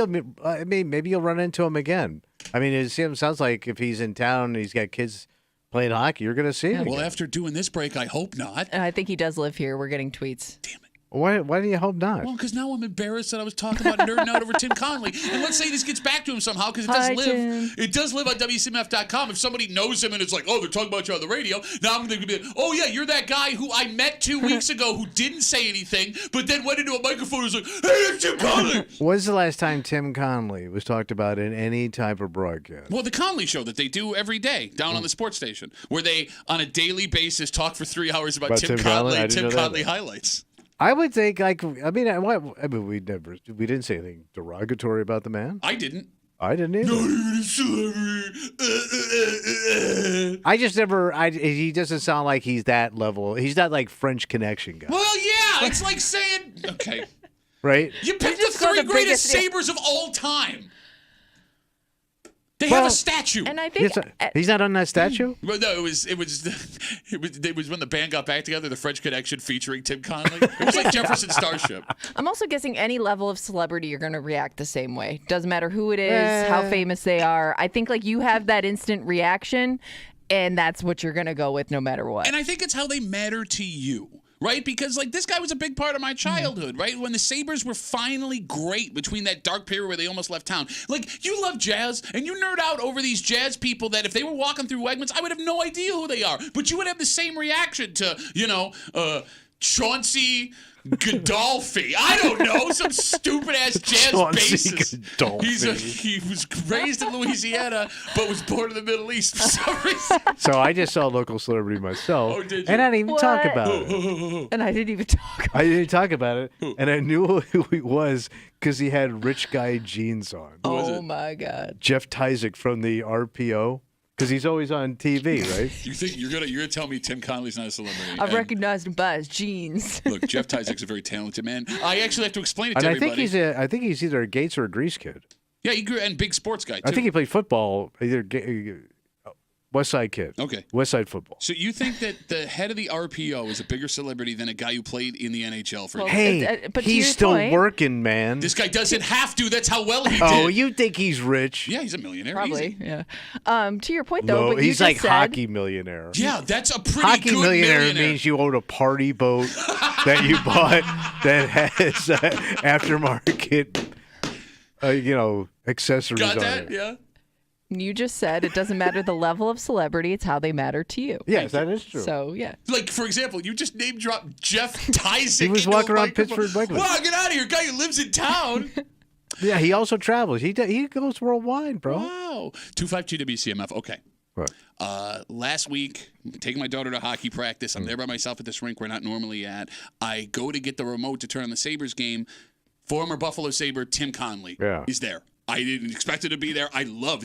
[SPEAKER 2] you'll run into him again. I mean, it sounds like if he's in town and he's got kids playing hockey, you're going to see him.
[SPEAKER 1] Well,
[SPEAKER 2] again.
[SPEAKER 1] after doing this break, I hope not.
[SPEAKER 3] I think he does live here. We're getting tweets.
[SPEAKER 1] Damn it.
[SPEAKER 2] Why do you hope not?
[SPEAKER 1] Well, because now I'm embarrassed that I was talking about nerding out over Tim Connolly. And let's say this gets back to him somehow because it does live on WCMF.com. If somebody knows him and it's like, oh, they're talking about you on the radio, now I'm going to be like, oh, yeah, you're that guy who I met 2 weeks ago who didn't say anything, but then went into a microphone and was like, hey, it's Tim Connolly.
[SPEAKER 2] When's the last time Tim Connolly was talked about in any type of broadcast?
[SPEAKER 1] Well, the Connolly Show that they do every day down on the sports station, where they, on a daily basis, talk for 3 hours about Tim Connolly and Tim Connolly highlights.
[SPEAKER 2] I would think, we didn't say anything derogatory about the man.
[SPEAKER 1] I didn't.
[SPEAKER 2] I didn't either.
[SPEAKER 1] Not even a celebrity.
[SPEAKER 2] I just never. He doesn't sound like he's that level. He's not like French Connection guy.
[SPEAKER 1] Well, yeah, it's like saying, okay,
[SPEAKER 2] right?
[SPEAKER 1] You picked the 3 greatest Sabres of all time. They have a statue,
[SPEAKER 3] and I think
[SPEAKER 2] he's not on that statue.
[SPEAKER 1] Well, no, it was when the band got back together, the French Connection featuring Tim Connolly. It was like Jefferson Starship.
[SPEAKER 3] I'm also guessing any level of celebrity, you're going to react the same way. Doesn't matter who it is, how famous they are. I think like you have that instant reaction, and that's what you're going to go with no matter what.
[SPEAKER 1] And I think it's how they matter to you. Right? Because, like, this guy was a big part of my childhood, right? When the Sabres were finally great between that dark period where they almost left town. Like, you love jazz, and you nerd out over these jazz people that if they were walking through Wegmans, I would have no idea who they are. But you would have the same reaction to, Chauncey Godolphy. I don't know, some stupid-ass jazz bassist. He was raised in Louisiana, but was born in the Middle East for some reason.
[SPEAKER 2] So I just saw a local celebrity myself,
[SPEAKER 1] did you?
[SPEAKER 2] and I didn't even talk about it.
[SPEAKER 3] And I didn't even talk about it.
[SPEAKER 2] I didn't talk about it, and I knew who he was because he had rich guy jeans on.
[SPEAKER 3] Oh, my God.
[SPEAKER 2] Jeff Tyzik from the RPO. Because he's always on TV, right?
[SPEAKER 1] You think you're gonna tell me Tim Connolly's not a celebrity?
[SPEAKER 3] I recognized him by his jeans.
[SPEAKER 1] Look, Jeff Tyzik's a very talented man. I actually have to explain it to everybody.
[SPEAKER 2] I think he's either a Gates or a Grease kid.
[SPEAKER 1] Yeah, he grew and big sports guy too.
[SPEAKER 2] I think he played football. West Side kid.
[SPEAKER 1] Okay.
[SPEAKER 2] West Side football.
[SPEAKER 1] So you think that the head of the RPO is a bigger celebrity than a guy who played in the NHL for?
[SPEAKER 2] Hey,
[SPEAKER 3] but to
[SPEAKER 2] he's
[SPEAKER 3] your
[SPEAKER 2] still
[SPEAKER 3] point-
[SPEAKER 2] working, man.
[SPEAKER 1] This guy doesn't have to. That's how well he did.
[SPEAKER 2] Oh, you think he's rich?
[SPEAKER 1] Yeah, he's a millionaire.
[SPEAKER 3] Probably,
[SPEAKER 1] Easy.
[SPEAKER 3] yeah. To your point, though,
[SPEAKER 2] No,
[SPEAKER 3] what you
[SPEAKER 2] he's
[SPEAKER 3] just
[SPEAKER 2] like
[SPEAKER 3] said,
[SPEAKER 2] hockey millionaire.
[SPEAKER 1] Yeah, that's a pretty
[SPEAKER 2] Hockey
[SPEAKER 1] good
[SPEAKER 2] millionaire means you own a party boat that you bought that has aftermarket, accessories
[SPEAKER 1] Got
[SPEAKER 2] on
[SPEAKER 1] that?
[SPEAKER 2] it.
[SPEAKER 1] Yeah.
[SPEAKER 3] you just said it doesn't matter the level of celebrity; it's how they matter to you.
[SPEAKER 2] Yes, that is true.
[SPEAKER 3] So yeah.
[SPEAKER 1] Like, for example, you just name dropped Jeff Tyson.
[SPEAKER 2] He was
[SPEAKER 1] into
[SPEAKER 2] walking
[SPEAKER 1] a
[SPEAKER 2] around
[SPEAKER 1] microphone.
[SPEAKER 2] Pittsburgh Douglas.
[SPEAKER 1] Wow, get out of here, guy who lives in town.
[SPEAKER 2] Yeah, he also travels. He goes worldwide, bro.
[SPEAKER 1] Wow. 252 WCMF. Okay.
[SPEAKER 2] Right.
[SPEAKER 1] Last week, taking my daughter to hockey practice. I'm there by myself at this rink we're not normally at. I go to get the remote to turn on the Sabres game. Former Buffalo Sabre Tim Conley is there. I didn't expect it to be there. I love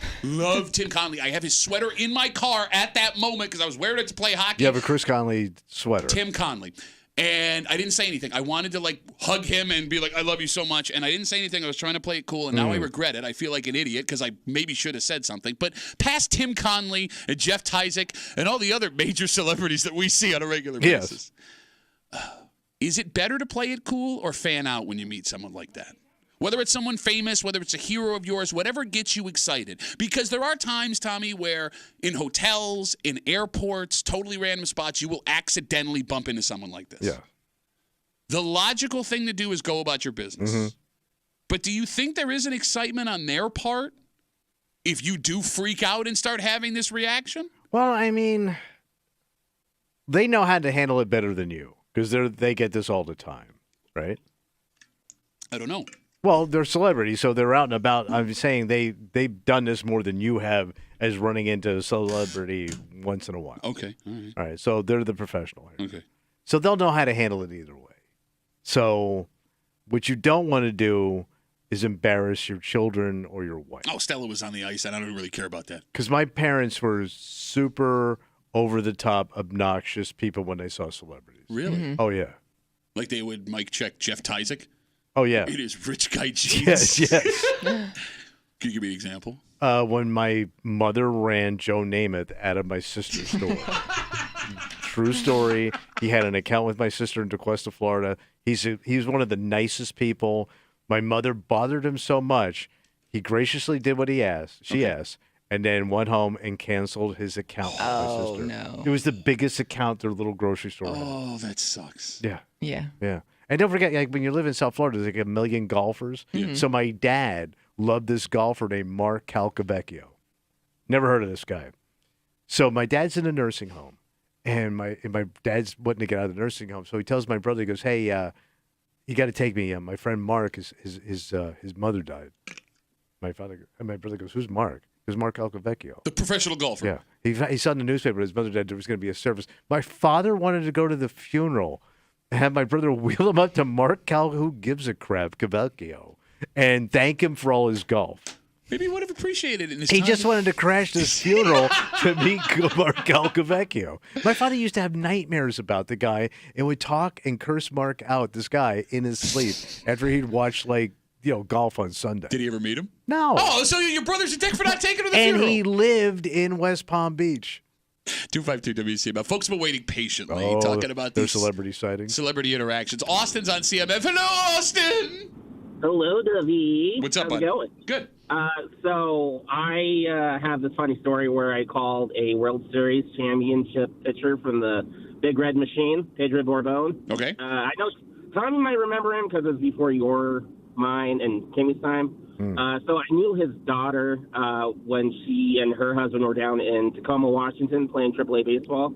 [SPEAKER 1] Tim Conley. I have his sweater in my car at that moment because I was wearing it to play hockey.
[SPEAKER 2] You have a Chris Conley sweater.
[SPEAKER 1] Tim Conley. And I didn't say anything. I wanted to hug him and be like, I love you so much. And I didn't say anything. I was trying to play it cool. And now I regret it. I feel like an idiot because I maybe should have said something. But past Tim Conley and Jeff Tyzik and all the other major celebrities that we see on a regular basis. Is it better to play it cool or fan out when you meet someone like that? Whether it's someone famous, whether it's a hero of yours, whatever gets you excited. Because there are times, Tommy, where in hotels, in airports, totally random spots, you will accidentally bump into someone like this.
[SPEAKER 2] Yeah.
[SPEAKER 1] The logical thing to do is go about your business. Mm-hmm. But do you think there is an excitement on their part if you do freak out and start having this reaction?
[SPEAKER 2] Well, I mean, they know how to handle it better than you because they get this all the time, right?
[SPEAKER 1] I don't know.
[SPEAKER 2] Well, they're celebrities, so they're out and about. I'm saying they've done this more than you have as running into a celebrity once in a while.
[SPEAKER 1] Okay. All right.
[SPEAKER 2] All right. So they're the professional here.
[SPEAKER 1] Okay.
[SPEAKER 2] So they'll know how to handle it either way. So what you don't want to do is embarrass your children or your wife.
[SPEAKER 1] Oh, Stella was on the ice, and I don't really care about that.
[SPEAKER 2] Because my parents were super over-the-top, obnoxious people when they saw celebrities.
[SPEAKER 1] Really?
[SPEAKER 3] Mm-hmm.
[SPEAKER 2] Oh, yeah.
[SPEAKER 1] Like they would mic check Jeff Tyzik?
[SPEAKER 2] Oh, yeah.
[SPEAKER 1] It is rich guy jeans.
[SPEAKER 2] Yes.
[SPEAKER 1] Can you give me an example?
[SPEAKER 2] When my mother ran Joe Namath out of my sister's store. True story. He had an account with my sister in DeQuesta, Florida. He's one of the nicest people. My mother bothered him so much, he graciously did what she asked, and then went home and canceled his account with my sister.
[SPEAKER 3] No.
[SPEAKER 2] It was the biggest account their little grocery store had.
[SPEAKER 1] Oh, that sucks.
[SPEAKER 2] Yeah.
[SPEAKER 3] Yeah.
[SPEAKER 2] Yeah. And don't forget, when you live in South Florida, there's like a million golfers.
[SPEAKER 3] Mm-hmm.
[SPEAKER 2] So my dad loved this golfer named Mark Calcavecchio. Never heard of this guy. So my dad's in a nursing home, and my dad's wanting to get out of the nursing home. So he tells my brother, he goes, "Hey, you got to take me. My friend Mark, his mother died." My brother goes, "Who's Mark?" It was Mark Calcavecchio.
[SPEAKER 1] The professional golfer.
[SPEAKER 2] Yeah. He saw in the newspaper his mother died. There was going to be a service. My father wanted to go to the funeral and have my brother wheel him up to Mark who gives a crap, Cavecchio, and thank him for all his golf.
[SPEAKER 1] Maybe he would have appreciated it in his
[SPEAKER 2] He
[SPEAKER 1] time.
[SPEAKER 2] just wanted to crash this funeral to meet Mark Calcavecchio. My father used to have nightmares about the guy and would talk and curse Mark out, this guy, in his sleep after he'd watch, golf on Sunday.
[SPEAKER 1] Did he ever meet him?
[SPEAKER 2] No.
[SPEAKER 1] Oh, so your brother's a dick for not taking him to the
[SPEAKER 2] And
[SPEAKER 1] funeral.
[SPEAKER 2] he lived in West Palm Beach.
[SPEAKER 1] 252 WCMF. Folks have been waiting patiently talking about
[SPEAKER 2] their
[SPEAKER 1] these
[SPEAKER 2] celebrity sightings.
[SPEAKER 1] Celebrity interactions. Austin's on CMF. Hello, Austin.
[SPEAKER 11] Hello, David.
[SPEAKER 1] What's up,
[SPEAKER 11] How's
[SPEAKER 1] bud?
[SPEAKER 11] it going?
[SPEAKER 1] Good.
[SPEAKER 11] So I have this funny story where I called a World Series championship pitcher from the Big Red Machine, Pedro Borbon.
[SPEAKER 1] Okay.
[SPEAKER 11] I know Tommy might remember him because it was before your, mine, and Kimmy's time. So I knew his daughter when she and her husband were down in Tacoma, Washington, playing AAA baseball.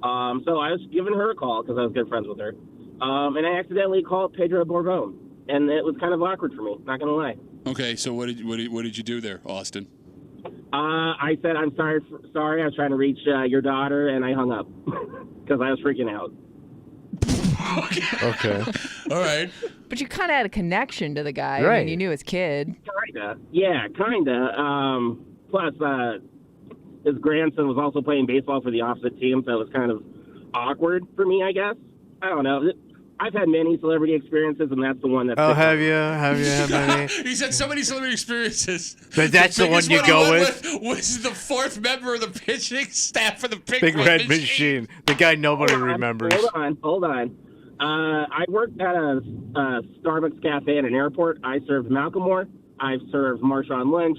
[SPEAKER 11] So I was giving her a call because I was good friends with her. And I accidentally called Pedro Borbon. And it was kind of awkward for me, not going to lie.
[SPEAKER 1] Okay, so what did you do there, Austin?
[SPEAKER 11] I said, I'm sorry. I was trying to reach your daughter, and I hung up because I was freaking out.
[SPEAKER 2] Okay.
[SPEAKER 1] All right.
[SPEAKER 3] But you kind of had a connection to the guy.
[SPEAKER 2] Right.
[SPEAKER 3] I mean, you knew his kid.
[SPEAKER 11] Kinda. Yeah, kinda. Plus, his grandson was also playing baseball for the opposite team, so it was kind of awkward for me, I guess. I don't know. I've had many celebrity experiences, and that's the one that's.
[SPEAKER 2] Oh, have you? Have you had many?
[SPEAKER 1] He's had so many celebrity experiences.
[SPEAKER 2] But that's the one you go with?
[SPEAKER 1] Was the fourth member of the pitching staff for the
[SPEAKER 2] Big Red Machine. The guy nobody remembers.
[SPEAKER 11] Hold on. I worked at a Starbucks cafe at an airport. I served Malcolmore. I've served Marshawn Lynch.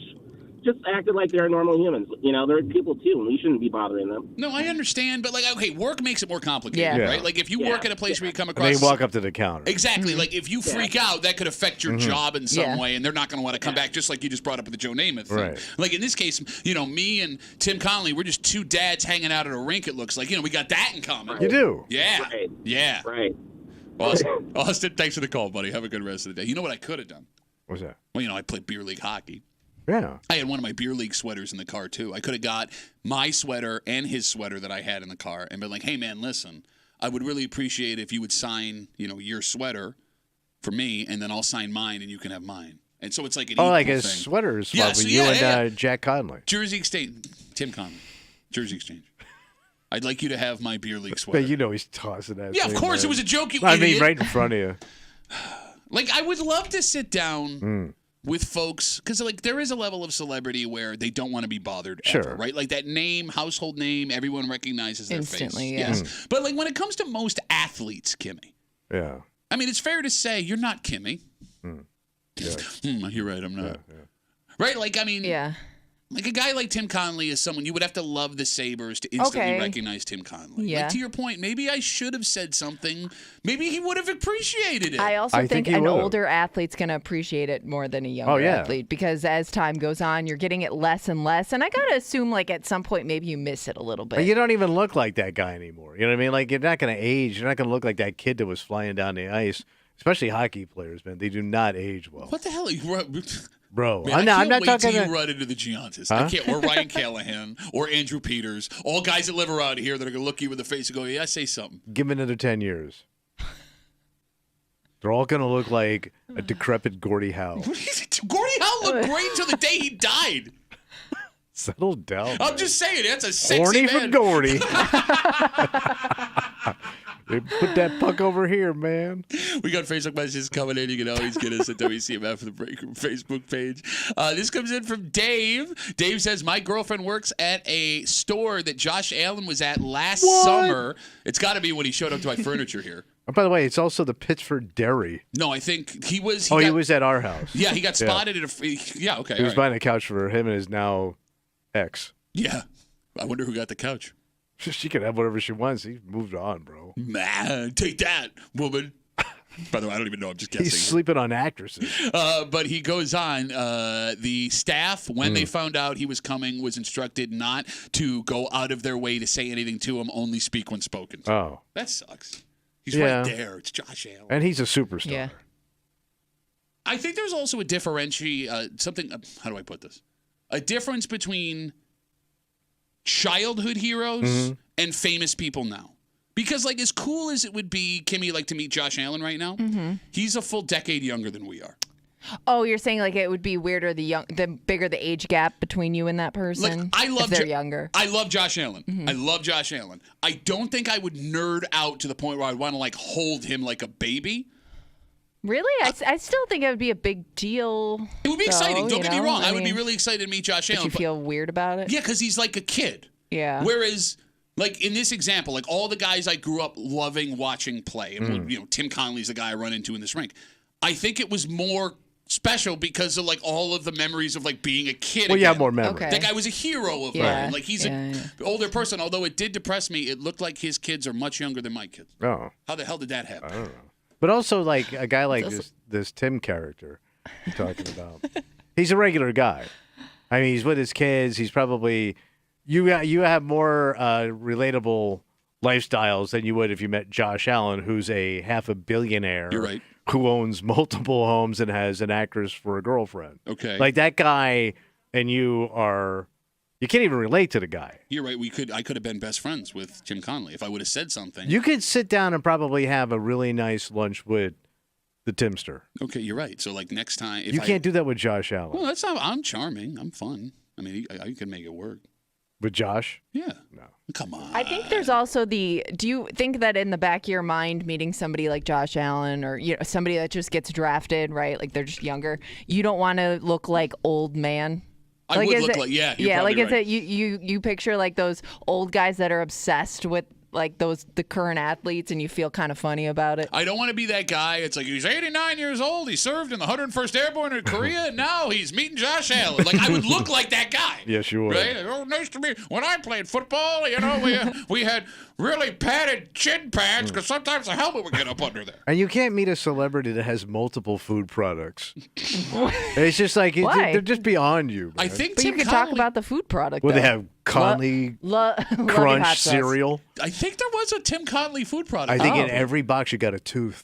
[SPEAKER 11] Just acted like they're normal humans. You know, they're people too, and we shouldn't be bothering them.
[SPEAKER 1] No, I understand, but okay, work makes it more complicated, right? Like if you work at a place where you come across,
[SPEAKER 2] and you walk up to the counter.
[SPEAKER 1] Exactly. Like if you freak out, that could affect your job in some way, and they're not going to want to come back. Just like you just brought up with the Joe Namath thing.
[SPEAKER 2] Right.
[SPEAKER 1] Like in this case, me and Tim Connolly, we're just two dads hanging out at a rink. It looks like we got that in common.
[SPEAKER 2] You do.
[SPEAKER 1] Yeah.
[SPEAKER 11] Right.
[SPEAKER 1] Yeah.
[SPEAKER 11] Right.
[SPEAKER 1] Austin, thanks for the call, buddy. Have a good rest of the day. You know what I could have done?
[SPEAKER 2] What's that?
[SPEAKER 1] Well, I played beer league hockey.
[SPEAKER 2] Yeah.
[SPEAKER 1] I had one of my beer league sweaters in the car, too. I could have got my sweater and his sweater that I had in the car and been like, hey, man, listen, I would really appreciate if you would sign, your sweater for me, and then I'll sign mine, and you can have mine. And so it's like an equal
[SPEAKER 2] like a
[SPEAKER 1] thing.
[SPEAKER 2] sweater swap with you and Jack Conley.
[SPEAKER 1] Jersey Exchange. Tim Conley. Jersey Exchange. I'd like you to have my beer league sweater.
[SPEAKER 2] But he's tossing that.
[SPEAKER 1] Yeah, of course.
[SPEAKER 2] Man.
[SPEAKER 1] It was a joke, you
[SPEAKER 2] I
[SPEAKER 1] idiot.
[SPEAKER 2] mean, right in front of you.
[SPEAKER 1] I would love to sit down with folks, because there is a level of celebrity where they don't want to be bothered ever, right? Like that name, household name, everyone recognizes their
[SPEAKER 3] instantly,
[SPEAKER 1] face.
[SPEAKER 3] yeah.
[SPEAKER 1] Yes. But when it comes to most athletes, Kimmy,
[SPEAKER 2] yeah.
[SPEAKER 1] I mean, it's fair to say you're not Kimmy.
[SPEAKER 2] Yes.
[SPEAKER 1] You're right, I'm not. Yeah. Right?
[SPEAKER 3] Yeah.
[SPEAKER 1] Like a guy like Tim Connolly is someone you would have to love the Sabres to instantly recognize Tim Connolly.
[SPEAKER 3] Yeah.
[SPEAKER 1] To your point, maybe I should have said something. Maybe he would have appreciated it.
[SPEAKER 3] I also think an older athlete's going to appreciate it more than a younger athlete, because as time goes on, you're getting it less and less. And I got to assume at some point maybe you miss it a little bit.
[SPEAKER 2] But you don't even look like that guy anymore. You know what I mean? You're not going to age. You're not going to look like that kid that was flying down the ice. Especially hockey players, man. They do not age well.
[SPEAKER 1] What the hell are you...
[SPEAKER 2] Bro,
[SPEAKER 1] man,
[SPEAKER 2] I'm not talking
[SPEAKER 1] till you run into the Giantis.
[SPEAKER 2] Huh?
[SPEAKER 1] I can't. Or Ryan Callahan or Andrew Peters, all guys that live around here that are gonna look you in the face and go, "Yeah, say something."
[SPEAKER 2] Give me another 10 years. They're all gonna look like a decrepit Gordie Howe.
[SPEAKER 1] Gordie Howe looked great until the day he died.
[SPEAKER 2] Settle down.
[SPEAKER 1] I'm just saying, that's a sexy
[SPEAKER 2] Horny
[SPEAKER 1] man.
[SPEAKER 2] for Gordie. They put that puck over here, man.
[SPEAKER 1] We got Facebook messages coming in. You can always get us at WCMF for the Break Room Facebook page. This comes in from Dave. Dave says, my girlfriend works at a store that Josh Allen was at last summer. It's got to be when he showed up to my furniture here.
[SPEAKER 2] Oh, by the way, it's also the Pittsford Dairy.
[SPEAKER 1] No, I think he was.
[SPEAKER 2] He was at our house.
[SPEAKER 1] Yeah, he got spotted at a. Yeah, okay.
[SPEAKER 2] He was buying a couch for him and his now ex.
[SPEAKER 1] Yeah. I wonder who got the couch.
[SPEAKER 2] She can have whatever she wants. He's moved on, bro.
[SPEAKER 1] Man, take that, woman. By the way, I don't even know. I'm just guessing.
[SPEAKER 2] He's sleeping on actresses.
[SPEAKER 1] But he goes on. The staff, when they found out he was coming, was instructed not to go out of their way to say anything to him, only speak when spoken to.
[SPEAKER 2] Oh.
[SPEAKER 1] That sucks. He's right there. It's Josh Allen.
[SPEAKER 2] And he's a superstar.
[SPEAKER 3] Yeah.
[SPEAKER 1] I think there's also a something, how do I put this? A difference between childhood heroes and famous people now. Because, as cool as it would be, Kimmy, to meet Josh Allen right now, he's a full decade younger than we are.
[SPEAKER 3] Oh, you're saying it would be weirder the bigger the age gap between you and that person? If they're younger.
[SPEAKER 1] I love Josh Allen. I love Josh Allen. I don't think I would nerd out to the point where I'd want to hold him like a baby.
[SPEAKER 3] Really? I still think it would be a big deal.
[SPEAKER 1] It would be exciting. Don't get me wrong. I would be really excited to meet Josh Allen.
[SPEAKER 3] You feel weird about it?
[SPEAKER 1] Yeah, because he's like a kid.
[SPEAKER 3] Yeah.
[SPEAKER 1] Whereas, in this example, all the guys I grew up loving watching play, and Tim Connolly's the guy I run into in this rink. I think it was more special because of all of the memories of being a kid.
[SPEAKER 2] Well, you
[SPEAKER 1] again.
[SPEAKER 2] have more memories.
[SPEAKER 3] Okay.
[SPEAKER 1] That guy was a hero of mine. He's an older person. Although it did depress me, it looked like his kids are much younger than my kids.
[SPEAKER 2] Oh.
[SPEAKER 1] How the hell did that happen?
[SPEAKER 2] I don't know. But also, a guy like this Tim character you're talking about, he's a regular guy. I mean, he's with his kids. He's probably you have more relatable lifestyles than you would if you met Josh Allen, who's a half a billionaire.
[SPEAKER 1] You're right.
[SPEAKER 2] Who owns multiple homes and has an actress for a girlfriend.
[SPEAKER 1] Okay.
[SPEAKER 2] That guy and you can't even relate to the guy.
[SPEAKER 1] You're right. I could have been best friends with Tim Connolly if I would have said something.
[SPEAKER 2] You could sit down and probably have a really nice lunch with the Timster.
[SPEAKER 1] Okay, you're right. So next time,
[SPEAKER 2] You can't do that with Josh Allen.
[SPEAKER 1] Well, I'm charming. I'm fun. I mean, I can make it work.
[SPEAKER 2] With Josh?
[SPEAKER 1] Yeah.
[SPEAKER 2] No.
[SPEAKER 1] Come on.
[SPEAKER 3] I think there's also do you think that in the back of your mind, meeting somebody like Josh Allen or somebody that just gets drafted, right? Like they're just younger, you don't want to look like old man?
[SPEAKER 1] I would look like, yeah.
[SPEAKER 3] Yeah, like
[SPEAKER 1] right.
[SPEAKER 3] is it you picture like those old guys that are obsessed with like the current athletes and you feel kind of funny about it?
[SPEAKER 1] I don't want to be that guy. It's like he's 89 years old. He served in the 101st Airborne in Korea, and now he's meeting Josh Allen. Like I would look like that guy.
[SPEAKER 2] Yes, you would.
[SPEAKER 1] Right? Oh, nice to meet. When I played football, we had really padded chin pads because sometimes the helmet would get up under there.
[SPEAKER 2] And you can't meet a celebrity that has multiple food products. It's just like they're just beyond you. Man.
[SPEAKER 1] I think
[SPEAKER 3] but
[SPEAKER 1] Tim
[SPEAKER 3] you can
[SPEAKER 1] Connolly,
[SPEAKER 3] talk about the food product.
[SPEAKER 2] Well,
[SPEAKER 3] though.
[SPEAKER 2] they have Conley Crunch cereal.
[SPEAKER 1] I think there was a Tim Connolly food product.
[SPEAKER 2] I think in every box you got a tooth.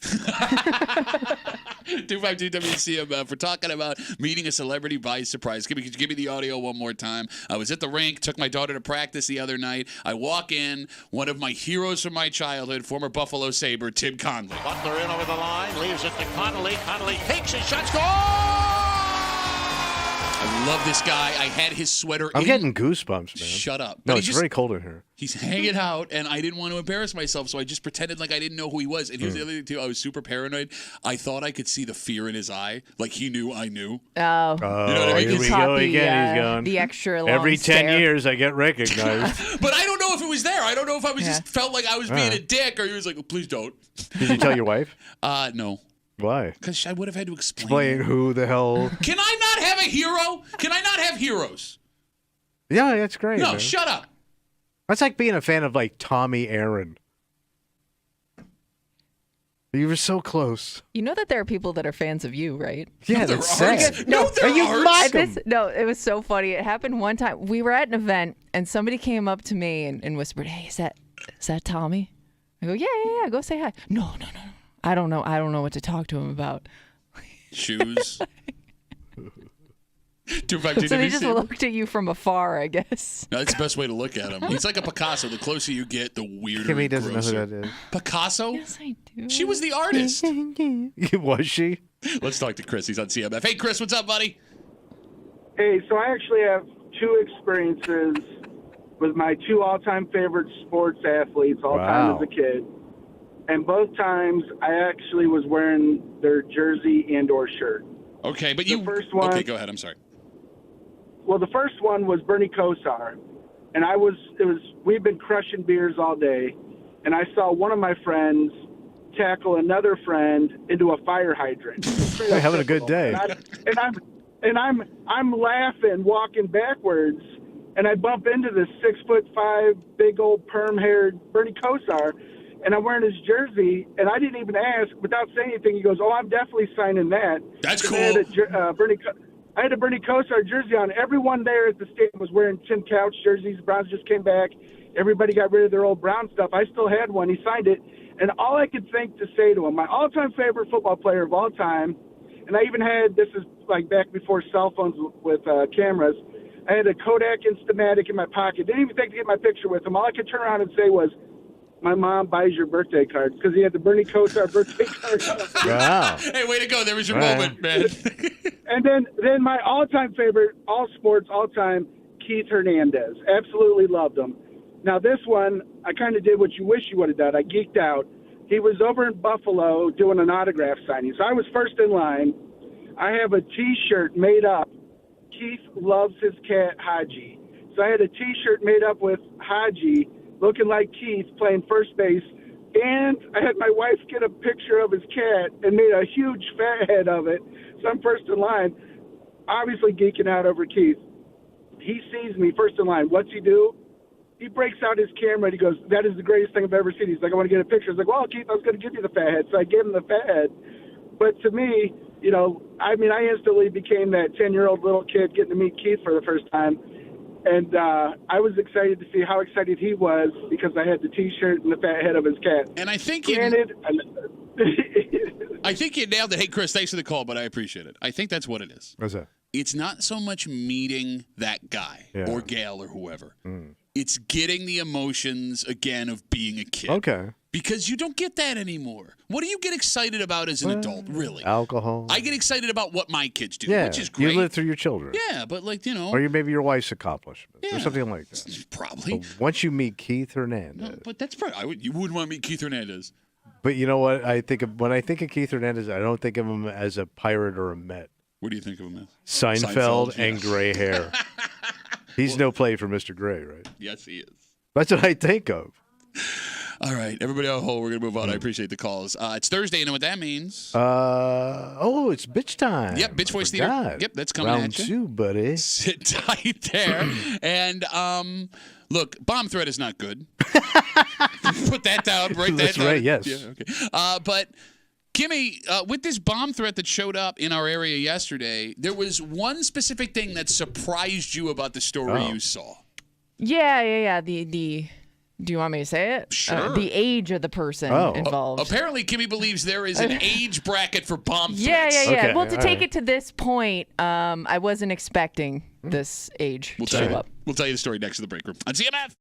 [SPEAKER 1] 252 WCMF. We're talking about meeting a celebrity by surprise. Could you give me the audio one more time? I was at the rink, took my daughter to practice the other night. I walk in, one of my heroes from my childhood, former Buffalo Sabre, Tim Connolly.
[SPEAKER 10] Butler in over the line, leaves it to Connolly. Connolly takes his shot, score!
[SPEAKER 1] I love this guy. I had his sweater.
[SPEAKER 2] I'm getting goosebumps, man.
[SPEAKER 1] Shut up.
[SPEAKER 2] No,
[SPEAKER 1] But
[SPEAKER 2] it's very cold in here.
[SPEAKER 1] He's hanging out, and I didn't want to embarrass myself, so I just pretended like I didn't know who he was. And here's the other thing, too. I was super paranoid. I thought I could see the fear in his eye, like he knew I knew.
[SPEAKER 3] Oh.
[SPEAKER 1] You know what I mean?
[SPEAKER 2] Here we go again. He's going.
[SPEAKER 3] The extra long
[SPEAKER 2] Every 10
[SPEAKER 3] stare.
[SPEAKER 2] years, I get recognized.
[SPEAKER 1] But I don't know if it was there. I don't know if I was just felt like I was being a dick, or he was like, oh, please don't.
[SPEAKER 2] Did you tell your wife?
[SPEAKER 1] No.
[SPEAKER 2] Why?
[SPEAKER 1] Because I would have had to explain.
[SPEAKER 2] Explain who the hell.
[SPEAKER 1] Can I not have a hero? Can I not have heroes?
[SPEAKER 2] Yeah, that's great.
[SPEAKER 1] No,
[SPEAKER 2] man.
[SPEAKER 1] shut up.
[SPEAKER 2] That's like being a fan of like Tommy Aaron. You were so close.
[SPEAKER 3] You know that there are people that are fans of you, right?
[SPEAKER 2] Yeah,
[SPEAKER 1] there
[SPEAKER 2] that's
[SPEAKER 1] aren't.
[SPEAKER 2] sad.
[SPEAKER 1] No, there
[SPEAKER 2] you
[SPEAKER 1] aren't.
[SPEAKER 2] mock 'em.
[SPEAKER 3] No, it was so funny. It happened one time. We were at an event and somebody came up to me and whispered, "Hey, is that Tommy?" I go, "Yeah. Go say hi." No. I don't know what to talk to him about.
[SPEAKER 1] Shoes.
[SPEAKER 3] So they just looked at you from afar, I guess.
[SPEAKER 1] No, that's the best way to look at him. He's like a Picasso. The closer you get, the weirder.
[SPEAKER 2] Kimmy
[SPEAKER 1] and
[SPEAKER 2] doesn't know who
[SPEAKER 1] grosser.
[SPEAKER 2] that is.
[SPEAKER 1] Picasso?
[SPEAKER 3] Yes, I do.
[SPEAKER 1] She was the artist.
[SPEAKER 2] Was she?
[SPEAKER 1] Let's talk to Chris. He's on CMF. Hey, Chris, what's up, buddy?
[SPEAKER 12] Hey, so I actually have two experiences with my two all-time favorite sports athletes all-time as a kid. And both times, I actually was wearing their jersey and/or shirt.
[SPEAKER 1] Okay, but
[SPEAKER 12] The first one.
[SPEAKER 1] Okay, go ahead. I'm sorry.
[SPEAKER 12] Well, the first one was Bernie Kosar, and we'd been crushing beers all day, and I saw one of my friends tackle another friend into a fire hydrant.
[SPEAKER 2] They're having a good day.
[SPEAKER 12] And I'm laughing, walking backwards, and I bump into this 6'5" big old perm-haired Bernie Kosar. And I'm wearing his jersey, and I didn't even ask. Without saying anything, he goes, "Oh, I'm definitely signing that."
[SPEAKER 1] That's cool.
[SPEAKER 12] I had a Bernie Kosar jersey on. Everyone there at the stadium was wearing Tim Couch jerseys. Browns just came back. Everybody got rid of their old Brown stuff. I still had one. He signed it. And all I could think to say to him, my all-time favorite football player of all time, and I even had, this is like back before cell phones with cameras, I had a Kodak Instamatic in my pocket. Didn't even think to get my picture with him. All I could turn around and say was, "My mom buys your birthday cards," because he had the Bernie Kosar birthday card.
[SPEAKER 2] Wow.
[SPEAKER 1] Hey, way to go. There was your moment, man.
[SPEAKER 12] And then my all-time favorite, all sports, all-time, Keith Hernandez. Absolutely loved him. Now, this one, I kind of did what you wish you would have done. I geeked out. He was over in Buffalo doing an autograph signing. So I was first in line. I have a T-shirt made up. Keith loves his cat, Haji. So I had a T-shirt made up with Haji, looking like Keith, playing first base. And I had my wife get a picture of his cat and made a huge fat head of it. So I'm first in line, obviously geeking out over Keith. He sees me first in line. What's he do? He breaks out his camera and he goes, "That is the greatest thing I've ever seen." He's like, "I want to get a picture." I was like, "Well, Keith, I was going to give you the fat head." So I gave him the fat head. But to me, I instantly became that 10-year-old little kid getting to meet Keith for the first time. And I was excited to see how excited he was because I had the T-shirt and the fat head of his cat.
[SPEAKER 1] And I think I think you nailed it. Hey, Chris, thanks for the call, but I appreciate it. I think that's what it is.
[SPEAKER 2] What's that?
[SPEAKER 1] It's not so much meeting that guy or gal or whoever. It's getting the emotions, again, of being a kid.
[SPEAKER 2] Okay.
[SPEAKER 1] Because you don't get that anymore. What do you get excited about as an adult, really?
[SPEAKER 2] Alcohol.
[SPEAKER 1] I get excited about what my kids do,
[SPEAKER 2] Yeah,
[SPEAKER 1] which is great.
[SPEAKER 2] you live through your children.
[SPEAKER 1] Yeah, but
[SPEAKER 2] Or maybe your wife's accomplishments or something like that.
[SPEAKER 1] Probably.
[SPEAKER 2] But once you meet Keith Hernandez.
[SPEAKER 1] No, but that's probably, you wouldn't want to meet Keith Hernandez.
[SPEAKER 2] But you know what? When I think of Keith Hernandez, I don't think of him as a pirate or a Met.
[SPEAKER 1] What do you think of him as?
[SPEAKER 2] Seinfeld and gray hair. He's no play for Mr. Gray, right?
[SPEAKER 1] Yes, he is.
[SPEAKER 2] That's what I think of.
[SPEAKER 1] All right, everybody on hold. We're going to move on. I appreciate the calls. It's Thursday. You know what that means?
[SPEAKER 2] It's bitch time.
[SPEAKER 1] Yep, Bitch Voice Theater. Yep, that's coming
[SPEAKER 2] Round
[SPEAKER 1] at you.
[SPEAKER 2] 2, buddy.
[SPEAKER 1] Sit tight there. And look, bomb threat is not good. Put that down. Write that
[SPEAKER 2] That's
[SPEAKER 1] down.
[SPEAKER 2] right, yes.
[SPEAKER 1] Yeah, okay. But Kimmy, with this bomb threat that showed up in our area yesterday, there was one specific thing that surprised you about the story you saw.
[SPEAKER 3] Yeah. The do you want me to say it?
[SPEAKER 1] Sure.
[SPEAKER 3] The age of the person involved.
[SPEAKER 1] Apparently, Kimmy believes there is an age bracket for bomb threats.
[SPEAKER 3] Yeah.
[SPEAKER 2] Okay,
[SPEAKER 3] Well, to take it to this point, I wasn't expecting this age to show up.
[SPEAKER 1] We'll tell you the story next to the break room on CMF.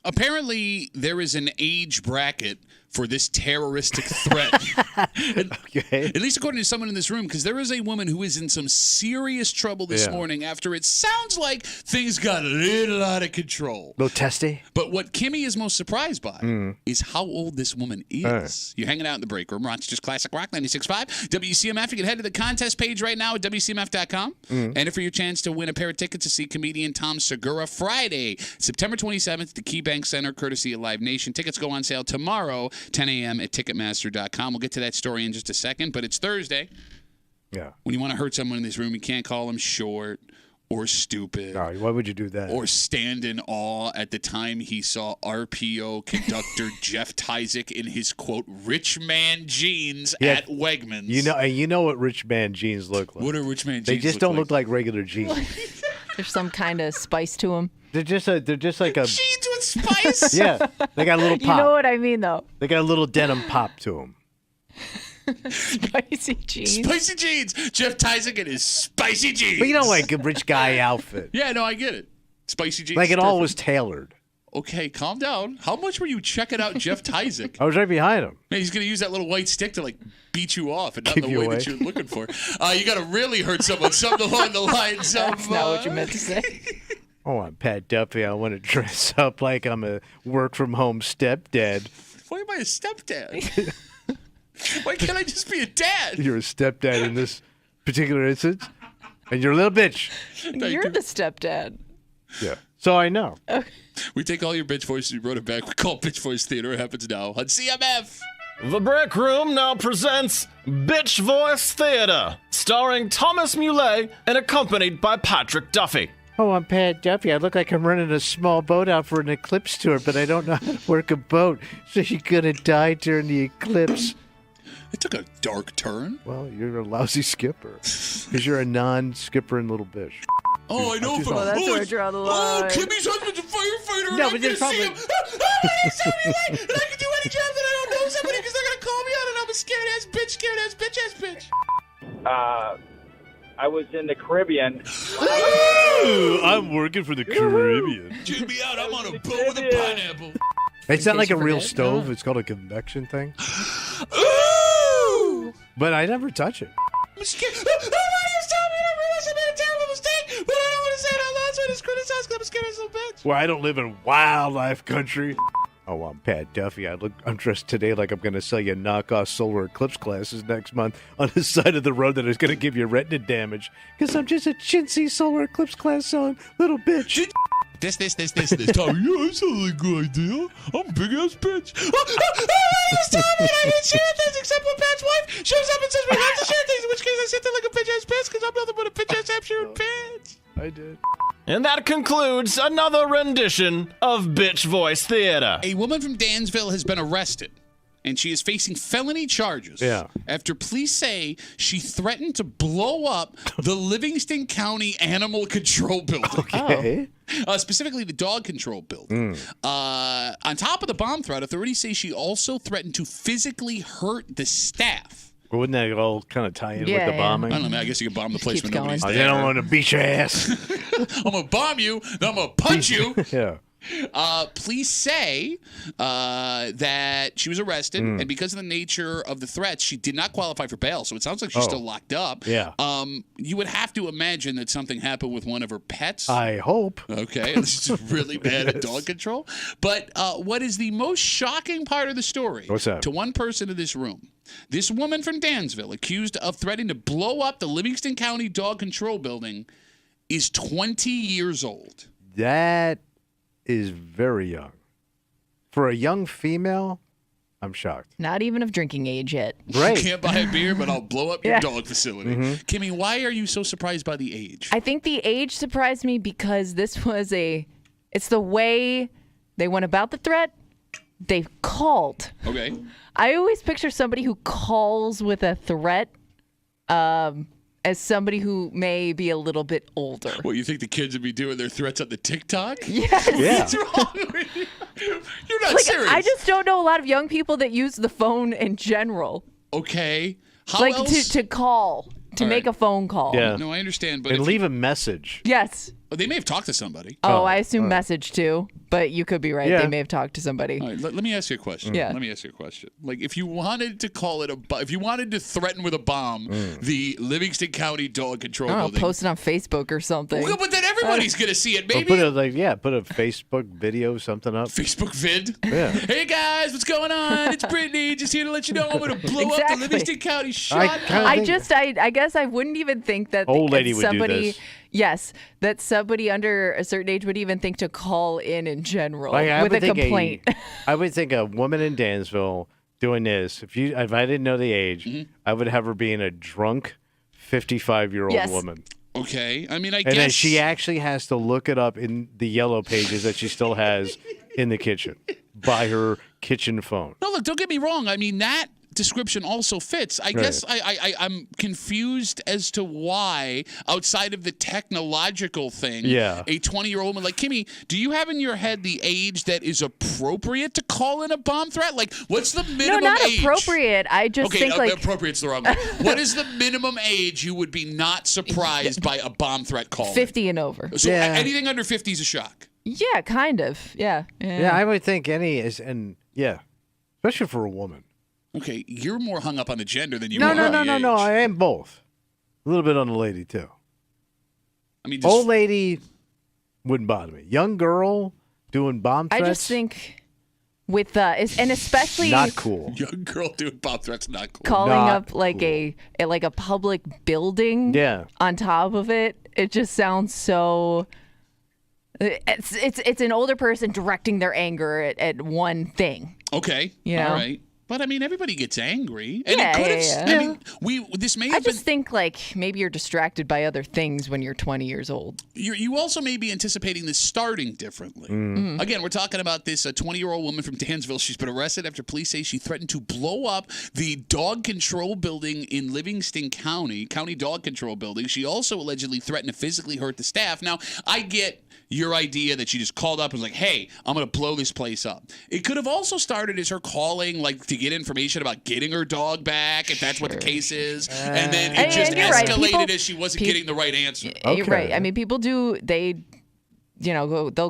[SPEAKER 1] Apparently, there is an age bracket for this terroristic threat.
[SPEAKER 2] Okay.
[SPEAKER 1] At least according to someone in this room, because there is a woman who is in some serious trouble this morning after it sounds like things got a little out of control.
[SPEAKER 2] Little testy.
[SPEAKER 1] But what Kimmy is most surprised by is how old this woman is. You're hanging out in the break room. Rochester's Classic Rock 96.5. WCMF. You can head to the contest page right now at WCMF.com. Enter for your chance to win a pair of tickets to see comedian Tom Segura Friday, September 27th at the KeyBank Center, courtesy of Live Nation. Tickets go on sale tomorrow, 10 a.m. at Ticketmaster.com. We'll get to that story in just a second, but it's Thursday.
[SPEAKER 2] Yeah.
[SPEAKER 1] When you want to hurt someone in this room, you can't call them short or stupid.
[SPEAKER 2] All right, why would you do that?
[SPEAKER 1] Or stand in awe at the time he saw RPO conductor Jeff Tyzik in his, quote, rich man jeans at Wegmans.
[SPEAKER 2] You know what rich man jeans look like.
[SPEAKER 1] What are rich man jeans
[SPEAKER 2] They just don't look like regular jeans.
[SPEAKER 3] There's some kind of spice to them.
[SPEAKER 2] They're just like a
[SPEAKER 1] jeans with spice.
[SPEAKER 2] Yeah, they got a little pop.
[SPEAKER 3] You know what I mean, though.
[SPEAKER 2] They got a little denim pop to them.
[SPEAKER 3] Spicy jeans.
[SPEAKER 1] Spicy jeans. Jeff Tyzik in his spicy jeans.
[SPEAKER 2] But you know, like a rich guy outfit.
[SPEAKER 1] Yeah, no, I get it. Spicy jeans.
[SPEAKER 2] Like it all was tailored.
[SPEAKER 1] Okay, calm down. How much were you checking out Jeff Tyzik?
[SPEAKER 2] I was right behind him.
[SPEAKER 1] Man, he's going to use that little white stick to, like, beat you off and not in the way that you're looking for. You got to really hurt someone. Something along the lines of...
[SPEAKER 3] That's not what you meant to say.
[SPEAKER 2] Oh, I'm Pat Duffy. I want to dress up like I'm a work-from-home stepdad.
[SPEAKER 1] Why am I a stepdad? Why can't I just be a dad?
[SPEAKER 2] You're a stepdad in this particular instance, and you're a little bitch.
[SPEAKER 3] You're the stepdad.
[SPEAKER 2] Yeah. So I know.
[SPEAKER 3] Okay.
[SPEAKER 1] We take all your bitch voices, we wrote it back. We call Bitch Voice Theater. It happens now on CMF.
[SPEAKER 8] The Break Room now presents Bitch Voice Theater, starring Thomas Muley and accompanied by Patrick Duffy.
[SPEAKER 6] Oh, I'm Pat Duffy. I look like I'm running a small boat out for an eclipse tour, but I don't know how to work a boat, so you're gonna die during the eclipse.
[SPEAKER 1] It took a dark turn.
[SPEAKER 2] Well, you're a lousy skipper because you're a non-skippering little bitch.
[SPEAKER 1] Oh, I know.
[SPEAKER 3] That's where I draw the line.
[SPEAKER 1] Kimmy's husband's a firefighter.
[SPEAKER 6] No,
[SPEAKER 1] and
[SPEAKER 6] but
[SPEAKER 1] I'm
[SPEAKER 6] there's
[SPEAKER 1] gonna see him.
[SPEAKER 6] probably-
[SPEAKER 1] And I can do any job that I don't know somebody because they're gonna call me out, and I'm a scared ass bitch.
[SPEAKER 13] I was in the Caribbean.
[SPEAKER 2] I'm working for the Caribbean.
[SPEAKER 1] Check me out. I'm on a boat with a pineapple.
[SPEAKER 2] It's not like a real stove. It's called a convection thing.
[SPEAKER 1] Ooh!
[SPEAKER 2] But I never touch it.
[SPEAKER 1] I'm scared. Oh, my Dios, tell me I realize I made a terrible mistake, but I don't want to say it out loud, so I just criticize because I'm a scared ass little bitch.
[SPEAKER 2] Well, I don't live in wildlife country. Oh, I'm Pat Duffy. I'm dressed today like I'm going to sell you knockoff solar eclipse glasses next month on the side of the road that is going to give you retina damage. Because I'm just a chintzy solar eclipse glass selling little bitch.
[SPEAKER 1] This. Tommy, yeah, that sounds like a good idea. I'm a big ass bitch. It's Tommy, and I didn't share things except when Pat's wife shows up and says we have to share things, in which case I sit there like a bitch ass bitch because I'm nothing but a bitch ass I'm sharing pants.
[SPEAKER 2] I did.
[SPEAKER 8] And that concludes another rendition of Bitch Voice Theater.
[SPEAKER 1] A woman from Dansville has been arrested, and she is facing felony charges after police say she threatened to blow up the Livingston County Animal Control Building.
[SPEAKER 2] Okay.
[SPEAKER 1] Specifically the dog control building. On top of the bomb threat, authorities say she also threatened to physically hurt the staff.
[SPEAKER 2] Well, wouldn't that all kind of tie in with the bombing?
[SPEAKER 1] I don't know, man. I guess you could bomb the place when nobody's there.
[SPEAKER 2] They don't want to beat your ass.
[SPEAKER 1] I'm going to bomb you, then I'm going to punch you.
[SPEAKER 2] Yeah.
[SPEAKER 1] Police say that she was arrested, and because of the nature of the threats, she did not qualify for bail. So it sounds like she's still locked up.
[SPEAKER 2] Yeah.
[SPEAKER 1] You would have to imagine that something happened with one of her pets.
[SPEAKER 2] I hope.
[SPEAKER 1] Okay, she's really bad at dog control. But what is the most shocking part of the story?
[SPEAKER 2] What's that?
[SPEAKER 1] To one person in this room, this woman from Dansville, accused of threatening to blow up the Livingston County Dog Control Building, is 20 years old.
[SPEAKER 2] That is very young. For a young female, I'm shocked.
[SPEAKER 3] Not even of drinking age yet.
[SPEAKER 2] Right.
[SPEAKER 1] You can't buy a beer, but I'll blow up your dog facility. Kimmy, why are you so surprised by the age?
[SPEAKER 3] I think the age surprised me because this was it's the way they went about the threat. They called.
[SPEAKER 1] Okay.
[SPEAKER 3] I always picture somebody who calls with a threat as somebody who may be a little bit older.
[SPEAKER 1] What, you think the kids would be doing their threats on the TikTok?
[SPEAKER 3] Yes.
[SPEAKER 2] Yeah.
[SPEAKER 1] What's wrong with you? You're not
[SPEAKER 3] Like,
[SPEAKER 1] serious.
[SPEAKER 3] I just don't know a lot of young people that use the phone in general.
[SPEAKER 1] Okay. How
[SPEAKER 3] like
[SPEAKER 1] else?
[SPEAKER 3] to call, to
[SPEAKER 1] All
[SPEAKER 3] make
[SPEAKER 1] right.
[SPEAKER 3] a phone call.
[SPEAKER 2] Yeah.
[SPEAKER 1] No, I understand, but
[SPEAKER 2] And
[SPEAKER 1] if
[SPEAKER 2] leave a message.
[SPEAKER 3] Yes.
[SPEAKER 1] Oh, they may have talked to somebody.
[SPEAKER 3] Oh, I assume message too, but you could be right.
[SPEAKER 2] Yeah.
[SPEAKER 3] They may have talked to somebody.
[SPEAKER 1] All right, let me ask you a question.
[SPEAKER 3] Yeah.
[SPEAKER 1] Let me ask you a question. Like, if you wanted to call it if you wanted to threaten with a bomb the Livingston County Dog Control
[SPEAKER 3] I don't know,
[SPEAKER 1] Building,
[SPEAKER 3] post it on Facebook or something.
[SPEAKER 1] well, but then everybody's gonna see it.
[SPEAKER 2] Or
[SPEAKER 1] Maybe
[SPEAKER 2] put a Facebook video, something up.
[SPEAKER 1] Facebook vid.
[SPEAKER 2] Yeah.
[SPEAKER 1] Hey guys, what's going on? It's Brittany. Just here to let you know I'm gonna blow up the
[SPEAKER 3] Exactly.
[SPEAKER 1] Livingston County shot.
[SPEAKER 3] I guess I wouldn't even think that
[SPEAKER 2] Old lady would do
[SPEAKER 3] somebody.
[SPEAKER 2] this.
[SPEAKER 3] Yes, that somebody under a certain age would even think to call in general
[SPEAKER 2] Like, I
[SPEAKER 3] with a
[SPEAKER 2] would think
[SPEAKER 3] complaint.
[SPEAKER 2] I would think a woman in Dansville doing this. If I didn't know the age, I would have her being a drunk 55-year-old
[SPEAKER 3] Yes.
[SPEAKER 2] woman.
[SPEAKER 1] Okay, I mean, I
[SPEAKER 2] And
[SPEAKER 1] guess
[SPEAKER 2] then she actually has to look it up in the yellow pages that she still has in the kitchen by her kitchen phone.
[SPEAKER 1] No, look, don't get me wrong. I mean, that description also fits. I guess I'm confused as to why, outside of the technological thing,
[SPEAKER 2] Yeah.
[SPEAKER 1] a 20-year-old woman like Kimmy, do you have in your head the age that is appropriate to call in a bomb threat? Like, what's the minimum
[SPEAKER 3] No, not
[SPEAKER 1] age?
[SPEAKER 3] appropriate. I just think like
[SPEAKER 1] appropriate's the wrong word. What is the minimum age you would be not surprised by a bomb threat call?
[SPEAKER 3] 50 and over.
[SPEAKER 1] So
[SPEAKER 2] Yeah.
[SPEAKER 1] anything under 50 is a shock.
[SPEAKER 3] Yeah, kind of. Yeah.
[SPEAKER 2] Yeah, I would think especially for a woman.
[SPEAKER 1] Okay, you're more hung up on the gender than you
[SPEAKER 2] No,
[SPEAKER 1] are
[SPEAKER 2] no,
[SPEAKER 1] on
[SPEAKER 2] no,
[SPEAKER 1] the
[SPEAKER 2] no,
[SPEAKER 1] age.
[SPEAKER 2] no. I am both. A little bit on the lady too.
[SPEAKER 1] I mean, just,
[SPEAKER 2] Old lady wouldn't bother me. Young girl doing bomb threats.
[SPEAKER 3] I just think with and especially
[SPEAKER 2] not cool.
[SPEAKER 1] young girl doing bomb threats not cool.
[SPEAKER 3] calling
[SPEAKER 2] Not
[SPEAKER 3] up like a public building
[SPEAKER 2] Yeah.
[SPEAKER 3] on top of it. It just sounds so. It's an older person directing their anger at one thing.
[SPEAKER 1] Okay,
[SPEAKER 3] You know?
[SPEAKER 1] all right. But I mean, everybody gets angry, and
[SPEAKER 3] Yeah,
[SPEAKER 1] it could
[SPEAKER 3] yeah,
[SPEAKER 1] have.
[SPEAKER 3] yeah.
[SPEAKER 1] I mean, this may
[SPEAKER 3] I
[SPEAKER 1] have been.
[SPEAKER 3] just think like maybe you're distracted by other things when you're 20 years old.
[SPEAKER 1] You also may be anticipating this starting differently. Again, we're talking about this 20-year-old woman from Dansville. She's been arrested after police say she threatened to blow up the dog control building in Livingston County Dog Control Building. She also allegedly threatened to physically hurt the staff. Now, I get your idea that she just called up and was like, hey, I'm going to blow this place up. It could have also started as her calling like to get information about getting her dog back, if that's what the case is. And then it just
[SPEAKER 3] you're right.
[SPEAKER 1] escalated as she wasn't getting the right answer.
[SPEAKER 3] You're right. I mean, people do they'll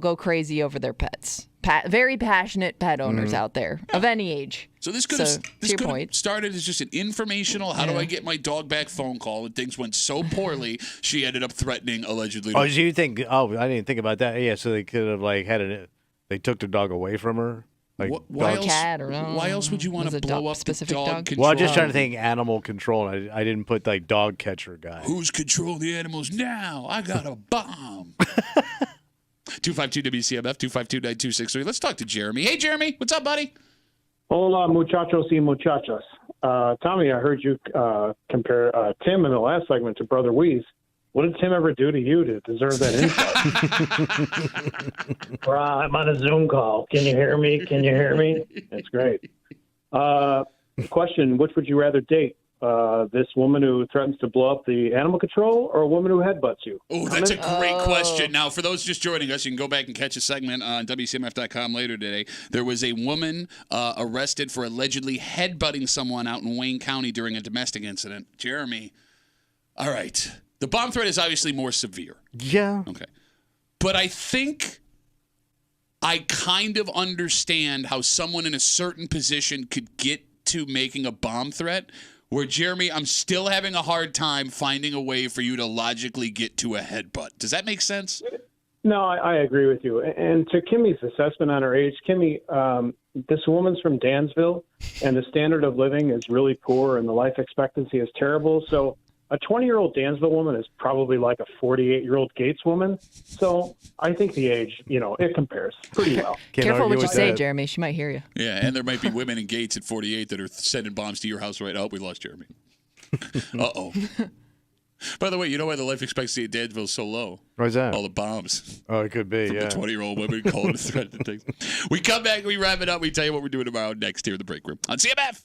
[SPEAKER 3] go crazy over their pets. Very passionate pet owners out there of any age.
[SPEAKER 1] So this could
[SPEAKER 3] So,
[SPEAKER 1] have started as just an informational, how do I get my dog back phone call, and things went so poorly, she ended up threatening allegedly.
[SPEAKER 2] Oh, do you think? Oh, I didn't think about that. Yeah, so they could have like they took the dog away from her. Like
[SPEAKER 1] why
[SPEAKER 2] dog-
[SPEAKER 1] else?
[SPEAKER 3] Cat or
[SPEAKER 1] Why else would you want
[SPEAKER 3] Was
[SPEAKER 1] to
[SPEAKER 3] it
[SPEAKER 1] blow
[SPEAKER 3] dog-
[SPEAKER 1] up the
[SPEAKER 3] specific
[SPEAKER 1] dog
[SPEAKER 3] dog?
[SPEAKER 1] control?
[SPEAKER 2] Well, I'm just trying to think animal control. I didn't put like dog catcher guy.
[SPEAKER 1] Who's controlling the animals now? I got a bomb. 252 WCMF 252-9263. Let's talk to Jeremy. Hey, Jeremy, what's up, buddy?
[SPEAKER 14] Hola, muchachos y muchachas. Tommy, I heard you compare Tim in the last segment to Brother Weeze. What did Tim ever do to you to deserve that insult? I'm on a Zoom call. Can you hear me? Can you hear me? That's great. Question, which would you rather date? This woman who threatens to blow up the animal control or a woman who headbutts you?
[SPEAKER 1] Oh, that's a great question. Now, for those just joining us, you can go back and catch a segment on WCMF.com later today. There was a woman arrested for allegedly headbutting someone out in Wayne County during a domestic incident. Jeremy, all right. The bomb threat is obviously more severe.
[SPEAKER 2] Yeah.
[SPEAKER 1] Okay. But I think I kind of understand how someone in a certain position could get to making a bomb threat. Where, Jeremy, I'm still having a hard time finding a way for you to logically get to a headbutt. Does that make sense?
[SPEAKER 14] No, I agree with you. And to Kimmy's assessment on her age, Kimmy, this woman's from Dansville, and the standard of living is really poor, and the life expectancy is terrible. So a 20-year-old Dansville woman is probably like a 48-year-old Gates woman. So I think the age, it compares pretty well.
[SPEAKER 3] Careful what you say, Jeremy. She might hear you.
[SPEAKER 1] Yeah, and there might be women in Gates at 48 that are sending bombs to your house right now. Oh, we lost Jeremy. Uh-oh. By the way, you know why the life expectancy at Dansville is so low?
[SPEAKER 2] Why's that?
[SPEAKER 1] All the bombs.
[SPEAKER 2] Oh, it could be,
[SPEAKER 1] From
[SPEAKER 2] yeah.
[SPEAKER 1] the 20-year-old women calling to threaten things. We come back, we wrap it up, we tell you what we're doing tomorrow next here in the break room on CMF.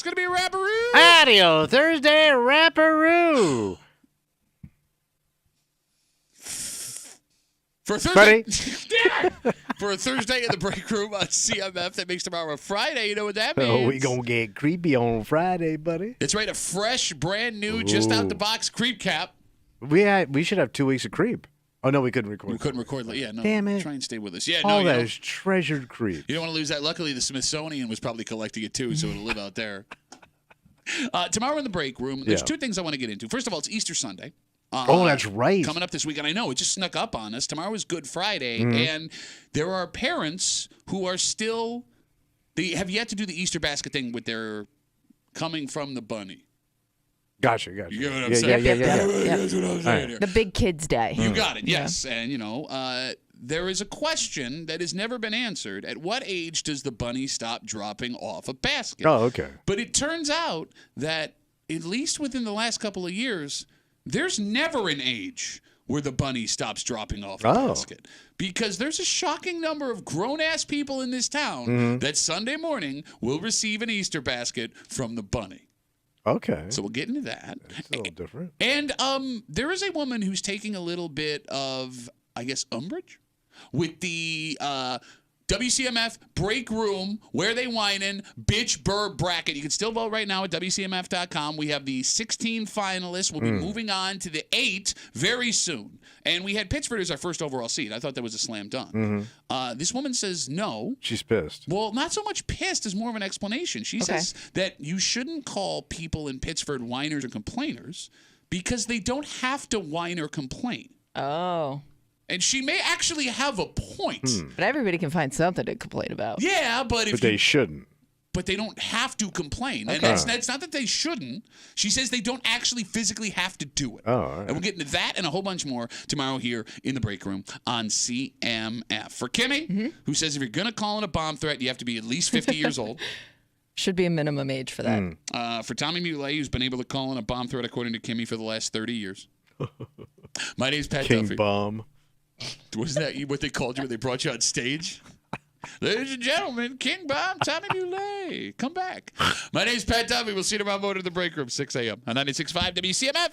[SPEAKER 1] It's going to be a Rapperoo.
[SPEAKER 2] Audio Thursday Rapperoo.
[SPEAKER 1] For Thursday, for a Thursday in the break room on CMF that makes tomorrow a Friday, you know what that means?
[SPEAKER 2] Oh, we gonna get creepy on Friday, buddy.
[SPEAKER 1] That's right, a fresh, brand new, just out the box creep cap.
[SPEAKER 2] We should have 2 weeks of creep. Oh no, we couldn't record.
[SPEAKER 1] We couldn't record. Yeah, no.
[SPEAKER 2] Damn it!
[SPEAKER 1] Try and stay with us. Yeah,
[SPEAKER 2] all
[SPEAKER 1] no.
[SPEAKER 2] that is treasured creep.
[SPEAKER 1] You don't want to lose that. Luckily, the Smithsonian was probably collecting it too, so it'll live out there. Tomorrow in the break room, there's two things I want to get into. First of all, it's Easter Sunday.
[SPEAKER 2] Oh, that's right.
[SPEAKER 1] Coming up this week, and I know it just snuck up on us. Tomorrow is Good Friday, and there are parents who are still, they have yet to do the Easter basket thing with their coming from the bunny.
[SPEAKER 2] Gotcha.
[SPEAKER 1] You get what I'm saying?
[SPEAKER 2] Yeah.
[SPEAKER 1] That's what I'm saying here.
[SPEAKER 3] The big kids' day.
[SPEAKER 1] You got it, yes. And, there is a question that has never been answered. At what age does the bunny stop dropping off a basket?
[SPEAKER 2] Oh, okay.
[SPEAKER 1] But it turns out that, at least within the last couple of years, there's never an age where the bunny stops dropping off a basket. Because there's a shocking number of grown-ass people in this town that Sunday morning will receive an Easter basket from the bunny.
[SPEAKER 2] Okay.
[SPEAKER 1] So we'll get into that.
[SPEAKER 2] That's a little different.
[SPEAKER 1] And there is a woman who's taking a little bit of, I guess, umbrage with the WCMF break room, where they whining, bitch burr bracket. You can still vote right now at WCMF.com. We have the 16 finalists. We'll be moving on to the 8 very soon. And we had Pittsford as our first overall seed. I thought that was a slam dunk. This woman says no.
[SPEAKER 2] She's pissed.
[SPEAKER 1] Well, not so much pissed as more of an explanation. She says that you shouldn't call people in Pittsford whiners or complainers because they don't have to whine or complain.
[SPEAKER 3] Oh.
[SPEAKER 1] And she may actually have a point.
[SPEAKER 3] But everybody can find something to complain about.
[SPEAKER 1] Yeah, but
[SPEAKER 2] they shouldn't.
[SPEAKER 1] But they don't have to complain.
[SPEAKER 3] Okay.
[SPEAKER 1] And that's not that they shouldn't. She says they don't actually physically have to do it.
[SPEAKER 2] Oh, all right.
[SPEAKER 1] And we'll get into that and a whole bunch more tomorrow here in the break room on CMF. For Kimmy, who says if you're going to call in a bomb threat, you have to be at least 50 years old.
[SPEAKER 3] Should be a minimum age for that.
[SPEAKER 1] For Tommy Muley, who's been able to call in a bomb threat, according to Kimmy, for the last 30 years. My name's Pat
[SPEAKER 2] King
[SPEAKER 1] Duffy.
[SPEAKER 2] Bomb.
[SPEAKER 1] Wasn't that what they called you when they brought you on stage? Ladies and gentlemen, King Bomb, Tommy Muley. Come back. My name's Pat Duffy. We'll see you tomorrow morning in the break room, 6 a.m. on 96.5 WCMF.